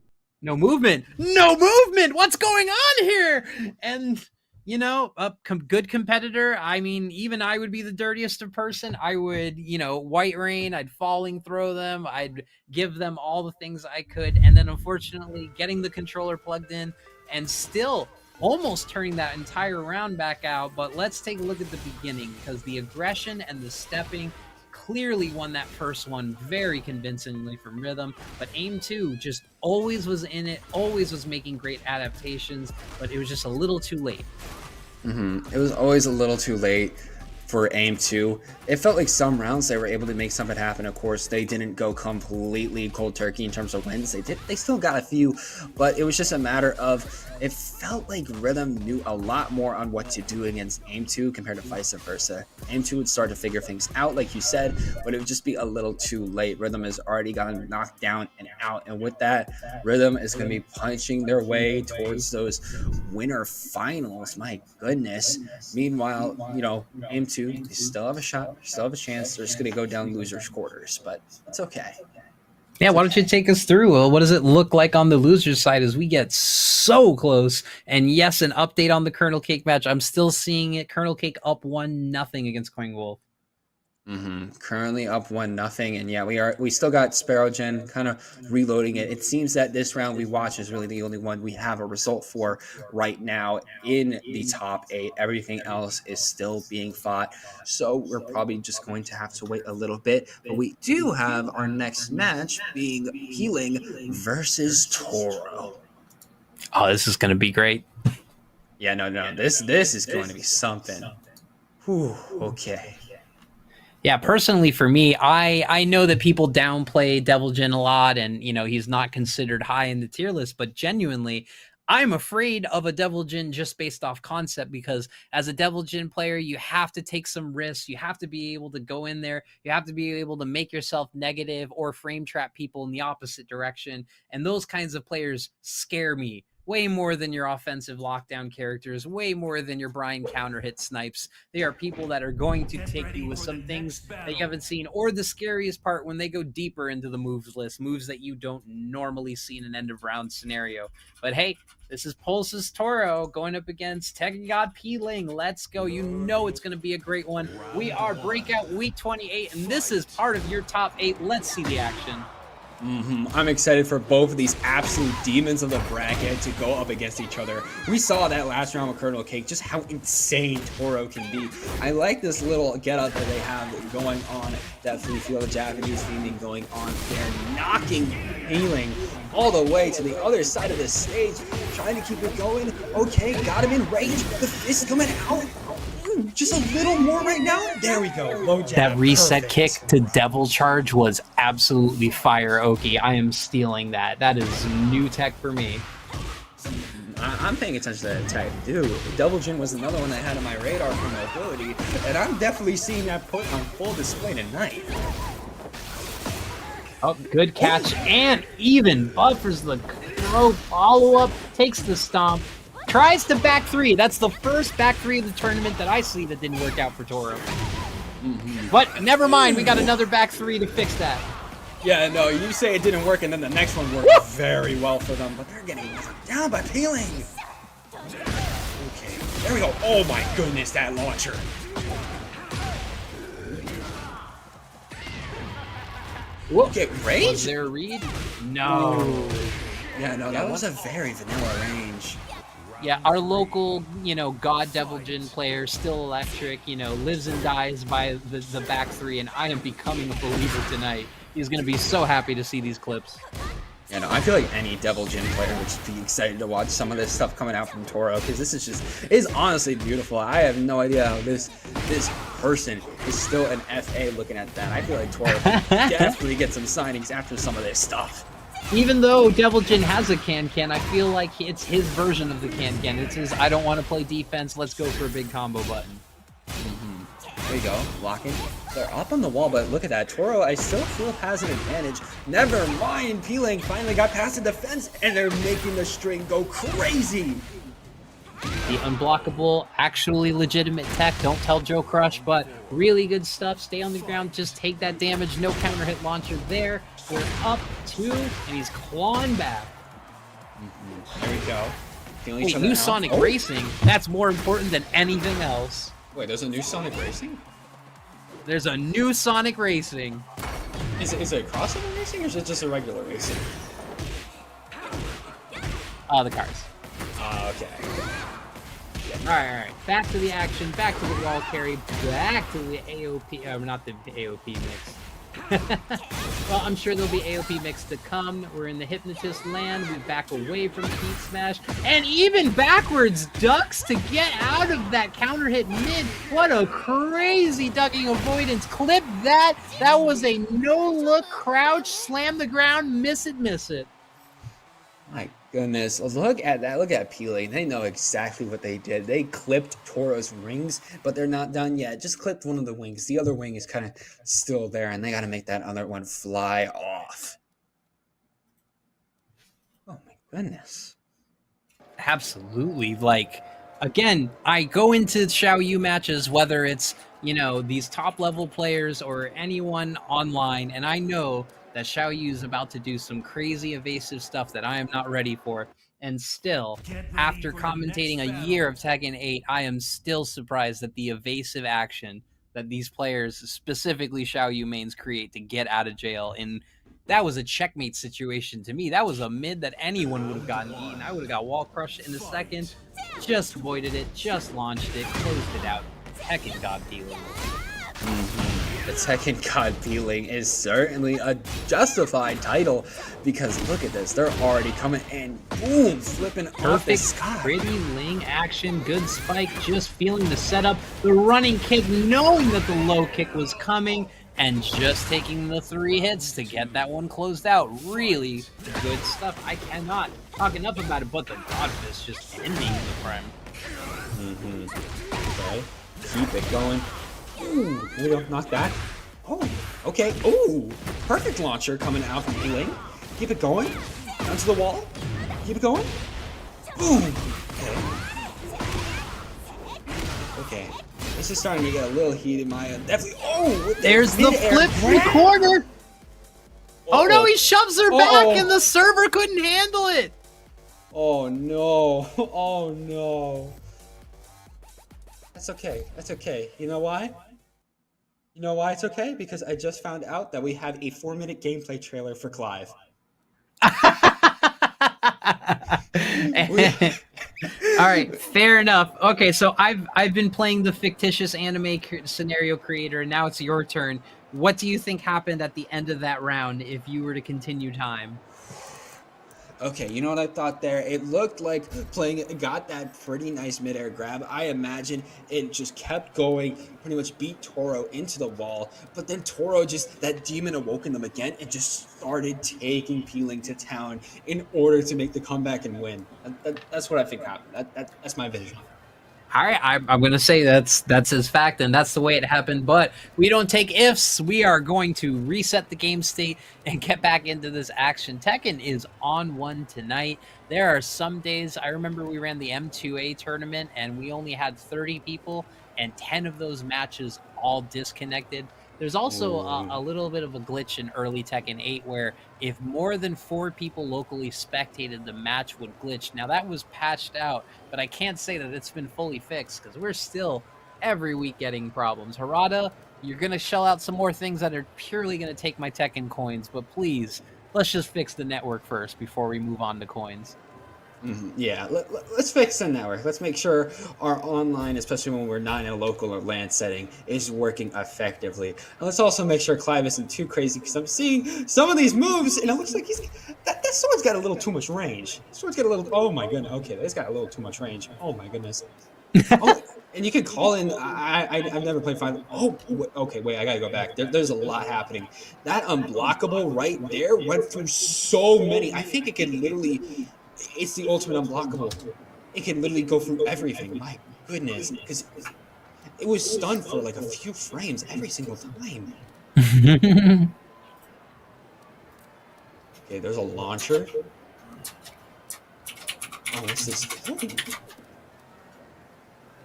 No movement! No movement! What's going on here? And, you know, a good competitor, I mean, even I would be the dirtiest of person. I would, you know, white rain, I'd falling throw them, I'd give them all the things I could, and then unfortunately getting the controller plugged in and still almost turning that entire round back out. But let's take a look at the beginning, because the aggression and the stepping clearly won that first one very convincingly from Rhythm, but Aim 2 just always was in it, always was making great adaptations, but it was just a little too late. It was always a little too late for Aim 2. It felt like some rounds they were able to make something happen. Of course, they didn't go completely cold turkey in terms of wins. They still got a few, but it was just a matter of, it felt like Rhythm knew a lot more on what to do against Aim 2 compared to vice versa. Aim 2 would start to figure things out, like you said, but it would just be a little too late. Rhythm has already gotten knocked down and out, and with that, Rhythm is going to be punching their way towards those winner finals. My goodness. Meanwhile, you know, Aim 2, they still have a shot, still have a chance. They're just going to go down losers' quarters, but it's okay. Yeah, why don't you take us through? Well, what does it look like on the losers side as we get so close? And yes, an update on the Colonel Cake match. I'm still seeing it. Colonel Cake up 1-0 against Coin Wolf. Currently up 1-0, and yeah, we still got Sparrowgen kind of reloading it. It seems that this round we watch is really the only one we have a result for right now in the top 8. Everything else is still being fought, so we're probably just going to have to wait a little bit. But we do have our next match being Healing versus Toro. Oh, this is going to be great. Yeah, no, this is going to be something. Whew, okay. Yeah, personally for me, I know that people downplay Devil Jin a lot, and you know he's not considered high in the tier list, but genuinely, I'm afraid of a Devil Jin just based off concept, because as a Devil Jin player, you have to take some risks. You have to be able to go in there. You have to be able to make yourself negative or frame trap people in the opposite direction, and those kinds of players scare me way more than your offensive lockdown characters, way more than your Brian counter hit snipes. They are people that are going to take you with some things that you haven't seen, or the scariest part, when they go deeper into the moves list, moves that you don't normally see in an end of round scenario. But hey, this is Pulse's Toro going up against Tekken God P-Ling. Let's go. You know it's going to be a great one. We are Breakout Week 28, and this is part of your top 8. Let's see the action. I'm excited for both of these absolute demons of the bracket to go up against each other. We saw that last round with Colonel Cake, just how insane Toro can be. I like this little get-up that they have going on. Definitely feel the Japanese theming going on there, knocking Healing all the way to the other side of the stage, trying to keep it going. Okay, got him in range. The fist coming out. Just a little more right now. There we go. Low jab. That reset Perfect. kick to Devil Charge was absolutely fire, Oki. I am stealing that. That is new tech for me. I'm paying attention to that tech, dude. Double Jin was another one I had on my radar for mobility, and I'm definitely seeing that put on full display tonight. Oh, good catch, and even buffers the throw follow-up, takes the stomp, tries to back three. That's the first back three of the tournament that I see that didn't work out for Toro. But never mind, we got another back three to fix that. Yeah, no, you say it didn't work, and then the next one worked very well for them, but they're getting knocked down by Peeling. Okay, there we go. Oh my goodness, that launcher. Okay, Was range? there a read? No. Yeah, no, that was a very vanilla range. Yeah, our local, God Devil Jin player, still electric, lives and dies by the back three, and I am becoming a believer tonight. He's going to be so happy to see these clips. Yeah, no, I feel like any Devil Jin player would just be excited to watch some of this stuff coming out from Toro, because this is honestly beautiful. I have no idea how this person is still an FA looking at that. I feel like Toro can definitely get some signings after some of this stuff. Even though Devil Jin has a can-can, I feel like it's his version of the can-can. It's his, I don't want to play defense, let's go for a big combo button. There you go, locking. They're up on the wall, but look at that. Toro, I still feel has an advantage. Never mind, Peeling finally got past the defense, and they're making the string go crazy. The unblockable, actually legitimate tech, don't tell Joe Crush, but really good stuff. Stay on the ground, just take that damage. No counter hit launcher there. We're up two, and he's clawing back. There we go. Feeling each Wait, other new out. Sonic Oh. Racing? That's more important than anything else. Wait, there's a new Sonic Racing? There's a new Sonic Racing. Is it a crossover racing, or is it just a regular racing? The cars. Okay. All right. Back to the action, back to the wall carry, back to the AOP, not the AOP mix. Well, I'm sure there'll be AOP mix to come. We're in the Hypnotist land. We back away from Heat Smash. And even backwards ducks to get out of that counter hit mid. What a crazy ducking avoidance. Clip that. That was a no-look crouch. Slam the ground. Miss it. My goodness, look at that. Look at Peeling. They know exactly what they did. They clipped Toro's rings, but they're not done yet. Just clipped one of the wings. The other wing is kind of still there, and they got to make that other one fly off. Oh my goodness. Absolutely. Like, again, I go into Xiao Yu matches, whether it's, these top level players or anyone online, and I know that Xiao Yu is about to do some crazy evasive stuff that I am not ready for. And still, after commentating a year of Tekken 8, I am still surprised at the evasive action that these players, specifically Xiao Yu mains, create to get out of jail. And that was a checkmate situation to me. That was a mid that anyone would have gotten eaten. I would have got wall crushed in a second. Just avoided it, just launched it, closed it out. Tekken God dealing. The Tekken God Peeling is certainly a justified title, because look at this. They're already coming in. Boom, flipping off the Perfect, sky. pretty Ling action, good spike, just feeling the setup, the running kick, knowing that the low kick was coming, and just taking the 3 hits to get that one closed out. Really good stuff. I cannot talk enough about it, but the God Fist just ending the prime. Okay, keep it going. Ooh, there we go, knock that. Oh, okay. Ooh, perfect launcher coming out from Peeling. Keep it going. Down to the wall. Keep it going. Boom. Okay. This is starting to get a little heated, Maya. Definitely. Oh, with There's the mid-air flip grab. corner. Oh no, he shoves her back Uh-oh. and the server couldn't handle it. Oh no. Oh no. That's okay. That's okay. You know why? You know why it's okay? Because I just found out that we have a 4-minute gameplay trailer for Clive. We, All right, fair enough. Okay, so I've been playing the fictitious anime scenario creator, and now it's your turn. What do you think happened at the end of that round if you were to continue time? Okay, you know what I thought there? It looked like playing it got that pretty nice midair grab. I imagine it just kept going, pretty much beat Toro into the wall. But then Toro just, that demon awoke in them again and just started taking Peeling to town in order to make the comeback and win. That's what I think happened. That's my vision. All right, I'm going to say that's his fact, and that's the way it happened. But we don't take ifs. We are going to reset the game state and get back into this action. Tekken is on one tonight. There are some days, I remember we ran the M2A tournament, and we only had 30 people, and 10 of those matches all disconnected. There's also a Ooh. little bit of a glitch in early Tekken 8 where if more than 4 people locally spectated, the match would glitch. Now, that was patched out, but I can't say that it's been fully fixed because we're still every week getting problems. Harada, you're going to shell out some more things that are purely going to take my Tekken coins, but please, let's just fix the network first before we move on to coins. Yeah, let's fix the network. Let's make sure our online, especially when we're not in a local or LAN setting, is working effectively. And let's also make sure Clive isn't too crazy because I'm seeing some of these moves and it looks like that sword's got a little too much range. Sword's got a little. Oh my goodness. Okay, that's got a little too much range. Oh my goodness. Oh, and you can call in. I've never played Final. Oh, okay. Wait, I gotta go back. There's a lot happening. That unblockable right there went through so many. I think it could literally. It's the ultimate unblockable. It can literally go through everything. My goodness, because it was stunned for like a few frames every single time. Okay, there's a launcher. Oh, what's this?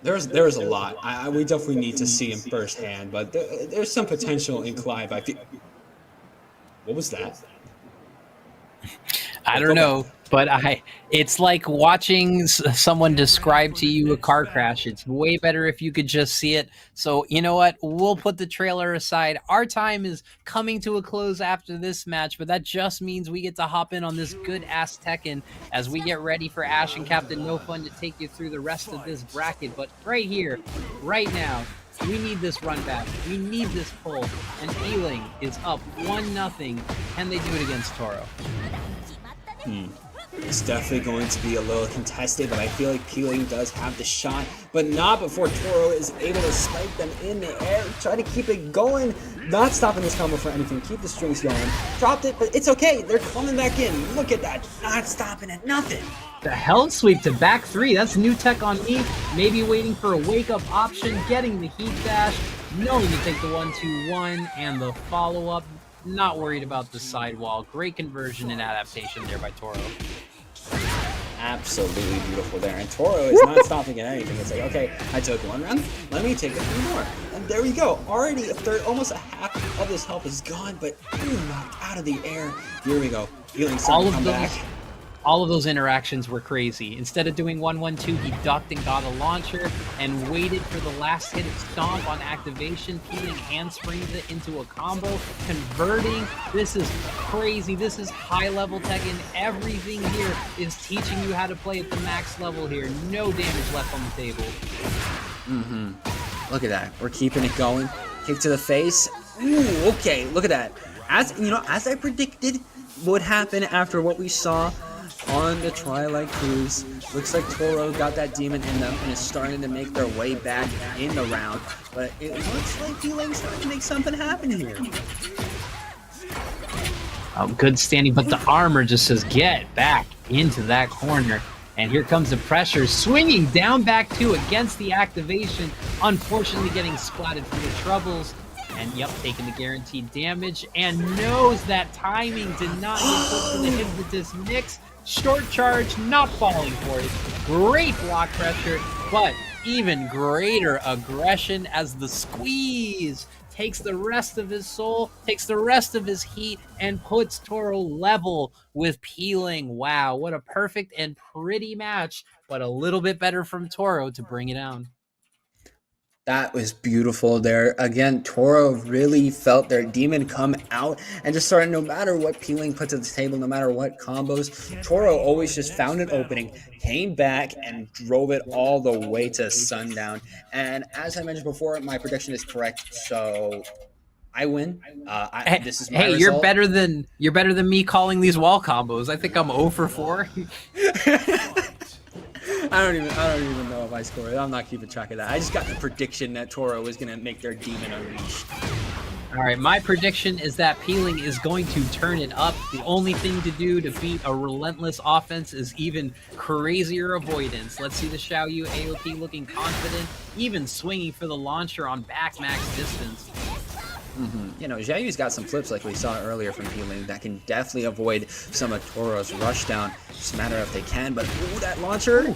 There's a lot. We definitely need to see him firsthand, but there's some potential in Clive. I feel. What was that? I don't know, but it's like watching someone describe to you a car crash. It's way better if you could just see it. So, you know what? We'll put the trailer aside. Our time is coming to a close after this match, but that just means we get to hop in on this good ass Tekken as we get ready for Ash and Captain No Fun to take you through the rest of this bracket. But right here, right now, we need this run back. We need this pull. And Peeling is up 1-0. Can they do it against Toro? It's definitely going to be a little contested, but I feel like Peeling does have the shot, but not before Toro is able to spike them in the air. Try to keep it going, not stopping this combo for anything. Keep the strings going. Dropped it, but it's okay. They're coming back in. Look at that. Not stopping it. Nothing. The held sweep to back 3. That's new tech on me. Maybe waiting for a wake-up option, getting the heat dash, knowing to take the 1-2-1 and the follow-up. Not worried about the sidewall. Great conversion and adaptation there by Toro. Absolutely beautiful there. And Toro is not stopping at anything. It's like, okay, I took one round. Let me take a few more. And there we go. Already a third, almost a half of this health is gone, but knocked out of the air. Here we go. Feeling something come back. All of those interactions were crazy. Instead of doing 1-1-2, he ducked and got a launcher and waited for the last hit of Stomp on activation. Peeling handsprings it into a combo, converting. This is crazy. This is high-level Tekken. Everything here is teaching you how to play at the max level here. No damage left on the table. Look at that. We're keeping it going. Kick to the face. Ooh, okay. Look at that. As I predicted would happen after what we saw on the Twilight Cruise. Looks like Toro got that demon in them and is starting to make their way back in the round. But it looks like Peeling's starting to make something happen here. Oh, good standing, but the armor just says, get back into that corner. And here comes the pressure, swinging down back 2 against the activation. Unfortunately getting splatted for the troubles. And yep, taking the guaranteed damage. And knows that timing did not get put to the hypnotist mix. Short charge, not falling for it. Great block pressure, but even greater aggression as the squeeze takes the rest of his soul, takes the rest of his heat, and puts Toro level with Peeling. Wow, what a perfect and pretty match, but a little bit better from Toro to bring it down. That was beautiful there. Again, Toro really felt their demon come out and just started, no matter what Peeling put to the table, no matter what combos, Toro always just found an opening, came back, and drove it all the way to sundown. And as I mentioned before, my prediction is correct. So I win. This is my Hey, result. you're better than me calling these wall combos. I think I'm 0 for 4. I don't even know if I scored. I'm not keeping track of that. I just got the prediction that Toro was gonna make their demon unleash. All right, my prediction is that Peeling is going to turn it up. The only thing to do to beat a relentless offense is even crazier avoidance. Let's see the Xiaoyu AOP looking confident, even swinging for the launcher on back max distance. You know, Xiaoyu's got some flips like we saw earlier from Peeling that can definitely avoid some of Toro's rush down. Just a matter of if they can, but ooh, that launcher.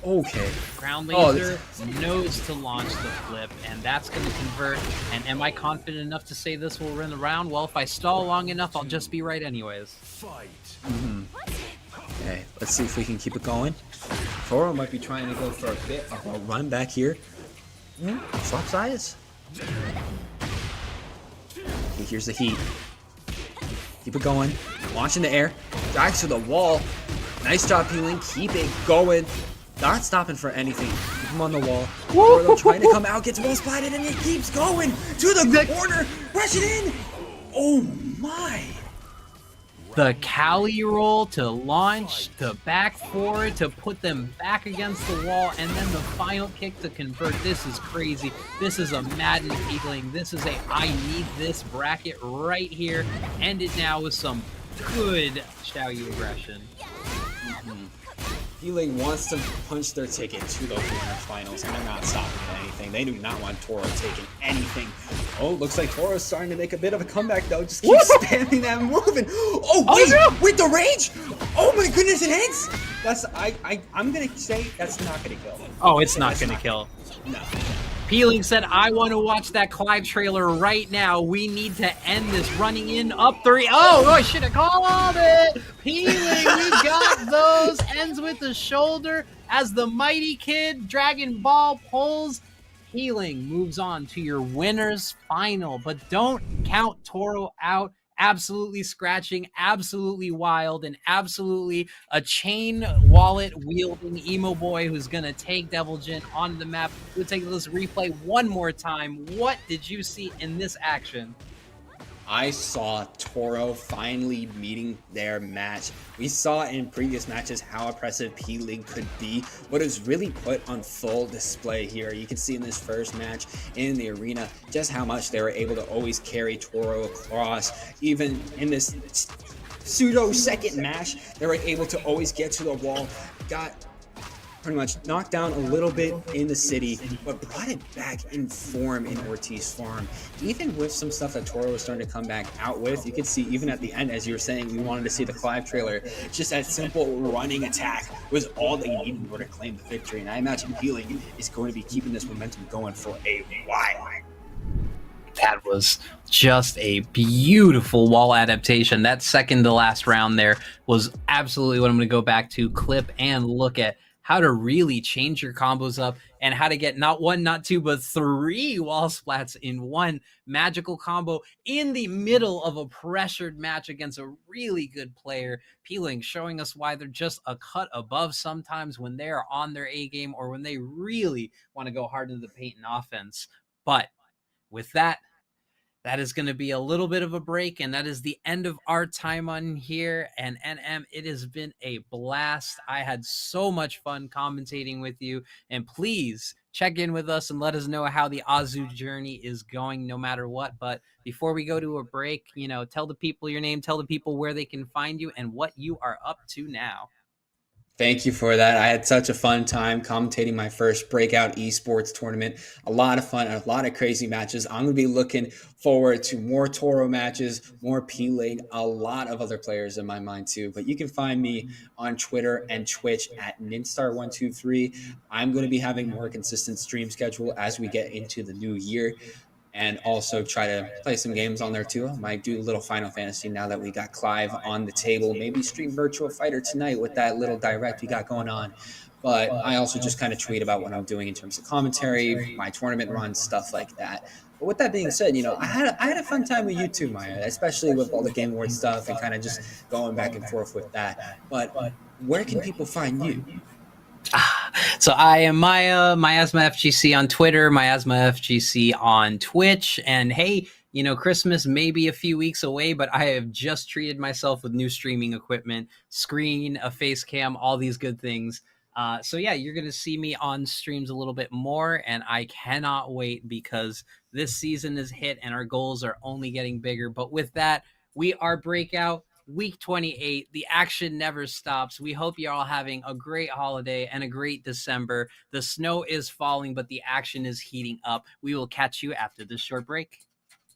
Okay. Ground Oh, laser knows to launch the flip, and that's going to convert. And am I confident enough to say this will win the round? Well, if I stall long enough, I'll just be right anyways. Okay, let's see if we can keep it going. Toro might be trying to go for a bit of a run back here. Swap sides. Okay, here's the heat. Keep it going. Launch in the air. Drags to the wall. Nice job, Peeling. Keep it going. Not stopping for anything. Keep him on the wall. Toro trying to come out. Gets wall splatted and it keeps going to the corner. Rush it in. Oh my. The Cali roll to launch, to back forward, to put them back against the wall, and then the final kick to convert. This is crazy. This is a Madden Peeling. This is a I need this bracket right here. End it now with some good Xiaoyu aggression. Peeling wants to punch their ticket to those finals, and they're not stopping at anything. They do not want Toro taking anything. Oh, looks like Toro's starting to make a bit of a comeback, though. Just keep spamming that moving. Oh, wait! no! With the rage! Oh my goodness, it hits! I'm gonna say that's not gonna kill. Oh, it's not going to kill. No. Peeling said, I want to watch that Clive trailer right now. We need to end this running in up 3. Oh, I should have called it. Peeling, we got those. Ends with the shoulder as the mighty kid Dragon Ball pulls. Peeling moves on to your winner's final, but don't count Toro out. Absolutely scratching, absolutely wild, and absolutely a chain wallet wielding emo boy who's gonna take Devil Jin onto the map. We'll take this replay one more time. What did you see in this action? I saw Toro finally meeting their match. We saw in previous matches how impressive Peeling could be, but it was really put on full display here. You can see in this first match in the arena just how much they were able to always carry Toro across. Even in this pseudo second match, they were able to always get to the wall, got pretty much knocked down a little bit in the city, but brought it back in form in Ortiz Farm. Even with some stuff that Toro was starting to come back out with, you could see even at the end, as you were saying, you wanted to see the Clive trailer, just that simple running attack was all they needed in order to claim the victory. And I imagine Peeling is going to be keeping this momentum going for a while. That was just a beautiful wall adaptation. That second to last round there was absolutely what I'm going to go back to, clip and look at how to really change your combos up and how to get not 1, not 2, but 3 wall splats in one magical combo in the middle of a pressured match against a really good player. Peeling showing us why they're just a cut above sometimes when they are on their A game or when they really want to go hard into the paint and offense. But with that, that is going to be a little bit of a break, and that is the end of our time on here. And NM, it has been a blast. I had so much fun commentating with you, and please check in with us and let us know how the Azu journey is going no matter what. But before we go to a break, tell the people your name, tell the people where they can find you and what you are up to now. Thank you for that. I had such a fun time commentating my first Breakout esports tournament. A lot of fun, a lot of crazy matches. I'm going to be looking forward to more Toro matches, more Peeling, a lot of other players in my mind too. But you can find me on Twitter and Twitch at Ninstar123. I'm going to be having more consistent stream schedule as we get into the new year, and also try to play some games on there too. I might do a little Final Fantasy now that we got Clive on the table. Maybe stream Virtual Fighter tonight with that little direct we got going on. but I also just kind of tweet about what I'm doing in terms of commentary, my tournament runs, stuff like that. But with that being said, I had a fun time with you too, Maya, especially with all the Game Awards stuff and kind of just going back and forth with that. But where can people find you? So I am Miasma FGC on Twitter, Miasma FGC on Twitch, and hey, Christmas may be a few weeks away, but I have just treated myself with new streaming equipment, screen, a face cam, all these good things. So yeah, you're going to see me on streams a little bit more, and I cannot wait because this season is hit and our goals are only getting bigger. But with that, we are Breakout. Week 28, the action never stops. We hope you're all having a great holiday and a great December. The snow is falling, but the action is heating up. We will catch you after this short break.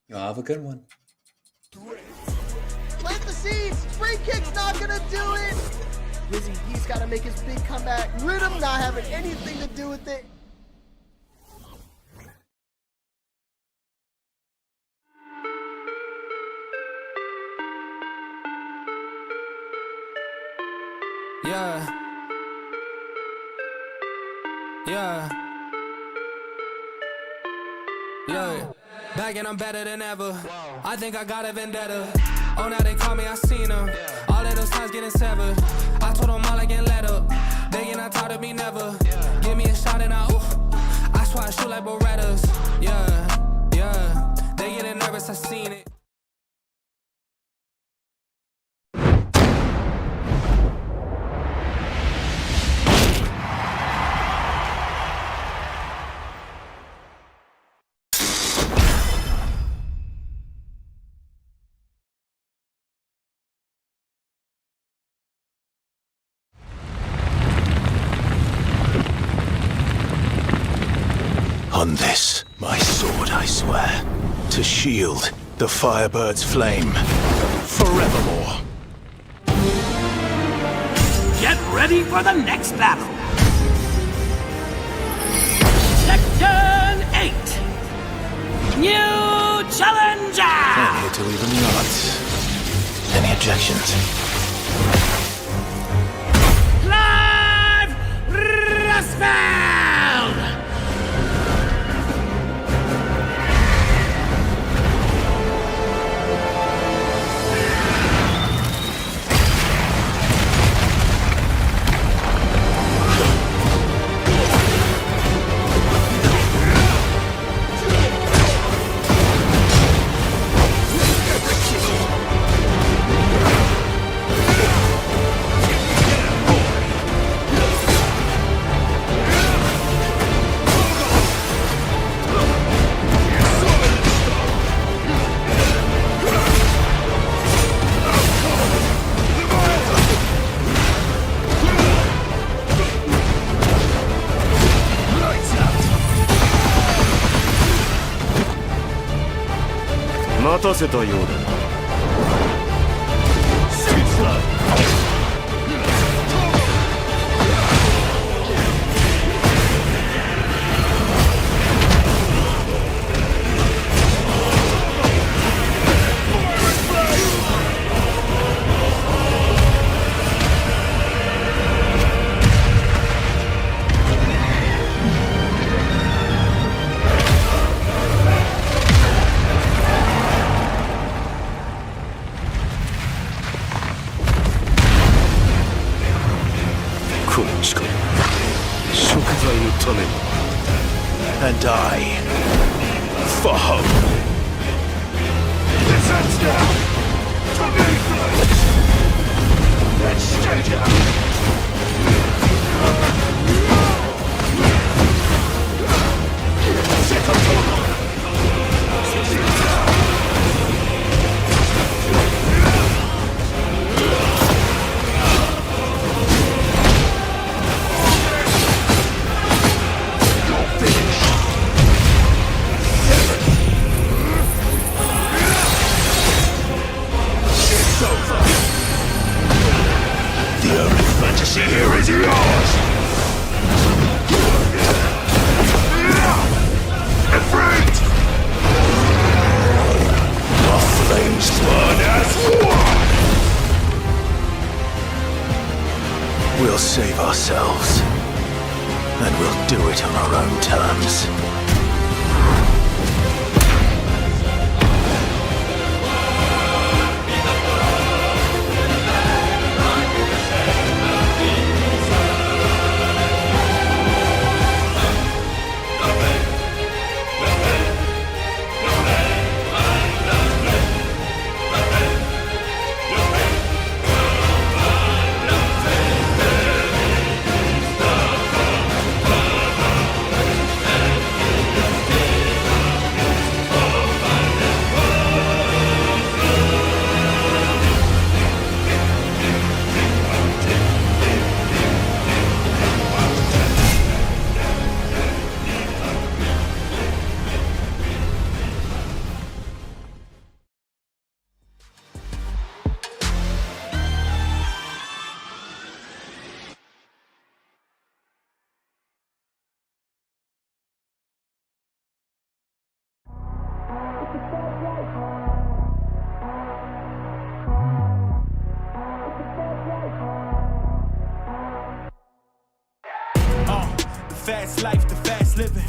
You'll have a good one. Plant the seeds. Spring kick's not gonna do it. Wizzy, he's gotta make his big comeback. Rhythm not having anything to do with it. Yeah. Back and I'm better than ever. I think I got a vendetta. Oh, now they call me, I seen them. All of those times getting severed. I told them all I can let up. They get not taught of me never. Give me a shot and I swear I shoot like Berettas. Yeah. They getting nervous, I seen it. On this, my sword, I swear, to shield the Firebird's flame forevermore. Get ready for the next battle! Tekken 8! New Challenger! I'm here to leave them nuts. Any objections? Live Rasfeld!待たせたようだな。この力、食材のために。And I, for hope. This ends now. To me first. Let's stay down. Set up total. The only fantasy here is yours! Afraid! Our flames burn as one! We'll save ourselves. and we'll do it on our own terms. Fast life, the fast living.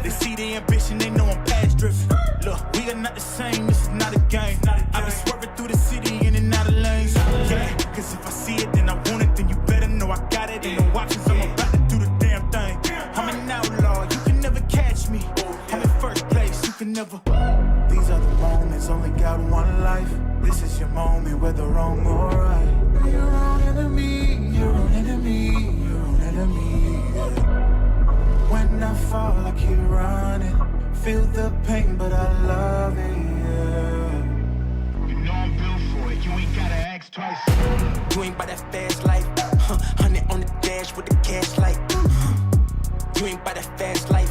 They see the ambition, they know I'm past driven. Look, we are not the same, this is not a game. I've been swerving through the city in and out of lanes. Yeah, cause if I see it, then I want it, then you better know I got it. Ain't no options, I'm about to do the damn thing. I'm an outlaw, you can never catch me. I'm in first place, you can never. These are the moments, only got one life. This is your moment, whether wrong or right. You're your own enemy, your own enemy, your own enemy. Yeah. When I fall, I keep running. Feel the pain, but I love it, yeah. You know I'm built for it, you ain't gotta ask twice. You ain't by that fast life. 100 on the dash with the cash light. You ain't by that fast life.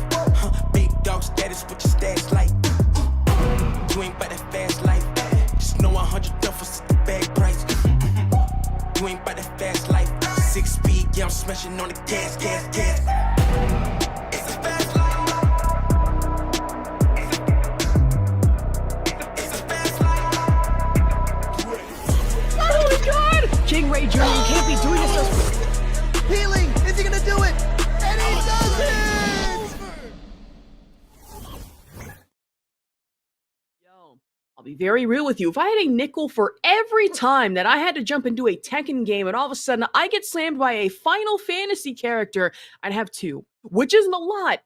Big dog status with your stats like. You ain't by that fast life. Just know 100 duffels at the bag price. You ain't by that fast life. 6 speed, yeah, I'm smashing on the gas. It's a fast life. It's a fast life. Oh my god! King Ray Jr., you can't be doing this. Healing! Is he gonna do it? And he does it! Yo, I'll be very real with you. If I had a nickel for every time that I had to jump into a Tekken game and all of a sudden I get slammed by a Final Fantasy character, I'd have 2, which isn't a lot,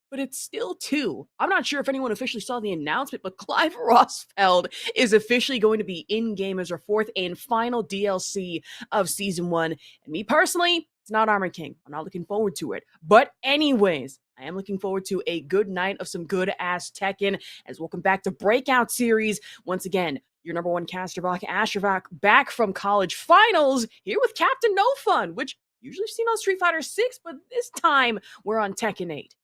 but it's still 2. I'm not sure if anyone officially saw the announcement, but Clive Rossfeld is officially going to be in-game as our 4th and final DLC of Season 1. And me personally, it's not Armor King. I'm not looking forward to it. But anyways, I am looking forward to a good night of some good-ass Tekken, as welcome back to Breakout Series. Once again, your number one caster, Astrovak, back from college finals, here with Captain No Fun, which usually seen on Street Fighter 6, but this time we're on Tekken 8.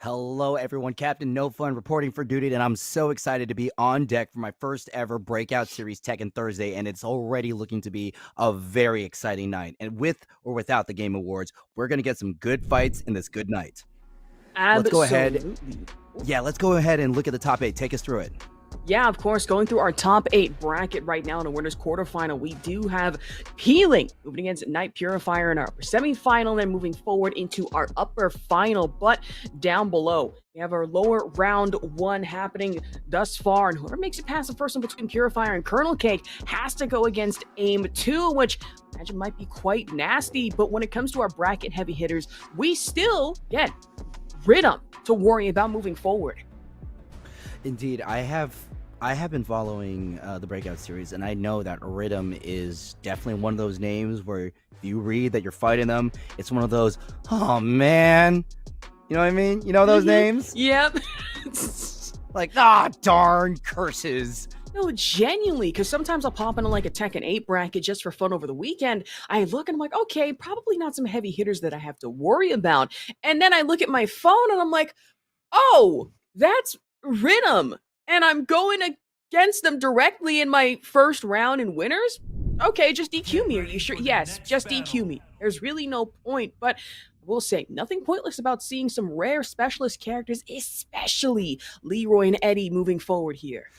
Hello, everyone. Captain No Fun reporting for duty, and I'm so excited to be on deck for my first ever Breakout Series Tekken Thursday, and it's already looking to be a very exciting night. And with or without the Game Awards, we're going to get some good fights in this good night. Let's go ahead. Yeah, let's go ahead and look at the top 8. Take us through it. Yeah, of course, going through our top 8 bracket right now in the winners quarterfinal, we do have Peeling moving against Night Purifier in our semifinal, and moving forward into our upper final. But down below, we have our lower round 1 happening thus far, and whoever makes it past the first one between Purifier and Kernel Cake has to go against Aim 2, which I imagine might be quite nasty. But when it comes to our bracket heavy hitters, we still get Rhythm to worry about moving forward. Indeed, I have been following the Breakout series, and I know that Rhythm is definitely one of those names where if you read that you're fighting them, it's one of those, oh man, you know what I mean? You know those names? Yep. Like, darn curses. No, genuinely, because sometimes I'll pop into like a Tekken 8 bracket just for fun over the weekend. I look and I'm like, okay, probably not some heavy hitters that I have to worry about. And then I look at my phone and I'm like, oh, that's Rhythm. And I'm going against them directly in my first round in winners? Okay, just DQ me. Are you sure? Yes, just DQ me. There's really no point. But I will say, nothing pointless about seeing some rare specialist characters, especially Leroy and Eddie, moving forward here.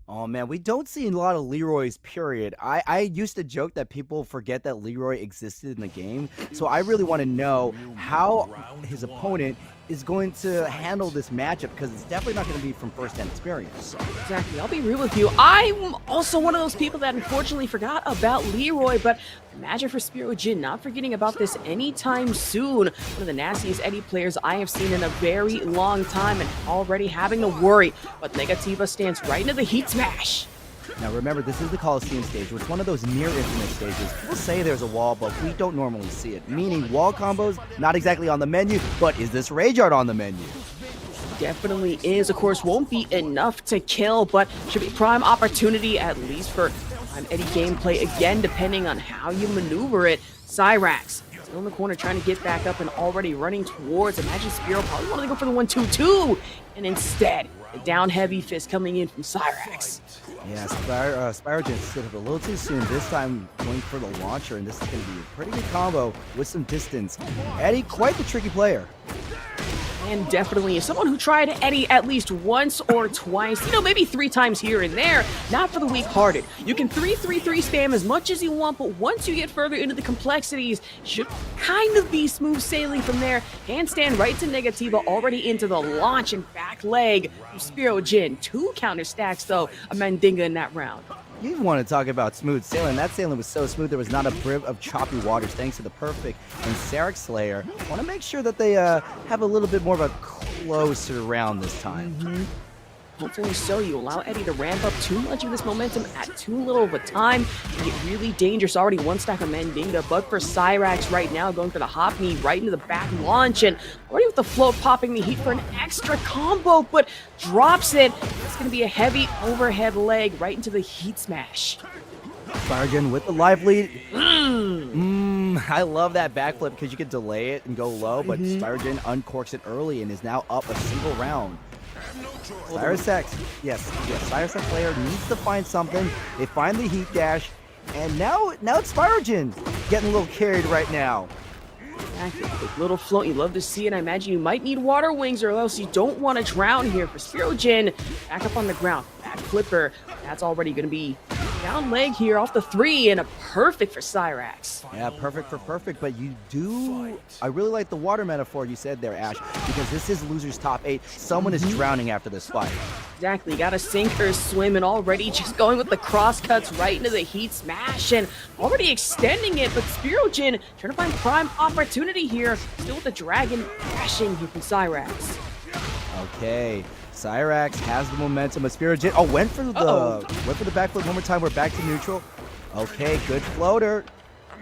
Oh man, we don't see a lot of Leroy's, period. I used to joke that people forget that Leroy existed in the game, so I really want to know how his opponent is going to handle this matchup, because it's definitely not going to be from first-hand experience. Exactly. I'll be real with you. I'm also one of those people that unfortunately forgot about Leroy, but imagine for Spiro Jin not forgetting about this anytime soon. One of the nastiest Eddie players I have seen in a very long time, and already having to worry. But Negativa stands right into the heat smash. Now remember, this is the Coliseum stage, which is one of those near infinite stages. People say there's a wall, but we don't normally see it. Meaning wall combos, not exactly on the menu, but is this Rage Art on the menu? Definitely is. Of course, won't be enough to kill, but should be prime opportunity, at least for prime Eddie gameplay again, depending on how you maneuver it. Cyrax still in the corner trying to get back up and already running towards. Imagine Spiro probably wanted to go for the 1-2-2, and instead, a down heavy fist coming in from Cyrax. Yeah, Spyrogen stood up a little too soon, this time going for the launcher, and this is going to be a pretty good combo with some distance. Eddie, quite the tricky player. And definitely is someone who tried Eddie at least once or twice, maybe 3 times here and there, not for the weak-hearted. You can 3-3-3 spam as much as you want, but once you get further into the complexities, should kind of be smooth sailing from there. Handstand right to Negativa, already into the launch and back leg from Spiro Jin. 2 counter stacks, though, a Mandinga in that round. You want to talk about smooth sailing. That sailing was so smooth, there was not a brim of choppy waters thanks to the perfect and Sarek Slayer. Want to make sure that they have a little bit more of a closer round this time. Hopefully so. You allow Eddie to ramp up too much of this momentum at too little of a time. You get really dangerous. Already 1 stack of Mandinga, but for Cyrax right now, going for the hop knee right into the back launch, and already with the float popping the heat for an extra combo, but drops it. It's going to be a heavy overhead leg right into the heat smash. Spyrogen with the live lead. I love that backflip because you can delay it and go low, but Spyrogen uncorks it early and is now up a single round. Cyrax, yes, Cyrax player needs to find something. They find the heat dash, and now it's Spyrogen getting a little carried right now. Exactly. Quick little float. You love to see it. I imagine you might need water wings, or else you don't want to drown here. For Spiro Jin, back up on the ground. Back flipper. That's already going to be down leg here off the 3, and a perfect for Cyrax. Yeah, perfect for perfect, but I really like the water metaphor you said there, Ash, because this is loser's top 8. Someone is drowning after this fight. Exactly, got to sink or swim, and already just going with the cross cuts right into the heat smash, and already extending it, but Spiro Jin trying to find prime opportunity here, still with the dragon crashing here from Cyrax. Okay, Cyrax has the momentum, but Spiro Jin, went for the backflip one more time. We're back to neutral. Okay, good floater.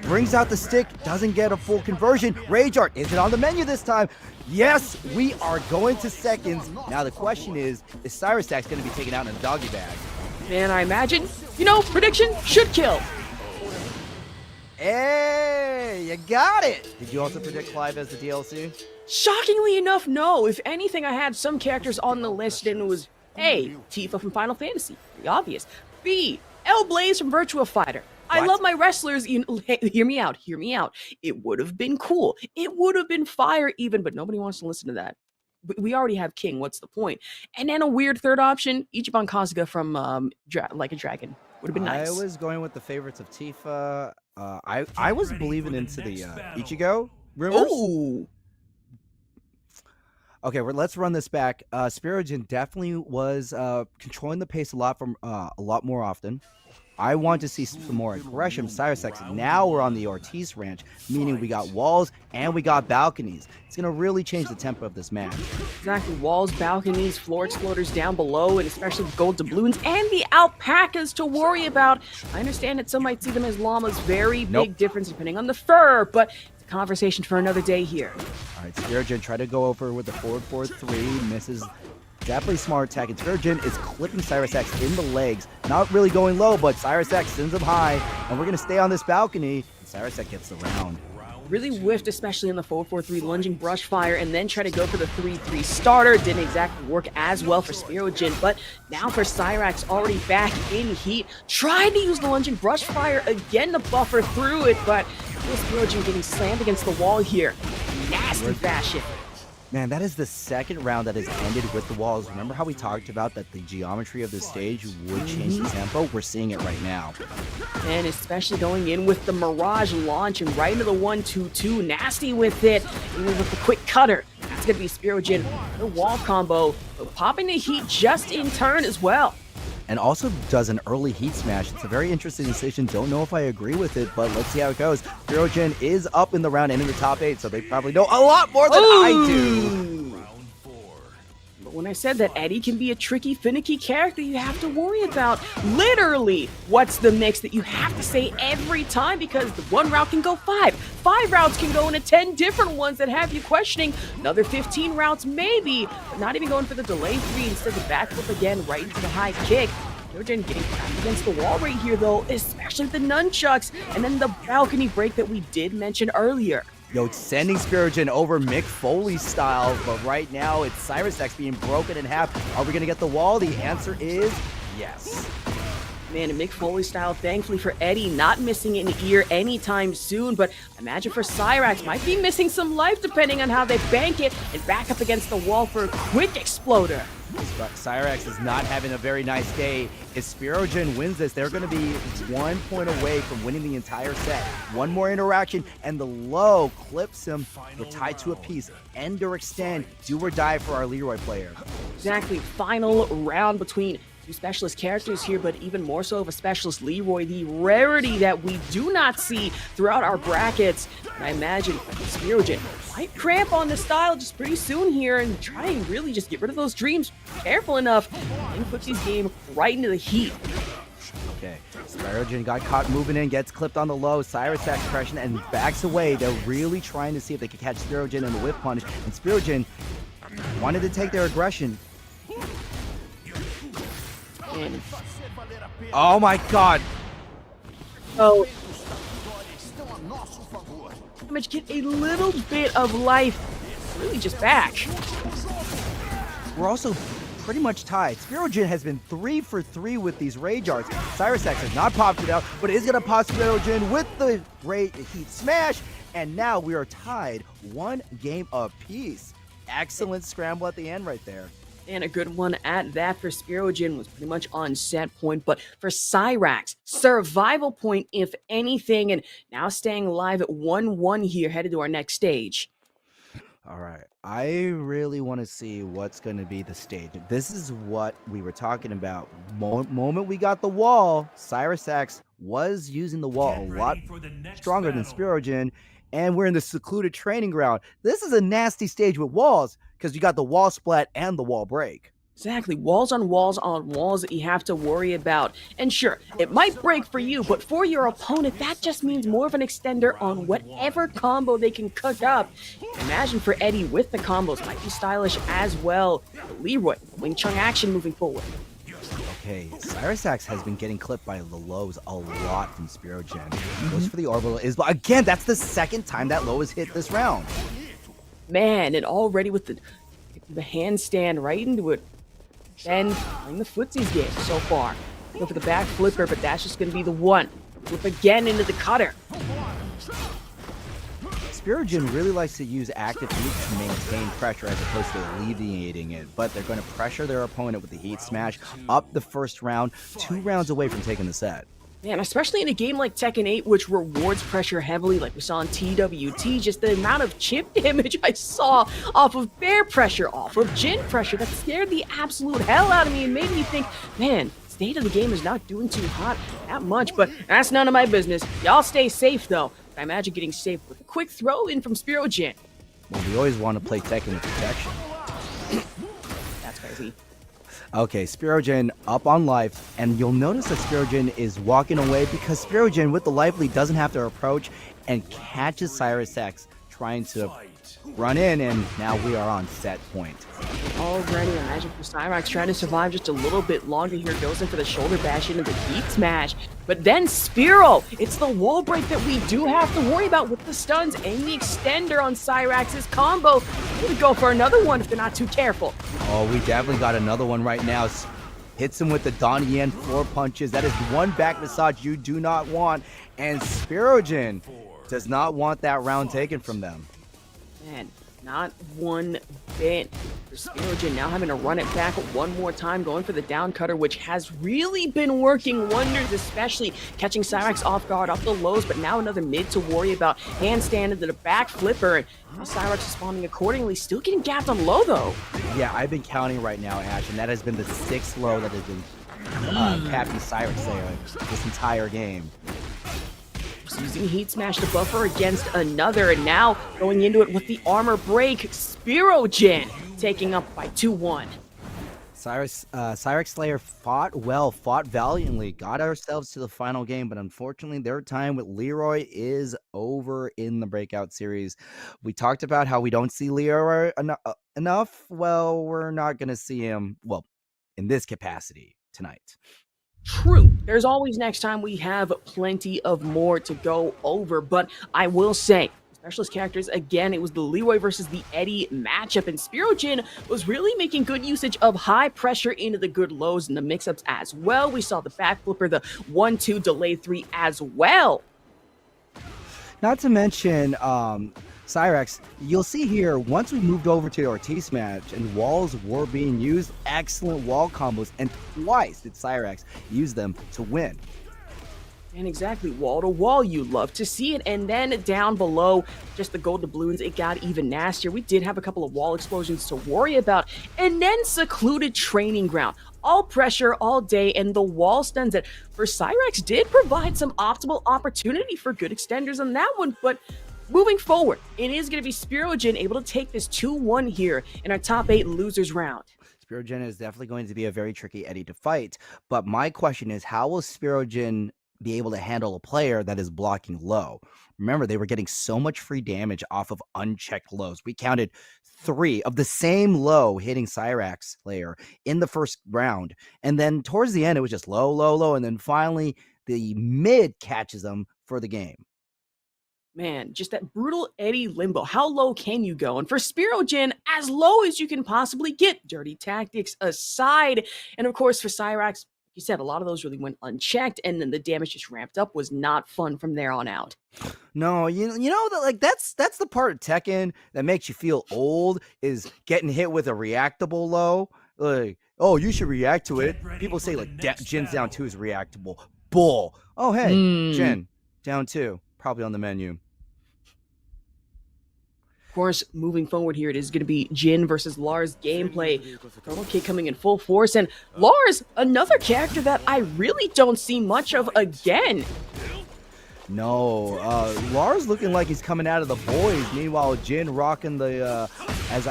Brings out the stick, doesn't get a full conversion. Rage Art, is it on the menu this time? Yes, we are going to seconds. Now the question is Cyrax going to be taken out in a doggy bag? Man, I imagine, prediction should kill. Hey, you got it! Did you also predict Clive as the DLC? Shockingly enough, no. If anything, I had some characters on the list, and it was A, Tifa from Final Fantasy, pretty obvious. B, L Blaze from Virtua Fighter. I love my wrestlers. Hear me out. It would have been cool. It would have been fire even, but nobody wants to listen to that. We already have King. What's the point? And then a weird third option, Ichiban Kasuga from Like a Dragon. Would have been nice. I was going with the favorites of Tifa. I was believing into the Ichigo rumors. Ooh. Okay, let's run this back. Spirojin definitely was controlling the pace a lot more often. I want to see some more aggression. Cyrax. Now we're on the Ortiz Ranch, meaning we got walls and we got balconies. It's going to really change the tempo of this match. Exactly. Walls, balconies, floor exploders down below, and especially the gold doubloons and the alpacas to worry about. I understand that some might see them as llamas. Very big difference depending on the fur, but it's a conversation for another day here. All right, Spirojin try to go over with the forward 4-3, misses. Definitely smart attack, and Spirojin is clipping Cyrax in the legs. Not really going low, but Cyrax sends him high, and we're going to stay on this balcony, and Cyrax gets the round. Really whiffed, especially in the 4-4-3 lunging brush fire, and then try to go for the 3-3 starter. Didn't exactly work as well for Spirojin, but now for Cyrax, already back in heat. Tried to use the lunging brush fire again to buffer through it, but Spirojin getting slammed against the wall here. Nasty fashion. Man, that is the second round that has ended with the walls. Remember how we talked about that the geometry of the stage would change the tempo? We're seeing it right now. And especially going in with the Mirage launch and right into the 1-2-2. Nasty with it. Even with the quick cutter. That's going to be Spirogen. The wall combo. Popping the heat just in turn as well. And also does an early heat smash. It's a very interesting decision. Don't know if I agree with it, but let's see how it goes. Spirogen is up in the round and in the top 8, so they probably know a lot more than I do. But when I said that Eddie can be a tricky, finicky character you have to worry about, literally, what's the mix that you have to say every time, because the one route can go 5. 5 routes can go into 10 different ones that have you questioning. Another 15 routes maybe, but not even going for the delay 3, instead the backflip again right into the high kick. Spirogen getting back against the wall right here though, especially with the nunchucks, and then the balcony break that we did mention earlier. Yo, it's sending Spirogen over Mick Foley style, but right now it's Cyrus X being broken in half. Are we going to get the wall? The answer is yes. Man, a Mick Foley style, thankfully for Eddie, not missing an ear anytime soon, but imagine for Cyrax, might be missing some life depending on how they bank it, and back up against the wall for a quick exploder. Cyrax is not having a very nice day. If Spirogen wins this, they're going to be 1 point away from winning the entire set. One more interaction, and the low clips him. We're tied to a piece. End or extend, do or die for our Leroy player. Exactly, final round between two specialist characters here, but even more so of a specialist Leroy, the rarity that we do not see throughout our brackets. And I imagine Spirogen might cramp on the style just pretty soon here and try and really just get rid of those dreams. Careful enough, and puts his game right into the heat. Okay, Spirogen got caught moving in, gets clipped on the low. Cyrus X pressure and backs away. They're really trying to see if they can catch Spirogen in the whip punish. And Spirogen wanted to take their aggression. And oh my god! oh, damage, get a little bit of life, really just back. We're also pretty much tied. Spirogen has been 3 for 3 with these Rage Arts. Cyrus X has not popped it out, but is going to pop Spirogen with the Heat Smash, and now we are tied 1 game apiece. Excellent scramble at the end right there. And a good one at that for Spirogen, was pretty much on set point, but for Cyrax, survival point if anything, and now staying alive at 1-1 here, headed to our next stage. All right, I really want to see what's going to be the stage. This is what we were talking about. Moment we got the wall, Cyrus X was using the wall a lot stronger than Spirogen, and we're in the secluded training ground. This is a nasty stage with walls, because you got the wall splat and the wall break. Exactly, walls on walls on walls that you have to worry about. And sure, it might break for you, but for your opponent, that just means more of an extender on whatever combo they can cook up. Imagine for Eddie with the combos, might be stylish as well. Leroy, Wing Chun action moving forward. Okay, Cyrus X has been getting clipped by the lows a lot from Spirogen. Goes for the orbital is, but again, that's the second time that low has hit this round. Man, and already with the handstand right into it. Then playing the footsies game so far. Go for the back flipper, but that's just going to be the one. Flip again into the cutter. Spirogen really likes to use active heat to maintain pressure as opposed to alleviating it, but they're going to pressure their opponent with the heat smash up the first round, 2 rounds away from taking the set. Man, especially in a game like Tekken 8, which rewards pressure heavily, like we saw in TWT, just the amount of chip damage I saw off of bear pressure, off of Jin pressure, that scared the absolute hell out of me and made me think, man, state of the game is not doing too hot that much, but that's none of my business. Y'all stay safe, though. I imagine getting safe with a quick throw in from Spirogen. Well, we always want to play Tekken with protection. That's crazy. Okay, Spirogen up on life, and you'll notice that Spirogen is walking away because Spirogen with the life lead doesn't have to approach and catches Cyrus X trying to run in, and now we are on set point. Already, imagine for Cyrax trying to survive just a little bit longer here, goes in for the shoulder bash into the heat smash. But then Spiro, it's the wall break that we do have to worry about with the stuns and the extender on Cyrax's combo. We go for another one if they're not too careful. Oh, we definitely got another one right now. Hits him with the Donnie Yen 4 punches. That is one back massage you do not want. And Spirogen does not want that round taken from them. Man, Not one bit. For Spirogen now having to run it back one more time, going for the down cutter, which has really been working wonders, especially catching Cyrax off guard off the lows, but now another mid to worry about. Handstand into the back flipper, and now Cyrax responding accordingly, still getting gapped on low though. Yeah, I've been counting right now, Ash, and that has been the 6th low that has been capping Cyrax there this entire game. Using Heat Smash to buffer against another, and now going into it with the armor break. Spirogen taking up by 2-1. Cyrax Slayer fought well, fought valiantly, got ourselves to the final game, but unfortunately their time with Leroy is over in the Breakout series. We talked about how we don't see Leroy enough. Well, we're not going to see him, well, in this capacity tonight. True. There's always next time. We have plenty of more to go over, but I will say, Specialist characters, again, it was the Leroy versus the Eddie matchup, and Spirogen was really making good usage of high pressure into the good lows and the mix-ups as well. We saw the back flipper, the 1-2 delay 3 as well. Not to mention, Cyrax, you'll see here, once we moved over to the Ortiz match and walls were being used, excellent wall combos, and twice did Cyrax use them to win. And exactly, wall to wall, you love to see it. And then down below, just the gold doubloons, it got even nastier. We did have a couple of wall explosions to worry about. And then secluded training ground. All pressure all day, and the wall stuns that for Cyrax did provide some optimal opportunity for good extenders on that one, but moving forward, it is going to be Spirogen able to take this 2-1 here in our top 8 losers round. Spirogen is definitely going to be a very tricky Eddie to fight, but my question is, how will Spirogen be able to handle a player that is blocking low? Remember, they were getting so much free damage off of unchecked lows. We counted 3 of the same low hitting Cyrax Slayer in the first round, and then towards the end, it was just low, low, low, and then finally the mid catches them for the game. Man, just that brutal Eddie limbo. How low can you go? And for Spirogen, as low as you can possibly get, dirty tactics aside. And of course, for Cyrax, like you said, a lot of those really went unchecked, and then the damage just ramped up. Was not fun from there on out. No, you know that, like, that's the part of Tekken that makes you feel old, is getting hit with a reactable low. Like, oh, you should react to it. People say like Jin's down 2 is reactable. Bull. Oh, hey, Jin down 2, probably on the menu. Of course, moving forward here, it is going to be Jin versus Lars gameplay. Colonel K coming in full force, and Lars, another character that I really don't see much of again. No, Lars looking like he's coming out of the boys. Meanwhile, Jin rocking the, if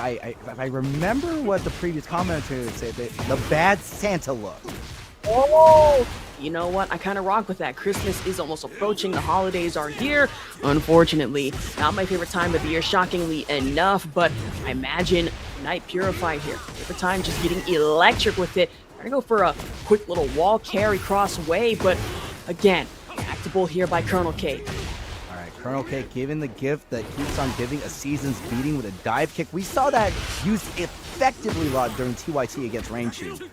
I remember what the previous commentator said, the bad Santa look. Oh, you know what? I kind of rock with that. Christmas is almost approaching. The holidays are here. Unfortunately, not my favorite time of the year, shockingly enough, but I imagine Night Purify here. Favorite time, just getting electric with it. Trying to go for a quick little wall carry cross way, but again, reactable here by Colonel K. All right, Colonel K giving the gift that keeps on giving, a season's beating with a dive kick. We saw that used effectively a lot during TYT against Rangchu.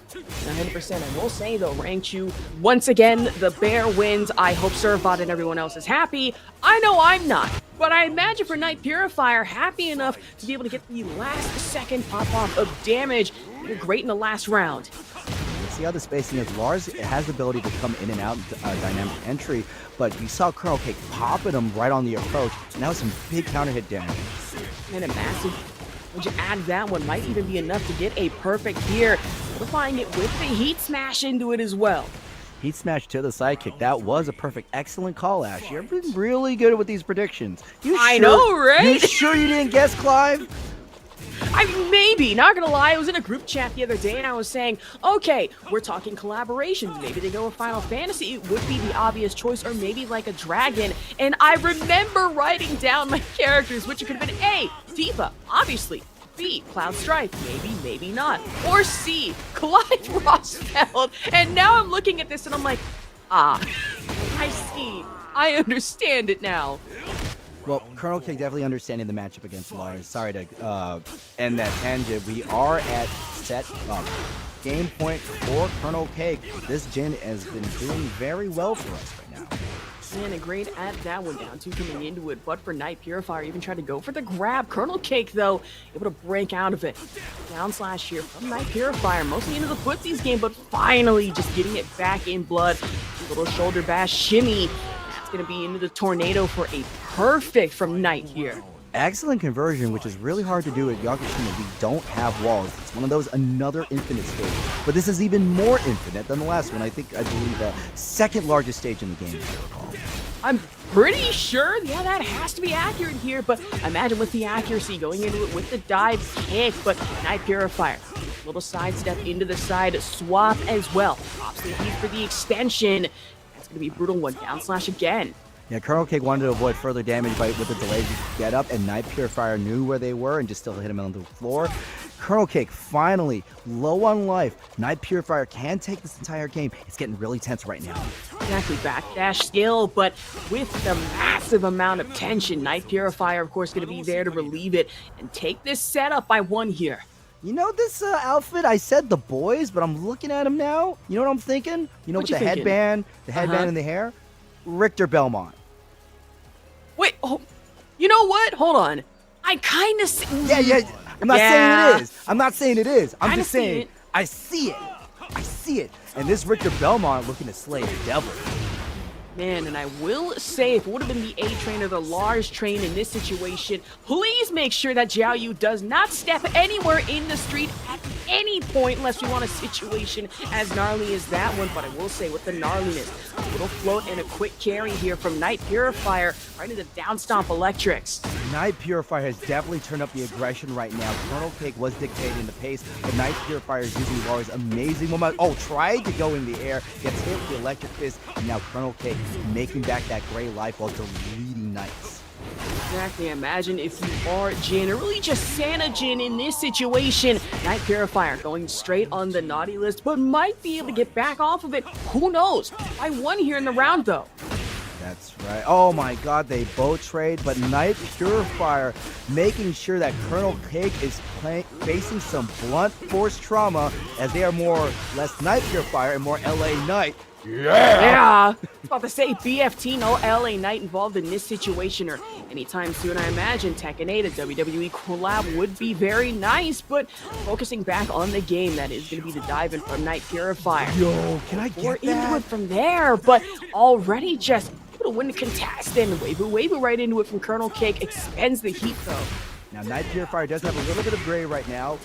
100%. I will say though, Rangchu, once again, the bear wins. I hope Servbot and everyone else is happy. I know I'm not, but I imagine for Night Purifier, happy enough to be able to get the last second pop-off of damage. They're great in the last round. Let's see how the spacing is. Lars has the ability to come in and out dynamic entry, but you saw Colonel K popping him right on the approach, and that was some big counter hit damage. And a massive, would you add that one, might even be enough to get a perfect here. Fortifying it with the Heat Smash into it as well. Heat Smash to the sidekick. That was a perfect, excellent call, Ash. You've been really good with these predictions. I know, right? You sure you didn't guess, Clive? I mean, maybe, not gonna lie, I was in a group chat the other day and I was saying, okay, we're talking collaborations, maybe they go with Final Fantasy, it would be the obvious choice, or maybe like a dragon, and I remember writing down my characters, which could have been A, Tifa, obviously, B, Cloud Strife, maybe not, or C, Clyde Rosfeld, and now I'm looking at this and I'm like, ah, I see, I understand it now. Well, Colonel K definitely understanding the matchup against Lars. Sorry to end that tangent. We are at set game point for Colonel K. This Jin has been doing very well for us right now. And great at that one, down two coming into it, but for Night Purifier even tried to go for the grab. Kernel Cake, though, able to break out of it. Down slash here from Night Purifier, mostly into the footsies game, but finally just getting it back in blood. Little shoulder bash shimmy. That's going to be into the tornado for a perfect from Night here. Excellent conversion, which is really hard to do at Yakushima. We don't have walls. It's one of those another infinite stage. But this is even more infinite than the last one. I believe the second largest stage in the game, if I recall. I'm pretty sure, yeah, that has to be accurate here, but imagine with the accuracy going into it with the dive kick, but Night Purifier, little sidestep into the side swap as well. Pops the heat for the extension. That's going to be a brutal one. Down slash again. Yeah, Kernel Cake wanted to avoid further damage with the delayed get up, and Night Purifier knew where they were and just still hit him on the floor. Kernel Cake finally low on life. Night Purifier can take this entire game. It's getting really tense right now. Exactly, backdash skill, but with the massive amount of tension, Night Purifier, of course, going to be there to relieve it and take this setup by one here. You know this outfit, I said the boys, but I'm looking at him now. You know what I'm thinking? You know, with the headband and the hair? Richter Belmont. Wait, oh, you know what? Hold on. I kind of Yeah. I'm not saying it is. I'm not saying it is. I'm just saying I see it. I see it. And this Richter Belmont looking to slay the devil. Man, and I will say, if it would have been the A train or the Lars train in this situation, please make sure that Jiao Yu does not step anywhere in the street at any point unless we want a situation as gnarly as that one. But I will say, with the gnarliness, a little float and a quick carry here from Night Purifier right into down stomp electrics. Night Purifier has definitely turned up the aggression right now. Kernel Cake was dictating the pace, but Night Purifier is using Lars' amazing momentum. Oh, tried to go in the air, gets hit with the electric fist, and now Kernel Cake making back that gray life while deleting Knights. Exactly. Imagine if you are Jin, or really just Santa Jin in this situation. Night Purifier going straight on the naughty list, but might be able to get back off of it. Who knows? I won here in the round, though. That's right. Oh my god, they both trade, but Night Purifier making sure that Kernel Cake is facing some blunt force trauma, as they are more or less Night Purifier and more LA Knight. Yeah! I was about to say, BFT, no LA Knight involved in this situation, or anytime soon. I imagine Tekken 8, a WWE collab, would be very nice, but focusing back on the game, that is going to be the dive in from Night Purifier. Yo, can I get that? Into it from there, but already just able to win the contest, and Weibo right into it from Kernel Cake, expends the heat, though. Now, Night Purifier does have a little bit of gray right now.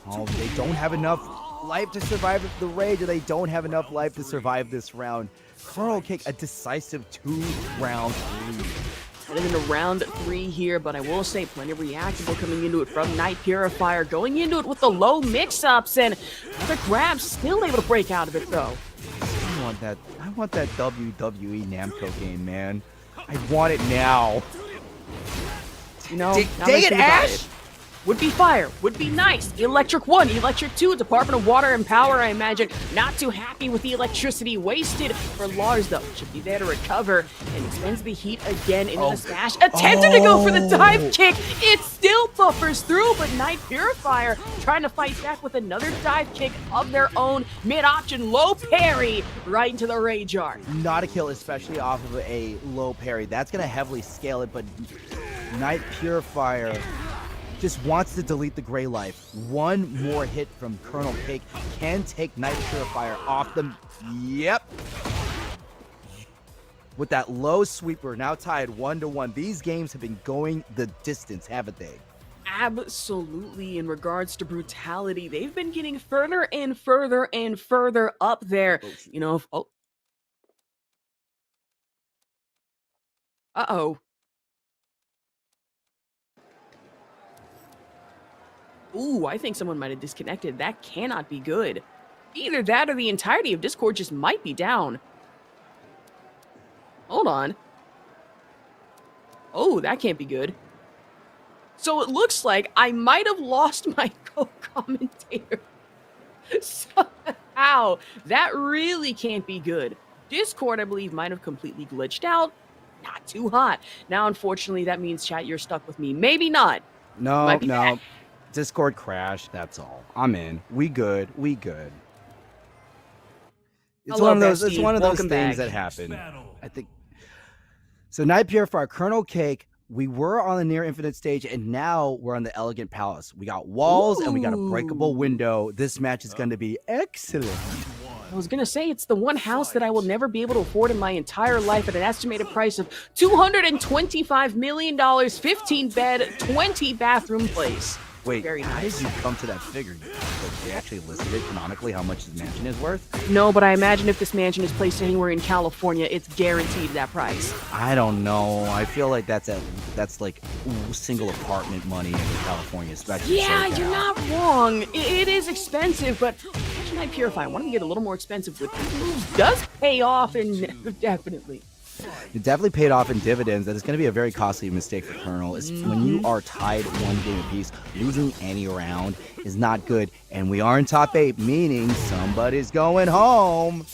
Oh, they don't have enough life to survive the rage, or they don't have enough life to survive this round. Kernel Cake, a decisive 2-round lead. Heading into round 3 here, but I will say plenty of reactable coming into it from Night Purifier, going into it with the low mix-ups, and the grab still able to break out of it, though. I want that WWE Namco game, man. I want it now. You know, dang it, Ash! Would be fire, would be nice. Electric 1, Electric 2, Department of Water and Power, I imagine. Not too happy with the electricity wasted for Lars, though. Should be there to recover and extends the heat again into the smash. Attempted to go for the dive kick. It still buffers through, but Night Purifier trying to fight back with another dive kick of their own. Mid-option low parry right into the Rage Art. Not a kill, especially off of a low parry. That's going to heavily scale it, but Night Purifier just wants to delete the gray life. One more hit from Kernel Cake can take Night Purifier off them. Yep. With that low sweeper, now tied 1-1. These games have been going the distance, haven't they? Absolutely. In regards to brutality, they've been getting further and further and further up there. You know, uh-oh. Ooh, I think someone might have disconnected. That cannot be good. Either that or the entirety of Discord just might be down. Hold on. Oh, that can't be good. So it looks like I might have lost my co-commentator. Somehow. That really can't be good. Discord, I believe, might have completely glitched out. Not too hot. Now, unfortunately, that means, chat, you're stuck with me. Maybe not. No. Discord crashed, that's all. I'm in. We good. It's Hello, one of those bestie. things Welcome that back. happen. I think So Night Purifier, Colonel Cake, we were on the near infinite stage, and now we're on the elegant palace. We got walls and we got a breakable window. This match is going to be excellent. I was gonna say it's the one house that I will never be able to afford in my entire life at an estimated price of $225 million, 15 bed, 20 bathroom place. Wait, Very how nice. did you come to that figure? They actually listed it canonically how much this mansion is worth? No, but I imagine if this mansion is placed anywhere in California, it's guaranteed that price. I don't know. I feel like that's like single apartment money in California, especially. Yeah, SoCal. you're not wrong. It is expensive, but Imagine I Purify. I want to get a little more expensive with these moves. Does pay off, and definitely. It definitely paid off in dividends. That is going to be a very costly mistake for Colonel. Is when you are tied one game apiece, losing any round is not good. And we are in top 8, meaning somebody's going home.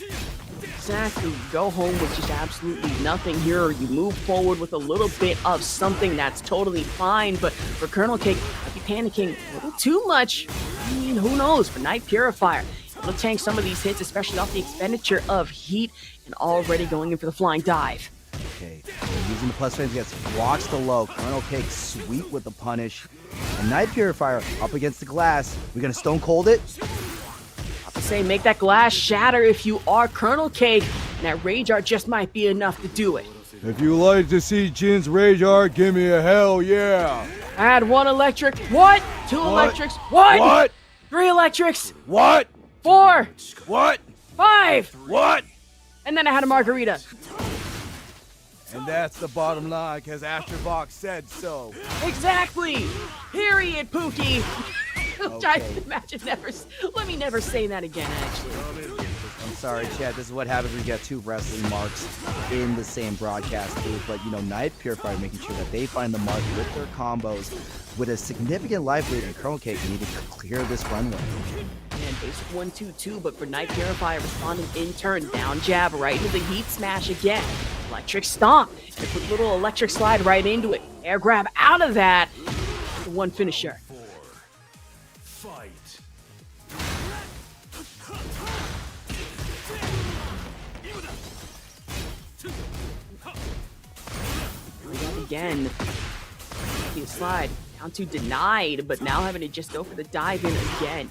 Exactly. You go home with just absolutely nothing here, or you move forward with a little bit of something that's totally fine. But for Colonel Cake, might be panicking a little too much. I mean, who knows? For Night Purifier, it'll tank some of these hits, especially off the expenditure of heat, and already going in for the flying dive. Okay, we're using the plus frames against blocks the low. Colonel Cake sweet with the punish. And Night Purifier up against the glass. We're going to stone cold it. To say, make that glass shatter if you are Colonel Cake, and that Rage Art just might be enough to do it. If you like to see Jin's Rage Art, give me a hell yeah. Add 1 electric. What? 2 electrics. What? 3 electrics. What? 4. What? 5. What? And then I had a margarita. And that's the bottom line, because Astrobox said so. Exactly. Period, Pookie. I Okay. imagine let me never say that again, actually. I'm sorry, Chad. This is what happens when you get 2 wrestling marks in the same broadcast booth. But, Night Purifier making sure that they find the mark with their combos with a significant life lead, and Colonel Cake need to clear this runway. And basic 1-2-2, but for Night Purifier responding in turn, down jab right into the heat smash again. Electric stomp, and put a little electric slide right into it. Air grab out of that. The one finisher. Fight. Here we go again. The slide down to denied, but now having to just go for the dive in again.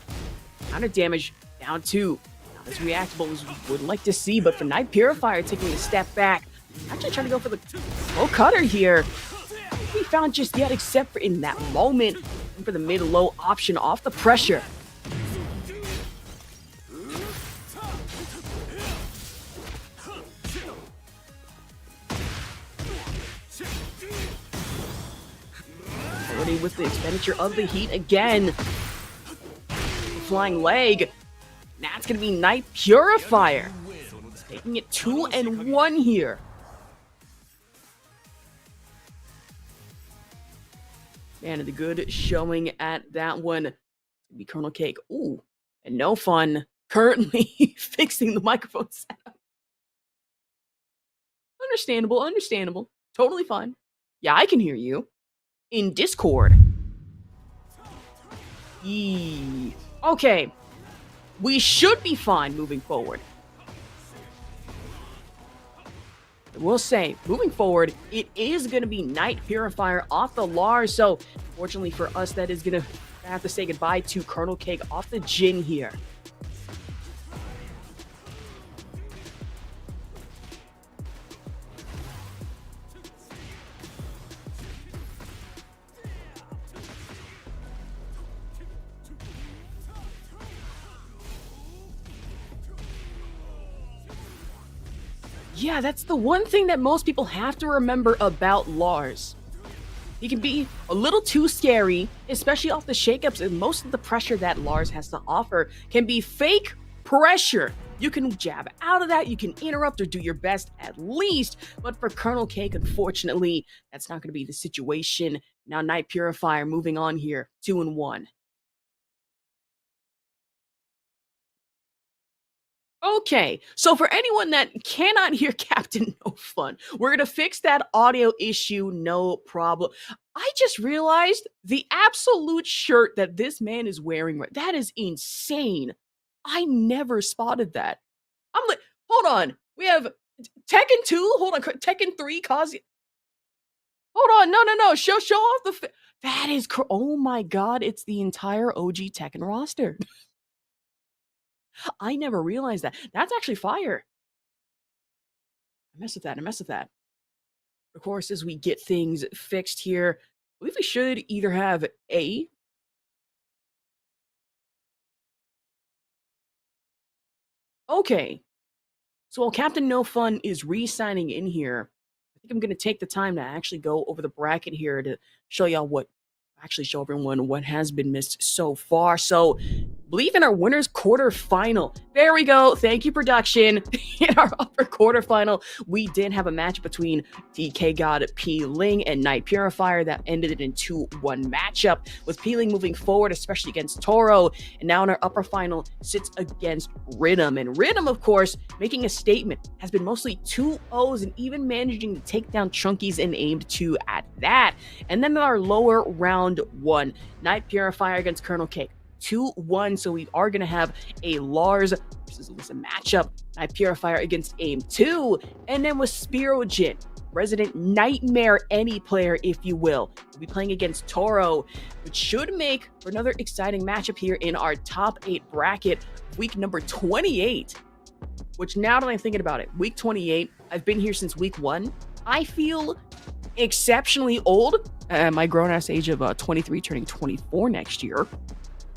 Counter damage down 2. Not as reactable as we would like to see, but for Night Purifier taking a step back. Actually trying to go for the low cutter here. We found just yet, except for in that moment, for the mid-low option off the pressure. Already with the expenditure of the heat again. Flying leg. Now it's going to be Night Purifier. Taking it 2-1 here. Man, the good showing at that one. It's gonna be Colonel Cake. Ooh, and no fun. Currently fixing the microphone setup. Understandable. Totally fine. Yeah, I can hear you. In Discord. Okay. We should be fine moving forward. I will say, moving forward, it is going to be Night Purifier off the Lars, so fortunately for us, that is going to have to say goodbye to Colonel Cake off the Jin here. Yeah, that's the one thing that most people have to remember about Lars. He can be a little too scary, especially off the shakeups, and most of the pressure that Lars has to offer can be fake pressure. You can jab out of that, you can interrupt or do your best at least, but for Colonel Cake, unfortunately, that's not going to be the situation. Now Night Purifier moving on here, 2-1. Okay, so for anyone that cannot hear Captain No Fun, we're going to fix that audio issue, no problem. I just realized the absolute shirt that this man is wearing, that is insane. I never spotted that. I'm like, hold on, we have Tekken 2, hold on, Tekken 3, Kazuya. Hold on, no. Show off the. That is. Oh my god, it's the entire OG Tekken roster. I never realized that. That's actually fire. I mess with that. Of course, as we get things fixed here, I believe we should either have a. Okay. So while Captain No Fun is re-signing in here, I think I'm going to take the time to actually go over the bracket here to show show everyone what has been missed so far. So, believe in our winners quarterfinal. There we go. Thank you, production. In our upper quarterfinal, we did have a match between DK God P Ling and Night Purifier that ended in 2-1 matchup, with P Ling moving forward, especially against Toro. And now in our upper final sits against Rhythm. And Rhythm, of course, making a statement, has been mostly 2-0s and even managing to take down Chunkies and Aimed 2 at that. And then in our lower round 1, Night Purifier against Colonel Cake. 2-1, so we are going to have a Lars versus Lisa matchup. Night Purifier against Aim 2, and then with Spirojin, Resident Nightmare any player, if you will. We'll be playing against Toro, which should make for another exciting matchup here in our top 8 bracket, week number 28. Which, now that I'm thinking about it, week 28, I've been here since week 1. I feel exceptionally old, my grown-ass age of 23, turning 24 next year,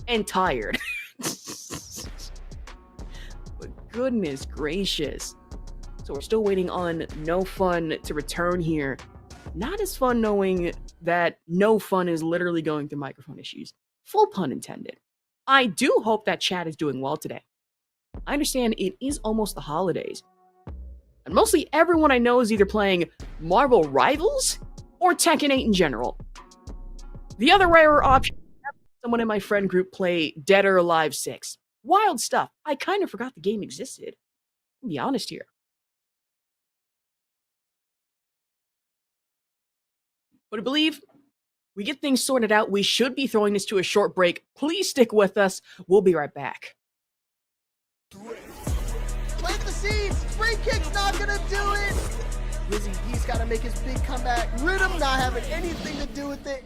and tired. But goodness gracious. So we're still waiting on No Fun to return here. Not as fun knowing that No Fun is literally going through microphone issues. Full pun intended. I do hope that chat is doing well today. I understand it is almost the holidays, and mostly everyone I know is either playing Marvel Rivals or Tekken 8 in general. The other rarer option, someone in my friend group play Dead or Alive 6. Wild stuff. I kind of forgot the game existed. I'll be honest here. But I believe we get things sorted out. We should be throwing this to a short break. Please stick with us. We'll be right back. Plant the seeds. Free kick's not gonna do it. Wizzy D's gotta make his big comeback. Rhythm not having anything to do with it.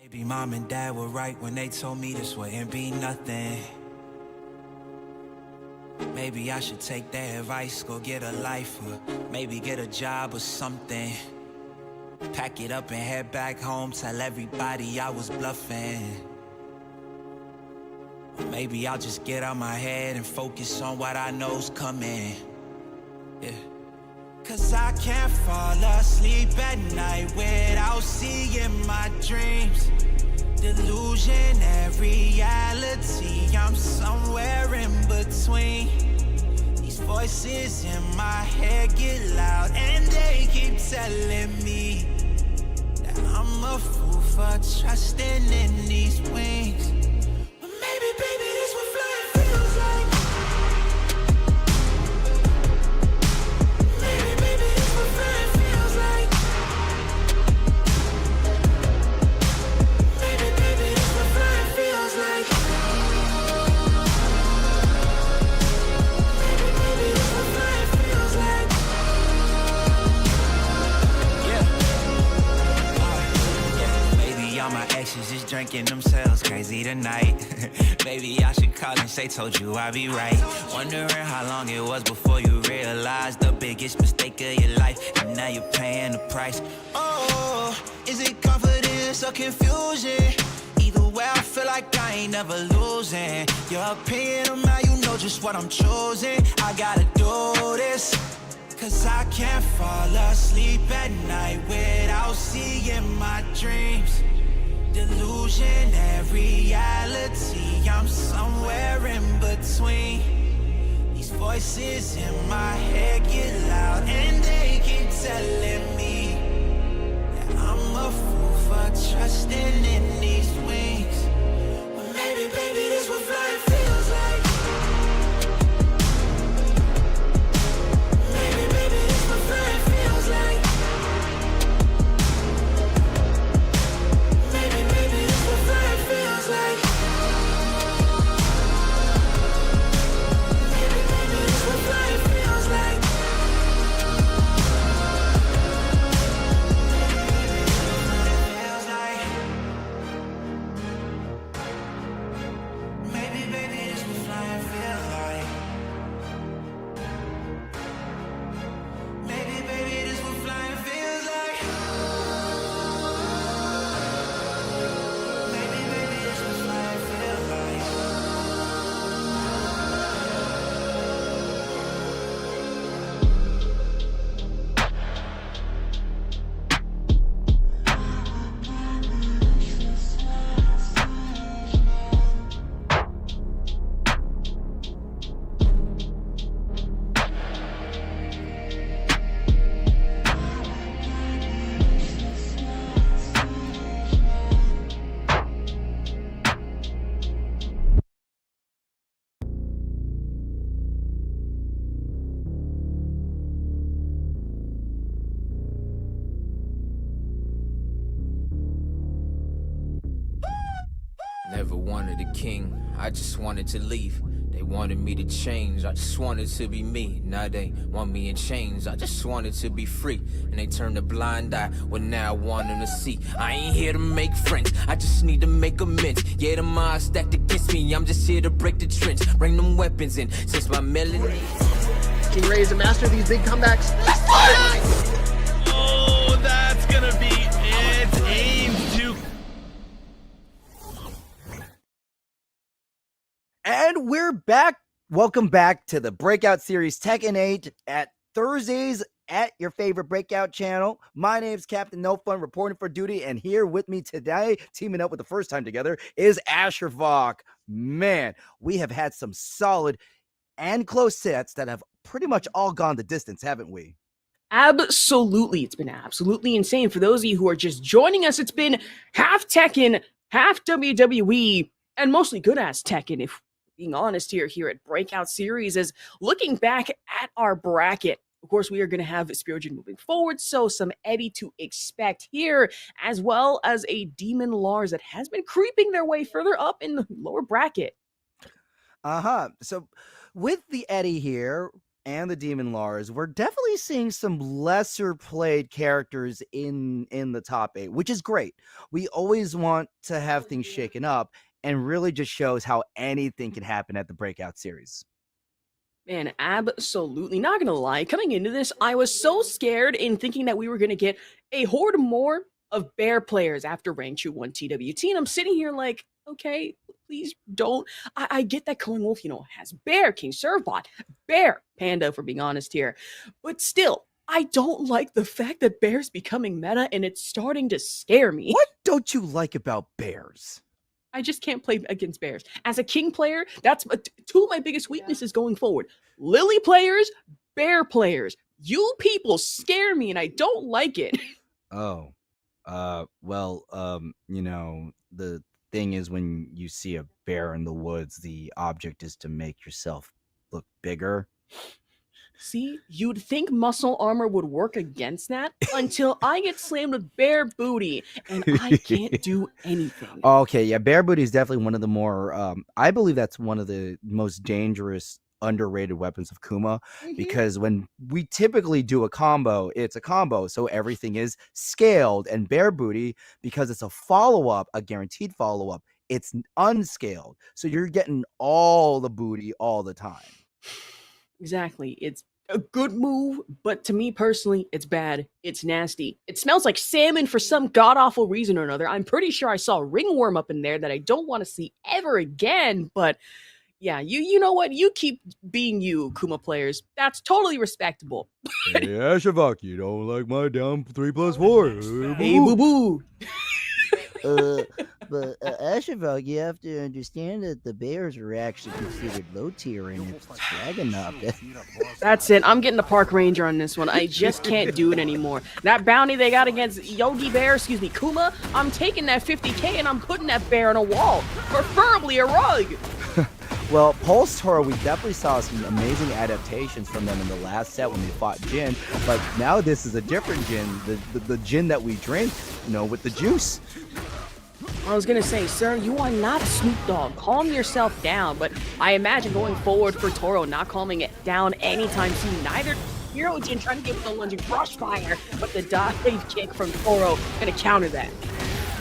Maybe mom and dad were right when they told me this wouldn't be nothing. Maybe I should take their advice, go get a life, or maybe get a job or something. Pack it up and head back home, tell everybody I was bluffing. Or maybe I'll just get out my head and focus on what I know's coming. Yeah. Cause I can't fall asleep at night without seeing my dreams. Delusionary reality, I'm somewhere in between. These voices in my head get loud and they keep telling me that I'm a fool for trusting in these wings. But maybe, baby, this what flying feels like. Maybe, baby, this what flying feels like. Maybe, baby, this what flying feels like. Maybe, baby, this what flying feels like. Yeah. Maybe all my exes just drinking themselves crazy tonight. Maybe I should call and say, told you I'd be right. Wondering how long it was before you realized the biggest mistake of your life, and now you're paying the price. Oh, is it confidence or confusion? Either way, I feel like I ain't never losing. Your opinion on how you know just what I'm choosing. I gotta do this, cause I can't fall asleep at night without seeing my dreams. Delusionary reality, I'm somewhere in between. These voices in my head get loud and they keep telling me that I'm a fool for trusting in these wings. But maybe, baby, this what flying feels like. Maybe, baby, this what flying feels like. Maybe, baby, this what flying feels like. Maybe, baby, this what flying feels like. never wanted a king, I just wanted to leave. They wanted me to change, I just wanted to be me. Now they want me in chains, I just wanted to be free. And they turned a blind eye, well now I want them to see. I ain't here to make friends, I just need to make amends. Yeah, the odds stacked against me, I'm just here to break the trench. Bring them weapons in, since my melody. King Ray is a master of these big comebacks. Oh, that's gonna be it. Aim to. And we're back. Welcome back to the Breakout Series Tekken 8 at Thursdays at your favorite Breakout channel. My name's Captain No Fun, reporting for duty, and here with me today, teaming up with the first time together, is Asher Vok. Man, we have had some solid and close sets that have pretty much all gone the distance, haven't we? Absolutely. It's been absolutely insane. For those of you who are just joining us, it's been half Tekken, half WWE, and mostly good-ass Tekken, if being honest here at Breakout Series, is looking back at our bracket. Of course, we are going to have Spirogen moving forward, so some Eddie to expect here, as well as a Demon Lars that has been creeping their way further up in the lower bracket. So with the Eddie here and the Demon Lars, we're definitely seeing some lesser played characters in the top 8, which is great. We always want to have things shaken up, and really just shows how anything can happen at the Breakout Series. Man, absolutely. Not gonna lie, coming into this, I was so scared in thinking that we were gonna get a horde more of bear players after Rank 1 TWT, and I'm sitting here like, okay, please don't. I get that Killing Wolf, has Bear, King Servbot, Bear, Panda, for being honest here, but still, I don't like the fact that Bear's becoming meta, and it's starting to scare me. What don't you like about bears? I just can't play against bears. As a king player, that's two of my biggest weaknesses going forward. Lily players, bear players. You people scare me, and I don't like it. Oh, the thing is, when you see a bear in the woods, the object is to make yourself look bigger. See, you'd think muscle armor would work against that until I get slammed with bear booty and I can't do anything. Okay, yeah, bear booty is definitely one of the more, I believe that's one of the most dangerous, underrated weapons of Kuma, because when we typically do a combo, it's a combo, so everything is scaled, and bear booty, because it's a follow-up, a guaranteed follow-up, it's unscaled, so you're getting all the booty all the time. Exactly. It's a good move, but to me personally, it's bad. It's nasty. It smells like salmon for some god-awful reason or another. I'm pretty sure I saw a ringworm up in there that I don't want to see ever again, but yeah, you know what? You keep being you, Kuma players. That's totally respectable. Hey, Ashavak, you don't like my down 3+4. Hey, boo-boo. But Ashavak, you have to understand that the bears are actually considered low tier, and if it's dragon up. That's it. I'm getting the park ranger on this one. I just can't do it anymore. That bounty they got against Yogi Bear, Kuma, I'm taking that 50k and I'm putting that bear on a wall, preferably a rug. Well, Pulse Toro, we definitely saw some amazing adaptations from them in the last set when they fought Jin, but now this is a different Jin, the Jin that we drink, with the juice. I was gonna say, sir, you are not Snoop Dogg. Calm yourself down, but I imagine going forward for Toro not calming it down anytime soon. Neither Spirogen trying to get with the lunging brush fire, but the dive kick from Toro gonna counter that.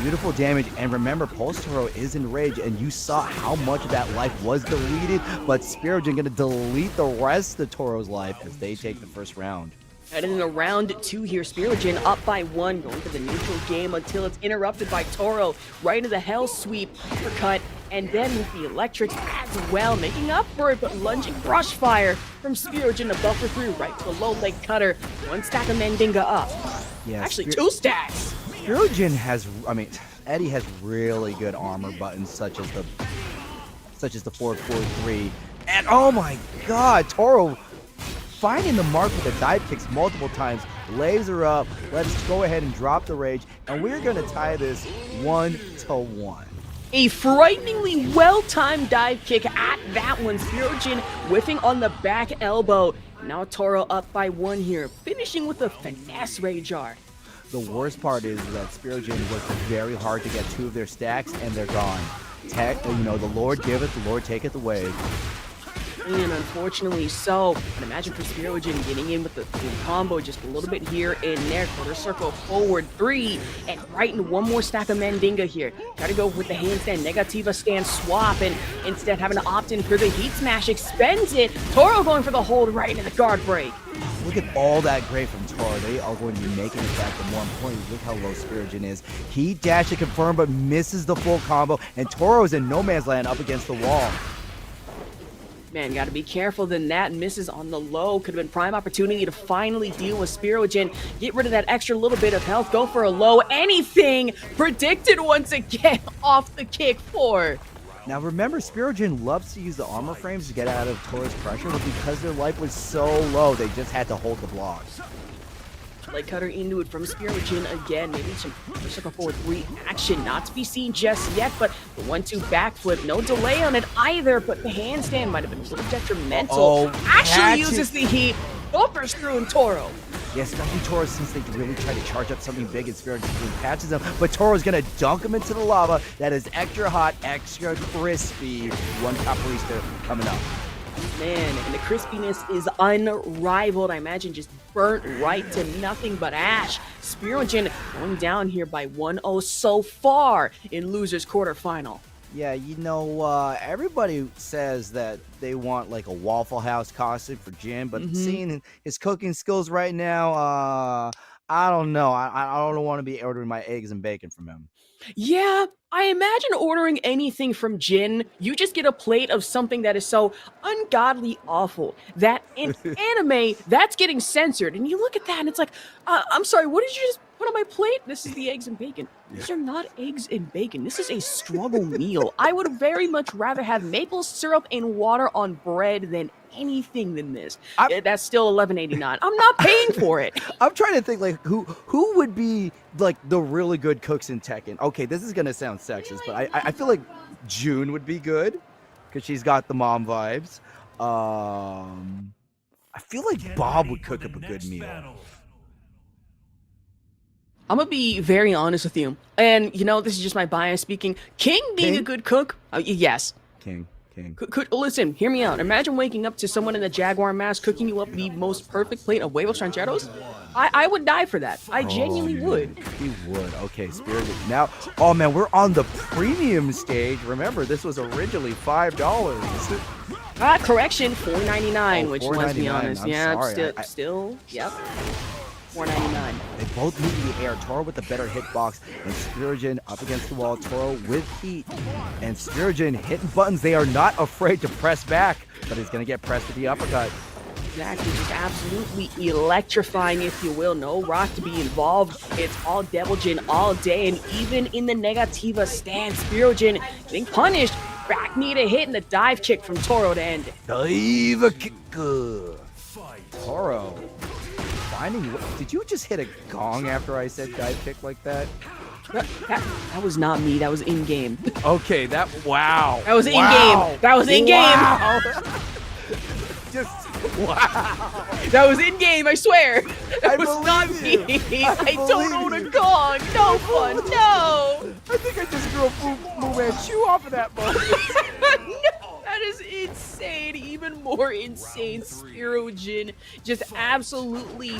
Beautiful damage, and remember, Pulse Toro is in rage, and you saw how much of that life was deleted, but Spirogen gonna delete the rest of Toro's life as they take the first round. And in round 2 here, Spirogen up by 1, going to the neutral game until it's interrupted by Toro, right into the Hell Sweep, uppercut, and then with the electrics as well, making up for it, but lunging brush fire from Spirogen to buffer through, right to the low leg cutter, 1 stack of Mandinga up. Yeah, actually 2 stacks. Spirogen has, Eddie has really good armor buttons, such as the 443, and oh my god, Toro finding the mark with the dive kicks multiple times, laser up, let's go ahead and drop the rage, and we're going to tie this 1-1. A frighteningly well-timed dive kick at that one. Spirogen whiffing on the back elbow. Now Toro up by 1 here, finishing with a finesse rage art. The worst part is that Spirogen worked very hard to get 2 of their stacks, and they're gone. The Lord giveth, the Lord taketh away. And unfortunately so. But imagine for Spirogen getting in with the combo just a little bit here and there. Quarter circle forward 3 and right into one more stack of Mandinga here. Try to go with the handstand, Negativa stand swap, and instead having to opt in for the heat smash, expends it. Toro going for the hold right into the guard break. Look at all that great from Toro. They are going to be making it back, but more importantly, look how low Spirogen is. Heat dash to confirm, but misses the full combo, and Toro's in no man's land up against the wall. Man, gotta be careful. Then that misses on the low. Could have been prime opportunity to finally deal with Spirogen. Get rid of that extra little bit of health. Go for a low. Anything predicted once again off the kick 4. Now remember, Spirogen loves to use the armor frames to get out of Toro's pressure, but because their life was so low, they just had to hold the block. Leg cutter into it from Spirogen again. Maybe some circle forward 3 action. Not to be seen just yet, but the 1-2 backflip. No delay on it either, but the handstand might have been a little detrimental. Actually uses the heat. Bumpers through in Toro. Yeah, especially Toro, since they really try to charge up something big and Spirogen catches them. But Toro's going to dunk him into the lava. That is extra hot, extra crispy. One Caparista coming up. Man, and the crispiness is unrivaled. I imagine just burnt right to nothing but ash. Spirogen going down here by 1-0 so far in losers quarterfinal. Yeah, everybody says that they want like a Waffle House costume for Jin, but seeing his cooking skills right now, I don't know. I don't want to be ordering my eggs and bacon from him. Yeah, I imagine ordering anything from Jin, you just get a plate of something that is so ungodly awful that in anime, that's getting censored. And you look at that and it's like, I'm sorry, what did you just put on my plate? This is the eggs and bacon. These are not eggs and bacon. This is a struggle meal. I would very much rather have maple syrup and water on bread than anything than this. That's still $11.89. I'm not paying for it. I'm trying to think like who would be like the really good cooks in Tekken. Okay, this is gonna sound sexist, but I feel like June would be good because she's got the mom vibes. I feel like Bob would cook up a good meal. I'm gonna be very honest with you, and this is just my bias speaking. King being a good cook, yes. King. Listen, hear me out. Imagine waking up to someone in a Jaguar mask cooking you up the most perfect plate of huevos rancheros. I would die for that. I genuinely would. He would. Okay, Spirited. Now, oh man, we're on the premium stage. Remember, this was originally $5. Correction, $4.99, which let's be honest, sorry. still, yep. $4.99. They both move in the air. Toro with the better hitbox, and Spirogen up against the wall. Toro with heat, and Spirogen hitting buttons. They are not afraid to press back, but he's going to get pressed with the uppercut. Exactly, just absolutely electrifying, if you will. No rock to be involved. It's all Devil Jin all day, and even in the Negativa stand, Spirogen getting punished. Back knee to hit and the dive kick from Toro to end it. Dive kick. Toro. Did you just hit a gong after I said dive kick like that? That was not me. That was in game. Okay, wow. That was in game. That was in game. Wow. That was in game. I swear. That was not you. me. I don't own a gong. No fun. No. I think I just grew a Fu Manchu off of that moment. No. That is insane. Even more insane. Spirogen just absolutely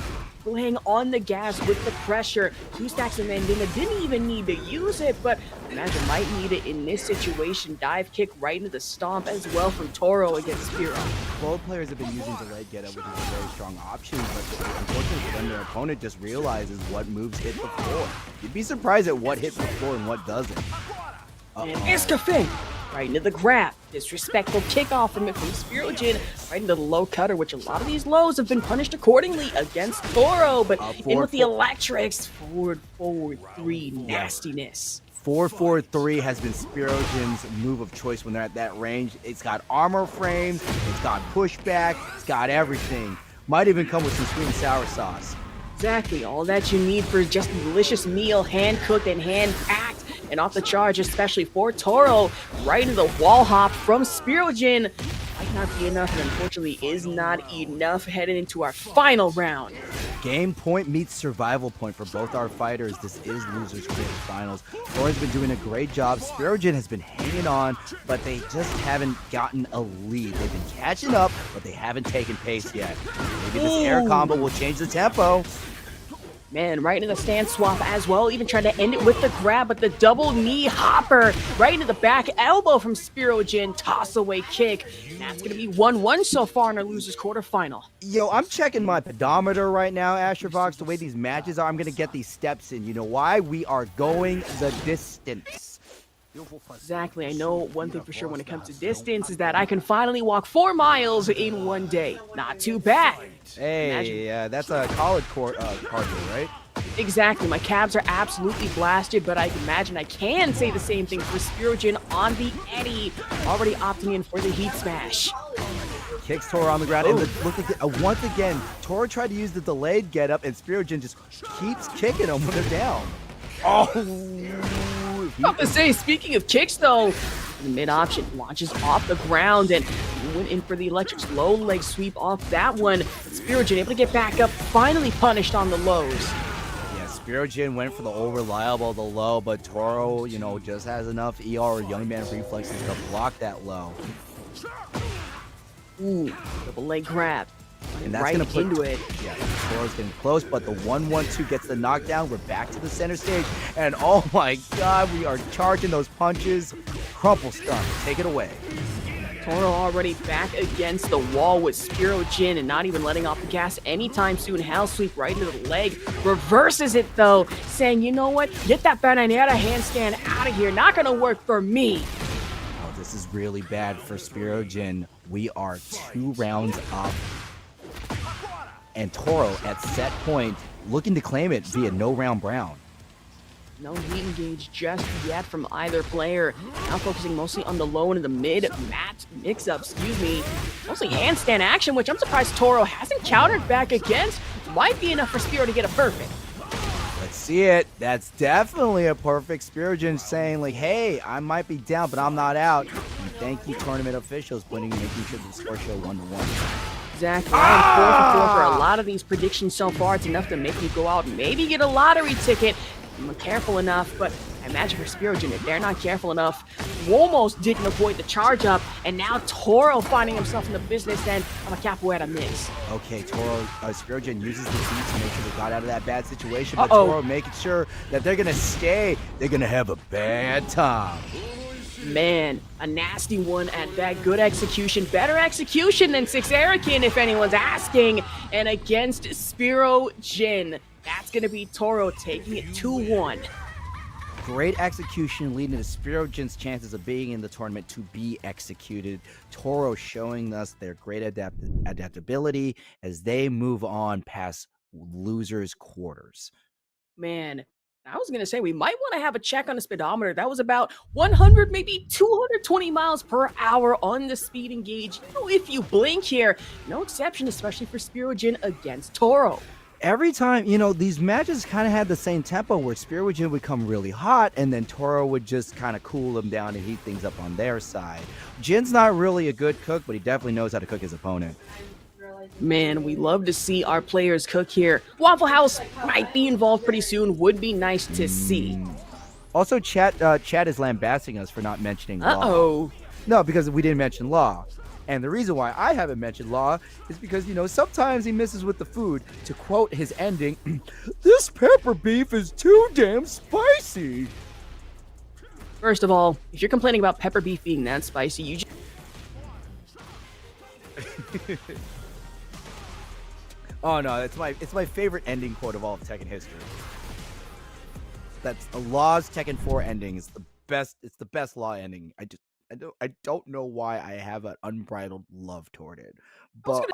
laying on the gas with the pressure. 2 stacks of Mandinga didn't even need to use it, but imagine might need it in this situation. Dive kick right into the stomp as well from Toro against Spiro. Both players have been using delayed get up, which is a very strong option, but unfortunately then their opponent just realizes what moves hit the floor. You'd be surprised at what hits the floor and what doesn't. And Escafé right into the grab. Disrespectful kickoff from Spirogen right into the low cutter, which a lot of these lows have been punished accordingly against Toro, but in with the electrics. Forward 3 nastiness. 4-4-3 has been Spirogen's move of choice when they're at that range. It's got armor frames, it's got pushback, it's got everything. Might even come with some sweet and sour sauce. Exactly, all that you need for just a delicious meal, hand-cooked and hand-packed. And off the charge, especially for Toro, right into the wall hop from Spirogen. Might not be enough, and unfortunately is not enough heading into our final round. Game point meets survival point for both our fighters. This is losers quarterfinals. Toro's been doing a great job. Spirogen has been hanging on, but they just haven't gotten a lead. They've been catching up, but they haven't taken pace yet. Maybe this air combo will change the tempo. Man, right into the stance swap as well, even trying to end it with the grab, but the double knee hopper right into the back elbow from Spirogen, toss away kick. That's going to be 1-1 so far in our losers quarterfinal. Yo, I'm checking my pedometer right now, Asherbox. The way these matches are, I'm going to get these steps in. You know why? We are going the distance. Exactly. I know one thing for sure when it comes to distance is that I can finally walk 4 miles in one day. Not too bad. Hey, that's a college cardio, right? Exactly. My calves are absolutely blasted, but I imagine I can say the same thing for Spirogen on the Eddie. Already opting in for the heat smash. Kicks Toro on the ground, and look again, once again, Toro tried to use the delayed getup, and Spirogen just keeps kicking him when they're down. About to say, speaking of kicks though, the mid option launches off the ground and went in for the electric low leg sweep off that one. Spirogen able to get back up, finally punished on the lows. Yeah, Spirogen went for the over-reliable, the low, but Toro, just has enough ER or young man reflexes to block that low. Ooh, double leg grab. And that's right going to put into it. Yeah, Toro's getting close, but the 1-1-2 gets the knockdown. We're back to the center stage, and oh my god, we are charging those punches. Crumple stun, take it away. Toro already back against the wall with Spirogen and not even letting off the gas anytime soon. Hell sweep right into the leg. Reverses it though, saying, you know what? Get that bananera handstand out of here. Not gonna work for me. Oh, this is really bad for Spirogen. We are 2 rounds up. And Toro at set point looking to claim it via no round brown. No heat engage just yet from either player. Now focusing mostly on the low and the mid mix-up, mostly handstand action, which I'm surprised Toro hasn't countered back against. Might be enough for Spiro to get a perfect. Let's see it. That's definitely a perfect. Spirogen saying like, hey, I might be down, but I'm not out. And thank you, tournament officials, making sure the score show 1-1. Exactly. I'm 4 for 4 for a lot of these predictions so far. It's enough to make me go out and maybe get a lottery ticket. I'm careful enough, but I imagine for Spirogen, if they're not careful enough, almost didn't avoid the charge up, and now Toro finding himself in the business end of a capoeira mix. Okay, Spirogen uses the Z to make sure they got out of that bad situation, but Toro making sure that they're gonna stay. They're gonna have a bad time. Man, a nasty one at that. Good execution, better execution than Six Erican, if anyone's asking. And against Spirogen, that's going to be Toro taking it 2-1. Great execution leading to Spirogen's chances of being in the tournament to be executed. Toro showing us their great adaptability as they move on past losers' quarters. Man, I was going to say we might want to have a check on the speedometer. That was about 100, maybe 220 miles per hour on the speeding gauge. If you blink here, no exception, especially for Spirogen against Toro. Every time, these matches kind of had the same tempo where Spirogen would come really hot and then Toro would just kind of cool them down and heat things up on their side. Jin's not really a good cook, but he definitely knows how to cook his opponent. Man, we love to see our players cook here. Waffle House might be involved pretty soon. Would be nice to see. Also, Chat is lambasting us for not mentioning Law. Uh-oh. No, because we didn't mention Law. And the reason why I haven't mentioned Law is because, sometimes he misses with the food. To quote his ending, this pepper beef is too damn spicy. First of all, if you're complaining about pepper beef being that spicy, you just... Oh no, it's my favorite ending quote of all of Tekken history. That's Law's Tekken 4 ending. It's the best. It's the best Law ending. I don't know why I have an unbridled love toward it. But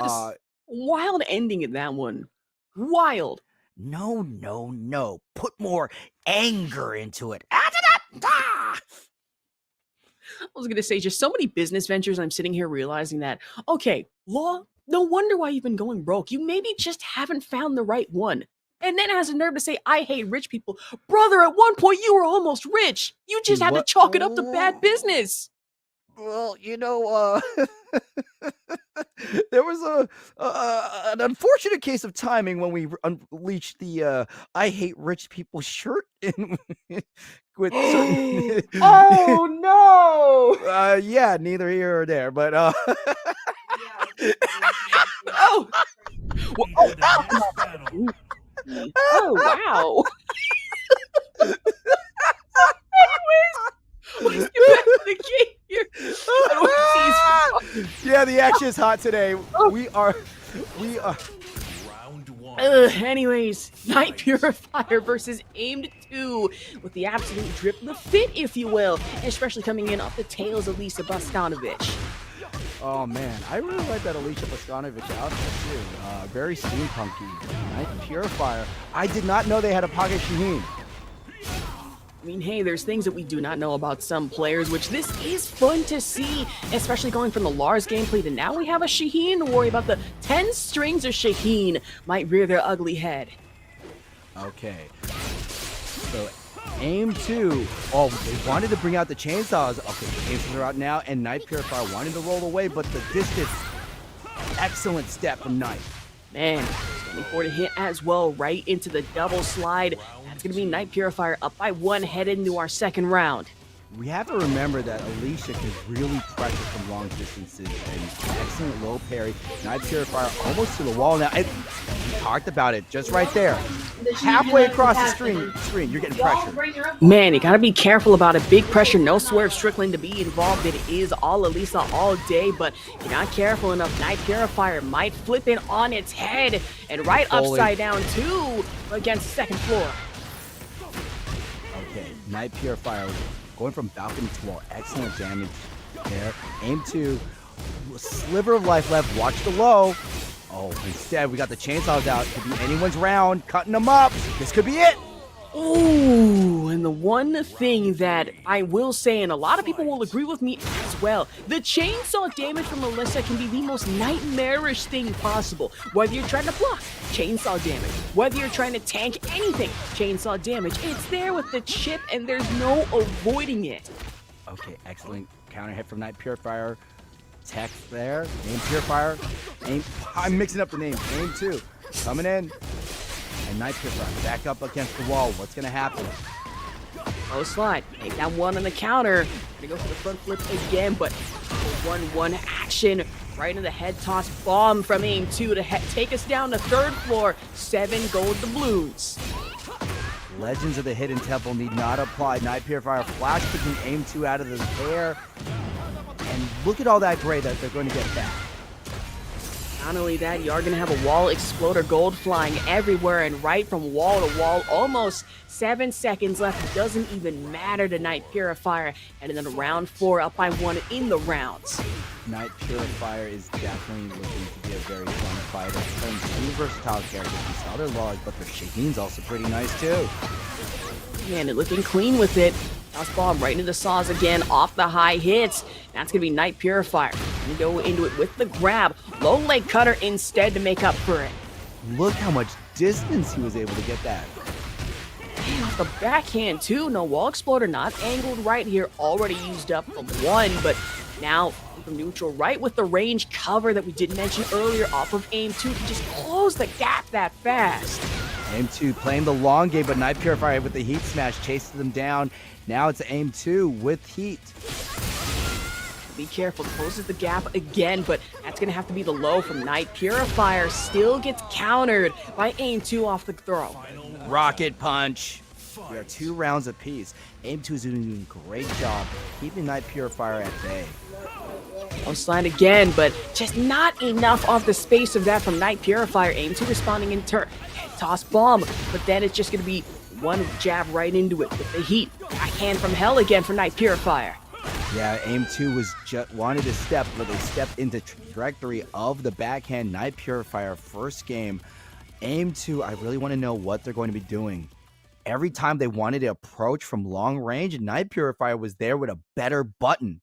wild ending in that one. Wild. No. Put more anger into it. I was gonna say, just so many business ventures. I'm sitting here realizing that, okay, Law, no wonder why you've been going broke. You maybe just haven't found the right one. And then has a nerve to say, I hate rich people. Brother, at one point you were almost rich. You just had to chalk it up to bad business. Well, there was an unfortunate case of timing when we unleashed the "I hate rich people" shirt in, with certain. Oh no! Yeah, neither here or there, but Oh! Well, oh wow! Let's get back to the game here. I don't want to tease yeah, the action is hot today. We are. Anyways, Night Purifier versus Aimed 2 with the absolute drip of the fit, if you will, especially coming in off the tails of Lisa Bostanovic. Oh man, I really like that Alicia Bostanovic outfit too. Very steampunky. Night Purifier. I did not know they had a Pocket Shaheen. I mean, hey, there's things that we do not know about some players, which this is fun to see, especially going from the Lars gameplay to now we have a Shaheen to worry about. The 10 strings of Shaheen might rear their ugly head. Okay. So, Aim 2. Oh, they wanted to bring out the chainsaws. Okay, the chainsaws are out now, and Night Purifier wanted to roll away, but the distance. Excellent step from Night. Man, standing for the hit as well, right into the double slide. That's going to be Night Purifier up by 1, head into our second round. We have to remember that Alicia can really pressure from long distances, and excellent low parry. Night Purifier almost to the wall now. We talked about it just right there. Halfway across the screen, you're getting pressure. Man, you gotta be careful about it. Big pressure, no Swerve Strickland to be involved. It is all Elisa all day, but if you're not careful enough, Night Purifier might flip it on its head and right upside down too against second floor. Okay, Night Purifier going from balcony to wall. Excellent damage there. Aim 2. A sliver of life left. Watch the low. Oh, instead, we got the chainsaws out. Could be anyone's round. Cutting them up. This could be it. Ooh, and the one thing that I will say, and a lot of people will agree with me as well, the chainsaw damage from Melissa can be the most nightmarish thing possible. Whether you're trying to block, chainsaw damage. Whether you're trying to tank anything, chainsaw damage. It's there with the chip, and there's no avoiding it. Okay, excellent counter hit from Night Purifier. Tech there. Aim Purifier. I'm mixing up the names. Aim 2. Coming in. And Night Purifier back up against the wall. What's going to happen? Oh, slide. Take that one on the counter. Gonna go for the front flip again, but 1-1 action. Right into the head toss bomb from Aim 2 to take us down to third floor. 7 gold doubloons. Legends of the Hidden Temple need not apply. Night Purifier flash kicking Aim 2 out of the air. And look at all that gray that they're going to get back. Not only that, you are going to have a wall exploder gold flying everywhere and right from wall to wall. Almost 7 seconds left. It doesn't even matter to Night Purifier. And then round 4 up by 1 in the rounds. Night Purifier is definitely looking to be a very fun fighter. Playing 2 versatile characters. We saw their Lars, but their Shaheen's also pretty nice too. Man, they're looking clean with it. Toss bomb right into the saws again, off the high hits. That's going to be Night Purifier. Gonna go into it with the grab. Low leg cutter instead to make up for it. Look how much distance he was able to get that. And off the backhand too. No wall exploder, not angled right here. Already used up from 1, but now from neutral right with the range cover that we did mention earlier off of Aim 2 to just close the gap that fast. Aim 2 playing the long game, but Night Purifier with the heat smash chases them down. Now it's Aim 2 with heat. Be careful, closes the gap again, but that's going to have to be the low from Night Purifier. Still gets countered by Aim 2 off the throw. Rocket punch. We are 2 rounds apiece. Aim 2 is doing a great job keeping Night Purifier at bay. Oh, slide again, but just not enough off the space of that from Night Purifier. Aim 2 responding in turn. Toss bomb, but then it's just going to be 1 jab right into it with the heat. Backhand from hell again for Night Purifier. Yeah, Aim 2 was just wanted to step, but they stepped into trajectory of the backhand. Night Purifier first game. Aim 2, I really want to know what they're going to be doing. Every time they wanted to approach from long range, Night Purifier was there with a better button.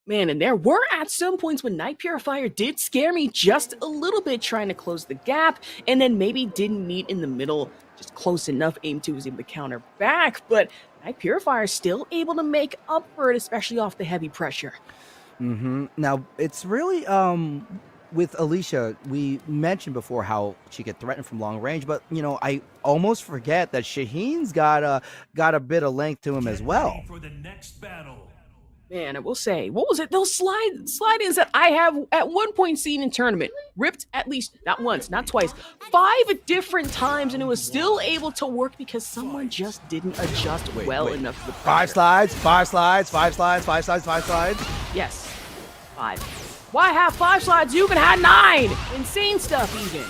Man, and there were at some points when Night Purifier did scare me just a little bit trying to close the gap, and then maybe didn't meet in the middle just close enough. Aim 2 was able to counter back, but Night Purifier is still able to make up for it, especially off the heavy pressure. Now, it's really, with Alicia, we mentioned before how she could threaten from long range, but I almost forget that Shaheen's got a bit of length to him as well. For the next battle. Man, I will say, what was it? Those slide-ins that I have at one point seen in tournament, ripped at least not once, not twice, 5 different times, and it was still able to work because someone just didn't adjust well enough to the pressure. 5 slides, 5 slides, 5 slides, 5 slides, 5 slides. Yes, 5. Why have 5 slides? You can have 9. Insane stuff, even.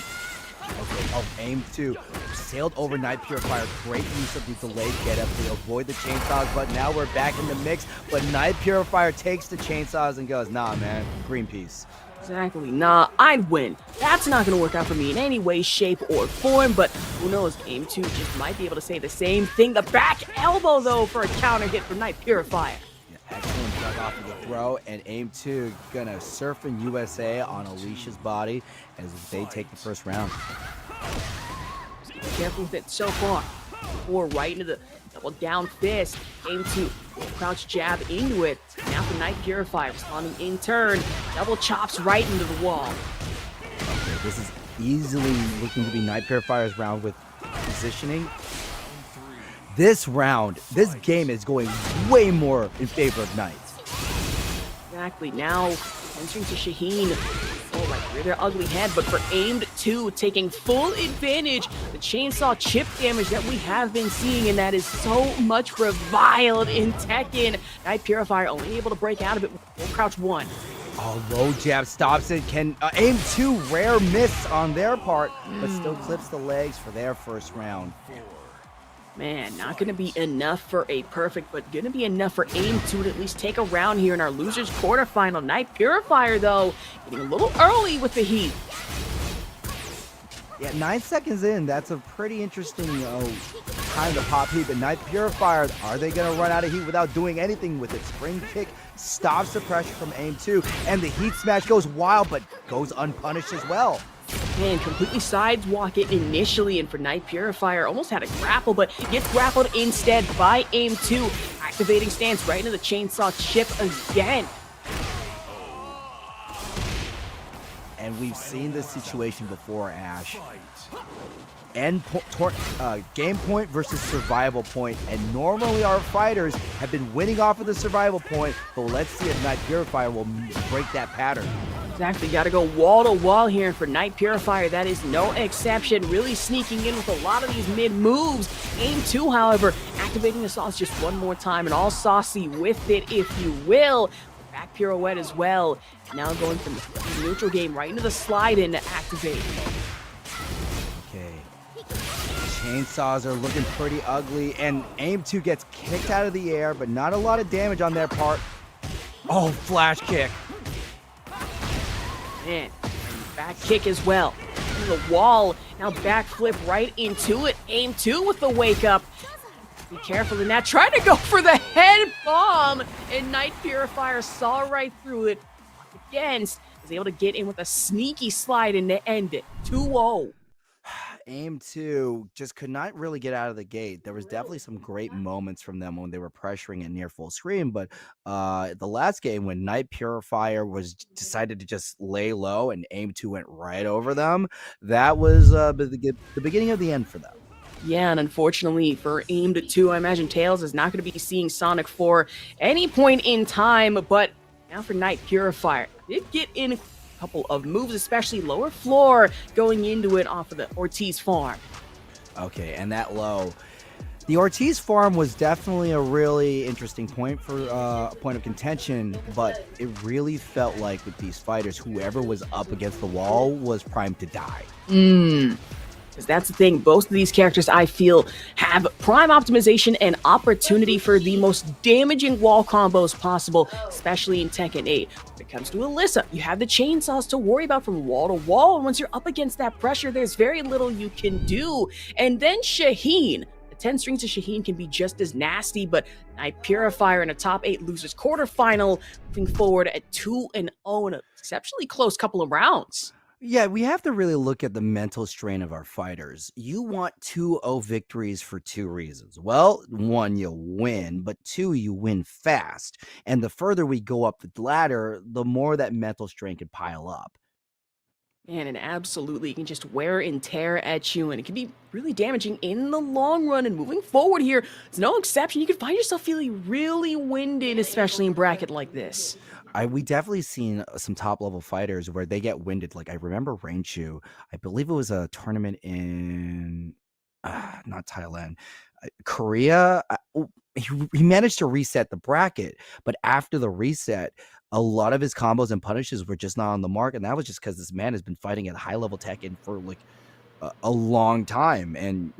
Okay. Oh, aim 2. Sailed over Night Purifier. Great use of the delayed get up to avoid the chainsaws, but now we're back in the mix. But Night Purifier takes the chainsaws and goes, nah, man, green piece. Exactly. Nah, I'd win. That's not going to work out for me in any way, shape, or form, but who knows, Aim 2 just might be able to say the same thing. The back elbow, though, for a counter hit from Night Purifier. Yeah, excellent dug off of the throw, and Aim 2 gonna surf in USA on Alicia's body as they take the first round. Just be careful with it so far. 4 right into the double down fist. Aim 2. Crouch jab into it. Now for Night Purifier responding in turn. Double chops right into the wall. Okay, this is easily looking to be Night Purifier's round with positioning. This round, this game is going way more in favor of Knight. Exactly. Now entering to Shaheen. Oh, right, rear their ugly head, but for Aimed 2, taking full advantage. The chainsaw chip damage that we have been seeing, and that is so much reviled in Tekken. Night Purifier only able to break out of it with full crouch 1. Oh, low jab stops it. Can Aim 2, rare miss on their part, but still clips the legs for their first round. Man, not going to be enough for a perfect, but going to be enough for Aim 2 to at least take a round here in our losers quarterfinal. Night Purifier, though, getting a little early with the heat. Yeah, 9 seconds in, that's a pretty interesting time to pop heat. But Night Purifier, are they going to run out of heat without doing anything with it? Spring kick stops the pressure from Aim 2, and the heat smash goes wild, but goes unpunished as well. Man, completely sidewalk it initially, and for Night Purifier, almost had a grapple, but gets grappled instead by Aim 2. Activating stance right into the chainsaw chip again. And we've seen this situation before, Ash. Game point versus survival point, and normally our fighters have been winning off of the survival point, but let's see if Night Purifier will break that pattern. Exactly, got to go wall to wall here, and for Night Purifier, that is no exception. Really sneaking in with a lot of these mid moves. Aim 2, however, activating the sauce just one more time, and all saucy with it, if you will. Back pirouette as well. Now going from the neutral game right into the slide in to activate. Okay. Chainsaws are looking pretty ugly, and Aim 2 gets kicked out of the air, but not a lot of damage on their part. Oh, flash kick. Man, back kick as well. Into the wall. Now backflip right into it. Aim 2 with the wake up. Be careful in that. Trying to go for the head bomb. And Night Purifier saw right through it. Against. Was able to get in with a sneaky slide and to end it. 2-0. Aim 2 just could not really get out of the gate. There was definitely some great moments from them when they were pressuring at near full screen, but the last game when Night Purifier was decided to just lay low and Aim 2 went right over them, that was the beginning of the end for them. Yeah, and unfortunately for Aim 2, I imagine Tails is not going to be seeing Sonic for any point in time, but now for Night Purifier, did get in a couple of moves, especially lower floor, going into it off of the Ortiz farm. Okay, and that low. The Ortiz farm was definitely a really interesting point for a point of contention, but it really felt like with these fighters, whoever was up against the wall was primed to die. Because that's the thing, both of these characters, I feel, have prime optimization and opportunity for the most damaging wall combos possible, especially in Tekken 8. When it comes to Alyssa, you have the chainsaws to worry about from wall to wall, and once you're up against that pressure, there's very little you can do. And then Shaheen. The 10 strings of Shaheen can be just as nasty, but Night Purifier in a top 8 losers quarterfinal, moving forward at 2-0 in an exceptionally close couple of rounds. Yeah, we have to really look at the mental strain of our fighters. You want 2-0 victories for 2 reasons. Well, 1, you'll win, but 2, you win fast. And the further we go up the ladder, the more that mental strain can pile up. And absolutely can just wear and tear at you, and it can be really damaging in the long run. And moving forward here, it's no exception. You can find yourself feeling really winded, especially in bracket like this. We definitely seen some top level fighters where they get winded. Like I remember Rainchu, I believe it was a tournament in not Thailand, Korea. He managed to reset the bracket, but after the reset, a lot of his combos and punishes were just not on the mark, and that was just because this man has been fighting at high level Tekken for like a long time. And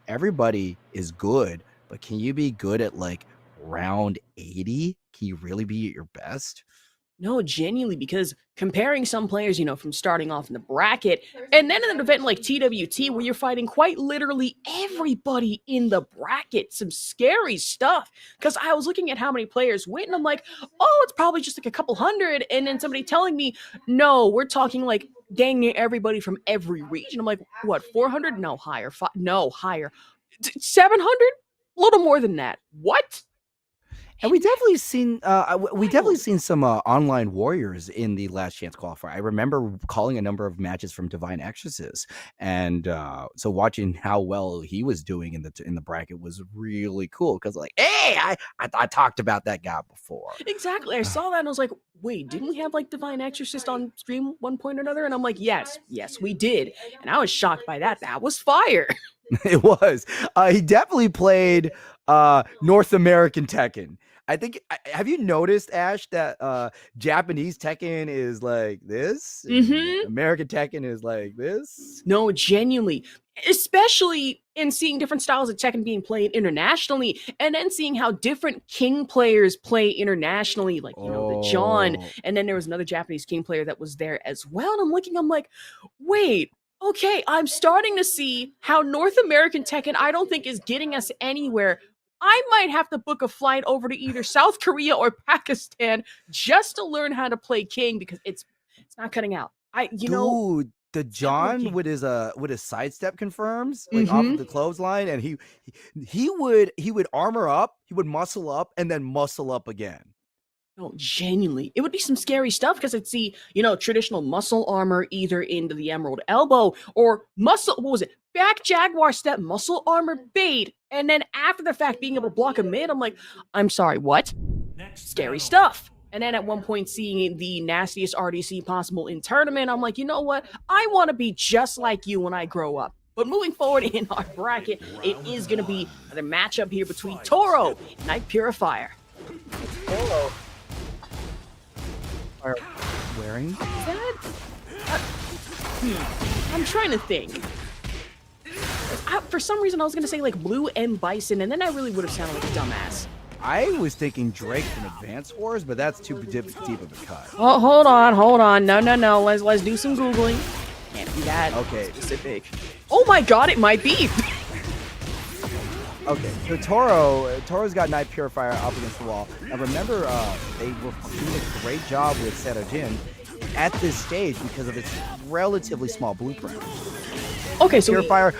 everybody is good, but can you be good at like round 80? Can you really be at your best? No, genuinely, because comparing some players, from starting off in the bracket, and then in an event like TWT, where you're fighting quite literally everybody in the bracket, some scary stuff. Because I was looking at how many players went, and I'm like, oh, it's probably just like a couple hundred. And then somebody telling me, no, we're talking like dang near everybody from every region. I'm like, what, 400? No, higher. No, higher. 700? A little more than that. What? And we definitely seen some online warriors in the last chance qualifier. I remember calling a number of matches from Divine Exorcist, and so watching how well he was doing in the bracket was really cool. Because like, hey, I talked about that guy before. Exactly. I saw that and I was like, wait, didn't we have like Divine Exorcist on stream one point or another? And I'm like, yes, we did. And I was shocked by that. That was fire. It was. He definitely played North American Tekken. I think. Have you noticed, Ash, that Japanese Tekken is like this? Mm-hmm. American Tekken is like this? No, genuinely. Especially in seeing different styles of Tekken being played internationally, and then seeing how different King players play internationally, like, the John, and then there was another Japanese King player that was there as well. And I'm like, wait, okay, I'm starting to see how North American Tekken, I don't think, is getting us anywhere. I might have to book a flight over to either South Korea or Pakistan just to learn how to play King, because it's not cutting out. Dude, the John with his sidestep confirms like off of the clothesline, and he would armor up, he would muscle up, and then muscle up again. No, genuinely. It would be some scary stuff, because I'd see, traditional muscle armor either into the Emerald Elbow or back Jaguar step muscle armor bait, and then after the fact being able to block a mid. I'm like, I'm sorry, what? Scary stuff. And then at one point seeing the nastiest RDC possible in tournament, I'm like, you know what? I want to be just like you when I grow up. But moving forward in our bracket, it is going to be another matchup here between Toro and Night Purifier. Toro are wearing that? I'm trying to think. For some reason, I was going to say like Blue and Bison, and then I really would have sounded like a dumbass. I was thinking Drake from Advance Wars, but that's too deep of a cut. Oh, hold on. No. Let's do some Googling. Can't be that specific. Oh my god, it might be. Okay, so Toro's got Night Purifier up against the wall. Now remember, they were doing a great job with Setojin at this stage because of its relatively small blueprint. Okay, so Purifier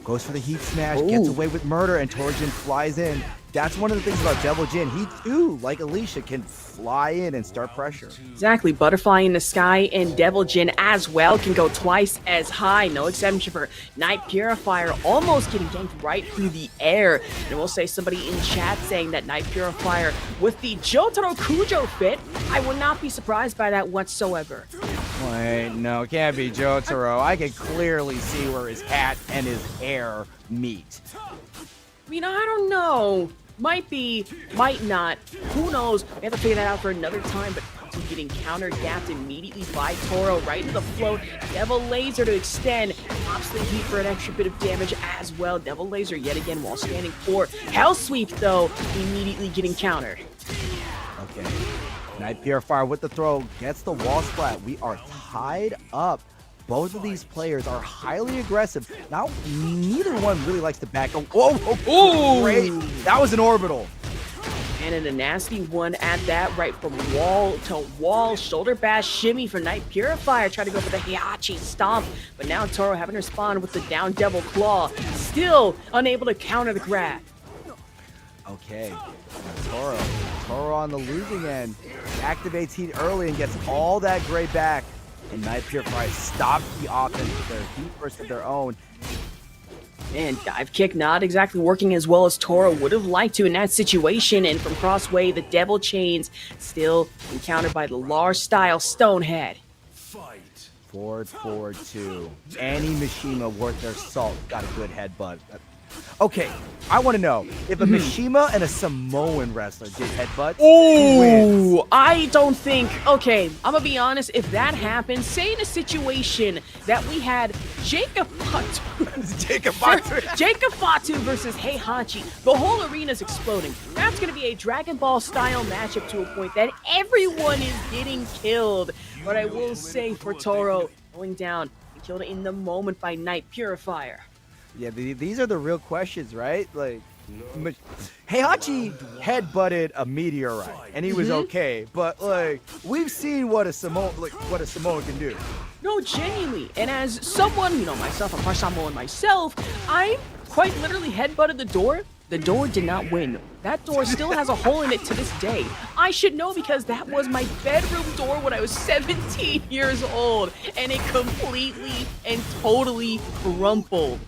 goes for the heat smash, gets away with murder, and Torjin flies in. That's one of the things about Devil Jin. He too, like Alicia, can fly in and start pressure. Exactly. Butterfly in the sky, and Devil Jin as well can go twice as high. No exception for Night Purifier, almost getting ganked right through the air. And we'll say somebody in chat saying that Night Purifier with the Jotaro Kujo fit, I would not be surprised by that whatsoever. Wait, no, it can't be Jotaro. I can clearly see where his hat and his hair meet. I mean, I don't know. Might be, might not. Who knows? We have to figure that out for another time, but getting counter-gapped immediately by Toro right into the float. Devil Laser to extend. Pops the heat for an extra bit of damage as well. Devil Laser yet again while standing for Hell Sweep, though, immediately getting countered. Okay. Night Purifier with the throw. Gets the wall splat. We are tied up. Both of these players are highly aggressive. Now, neither one really likes to back. Oh, great. That was an orbital. And in a nasty one at that, right from wall to wall. Shoulder bash shimmy for Night Purifier. Try to go for the Heihachi stomp. But now Toro having to respond with the down Devil Claw. Still unable to counter the grab. Okay. Toro on the losing end. Activates heat early and gets all that gray back. and Night Purifier stopped the offense with their heat burst of their own. And dive kick not exactly working as well as Toro would have liked to in that situation. And from Crossway, the Devil Chains still encountered by the Lars-style Stonehead. Forward, 4-2. Any Mishima worth their salt got a good headbutt. Okay, I want to know if a Mishima and a Samoan wrestler did headbutts. Who wins? Ooh, I don't think. Okay, I'm gonna be honest. If that happened, say in a situation that we had Jacob Fatu versus Heihachi, the whole arena's exploding. That's gonna be a Dragon Ball style matchup to a point that everyone is getting killed. But I will say for Toro, going down, he killed in the moment by Night Purifier. Yeah, these are the real questions, right? Like, Heihachi headbutted a meteorite, and he was okay. But like, we've seen what a Samoan can do. No, genuinely. And as someone, myself, I'm part Samoan myself, I quite literally headbutted the door. The door did not win. That door still has a hole in it to this day. I should know because that was my bedroom door when I was 17 years old, and it completely and totally crumpled.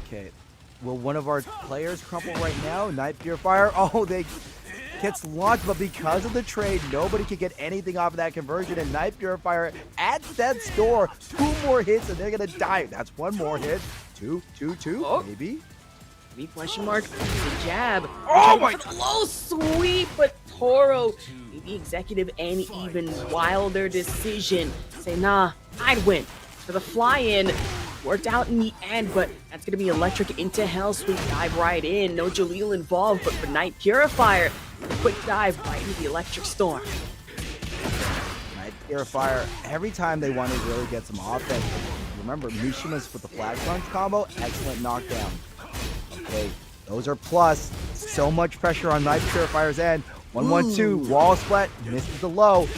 Okay, will one of our players crumple right now? Night Purifier? Oh, they gets launched, but because of the trade, nobody can get anything off of that conversion, and Night Purifier at death's door. 2 more hits, and they're gonna die. That's 1 more hit. 2, maybe? Me question mark. The jab. Oh my! Low sweep, but Toro made the executive and even wilder decision. Say, nah, I'd win. For the fly-in. Worked out in the end, but that's going to be electric into hell sweep. Dive right in. No Jaleel involved, but for Night Purifier, a quick dive right into the electric storm. Night Purifier, every time they want to really get some offense, remember, Mishima's with the flag punch combo, excellent knockdown. Okay, those are plus. So much pressure on Night Purifier's end. 1-1-2, wall split, misses the low.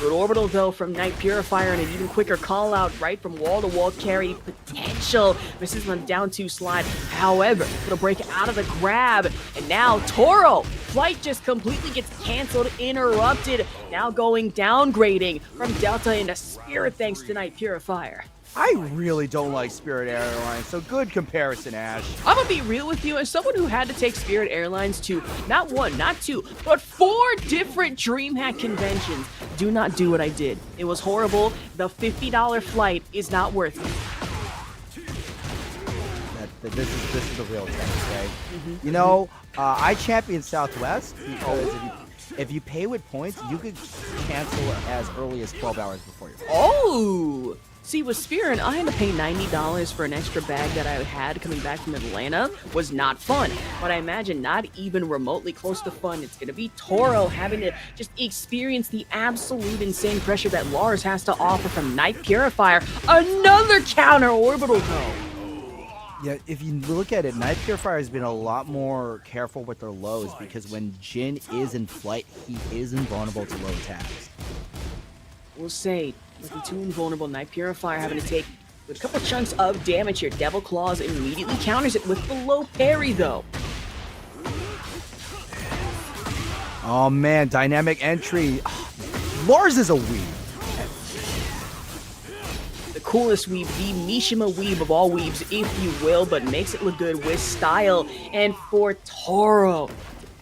Good orbital though from Night Purifier and an even quicker call out right from wall-to-wall carry potential. Misses on down 2 slide. However, it'll break out of the grab. And now Toro, flight just completely gets canceled, interrupted. Now going downgrading from Delta into Spirit thanks to Night Purifier. I really don't like Spirit Airlines, so good comparison, Ash. I'm gonna be real with you, as someone who had to take Spirit Airlines to not 1, not 2, but 4 different DreamHack conventions. Do not do what I did. It was horrible. The $50 flight is not worth it. This is the real test, okay? I champion Southwest because if you pay with points, you could cancel as early as 12 hours before your flight. Oh! See, with Spirit, I had to pay $90 for an extra bag that I had coming back from Atlanta. Was not fun. But I imagine not even remotely close to fun. It's going to be Toro having to just experience the absolute insane pressure that Lars has to offer from Night Purifier. Another counter orbital though. Yeah, if you look at it, Night Purifier has been a lot more careful with their lows because when Jin is in flight, he is invulnerable to low attacks. We'll say, looking too invulnerable, Night Purifier having to take a couple chunks of damage here. Devil Claws immediately counters it with the low parry, though. Oh man, dynamic entry. Lars is a weeb. The coolest weeb, the Mishima weeb of all weebs, if you will, but makes it look good with style. And for Toro,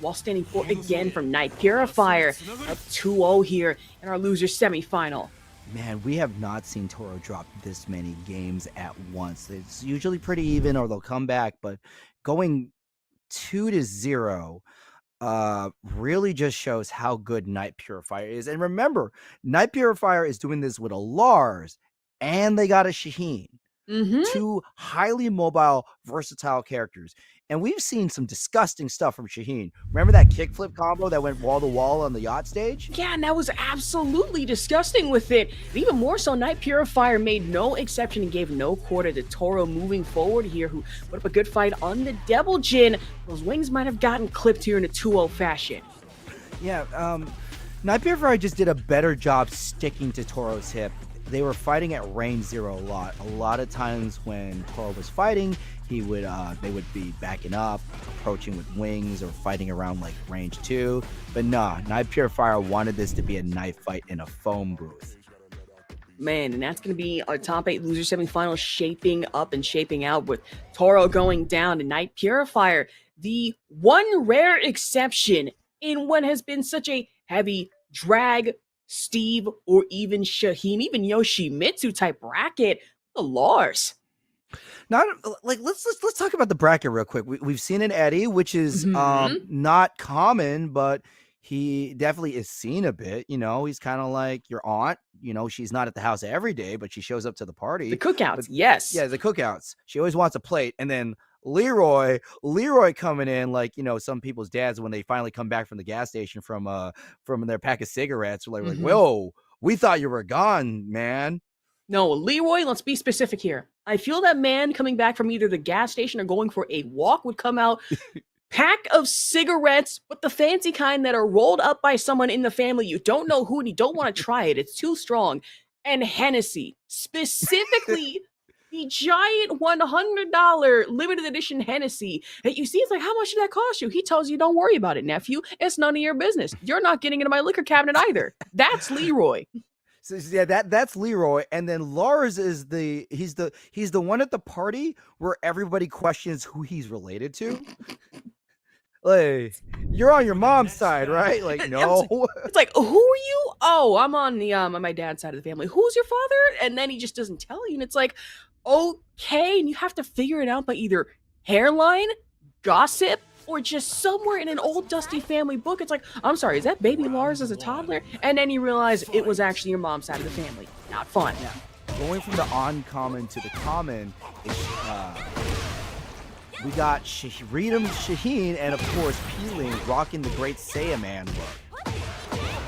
while standing for again from Night Purifier, up 2-0 here in our loser semifinal. Man, we have not seen Toro drop this many games at once. It's usually pretty even or they'll come back, but going 2-0 really just shows how good Night Purifier is. And remember, Night Purifier is doing this with a Lars and they got a Shaheen. 2 highly mobile, versatile characters. And we've seen some disgusting stuff from Shaheen. Remember that kickflip combo that went wall-to-wall on the yacht stage? Yeah, and that was absolutely disgusting with it. And even more so, Night Purifier made no exception and gave no quarter to Toro moving forward here, who put up a good fight on the Devil Jin. Those wings might have gotten clipped here in a 2-0 fashion. Yeah, Night Purifier just did a better job sticking to Toro's hip. They were fighting at range 0 a lot. A lot of times when Toro was fighting, they would be backing up, approaching with wings, or fighting around like range 2. But nah, Night Purifier wanted this to be a knife fight in a foam booth. Man, and that's going to be our top 8 loser semifinal shaping up and shaping out with Toro going down to Night Purifier. The one rare exception in what has been such a heavy drag, Steve, or even Shaheen, even Yoshimitsu type bracket, the Lars. Not like let's talk about the bracket real quick. We've seen an Eddie, which is not common, but he definitely is seen a bit. You know, he's kind of like your aunt. You know, she's not at the house every day, but she shows up to the party. The cookouts, yes. Yeah, the cookouts. She always wants a plate. And then Leroy coming in like, you know, some people's dads when they finally come back from the gas station from their pack of cigarettes. Like, whoa, we thought you were gone, man. No, Leroy, let's be specific here. I feel that man coming back from either the gas station or going for a walk would come out, pack of cigarettes, but the fancy kind that are rolled up by someone in the family. You don't know who and you don't want to try it. It's too strong. And Hennessy, specifically the giant $100 limited edition Hennessy that you see. It's like, how much did that cost you? He tells you, don't worry about it, nephew. It's none of your business. You're not getting into my liquor cabinet either. That's Leroy. So yeah, that's Leroy, and then Lars is he's the one at the party where everybody questions who he's related to. Like, you're on your mom's side, right? Like, no. It's like, who are you? Oh, I'm on the on my dad's side of the family. Who's your father? And then he just doesn't tell you, and it's like, okay, and you have to figure it out by either hairline, gossip, or just somewhere in an old dusty family book. It's like, I'm sorry, is that baby Lars as a toddler? And then you realize it was actually your mom's side of the family. Not fun. Yeah. Going from the uncommon to the common, we got Shaheen, and of course Peeling rocking the great Saiyaman look.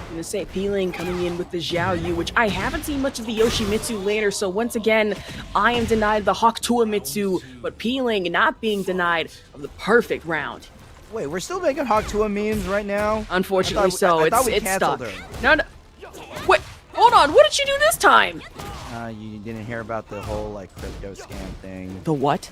I'm gonna say Peeling coming in with the Xiao Yu, which I haven't seen much of the Yoshimitsu later, so once again, I am denied the Hakutuamitsu, but Peeling not being denied of the perfect round. Wait, we're still making Hakutua memes right now? Unfortunately so, it's stuck. Her. No, wait, hold on, what did you do this time? You didn't hear about the whole, like, crypto scam thing. The what?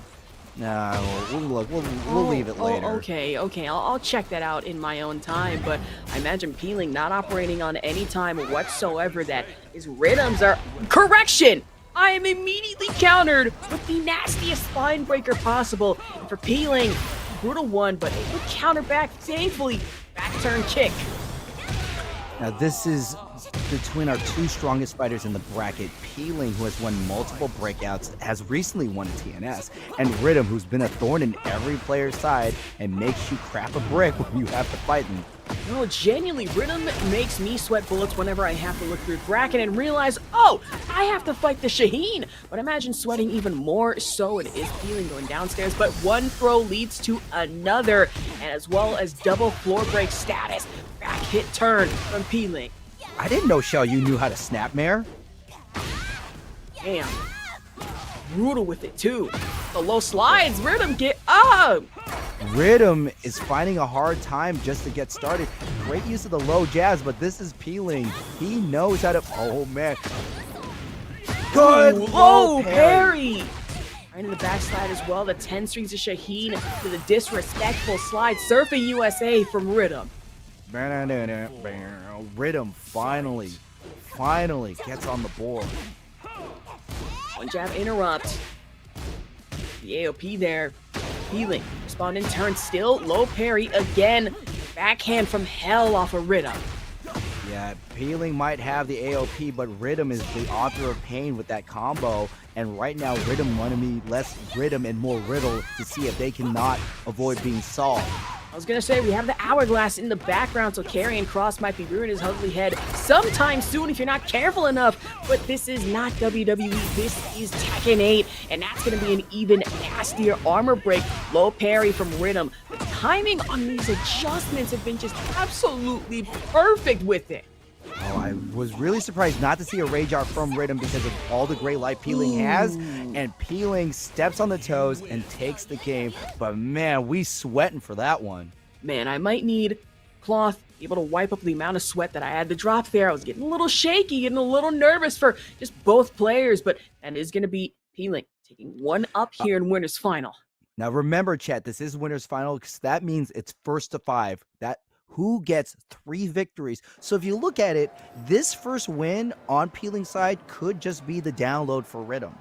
No, we'll leave it later. Okay, I'll check that out in my own time, but I imagine Peeling not operating on any time whatsoever. That his rhythms are... Correction! I am immediately countered with the nastiest spine breaker possible. And for Peeling, brutal one, but a good counter back, thankfully, back turn kick. Now this is between our two strongest fighters in the bracket. Peeling, who has won multiple breakouts, has recently won a TNS, and Rhythm, who's been a thorn in every player's side and makes you crap a brick when you have to fight him. No, genuinely, Rhythm makes me sweat bullets whenever I have to look through the bracket and realize, oh, I have to fight the Shaheen. But imagine sweating even more so it is Peeling going downstairs, but one throw leads to another, and as well as double floor break status. Back hit turn from Peeling. I didn't know Xiao Yu knew how to snapmare. Damn. Brutal with it too. The low slides, Rhythm get up. Rhythm is finding a hard time just to get started. Great use of the low jabs, but this is Peeling. He knows how to... Oh, man. Good low parry. Right in the backslide as well. The 10 strings of Shaheen to the disrespectful slide. Surfing USA from Rhythm. Rhythm finally gets on the board. One jab interrupt. The AOP there. Peeling. Respond in turn still. Low parry again. Backhand from hell off of Rhythm. Yeah, Peeling might have the AOP, but Rhythm is the author of pain with that combo. And right now, Rhythm wanted me less Rhythm and more Riddle to see if they cannot avoid being solved. I was gonna say, we have the hourglass in the background, so Karrion Kross might be rearing his ugly head sometime soon if you're not careful enough. But this is not WWE, this is Tekken 8, and that's gonna be an even nastier armor break. Low parry from Rhythm. The timing on these adjustments have been just absolutely perfect with it. Oh, I was really surprised not to see a rage art from Rhythm because of all the great life Peeling has. And Peeling steps on the toes and takes the game. But man, we sweating for that one. Man, I might need cloth able to wipe up the amount of sweat that I had to drop there. I was getting a little shaky, getting a little nervous for just both players. But that is going to be Peeling taking one up here in Winners Final. Now remember, chat, this is Winners Final because that means it's first to 5. That who gets 3 victories. So if you look at it, this first win on Peeling side could just be the download for Rhythm.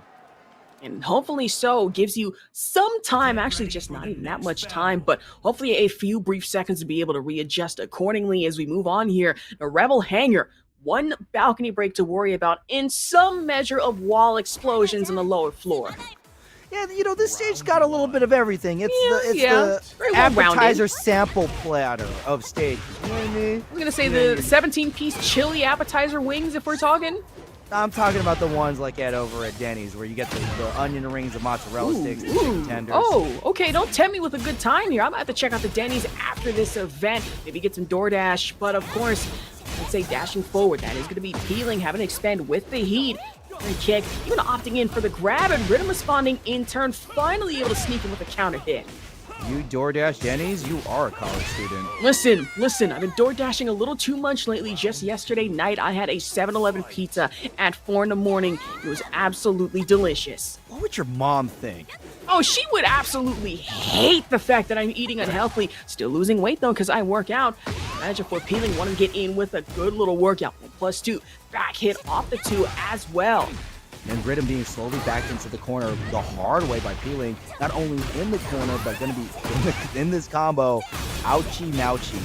And hopefully so, gives you some time, actually just not even that much time, but hopefully a few brief seconds to be able to readjust accordingly as we move on here. The Rebel Hangar, one balcony break to worry about, and some measure of wall explosions on the lower floor. Yeah, you know, this stage got a little bit of everything. It's the very well-rounded. appetizer sample platter of stages. You know what I mean? I'm gonna say the 17-piece chili appetizer wings, if we're talking. I'm talking about the ones like over at Denny's where you get the onion rings, the mozzarella sticks, the chicken tenders. Oh, okay, don't tempt me with a good time here. I'm gonna have to check out the Denny's after this event, maybe get some DoorDash, but of course, I'd say dashing forward, that is gonna be Peeling, having to expend with the heat. Great kick, even opting in for the grab, and Rhythm responding in turn, finally able to sneak in with a counter hit. You DoorDash Denny's, you are a college student. Listen, I've been DoorDashing a little too much lately. Just yesterday night, I had a 7-Eleven pizza at 4 in the morning. It was absolutely delicious. What would your mom think? Oh, she would absolutely hate the fact that I'm eating unhealthily. Still losing weight, though, because I work out. Imagine for Peeling wanting to get in with a good little workout. +2, back hit off the 2 as well. And Rhythm being slowly backed into the corner the hard way by Peeling, not only in the corner, but going to be in this combo. Ouchie mouchie.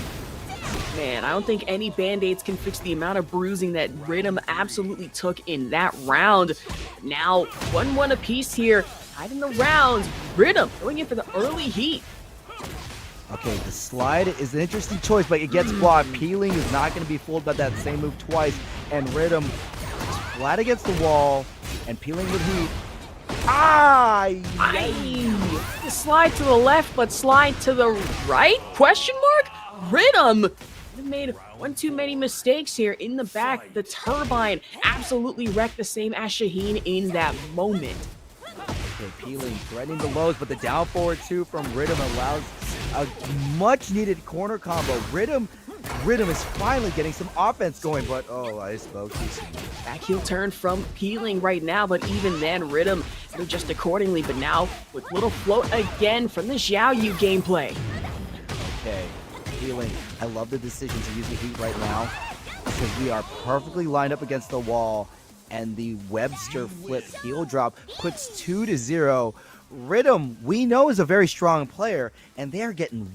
Man, I don't think any Band-Aids can fix the amount of bruising that Rhythm absolutely took in that round. Now, 1-1 apiece here, tied in the rounds. Rhythm going in for the early heat. Okay, the slide is an interesting choice, but it gets blocked. Peeling is not going to be fooled by that same move twice, and Rhythm is flat against the wall, and Peeling with heat. The slide to the left, but slide to the right? Question mark? Rhythm made one too many mistakes here in the back. The turbine absolutely wrecked, the same as Shaheen in that moment. Okay, Peeling threatening the lows, but the down forward 2 from Rhythm allows a much needed corner combo. Rhythm is finally getting some offense going, but I spoke too soon. Back heel turn from Peeling right now, but even then, Rhythm just accordingly, but now with little float again from the Xiao Yu gameplay. Okay, Peeling, I love the decision to use the heat right now because we are perfectly lined up against the wall, and the Webster flip heel drop puts 2-0. Rhythm, we know, is a very strong player, and they're looking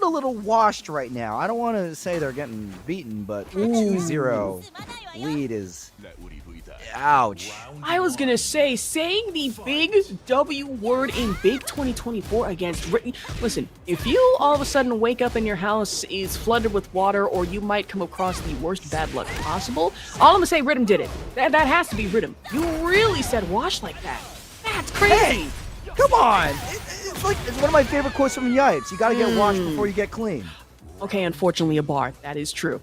a little washed right now. I don't want to say they're getting beaten, but 2-0 lead is ouch. I was gonna say, saying the big W word in big 2024 against listen, if you all of a sudden wake up and your house is flooded with water, or you might come across the worst bad luck possible, all I'm gonna say, Rhythm did it. That has to be Rhythm. You really said wash like that. That's crazy. Hey, come on. It's one of my favorite quotes from Yipes. You gotta get washed before you get clean. Okay, unfortunately a bar. That is true.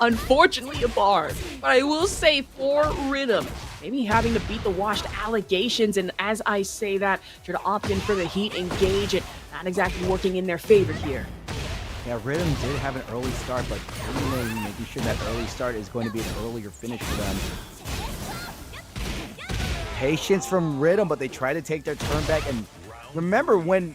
Unfortunately a bar. But I will say for Rhythm, maybe having to beat the washed allegations, and as I say that, try to opt in for the heat, engage it, not exactly working in their favor here. Yeah, Rhythm did have an early start, but making sure that early start is going to be an earlier finish for them. Patience from Rhythm, but they try to take their turn back. And remember, when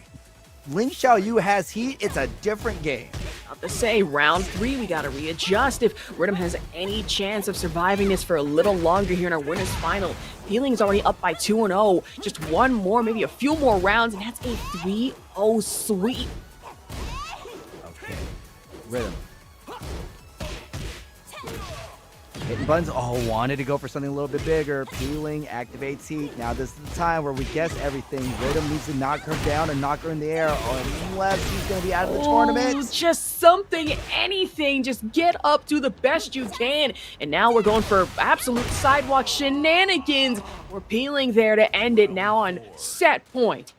Ling Xiaoyu has heat, it's a different game. Not to say, round 3, we gotta readjust if Rhythm has any chance of surviving this for a little longer here in our winners final. Peeling's already up by 2-0. Just one more, maybe a few more rounds, and that's a 3-0 sweep. Okay, Rhythm. Hitting buttons. Wanted to go for something a little bit bigger. Peeling activates heat. Now this is the time where we guess everything. Rhythm needs to knock her down and knock her in the air, unless he's going to be out of the tournament. Just something, anything. Just get up, do the best you can. And now we're going for absolute sidewalk shenanigans. We're Peeling there to end it now on set point.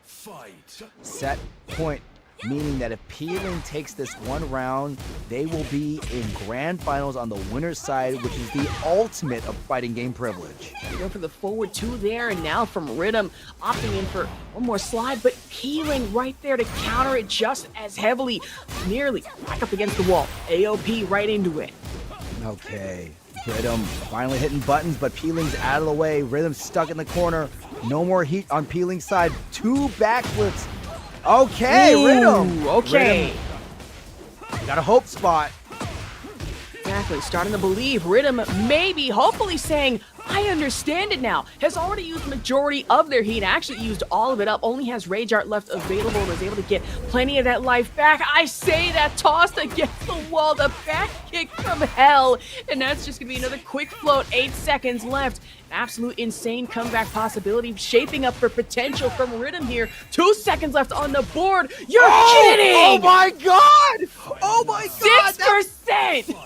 Set point. Meaning that if Peeling takes this one round, they will be in grand finals on the winner's side, which is the ultimate of fighting game privilege. We go for the forward 2 there, and now from Rhythm, opting in for one more slide, but Peeling right there to counter it just as heavily, nearly back up against the wall. AOP right into it. Okay, Rhythm finally hitting buttons, but Peeling's out of the way. Rhythm stuck in the corner. No more heat on Peeling's side. 2 backflips. Okay, Rhythm. Ooh, okay. Rhythm. Got a hope spot. Exactly, starting to believe. Rhythm maybe, hopefully saying, I understand it now. Has already used majority of their heat, actually used all of it up, only has Rage Art left available and was able to get plenty of that life back. I say that tossed against the wall, the back kick from hell. And that's just gonna be another quick float, 8 seconds left. An absolute insane comeback possibility, shaping up for potential from Rhythm here. 2 seconds left on the board. You're kidding! Oh my god! Oh my god! 6%!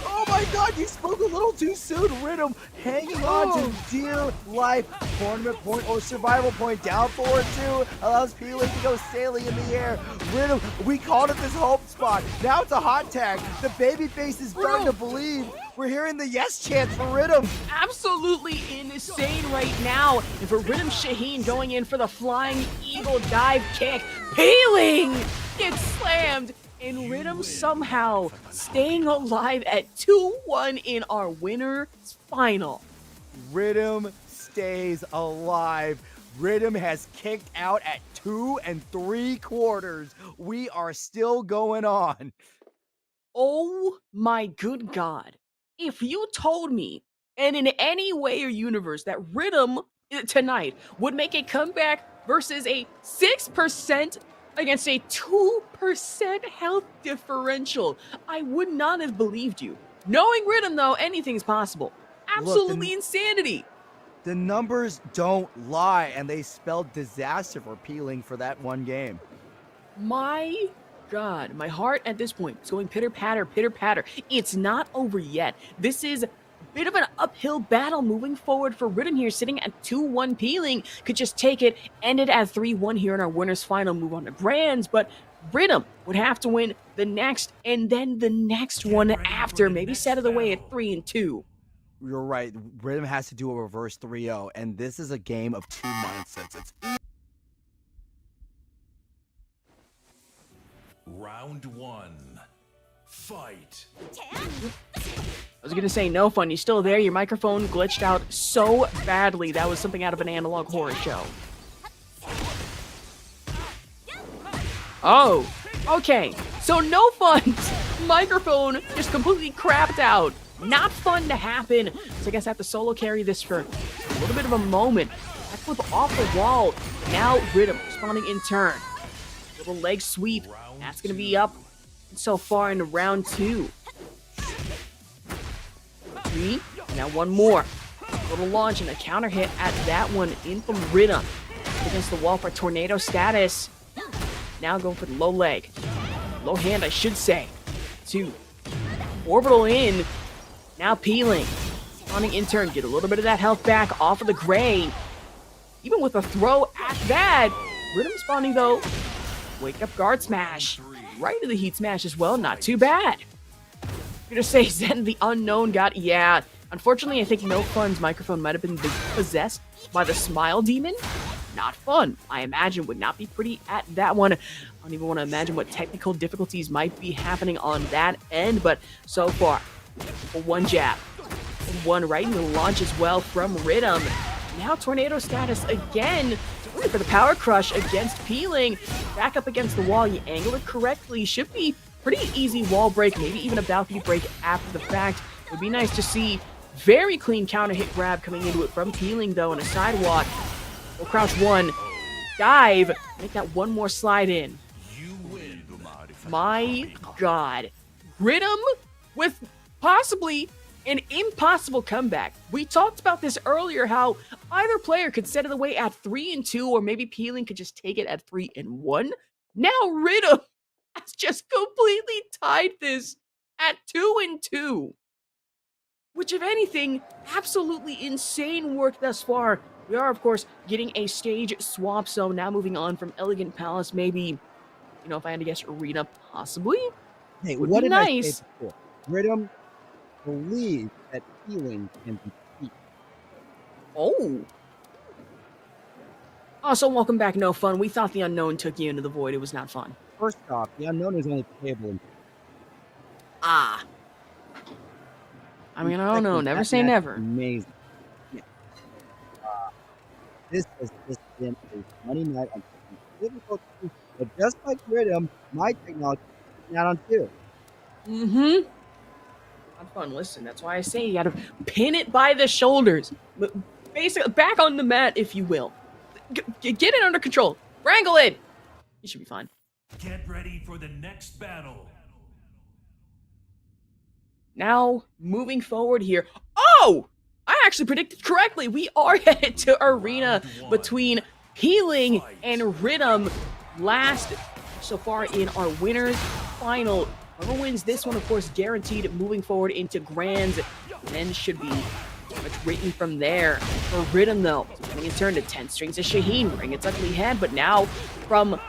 Oh my god, you spoke a little too soon. Rhythm hanging on to dear life tournament point or survival point. Down 4-2 allows Peeling to go sailing in the air. Rhythm, we called it this hope spot. Now it's a hot tag. The babyface is starting to believe. We're hearing the yes chants for Rhythm. Absolutely insane right now. And for Rhythm Shaheen going in for the flying eagle dive kick. Peeling gets slammed. And Rhythm somehow staying alive at 2-1 in our winner's final. Rhythm stays alive. Rhythm has kicked out at 2 3/4. We are still going on. Oh my good God. If you told me, and in any way or universe, that Rhythm tonight would make a comeback versus a 6% against a 2% health differential, I would not have believed you. Knowing Rhythm, though, anything's possible. Absolutely insanity. The numbers don't lie, and they spelled disaster for Peeling for that one game. My God, my heart at this point is going pitter patter, pitter patter. It's not over yet. This is a bit of an uphill battle moving forward for Rhythm here, sitting at 2-1. Peeling could just take it, end it at 3-1 here in our winner's final, move on to Grands, but Rhythm would have to win the next and then the next one after, maybe set of the way at 3-2. You're right. Rhythm has to do a reverse 3-0, and this is a game of two mindsets. It's Round 1. Fight. I was gonna say, no fun. You still there? Your microphone glitched out so badly. That was something out of an analog horror show. Oh, okay. So no fun's microphone just completely crapped out. Not fun to happen. So I guess I have to solo carry this for a little bit of a moment. I flip off the wall. Now Rhythm responding in turn. Little leg sweep. That's gonna be up so far into round 2. 3. Now one more. Little launch and a counter hit at that one in from Rhythm. Against the wall for tornado status. Now going for the low leg. Low hand, I should say. 2. Orbital in. Now Peeling. Spawning in turn. Get a little bit of that health back off of the gray. Even with a throw at that. Rhythm spawning though. Wake up guard smash. Right into the heat smash as well. Not too bad. I'm gonna say Zen the Unknown got, yeah. Unfortunately, I think No Fun's microphone might have been possessed by the Smile Demon. Not fun. I imagine would not be pretty at that one. I don't even want to imagine what technical difficulties might be happening on that end, but so far, one jab. One right into the launch as well from Rhythm. Now tornado status again. Going for the power crush against Peeling. Back up against the wall. You angle it correctly. Should be pretty easy wall break. Maybe even a balcony break after the fact. Would be nice to see. Very clean counter hit grab coming into it from Peeling though, and a sidewalk. Full crouch 1. Dive. Make that one more slide in. My God. Rhythm with possibly an impossible comeback. We talked about this earlier, how either player could set it away at 3-2, or maybe Peeling could just take it at 3-1. Now Rhythm has just completely tied this at 2-2. Which, if anything, absolutely insane work thus far. We are, of course, getting a stage swap, so now moving on from Elegant Palace, maybe, if I had to guess, Arena, possibly? Hey, Would what be did I nice. say before? Rhythm believes that Peeling can be beat. Oh. Also, welcome back, No Fun. We thought the Unknown took you into the void. It was not fun. First off, the Unknown is only playable in Ah. I mean, I don't know. Never say never. Amazing. Yeah. This has just been a money night on difficult to do, but just like Rhythm, my technology is out on 2. Mm-hmm. Not fun. Listen, that's why I say you gotta pin it by the shoulders. Basically, back on the mat, if you will. Get it under control. Wrangle it. You should be fine. Get ready for the next battle. Now, moving forward here. Oh! I actually predicted correctly. We are headed to arena between Healing and Rhythm. Last so far in our winners final. Whoever wins this one, of course, guaranteed moving forward into grands. And then should be much written from there. For Rhythm, though, having a turn to 10 strings of Shaheen, ring its ugly head, but now from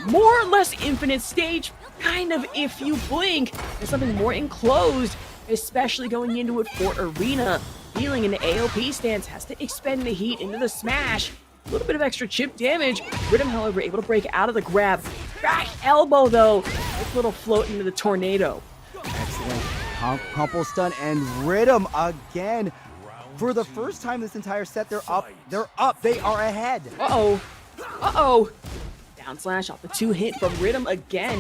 more or less infinite stage, kind of if you blink, there's something more enclosed, especially going into it for arena. Healing in the AOP stance, has to expend the heat into the smash. A little bit of extra chip damage. Rhythm, however, able to break out of the grab. Back elbow, though. Nice little float into the tornado. Excellent. Compo stun and Rhythm again. For the first time this entire set, they're up. They're up. They are ahead. Uh-oh. Uh-oh. Down slash off the 2 hit from Rhythm again.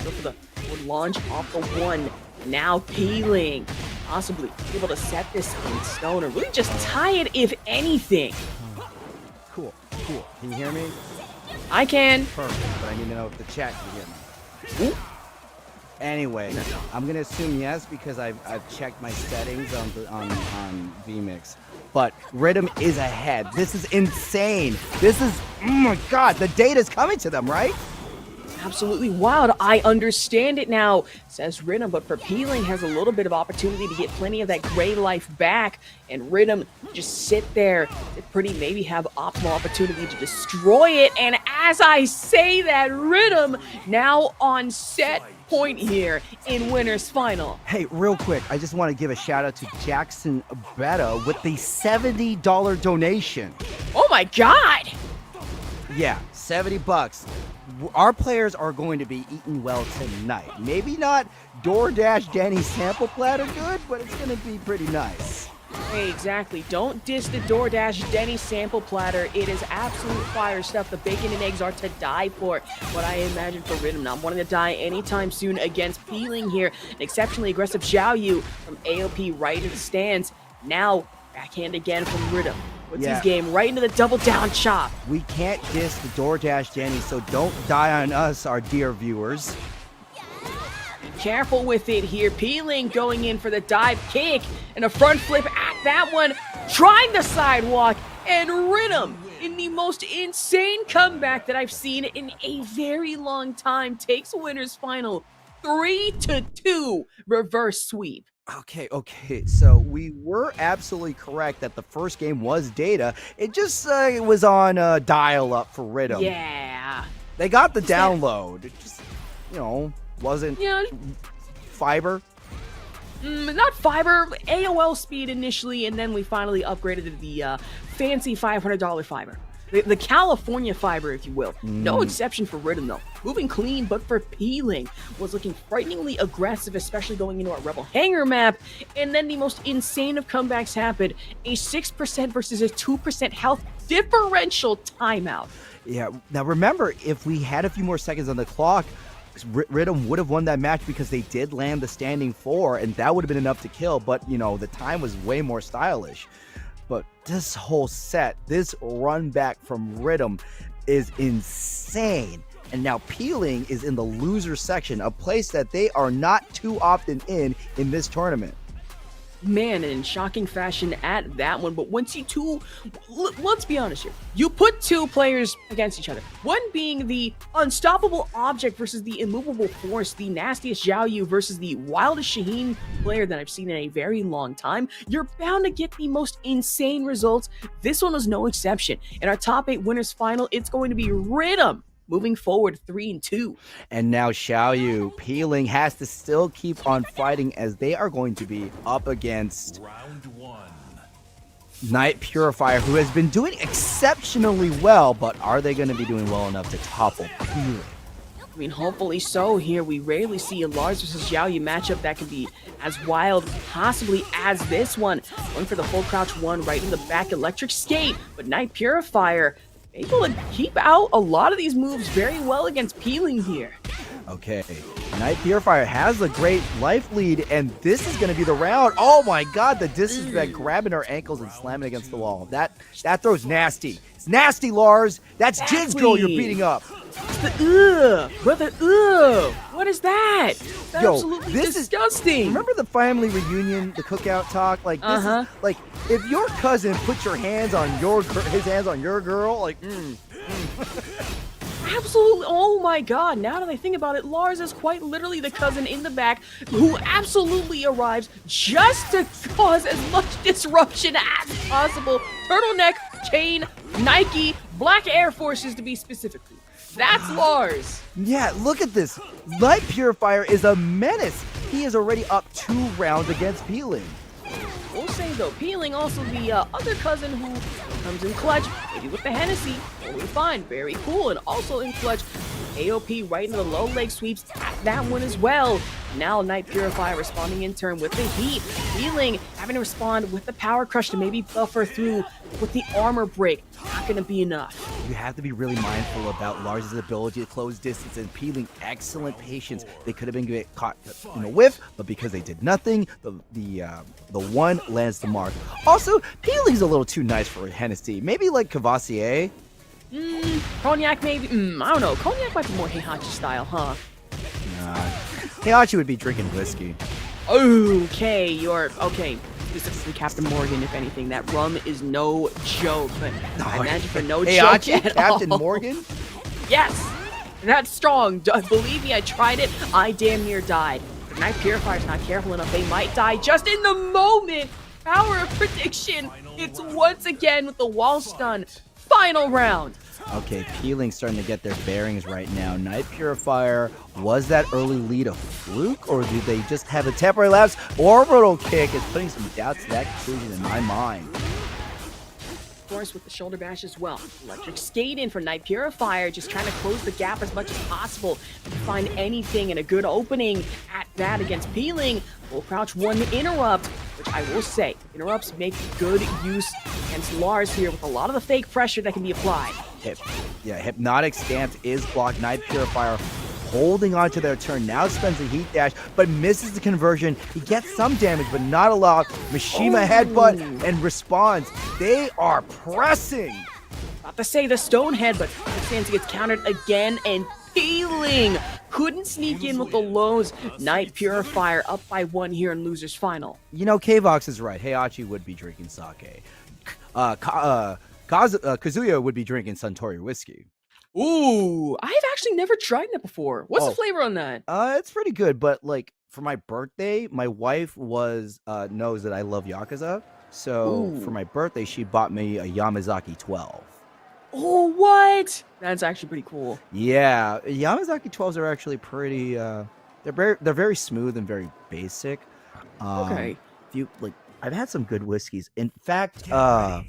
Go for the forward launch off the 1. Now Peeling. Possibly able to set this in stone or really just tie it, if anything. Cool. Can you hear me? I can. Perfect, but I need to know if the chat can hear me. Ooh. Anyway, I'm gonna assume yes because I've checked my settings on vMix. But Rhythm is ahead. This is insane. This is, oh my god, the data's coming to them, right? Absolutely wild. I understand it now, says Rhythm, but for Peeling has a little bit of opportunity to get plenty of that gray life back, and Rhythm just sit there, maybe have optimal opportunity to destroy it, and as I say that, Rhythm now on set point here in winner's final. Hey, real quick, I just want to give a shout out to Jackson Betta with the $70 donation. Oh my god! Yeah, $70. Our players are going to be eating well tonight. Maybe not DoorDash Danny sample platter good, but it's going to be pretty nice. Hey, exactly. Don't diss the DoorDash Denny sample platter. It is absolute fire stuff. The bacon and eggs are to die for. What I imagine for Rhythm, not wanting to die anytime soon against Peeling here. An exceptionally aggressive Xiao Yu from AOP right in the stands. Now, backhand again from Rhythm. Puts his game right into the double down chop. We can't diss the DoorDash Danny, so don't die on us, our dear viewers. Be careful with it here. Peeling going in for the dive kick and a front flip at that one. Trying the sidewalk, and Rhythm in the most insane comeback that I've seen in a very long time takes winner's final 3-2 reverse sweep. Okay, so we were absolutely correct that the first game was data. It just it was on dial-up for Rhythm. Yeah. They got the download. It just, wasn't fiber. Not fiber, AOL speed initially, and then we finally upgraded to the fancy $500 fiber. The California fiber, if you will. No exception for Rhythm, though. Moving clean, but for Peeling was looking frighteningly aggressive, especially going into our Rebel Hangar map. And then the most insane of comebacks happened. A 6% versus a 2% health differential timeout. Yeah, now remember, if we had a few more seconds on the clock, Rhythm would have won that match because they did land the standing 4, and that would have been enough to kill. But, the time was way more stylish. But this whole set, this run back from Rhythm is insane. And now Peeling is in the loser section, a place that they are not too often in this tournament. Man, in shocking fashion at that one. But once let's be honest here. You put two players against each other. One being the unstoppable object versus the immovable force, the nastiest Xiao Yu versus the wildest Shaheen player that I've seen in a very long time. You're bound to get the most insane results. This one was no exception. In our top 8 winners final, it's going to be Rhythm moving forward 3-2. And now Xiao Yu, Peeling has to still keep on fighting as they are going to be up against Round 1. Night Purifier, who has been doing exceptionally well, but are they going to be doing well enough to topple Peeling? I mean, hopefully so here. We rarely see a Lars versus Xiao Yu matchup that can be as wild, possibly, as this one. Going for the full crouch 1 right in the back electric skate, but Night Purifier able to keep out a lot of these moves very well against Peeling here. Okay, Night Purifier has a great life lead, and this is going to be the round. Oh my god, the disrespect, grabbing her ankles and slamming against the wall. That throw's nasty. It's nasty, Lars. That's Jizz Girl you're beating up. Brother, what is that? That's absolutely disgusting. Remember the family reunion, the cookout talk? Like, this is, like, if your cousin puts his hands on your girl, like, Absolutely. Oh my god. Now that I think about it, Lars is quite literally the cousin in the back who absolutely arrives just to cause as much disruption as possible. Turtleneck, chain, Nike, black Air Forces to be specifically. That's Lars. Yeah, look at this. Night Purifier is a menace. He is already up 2 rounds against Peeling. We'll say though, Peeling also the other cousin who comes in clutch, maybe with the Hennessy, totally fine, very cool, and also in clutch, AOP right into the low leg sweeps at that one as well. Now Night Purifier responding in turn with the heat, Peeling having to respond with the power crush to maybe buffer through with the armor break. Not gonna be enough. You have to be really mindful about Lars' ability to close distance and Peeling excellent patience. They could have been caught in a whiff, but because they did nothing, the one lands the mark. Also, Peeling's a little too nice for Hennessy. Maybe like Cavassier. Cognac maybe. I don't know. Cognac might be more Heihachi style, huh? Nah. Heihachi would be drinking whiskey. Okay, you're okay. Specifically Captain Morgan, if anything. That rum is no joke. But I imagine for no joke at Captain all. Morgan? Yes! That's strong. Believe me, I tried it. I damn near died. If Night Purifier's not careful enough, they might die just in the moment. Power of prediction. It's once again with the wall stun. Final round. Okay, Peeling's starting to get their bearings right now. Night Purifier, was that early lead a fluke, or did they just have a temporary lapse? Orbital kick is putting some doubts to that conclusion in my mind. Of course, with the shoulder bash as well. Electric skate in for Night Purifier, just trying to close the gap as much as possible to find anything in a good opening at that against Peeling. Full crouch one interrupt, which I will say, interrupts make good use against Lars here with a lot of the fake pressure that can be applied. Hypnotic stance is blocked. Night Purifier holding on to their turn. Now spends a heat dash, but misses the conversion. He gets some damage, but not a lot. Mishima headbutt and responds. They are pressing. About to say the stone head, but stance gets countered again, and Peeling couldn't sneak in with the lows. Night Purifier up by 1 here in losers final. You know, K-Vox is right. Heihachi would be drinking sake. Kazuya would be drinking Suntory whiskey. Ooh, I've actually never tried that before. What's the flavor on that? It's pretty good, but like for my birthday, my wife knows that I love Yakuza. So for my birthday, she bought me a Yamazaki 12. Oh, what? That's actually pretty cool. Yeah, Yamazaki 12s are actually pretty. They're very smooth and very basic. Okay. If you like, I've had some good whiskeys. In fact, well,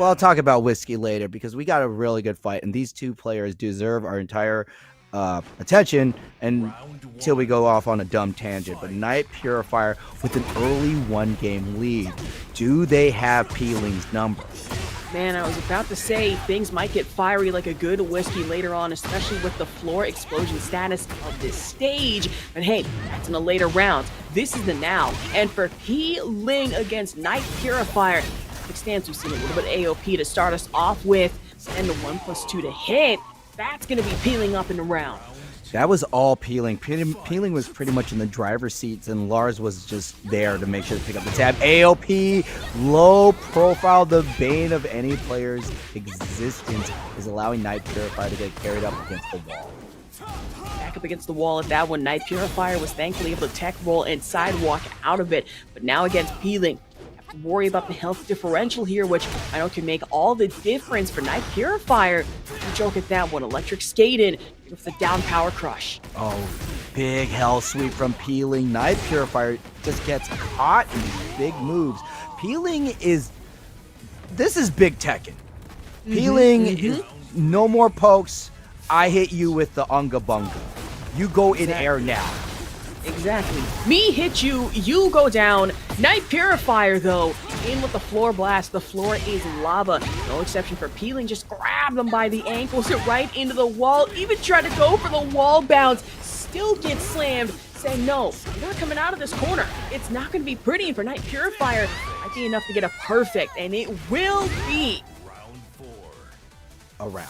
I'll talk about whiskey later because we got a really good fight, and these two players deserve our entire attention until we go off on a dumb tangent. But Night Purifier with an early 1-game lead. Do they have Peeling's number? Man, I was about to say things might get fiery like a good whiskey later on, especially with the floor explosion status of this stage. But hey, that's in the later rounds. This is the now. And for Peeling against Night Purifier, quick stance, we've seen a little bit of AOP to start us off with. And the 1+2 to hit. That's going to be Peeling up in the round. That was all Peeling. Peeling was pretty much in the driver's seats, and Lars was just there to make sure to pick up the tab. AOP, low profile, the bane of any player's existence, is allowing Night Purifier to get carried up against the wall. Back up against the wall at that one. Night Purifier was thankfully able to tech roll and sidewalk out of it, but now against Peeling, have to worry about the health differential here, which I know can make all the difference for Night Purifier. You joke at that one. Electric skate in with the down power crush. Oh, big hell sweep from Peeling. Night Purifier just gets caught in these big moves. Peeling is... This is big Tekken. Peeling is no more pokes. I hit you with the Unga Bunga. You go in air now. Exactly. Me hit you, you go down. Night Purifier, though, in with the floor blast. The floor is lava. No exception for Peeling. Just grab them by the ankles, right into the wall. Even try to go for the wall bounce. Still gets slammed. Say no, you're not coming out of this corner. It's not going to be pretty, and for Night Purifier, might be enough to get a perfect, and it will be. A round.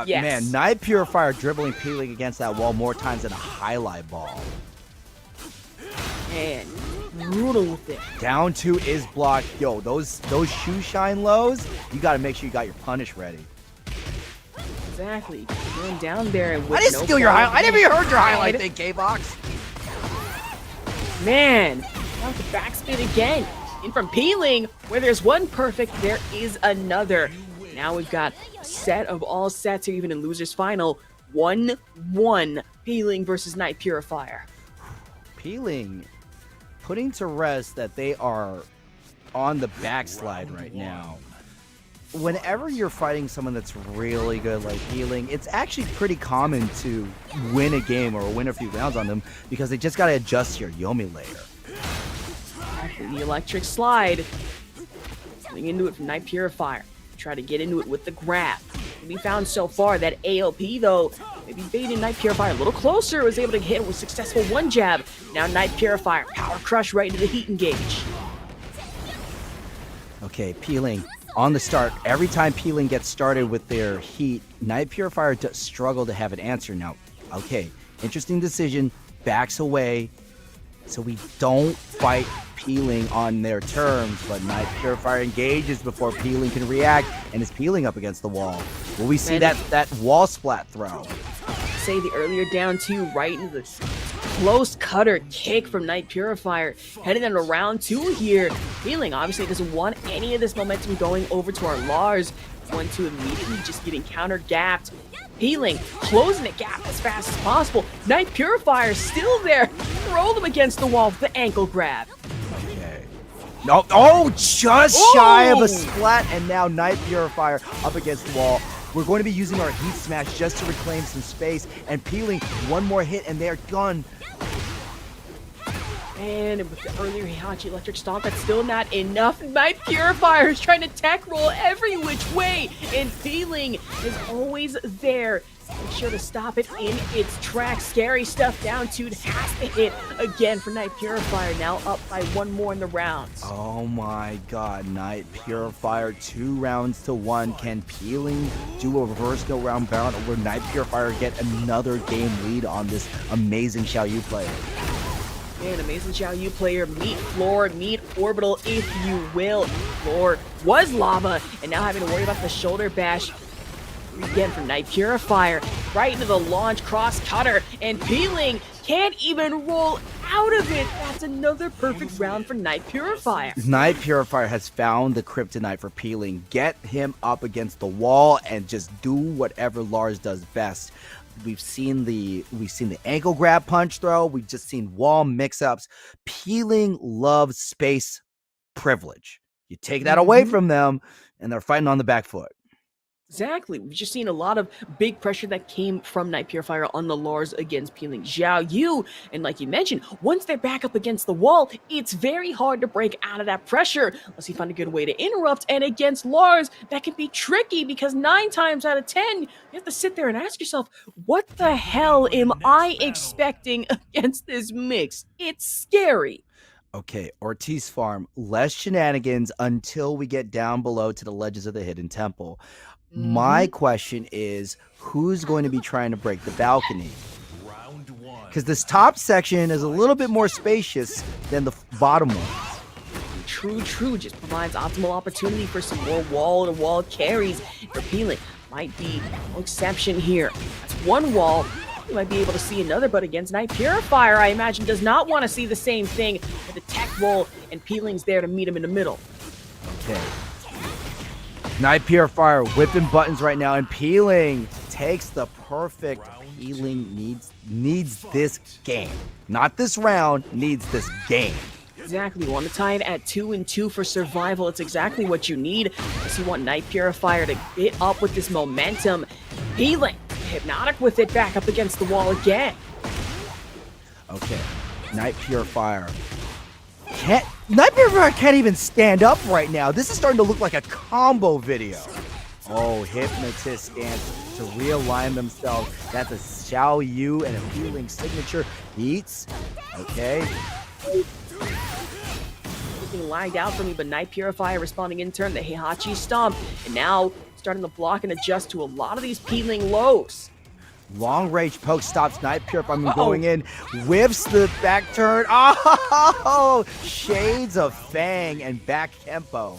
Yes. Man, Night Purifier dribbling Peeling against that wall more times than a highlight ball. And brutal with it. Down 2 is blocked. Yo, those shoe shine lows, you got to make sure you got your punish ready. Exactly. Going down there. With I didn't no steal your highlight. I never even heard your highlight highlight thing, K-Box. Man, now the backspin again. In from Peeling, where there's one perfect, there is another. Now we've got a set of all sets here, even in Losers Final. 1-1 Peeling versus Night Purifier. Peeling, putting to rest that they are on the backslide right now. Whenever you're fighting someone that's really good like Peeling, it's actually pretty common to win a game or win a few rounds on them because they just got to adjust your Yomi layer. After the electric slide, getting into it from Night Purifier. Try to get into it with the grab. We found so far that AOP, though, maybe baiting Night Purifier a little closer, was able to hit it with successful one jab. Now Night Purifier, power crush right into the heat engage. Okay, Peeling on the start. Every time Peeling gets started with their heat, Night Purifier does struggle to have an answer. Now, okay, interesting decision. Backs away so we don't fight Peeling on their terms, but Night Purifier engages before Peeling can react and is Peeling up against the wall. Will we see that wall splat throw? Say the earlier down 2 right into the close cutter kick from Night Purifier. Heading into round 2 here. Peeling obviously doesn't want any of this momentum going over to our Lars. 1-2 immediately just getting counter gapped. Peeling, closing the gap as fast as possible. Night Purifier still there. Throw them against the wall with the ankle grab. Okay. No, oh, just shy of a splat, and now Night Purifier up against the wall. We're going to be using our Heat Smash just to reclaim some space, and Peeling one more hit, and they're done. And with the earlier Heihachi Electric Stomp, that's still not enough. Night Purifier is trying to tech roll every which way, and Peeling is always there. Make sure to stop it in its tracks. Scary stuff. Down 2 has to hit again for Night Purifier. Now up by 1 more in the rounds. Oh my god, Night Purifier 2 rounds to 1. Can Peeling do a reverse no round bound, or will Night Purifier get another game lead on this amazing Xiaoyu player? An amazing Xiaoyu player. Meet Floor, meet Orbital, if you will. Floor was lava, and now having to worry about the shoulder bash again from Night Purifier. Right into the launch cross cutter, and Peeling can't even roll out of it. That's another perfect round for Night Purifier. Night Purifier has found the kryptonite for Peeling. Get him up against the wall and just do whatever Lars does best. We've seen the ankle grab punch throw. We've just seen wall mix-ups. Peeling loves space privilege. You take that away from them, and they're fighting on the back foot. Exactly. We've just seen a lot of big pressure that came from Night Purifier on the Lars against Peeling Xiaoyu. And like you mentioned, once they're back up against the wall, it's very hard to break out of that pressure unless you find a good way to interrupt. And against Lars, that can be tricky because 9 times out of 10, you have to sit there and ask yourself, what the hell am I expecting against this mix? It's scary. Okay, Ortiz Farm, less shenanigans until we get down below to the ledges of the Hidden Temple. My question is, who's going to be trying to break the balcony? Because this top section is a little bit more spacious than the bottom one. True. Just provides optimal opportunity for some more wall-to-wall carries. For Peeling, might be no exception here. That's one wall. You might be able to see another, but against Night Purifier, I imagine, does not want to see the same thing with the tech roll, and Peeling's there to meet him in the middle. Okay. Night Purifier whipping buttons right now, and Peeling takes the perfect. Peeling needs this game. Not this round, needs this game. Exactly. You want to tie it at 2-2 for survival. It's exactly what you need. Unless you want Night Purifier to get up with this momentum. Peeling, hypnotic with it, back up against the wall again. Okay. Night Purifier Night Purifier can't even stand up right now. This is starting to look like a combo video. Oh, Hypnotist stance to realign themselves. That's a Xiao Yu and a healing signature. Beats. Okay. Being lagged out for me, but Night Purifier responding in turn, the Heihachi Stomp, and now starting to block and adjust to a lot of these peeling lows. Long range poke stops Night Purifier from going in. Whiffs the back turn. Oh, shades of Fang and back tempo.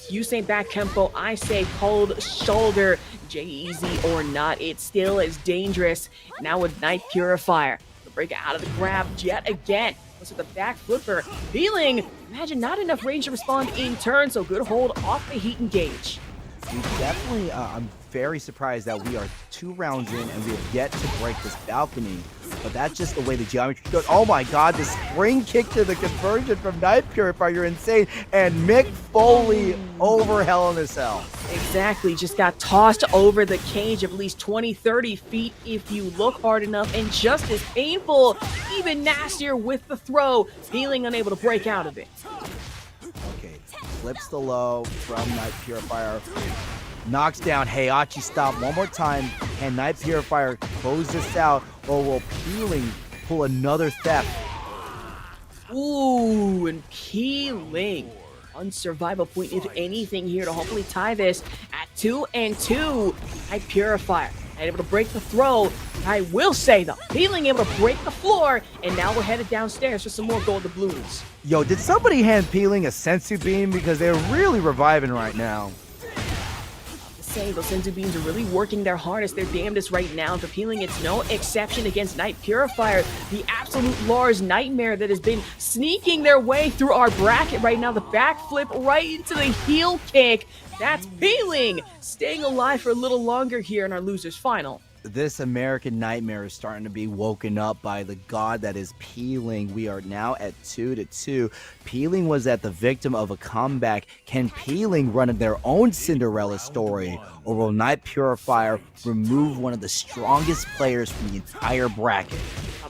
You say back tempo, I say cold shoulder. J-Easy or not, it still is dangerous. Now with Night Purifier, the break out of the grab yet again. With the back flipper, Peeling. Imagine not enough range to respond in turn, so good hold off the heat engage. We definitely, I'm very surprised that we are 2 rounds in and we have yet to break this balcony. But that's just the way the geometry goes. Oh my god, the spring kick to the conversion from Night Purifier, you're insane. And Mick Foley over Hell in a Cell. Exactly, just got tossed over the cage of at least 20-30 feet if you look hard enough, and just as painful, even nastier with the throw, Peeling unable to break out of it. Okay, flips the low from Night Purifier. Knocks down Heihachi Stop one more time. Can Night Purifier close this out, or will Peeling pull another theft? Ooh, and Peeling on survival point, if anything, here to hopefully tie this at 2-2. Night Purifier not able to break the throw. I will say though, Peeling able to break the floor, and now we're headed downstairs for some more gold doubloons. Yo, did somebody hand Peeling a sensu beam, because they're really reviving right now? Say those sensu beams are really working their hardest, their damnedest right now. For Peeling, it's no exception against Night Purifier, the absolute Lars nightmare that has been sneaking their way through our bracket right now. The backflip right into the heel kick. That's Peeling staying alive for a little longer here in our losers final. This American nightmare is starting to be woken up by the god that is Peeling. We are now at 2-2. Peeling was at the victim of a comeback. Can Peeling run their own Cinderella story, or will Night Purifier remove one of the strongest players from the entire bracket?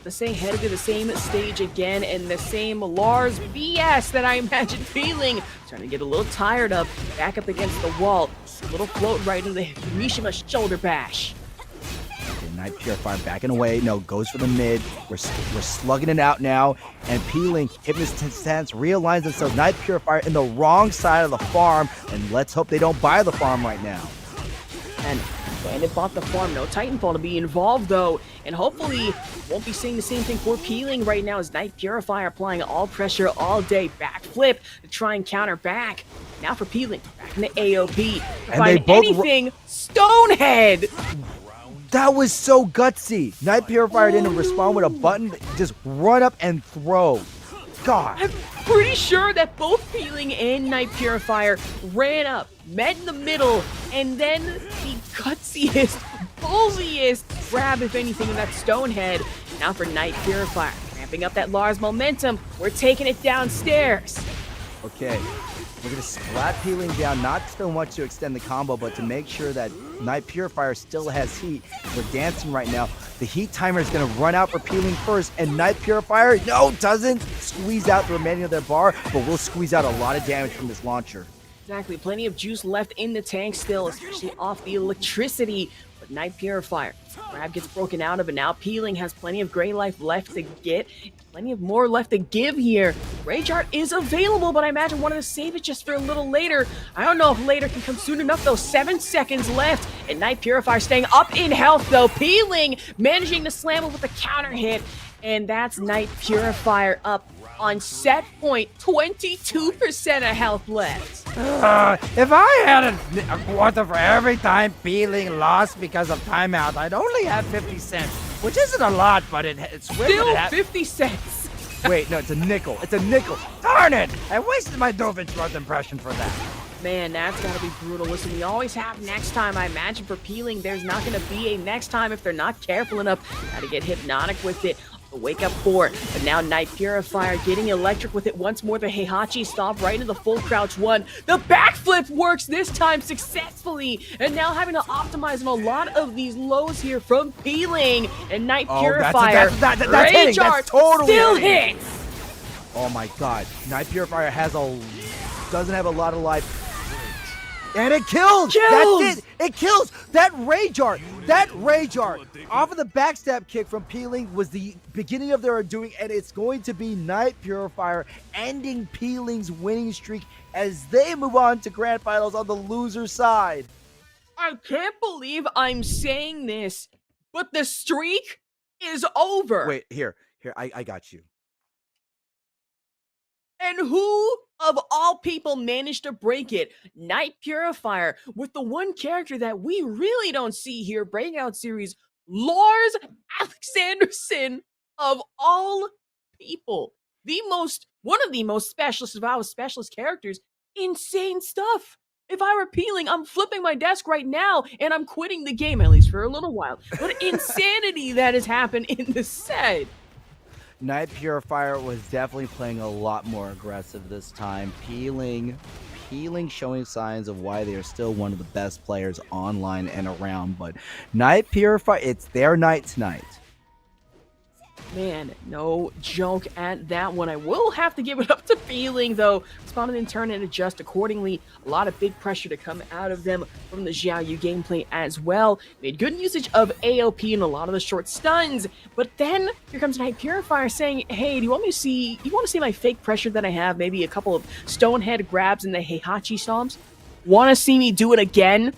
The same headed to the same stage again, and the same Lars BS that I imagine Peeling starting to get a little tired of. Back up against the wall, a little float right into the Mishima shoulder bash. Night Purifier backing away. No, goes for the mid. We're slugging it out now. And Peeling, Hypnotist stance, realigns themselves. Night Purifier in the wrong side of the farm. And let's hope they don't buy the farm right now. And Bandit bought the farm. No Titanfall to be involved, though. And hopefully, won't be seeing the same thing for Peeling right now as Night Purifier applying all pressure all day. Backflip to try and counter back. Now for Peeling, back into AOP. Find anything, Stonehead! That was so gutsy. Night Purifier didn't respond with a button, just run up and throw. God. I'm pretty sure that both Peeling and Night Purifier ran up, met in the middle, and then the gutsiest, ballsiest grab, if anything, of that Stonehead. Now for Night Purifier, ramping up that Lars momentum. We're taking it downstairs. Okay. We're going to splat Peeling down, not so much to extend the combo, but to make sure that Night Purifier still has heat. We're dancing right now. The heat timer is going to run out for Peeling first, and Night Purifier, no, doesn't squeeze out the remaining of their bar, but we'll squeeze out a lot of damage from this launcher. Exactly, plenty of juice left in the tank still, especially off the electricity. But Night Purifier, grab gets broken out of it. Now Peeling has plenty of gray life left to get. Plenty of more left to give here. Rage Art is available, but I imagine wanted to save it just for a little later. I don't know if later can come soon enough, though. 7 seconds left. And Night Purifier staying up in health, though. Peeling managing to slam it with a counter hit. And that's Night Purifier up on set point. 22% of health left. If I had a quarter for every time Peeling lost because of timeout, I'd only have 50 cents, which isn't a lot, but it's still 50 cents. Wait, no, it's a nickel. It's a nickel. Darn it! I wasted my Doofenshmirtz impression for that. Man, that's gotta be brutal. Listen, we always have next time. I imagine for Peeling, there's not gonna be a next time if they're not careful enough. Gotta get hypnotic with it. Wake up 4, but now Night Purifier getting electric with it once more. The Heihachi Stomp right into the full crouch 1. The backflip works this time successfully, and now having to optimize on a lot of these lows here from Peeling. And Night Purifier, that's hitting. That's totally still hitting. hits. Oh my god. Night Purifier doesn't have a lot of life. And it kills! That's it! It kills! That Rage Art off of the backstab kick from Peeling was the beginning of their undoing, and it's going to be Night Purifier ending Peeling's winning streak as they move on to Grand Finals on the loser side. I can't believe I'm saying this, but the streak is over. Wait, here, I got you. And who of all people managed to break it? Night Purifier, with the one character that we really don't see here, Breakout Series, Lars Alexanderson of all people. One of the most specialist of our specialist characters. Insane stuff. If I were Peeling, I'm flipping my desk right now and I'm quitting the game, at least for a little while. But insanity that has happened in the set. Night Purifier was definitely playing a lot more aggressive this time. Peeling showing signs of why they are still one of the best players online and around. But Night Purifier, it's their night tonight. Man, no joke at that one. I will have to give it up to Peeling, though. Responded in turn and adjust accordingly. A lot of big pressure to come out of them from the Xiaoyu gameplay as well. Made good usage of AOP and a lot of the short stuns. But then here comes Night Purifier saying, hey, do you want to see my fake pressure that I have? Maybe a couple of Stonehead grabs and the Heihachi stomps? Want to see me do it again?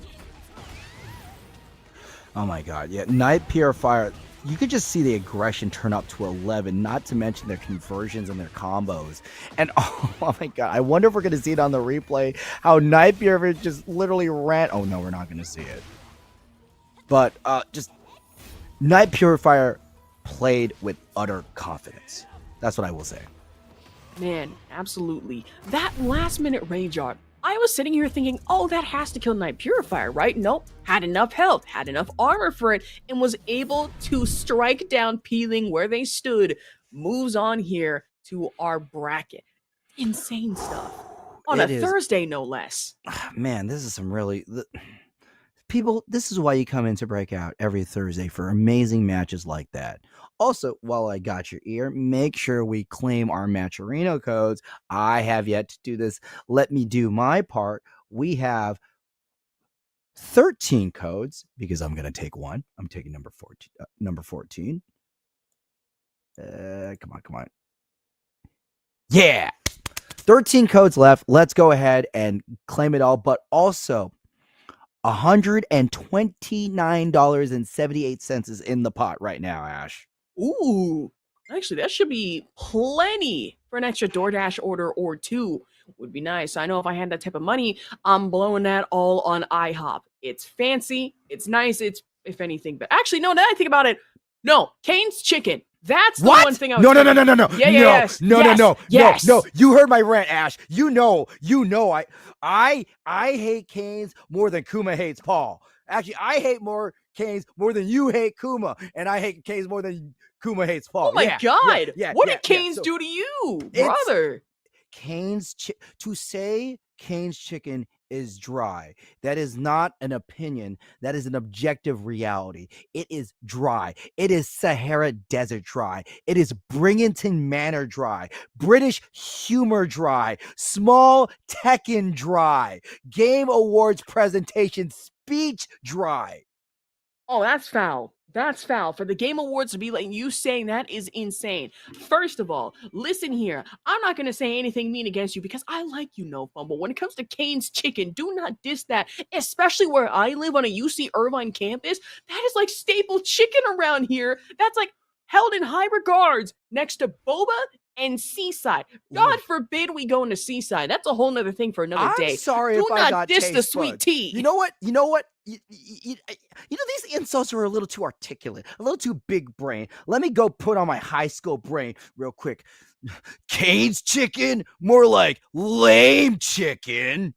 Oh my god, yeah. Night Purifier, you could just see the aggression turn up to 11, not to mention their conversions and their combos. And oh my god, I wonder if we're going to see it on the replay, how Night Purifier just literally ran. Oh no, we're not going to see it. But just Night Purifier played with utter confidence. That's what I will say. Man, absolutely. That last minute Rage Art, I was sitting here thinking, oh, that has to kill Night Purifier, right? Nope. Had enough health, had enough armor for it, and was able to strike down Peeling where they stood. Moves on here to our bracket. Insane stuff. On a Thursday, no less. Man, this is some really... People, this is why you come into Breakout every Thursday for amazing matches like that. Also, while I got your ear, make sure we claim our Matcherino codes. I have yet to do this. Let me do my part. We have 13 codes because I'm going to take one. I'm taking number 14. Come on. Yeah. 13 codes left. Let's go ahead and claim it all. But also, $129.78 is in the pot right now, Ash. Ooh, actually, that should be plenty for an extra DoorDash order or two. Would be nice. I know if I had that type of money, I'm blowing that all on IHOP. It's fancy, it's nice, it's, if anything, but actually, no, now that I think about it, no, Kane's Chicken. That's the one thing I was No. You heard my rant, Ash. You know, I hate Canes more than Kuma hates Paul. Actually, I hate Canes more than you hate Kuma, and I hate Canes more than Kuma hates Paul. Oh my god! What did Canes do to you, brother? To say Cane's Chicken is dry, that is not an opinion. That is an objective reality. It is dry. It is Sahara Desert dry. It is Bringington Manor dry. British humor dry. Small Tekken dry. Game Awards presentation speech dry. Oh, that's foul. That's foul. For the Game Awards to be like you saying that is insane. First of all, listen here. I'm not going to say anything mean against you because I like you, No Fun. But when it comes to Cane's Chicken, do not diss that. Especially where I live on a UC Irvine campus. That is like staple chicken around here. That's like held in high regards next to boba and Seaside. God forbid we go into Seaside. That's a whole nother thing for another day. I'm sorry do if not I got diss the taste sweet buds. tea. You know what? You know, these insults are a little too articulate, a little too big brain. Let me go put on my high school brain real quick. Cane's Chicken? More like lame chicken.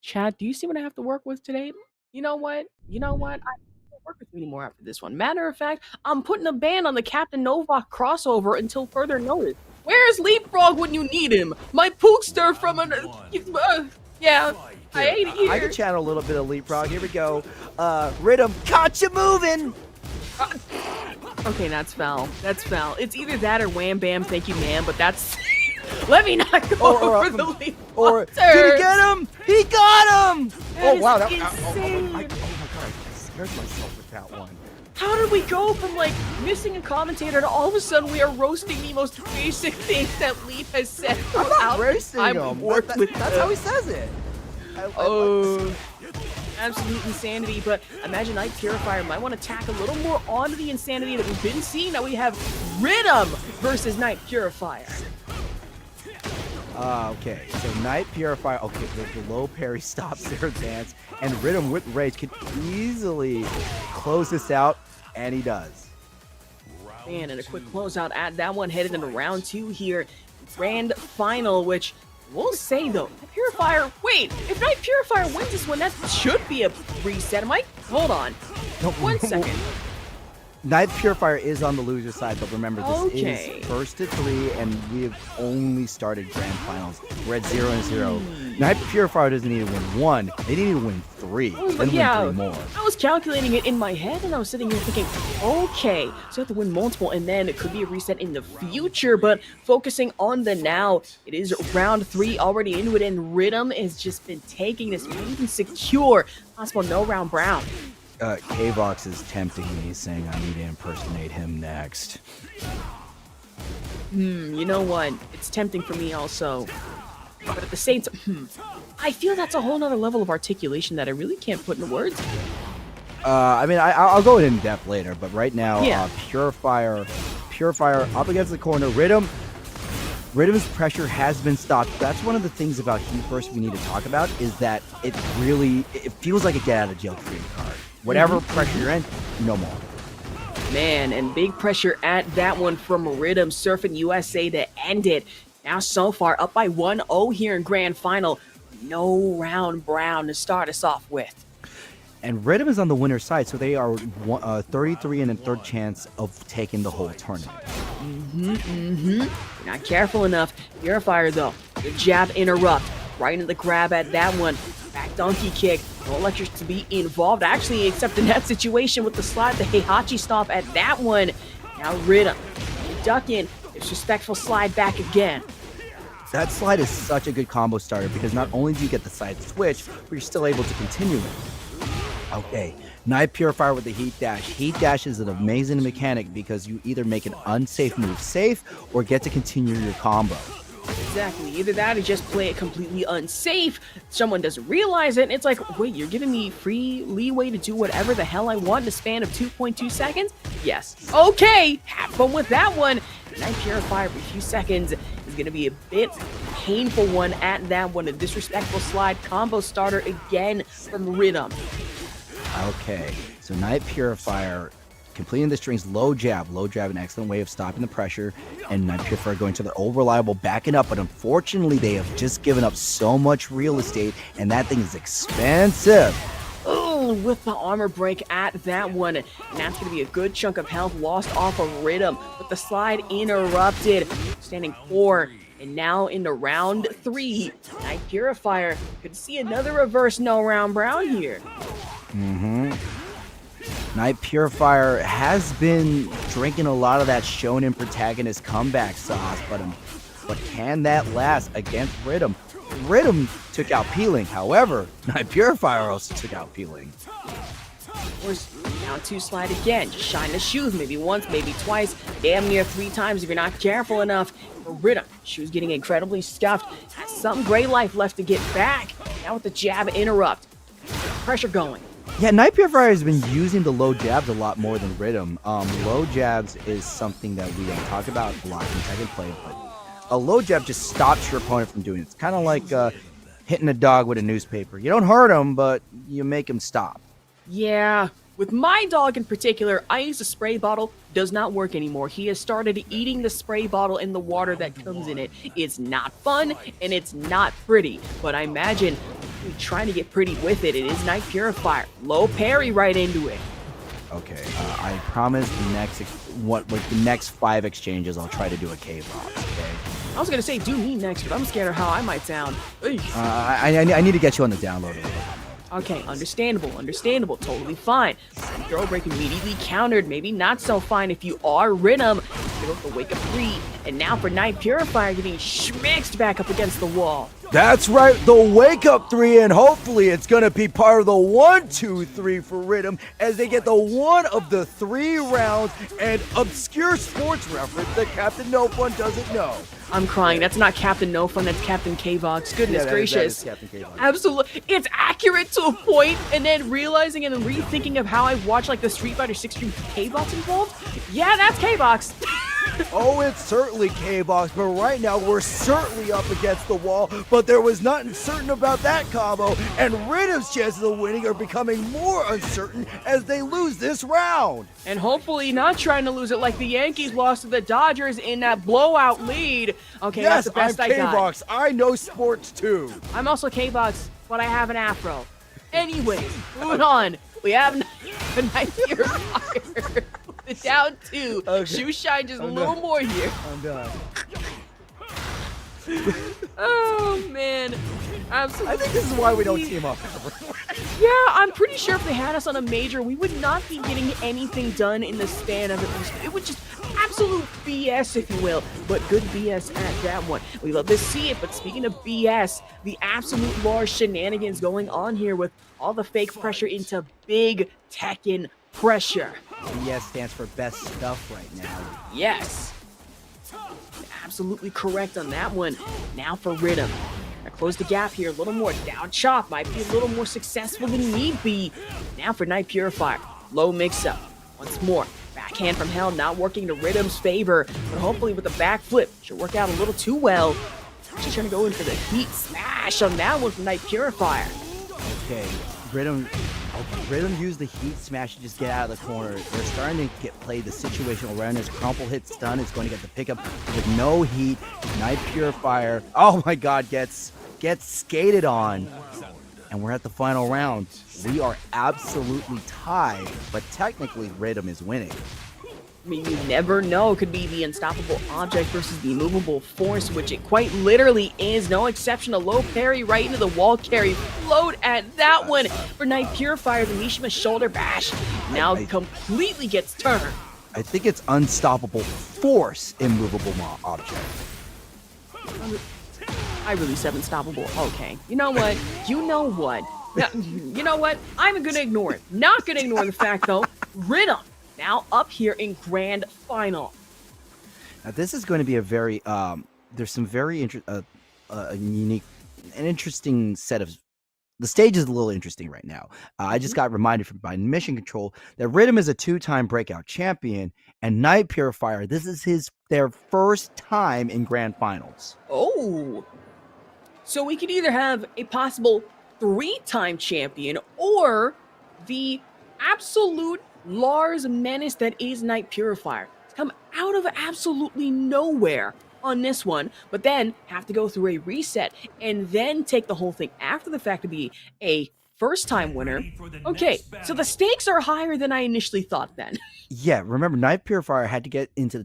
Chad, do you see what I have to work with today? You know what? I don't work with you anymore after this one. Matter of fact, I'm putting a ban on the Captain Novak crossover until further notice. Where's Leapfrog when you need him? My pookster from an... yeah, I hate it here. I can channel a little bit of Leapfrog. Here we go. Rhythm, caught you moving. Okay, that's foul. That's foul. It's either that or wham bam, thank you, ma'am, but that's... Let me not go over the lead. Or did he get him? He got him! That wow, is that, insane. oh my god, I scared myself with that one. How did we go from like missing a commentator to all of a sudden we are roasting the most basic things that Leaf has said? I'm not roasting him. That's how he says it. Absolute insanity, but imagine Night Purifier might want to tack a little more onto the insanity that we've been seeing. Now we have Rhythm versus Night Purifier. Okay, so Night Purifier, okay, the low parry stops their advance, and Rhythm with Rage can easily close this out, and he does. Man, and a quick closeout at that one, headed into round 2 here. Grand final, which we'll say though, Night Purifier, wait, if Night Purifier wins this one, that should be a reset. Hold on, 1 second. Night Purifier is on the loser side, but remember, this Okay. is first to 3, and we have only started grand finals. We're at 0-0. Night Purifier doesn't need to win 1; they need to win 3. Then win 3 more. I was calculating it in my head, and I was sitting here thinking, okay, so you have to win multiple, and then it could be a reset in the future, but focusing on the now, it is round 3 already into it, and Rhythm has just been taking this even secure. Possible no round Brown. K-Vox is tempting me, he's saying I need to impersonate him next. You know what? It's tempting for me also. But at the same time, I feel that's a whole nother level of articulation that I really can't put into words. I mean, I'll go in depth later, but right now, Yeah. Purifier up against the corner. Rhythm's pressure has been stopped. That's one of the things about Heat Burst we need to talk about, is that it feels like a get out of jail free card. Whatever pressure you're in, no more. Man, and big pressure at that one from Rhythm, Surfing USA to end it. Now so far up by 1-0 here in Grand Final. No round Brown to start us off with. And Rhythm is on the winner's side, so they are 33 and a third chance of taking the whole tournament. Not careful enough. Purifier though, the jab interrupt. Right into the grab at that one. Back donkey kick. No electric to be involved, actually, except in that situation with the slide, the Heihachi stomp at that one. Now Rhythm, duck in, disrespectful slide back again. That slide is such a good combo starter because not only do you get the side switch, but you're still able to continue it. Okay, Night Purifier with the Heat Dash. Heat Dash is an amazing mechanic because you either make an unsafe move safe or get to continue your combo. Exactly. Either that or just play it completely unsafe. Someone doesn't realize it, and it's like, wait, you're giving me free leeway to do whatever the hell I want in a span of 2.2 seconds? Yes. Okay, have fun with that one. Night Purifier for a few seconds is going to be a bit painful one at that one. A disrespectful slide combo starter again from Rhythm. Okay, so Night Purifier completing the strings, low jab, an excellent way of stopping the pressure, and Night Purifier going to the old reliable, backing up, but unfortunately they have just given up so much real estate, and that thing is expensive. Oh, with the armor break at that one, and that's going to be a good chunk of health lost off of Rhythm, with the slide interrupted, standing 4, and now into round 3, Night Purifier could see another reverse no round Brown here. Night Purifier has been drinking a lot of that shonen protagonist comeback sauce, but can that last against Rhythm? Rhythm took out Peeling, however, Night Purifier also took out Peeling. Where's down 2 slide again, just shine the shoes, maybe once, maybe twice, damn near 3 times if you're not careful enough. For Rhythm, shoes getting incredibly scuffed, has some gray life left to get back. Now with the jab interrupt, pressure going. Yeah, Night Purifier has been using the low jabs a lot more than Rhythm. Low jabs is something that we don't talk about a lot in Tekken play, but a low jab just stops your opponent from doing it. It's kind of like hitting a dog with a newspaper. You don't hurt him, but you make him stop. Yeah, with my dog in particular, I use a spray bottle, does not work anymore. He has started eating the spray bottle and the water that comes in it. It's not fun, and it's not pretty, but I imagine trying to get pretty with it. It is Night Purifier. Low parry right into it. Okay, I promise the next 5 exchanges, I'll try to do a K-Box, okay? I was going to say do me next, but I'm scared of how I might sound. I need to get you on the download a little bit more, Okay, understandable, totally fine. Throw break immediately countered, maybe not so fine if you are Rhythm. Go for Wake Up 3, and now for Night Purifier getting schmixed back up against the wall. That's right, the Wake Up 3, and hopefully it's going to be part of the 1, 2, 3 for Rhythm as they get the one of the 3 rounds and obscure sports reference that Captain No Fun doesn't know. I'm crying. That's not Captain No Fun. That's Captain K-Vox. Goodness gracious. That is Captain K-Vox. Absolutely. It's accurate to a point, and then realizing and then rethinking of how I've watched like the Street Fighter 6 stream K-Vox involved. Yeah, that's K-Vox. Oh, it's certainly K-Vox, but right now we're certainly up against the wall, but there was nothing certain about that combo, and Rhythm's chances of winning are becoming more uncertain as they lose this round. And hopefully not trying to lose it like the Yankees lost to the Dodgers in that blowout lead. Okay, yes, that's the best I'm I got. K-Vox. I know sports too. I'm also K-Vox, but I have an afro. Anyway, moving on. We have a Night Purifier. The down 2. Okay. Shoe shine just a little more here. I'm done. Oh, man. Absolutely. I think this is why we don't team up. Yeah, I'm pretty sure if they had us on a major, we would not be getting anything done in the span of it. It would just absolute BS, if you will. But good BS at that one. We love to see it, but speaking of BS, the absolute large shenanigans going on here with all the fake pressure into big Tekken pressure. BS stands for best stuff right now. Yes. Absolutely correct on that one. Now for Rhythm. Now close the gap here a little more. Down chop might be a little more successful than need be. Now for Night Purifier. Low mix-up. Once more. Backhand from hell not working to Rhythm's favor. But hopefully with a backflip. Should work out a little too well. She's trying to go in for the heat smash on that one from Night Purifier. Okay. Rhythm used the heat smash to just get out of the corner. They're starting to get played the situational awareness. Crumple hit stun is going to get the pickup with no heat. Night Purifier, oh my god, gets skated on. And we're at the final round. We are absolutely tied, but technically Rhythm is winning. I mean, you never know. It could be the unstoppable object versus the immovable force, which it quite literally is. No exception. A low parry right into the wall carry. Float at that one for Night Purifier. The Mishima shoulder bash now completely gets turned. I think it's unstoppable force, immovable object. I really said unstoppable. Okay. You know what? You know what? I'm going to ignore it. Not going to ignore the fact, though, Rhythm now up here in Grand Final. Now this is going to be a very there's some very unique and interesting set of. The stage is a little interesting right now. I just got reminded from by Mission Control that Rhythm is a 2-time Breakout champion, and Night Purifier, this is their first time in Grand Finals. Oh, so we could either have a possible 3-time champion or the absolute Lars menace that is Night Purifier. It's come out of absolutely nowhere on this one, but then have to go through a reset and then take the whole thing after the fact to be a first-time winner. Okay, so the stakes are higher than I initially thought then. Yeah, remember, Night Purifier had to get into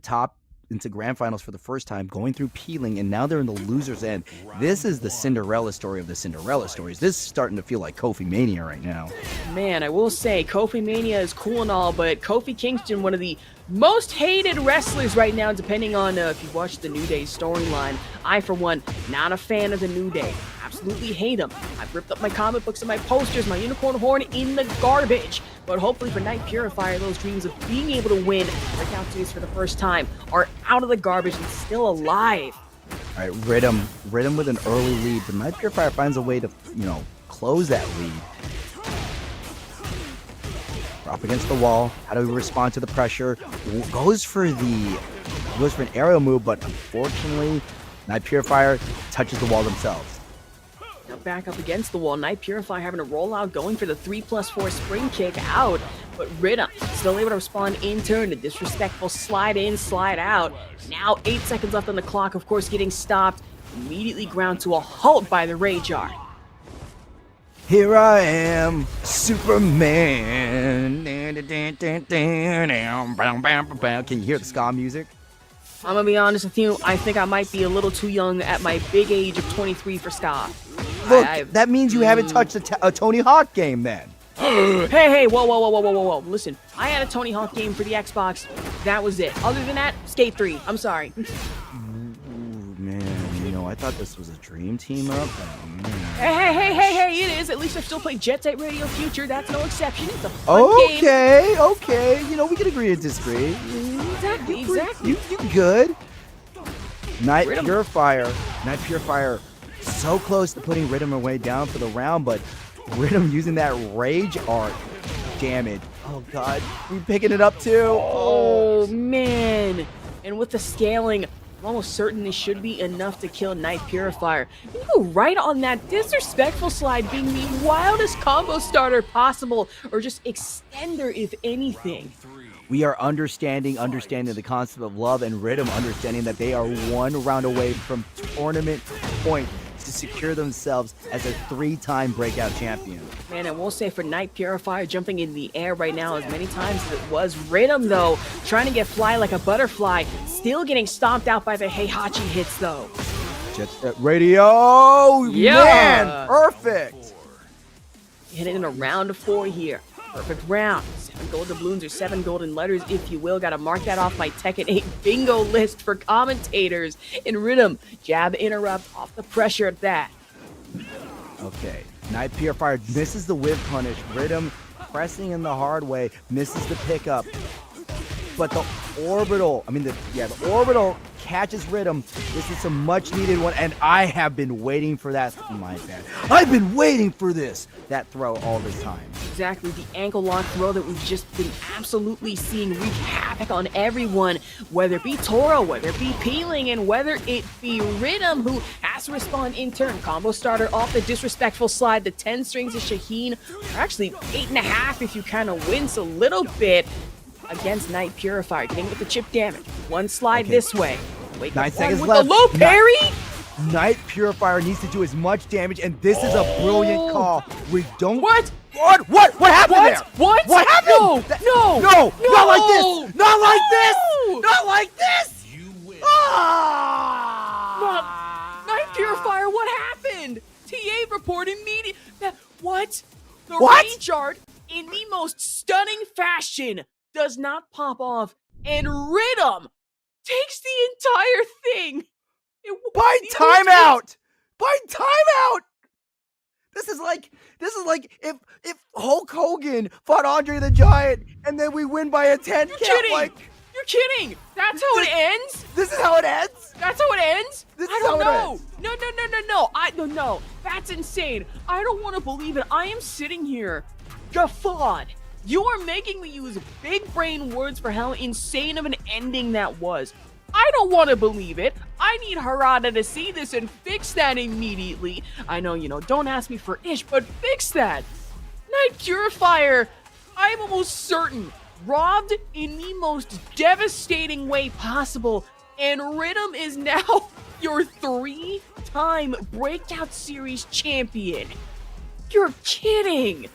Grand Finals for the first time, going through peeling, and now they're in the loser's end. This is the Cinderella story of the Cinderella stories. This is starting to feel like Kofi Mania right now. Man, I will say, Kofi Mania is cool and all, but Kofi Kingston, one of the most hated wrestlers right now, depending on if you've watched the New Day storyline. I, for one, not a fan of the New Day. Absolutely hate them. I've ripped up my comic books and my posters, my unicorn horn in the garbage. But hopefully for Night Purifier, those dreams of being able to win Breakout Series for the first time are out of the garbage and still alive. All right, Rhythm with an early lead, but Night Purifier finds a way to, close that lead. We're up against the wall. How do we respond to the pressure? Goes for an aerial move, but unfortunately, Night Purifier touches the wall themselves. Now back up against the wall. Night Purifier having a rollout, going for the 3+4 spring kick out, but Rhythm still able to respond in turn. A disrespectful slide in, slide out. Now 8 seconds left on the clock, of course getting stopped. Immediately ground to a halt by the Rage Art. Here I am, Superman. Can you hear the ska music? I'm gonna be honest with you, I think I might be a little too young at my big age of 23 for ska. Look, that means you haven't touched a Tony Hawk game then. Hey, whoa. Listen, I had a Tony Hawk game for the Xbox. That was it. Other than that, Skate 3. I'm sorry. Ooh, man, you know, I thought this was a dream team up. Hey, it is. At least I've still played Jet Set Radio Future. That's no exception. It's a fun game. Okay. You know, we can agree to disagree. Exactly. You good. Night Purifier, so close to putting Rhythm away down for the round, but Rhythm using that rage art damage. Oh god, we picking it up too. Oh man! And with the scaling, I'm almost certain this should be enough to kill Night Purifier. You go right on that disrespectful slide, being the wildest combo starter possible, or just extender if anything. We are understanding the concept of love, and Rhythm understanding that they are one round away from tournament point to secure themselves as a 3-time breakout champion. Man, I will say for Night Purifier jumping in the air right now as many times as it was. Rhythm, though, trying to get fly like a butterfly, still getting stomped out by the Heihachi hits, though. Jet Set Radio! Yeah! Man, perfect! Hitting in a round of 4 here. Perfect round. 7 golden balloons or 7 golden letters, if you will. Gotta mark that off my Tekken 8 bingo list for commentators. In Rhythm, jab interrupt off the pressure at that. Okay, Night Purifier misses the whip punish. Rhythm pressing in the hard way, misses the pickup. But the orbital catches Rhythm. This is a much needed one, and I have been waiting for that. My bad. I've been waiting for that throw all this time. Exactly, the ankle lock throw that we've just been absolutely seeing wreak havoc on everyone, whether it be Toro, whether it be Peeling, and whether it be Rhythm, who has to respond in turn. Combo starter off the disrespectful slide. The 10 strings of Shaheen are actually 8.5 if you kind of wince a little bit against Night Purifier, getting with the chip damage. One slide this way. Wait, 9 seconds with left. The low parry? Night Purifier needs to do as much damage, and this is a brilliant call. We don't. What happened there? What happened? No! Not like this! Not like this! Not like this! Night Purifier, what happened? TA report immediately. What? The What? rage art in the most stunning fashion does not pop off, and Rhythm takes the entire thing. By timeout! By timeout! This is like if Hulk Hogan fought Andre the Giant and then we win by a 10 You're count. kidding! Like, You're kidding! That's how it ends? this is how it ends? That's how it ends? This I is don't how it know. ends. No. That's insane. I don't want to believe it. I am sitting here guffawed. You are making me use big brain words for how insane of an ending that was. I don't want to believe it. I need Harada to see this and fix that immediately. I know, don't ask me for ish, but fix that. Night Purifier, I'm almost certain, robbed in the most devastating way possible, and Rhythm is now your 3-time Breakout Series champion. You're kidding.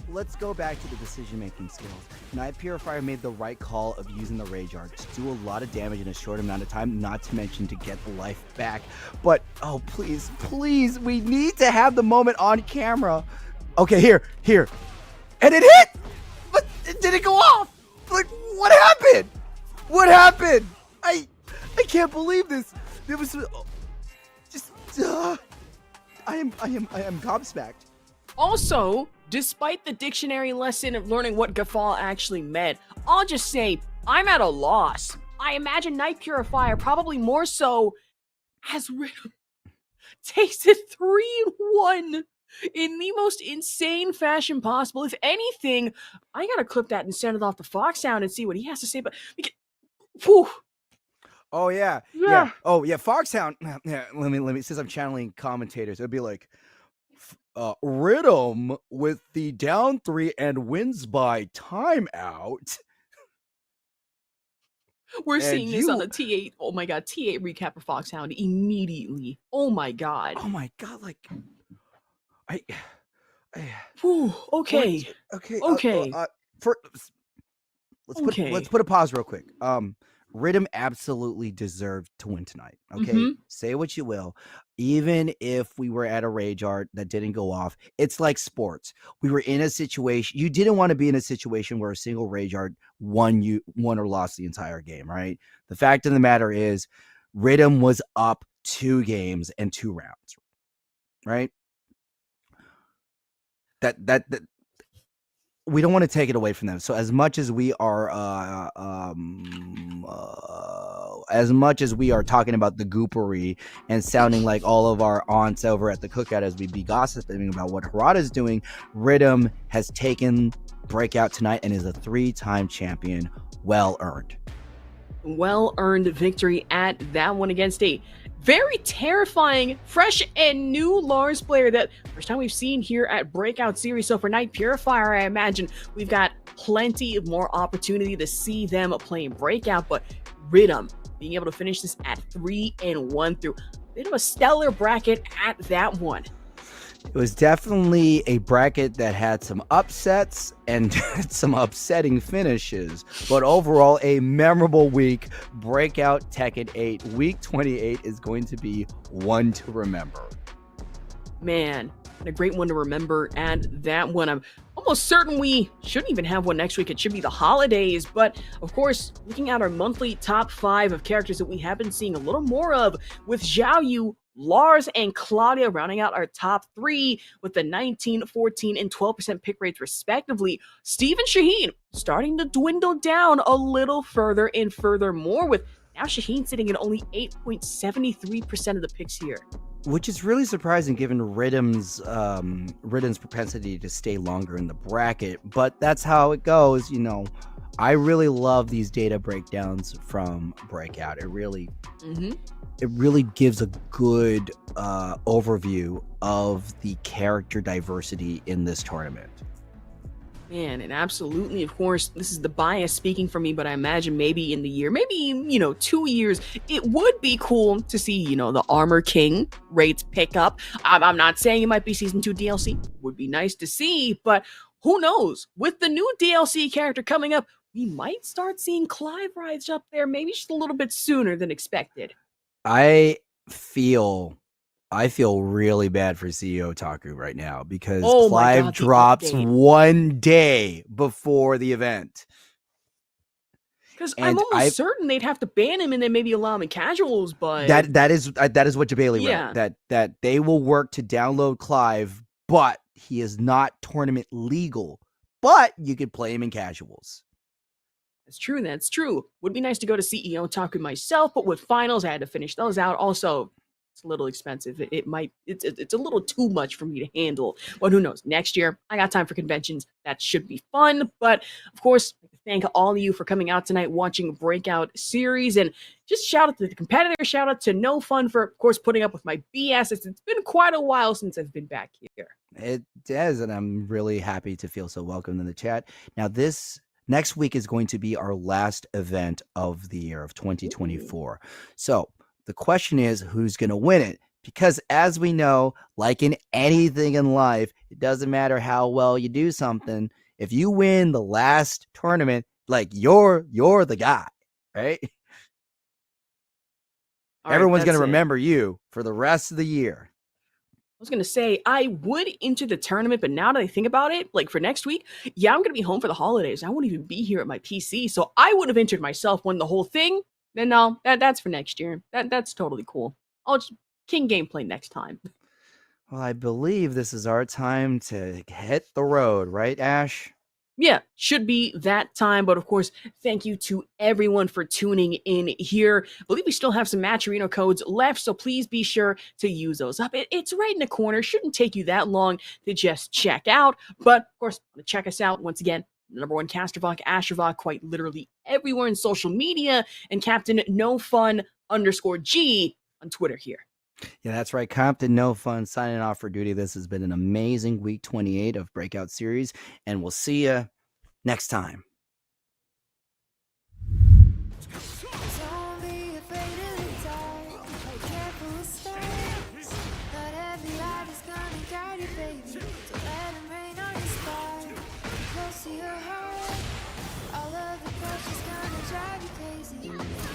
Let's go back to the decision-making skills. Night Purifier made the right call of using the Rage Art to do a lot of damage in a short amount of time, not to mention to get the life back. But, oh, please, we need to have the moment on camera. Okay, here. And it hit! But did it go off? Like, what happened? What happened? I can't believe this. There was I am gobsmacked. Also, despite the dictionary lesson of learning what guffaw actually meant, I'll just say I'm at a loss. I imagine Night Purifier probably more so as Rhythm takes it 3-1 in the most insane fashion possible. If anything, I gotta clip that and send it off to Foxhound and see what he has to say. But whew. Oh yeah. Oh yeah, Foxhound. Yeah, let me. Since I'm channeling commentators, it'd be like, Rhythm with the down 3 and wins by timeout. We're seeing this on the T8. Oh my god, T8 recap for Foxhound immediately. Oh my god. Like Whew, okay. Okay. Let's put a pause real quick. Riddim absolutely deserved to win tonight. Okay, Mhm. say what you will. Even if we were at a rage art that didn't go off, it's like sports. We were in a situation you didn't want to be in a situation where a single rage art won or lost the entire game, right? The fact of the matter is, Riddim was up 2 games and 2 rounds, right? That we don't want to take it away from them. So as much as we are talking about the goopery and sounding like all of our aunts over at the cookout as we be gossiping about what Harada's doing, Riddim has taken Breakout tonight and is a 3-time champion. Well earned. Well earned victory at that one against a very terrifying, fresh and new Lars player that first time we've seen here at Breakout Series. So for Night Purifier, I imagine we've got plenty of more opportunity to see them playing Breakout, but Riddim being able to finish this at 3-1 through a bit of a stellar bracket at that one. It was definitely a bracket that had some upsets and some upsetting finishes, but overall a memorable week. Breakout Tekken 8 week 28 is going to be one to remember. Man, and a great one to remember. And that one, I'm almost certain we shouldn't even have one next week. It should be the holidays. But of course, looking at our monthly top 5 of characters that we have been seeing a little more of, with Xiao Yu, Lars, and Claudia rounding out our top 3 with the 19, 14, and 12% pick rates respectively. Steve and Shaheen starting to dwindle down a little further, and furthermore, with now Shaheen sitting at only 8.73% of the picks here. Which is really surprising given Riddim's propensity to stay longer in the bracket, but that's how it goes. You know, I really love these data breakdowns from Breakout. It really gives a good overview of the character diversity in this tournament. Man, and absolutely, of course, this is the bias speaking for me, but I imagine maybe in the year, maybe, 2 years, it would be cool to see, the Armor King rates pick up. I'm not saying it might be Season 2 DLC. Would be nice to see, but who knows? With the new DLC character coming up, we might start seeing Clive rise up there, maybe just a little bit sooner than expected. I feel really bad for CEO Otaku right now because Clive drops one day before the event. Because I'm almost certain they'd have to ban him and then maybe allow him in casuals, but that is what Jabali wrote. That they will work to download Clive, but he is not tournament legal. But you could play him in casuals. That's true. Would be nice to go to CEO Otaku myself, but with finals, I had to finish those out. Also, it's a little expensive. It's a little too much for me to handle. But who knows? Next year, I got time for conventions. That should be fun. But of course, I'd like to thank all of you for coming out tonight, watching Breakout Series, and just shout out to the competitors. Shout out to No Fun for, of course, putting up with my BS. It's been quite a while since I've been back here. It does, and I'm really happy to feel so welcomed in the chat. Now, this next week is going to be our last event of the year of 2024. So the question is, who's going to win it? Because as we know, like in anything in life, it doesn't matter how well you do something. If you win the last tournament, like you're the guy, right? Everyone's going to remember you for the rest of the year. I was going to say, I would enter the tournament, but now that I think about it, like for next week, I'm going to be home for the holidays. I won't even be here at my PC, so I would have entered myself, won the whole thing. Then no, that's for next year. That's totally cool. I'll just King gameplay next time. Well, I believe this is our time to hit the road, right, Ash? Yeah, should be that time. But of course, thank you to everyone for tuning in here. I believe we still have some Matcherino codes left, so please be sure to use those up. It's right in the corner. Shouldn't take you that long to just check out. But of course, check us out once again. Number 1 Castervok, Ashervok, quite literally everywhere in social media, and Captain No Fun _G on Twitter here. Yeah, that's right. Captain No Fun signing off for duty. This has been an amazing week 28 of Breakout Series, and we'll see you next time. All of the crush is gonna drive you crazy.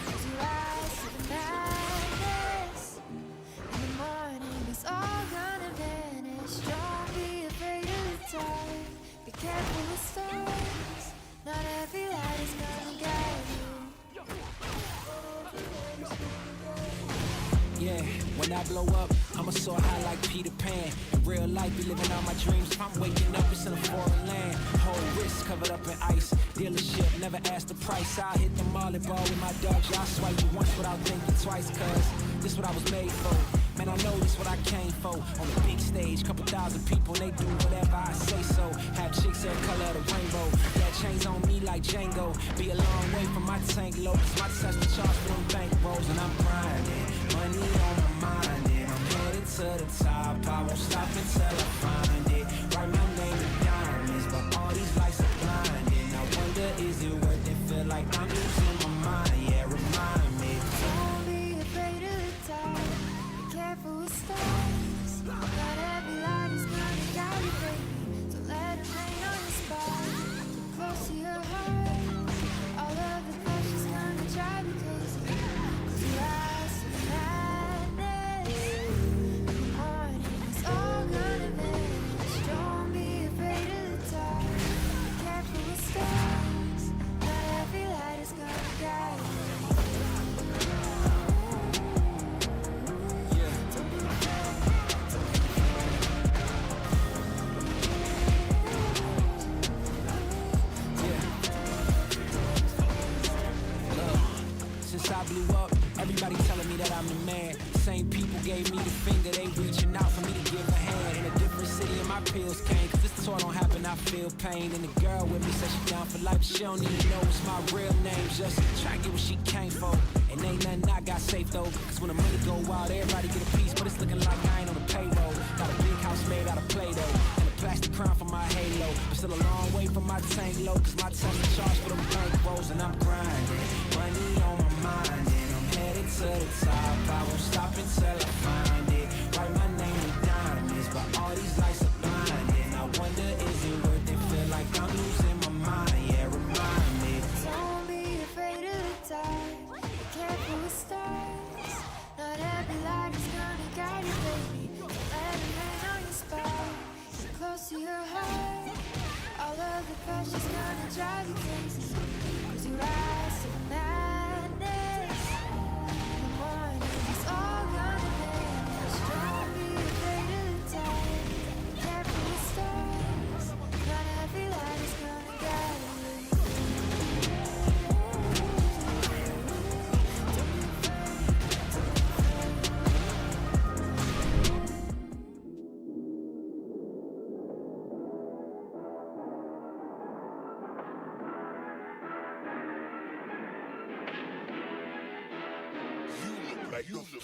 Yeah, when I blow up, I'ma soar high like Peter Pan. In real life, be living out my dreams. If I'm waking up, it's in a foreign land. Whole wrist covered up in ice. Dealership, never asked the price. I hit the molly ball with my dogs. Y'all swipe you once without thinking twice, cuz this what I was made for. Man, I know this what I came for. On the big stage, couple thousand people, they do whatever I say so. Have chicks every color of the rainbow. Got chains on me like Django. Be a long way from my tank low, cause my Tesla charge for them bank rolls. And I'm grinding, money on my mind, and I'm headed to the top. I won't stop until I find it. Write my name in diamonds, but all these lights are blinding. I wonder, is it worth it? Feel like I'm losing my mind, yeah, remind me. Don't be afraid of the dark. Be careful with stars. Not every light is gonna guide you, baby. Don't let it rain on your spot. Get close to your heart. All of the pressure's gonna drive you crazy. Cause your eyes to the madness. In the morning, it's all gonna vanish. Don't be afraid of the dark. Be careful with stars. Not every light is gonna guide you. Since I blew up, everybody telling me that I'm the man. Same people gave me the finger, they reaching out for me to give a hand. In a different city and my pills came, cause this tour don't happen, I feel pain. And the girl with me said she down for life, but she don't even know it's my real name. Just try to get what she came for. And ain't nothing I got safe though, cause when the money go wild, everybody get a piece. But it's looking like I ain't on the payroll. Got a big house made out of Play-Doh, and a plastic crown for my halo. But still a long way from my tank low, cause my Tesla charge for them bank rolls. And I'm grinding, money on my mind, and I'm headed to the top. I won't stop until I find it. Write my name in diamonds, but all these lights are blinding. I wonder, is it worth it? Feel like I'm losing my mind, yeah, remind me. Don't be afraid of the dark. Be careful with stars. Not every light is gonna guide you, baby. Don't let it rain on your spot. Get close to your heart. All of the pressure's gonna drive you crazy. Cause you rise to the madness. In the morning, it's all gonna vanish. Don't be afraid of the dark. Be careful with stars. Not every light is gonna guide you.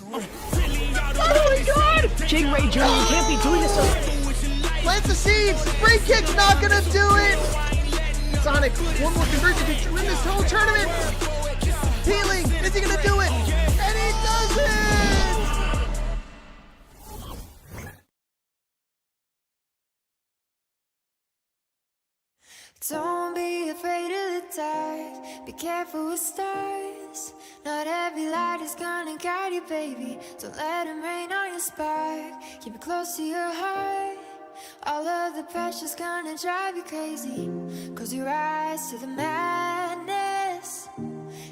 Oh my god! Jake Ray Jr., you can't be doing this. Plants the seeds. Free kick's not gonna do it. Sonic, one more conversion to win this whole tournament. Healing, is he gonna do it? And he does it! Don't be afraid of the dark. Be careful with stars. Not every light is gonna guide you, baby. Don't let them rain on your spark. Keep it close to your heart. All of the pressure's gonna drive you crazy. Cause you rise to the madness.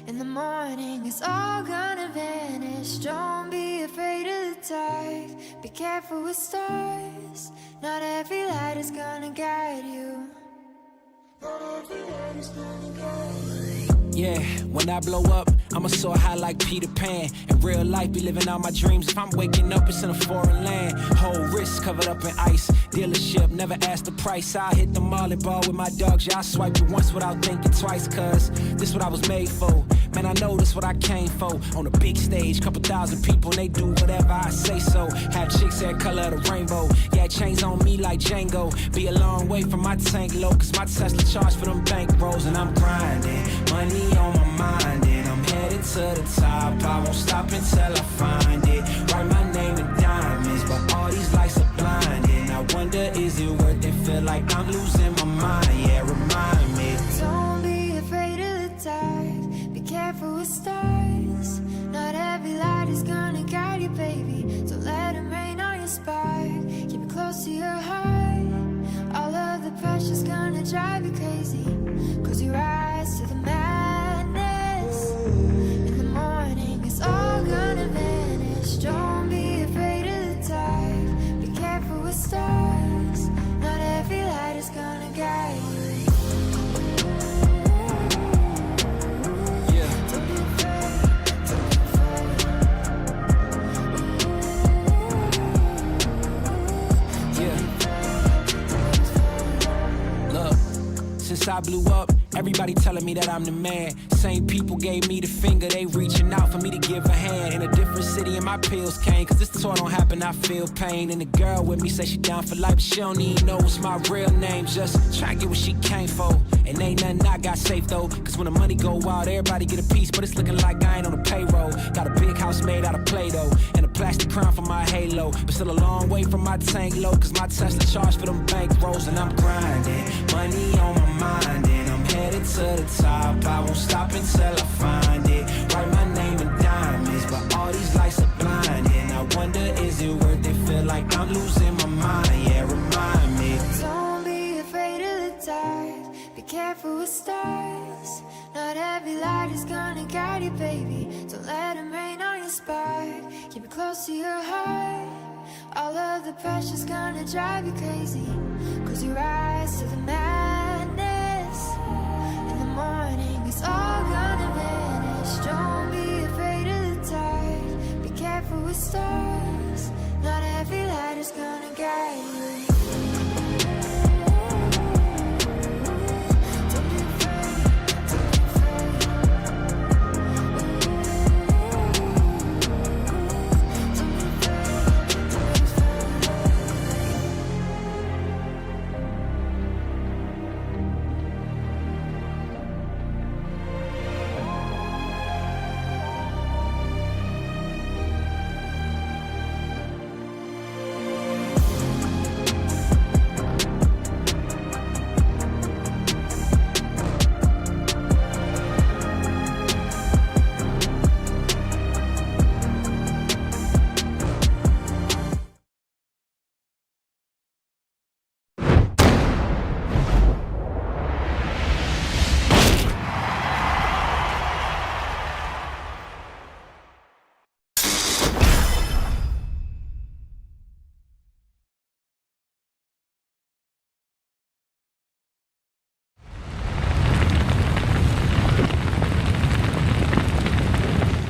In the morning, it's all gonna vanish. Don't be afraid of the dark. Be careful with stars. Not every light is gonna guide you. Yeah, when I blow up, I'ma soar high like Peter Pan. In real life, be living out my dreams. If I'm waking up, it's in a foreign land. Whole wrist covered up in ice. Dealership, never asked the price. I hit the molly ball with my dogs. Y'all swipe you once without thinking twice, cuz this what I was made for. Man, I know this what I came for. On the big stage, couple thousand people, and they do whatever I say so. Have chicks every color of the rainbow. Yeah, chains on me like Django. Be a long way from my tank low, cause my Tesla charge for them bank rolls. And I'm grinding, money on my mind, and I'm headed to the top. I won't stop until I find it. Write my name in diamonds, but all these lights are blinding. I wonder, is it worth it? Feel like I'm losing my mind, yeah, remind me. Don't be afraid of the dark. Be careful with stars. Not every light is gonna guide you, baby. Don't let them rain on your spark. Keep it close to your heart. All of the pressure's gonna drive you crazy. Cause you rise to the madness. In the morning, it's all gonna vanish. Don't since I blew up. Everybody telling me that I'm the man. Same people gave me the finger, they reaching out for me to give a hand. In a different city and my pills came, cause this tour don't happen, I feel pain. And the girl with me say she down for life, but she don't even know what's my real name. Just try to get what she came for. And ain't nothing I got safe though, cause when the money go wild, everybody get a piece, but it's looking like I ain't on the payroll. Got a big house made out of Play-Doh, and a plastic crown for my halo, but still a long way from my tank low, cause my Tesla charged for them bank rolls. And I'm grinding, money on my mind, and I'm headed to the top. I won't stop until I find it. Write my name in diamonds, but all these lights are blinding. I wonder, is it worth it? Feel like I'm losing my mind, yeah, remind me. Don't be afraid of the dark. Be careful with stars. Not every light is gonna guide you, baby. Don't let them rain on your spark. Keep it close to your heart. All of the pressure's gonna drive you crazy. Close your eyes to the madness. In the morning, it's all gonna vanish. Don't be afraid of the dark. Be careful with stars. Not every light is gonna guide you.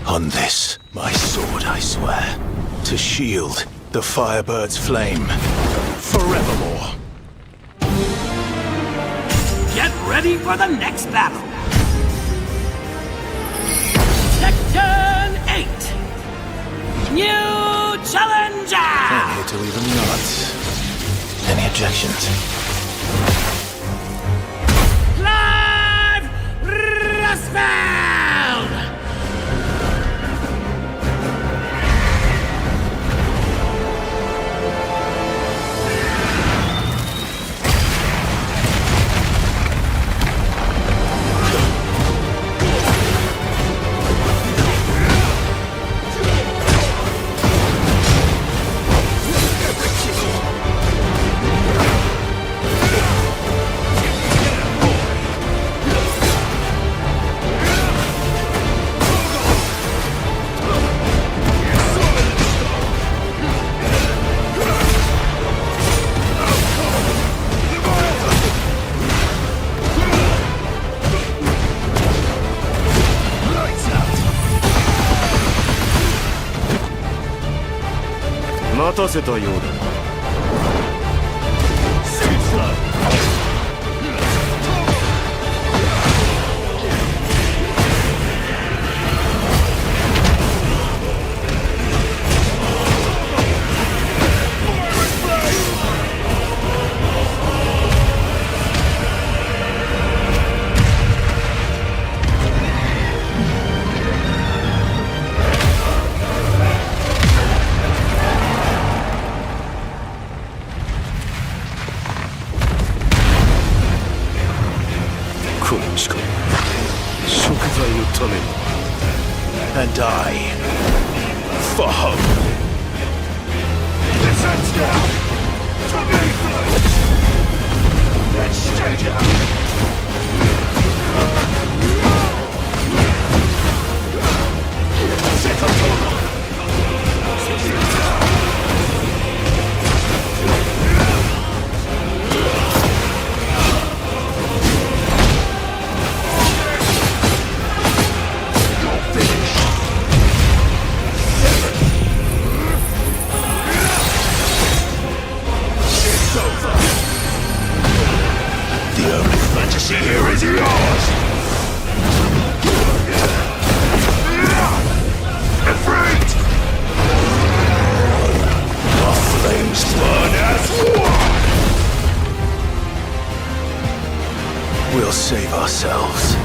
On this, my sword, I swear, to shield the Firebird's flame forevermore. Get ready for the next battle! Tekken 8! New Challenger! Can't hit to leave him nuts. Any objections? Live Rustfeld! Mataせたようだ。この力、食材のために。And I, for hope. This ends now. To me first. Let's stay down. The only fantasy ourselves.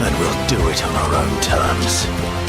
And we'll do it on our own terms.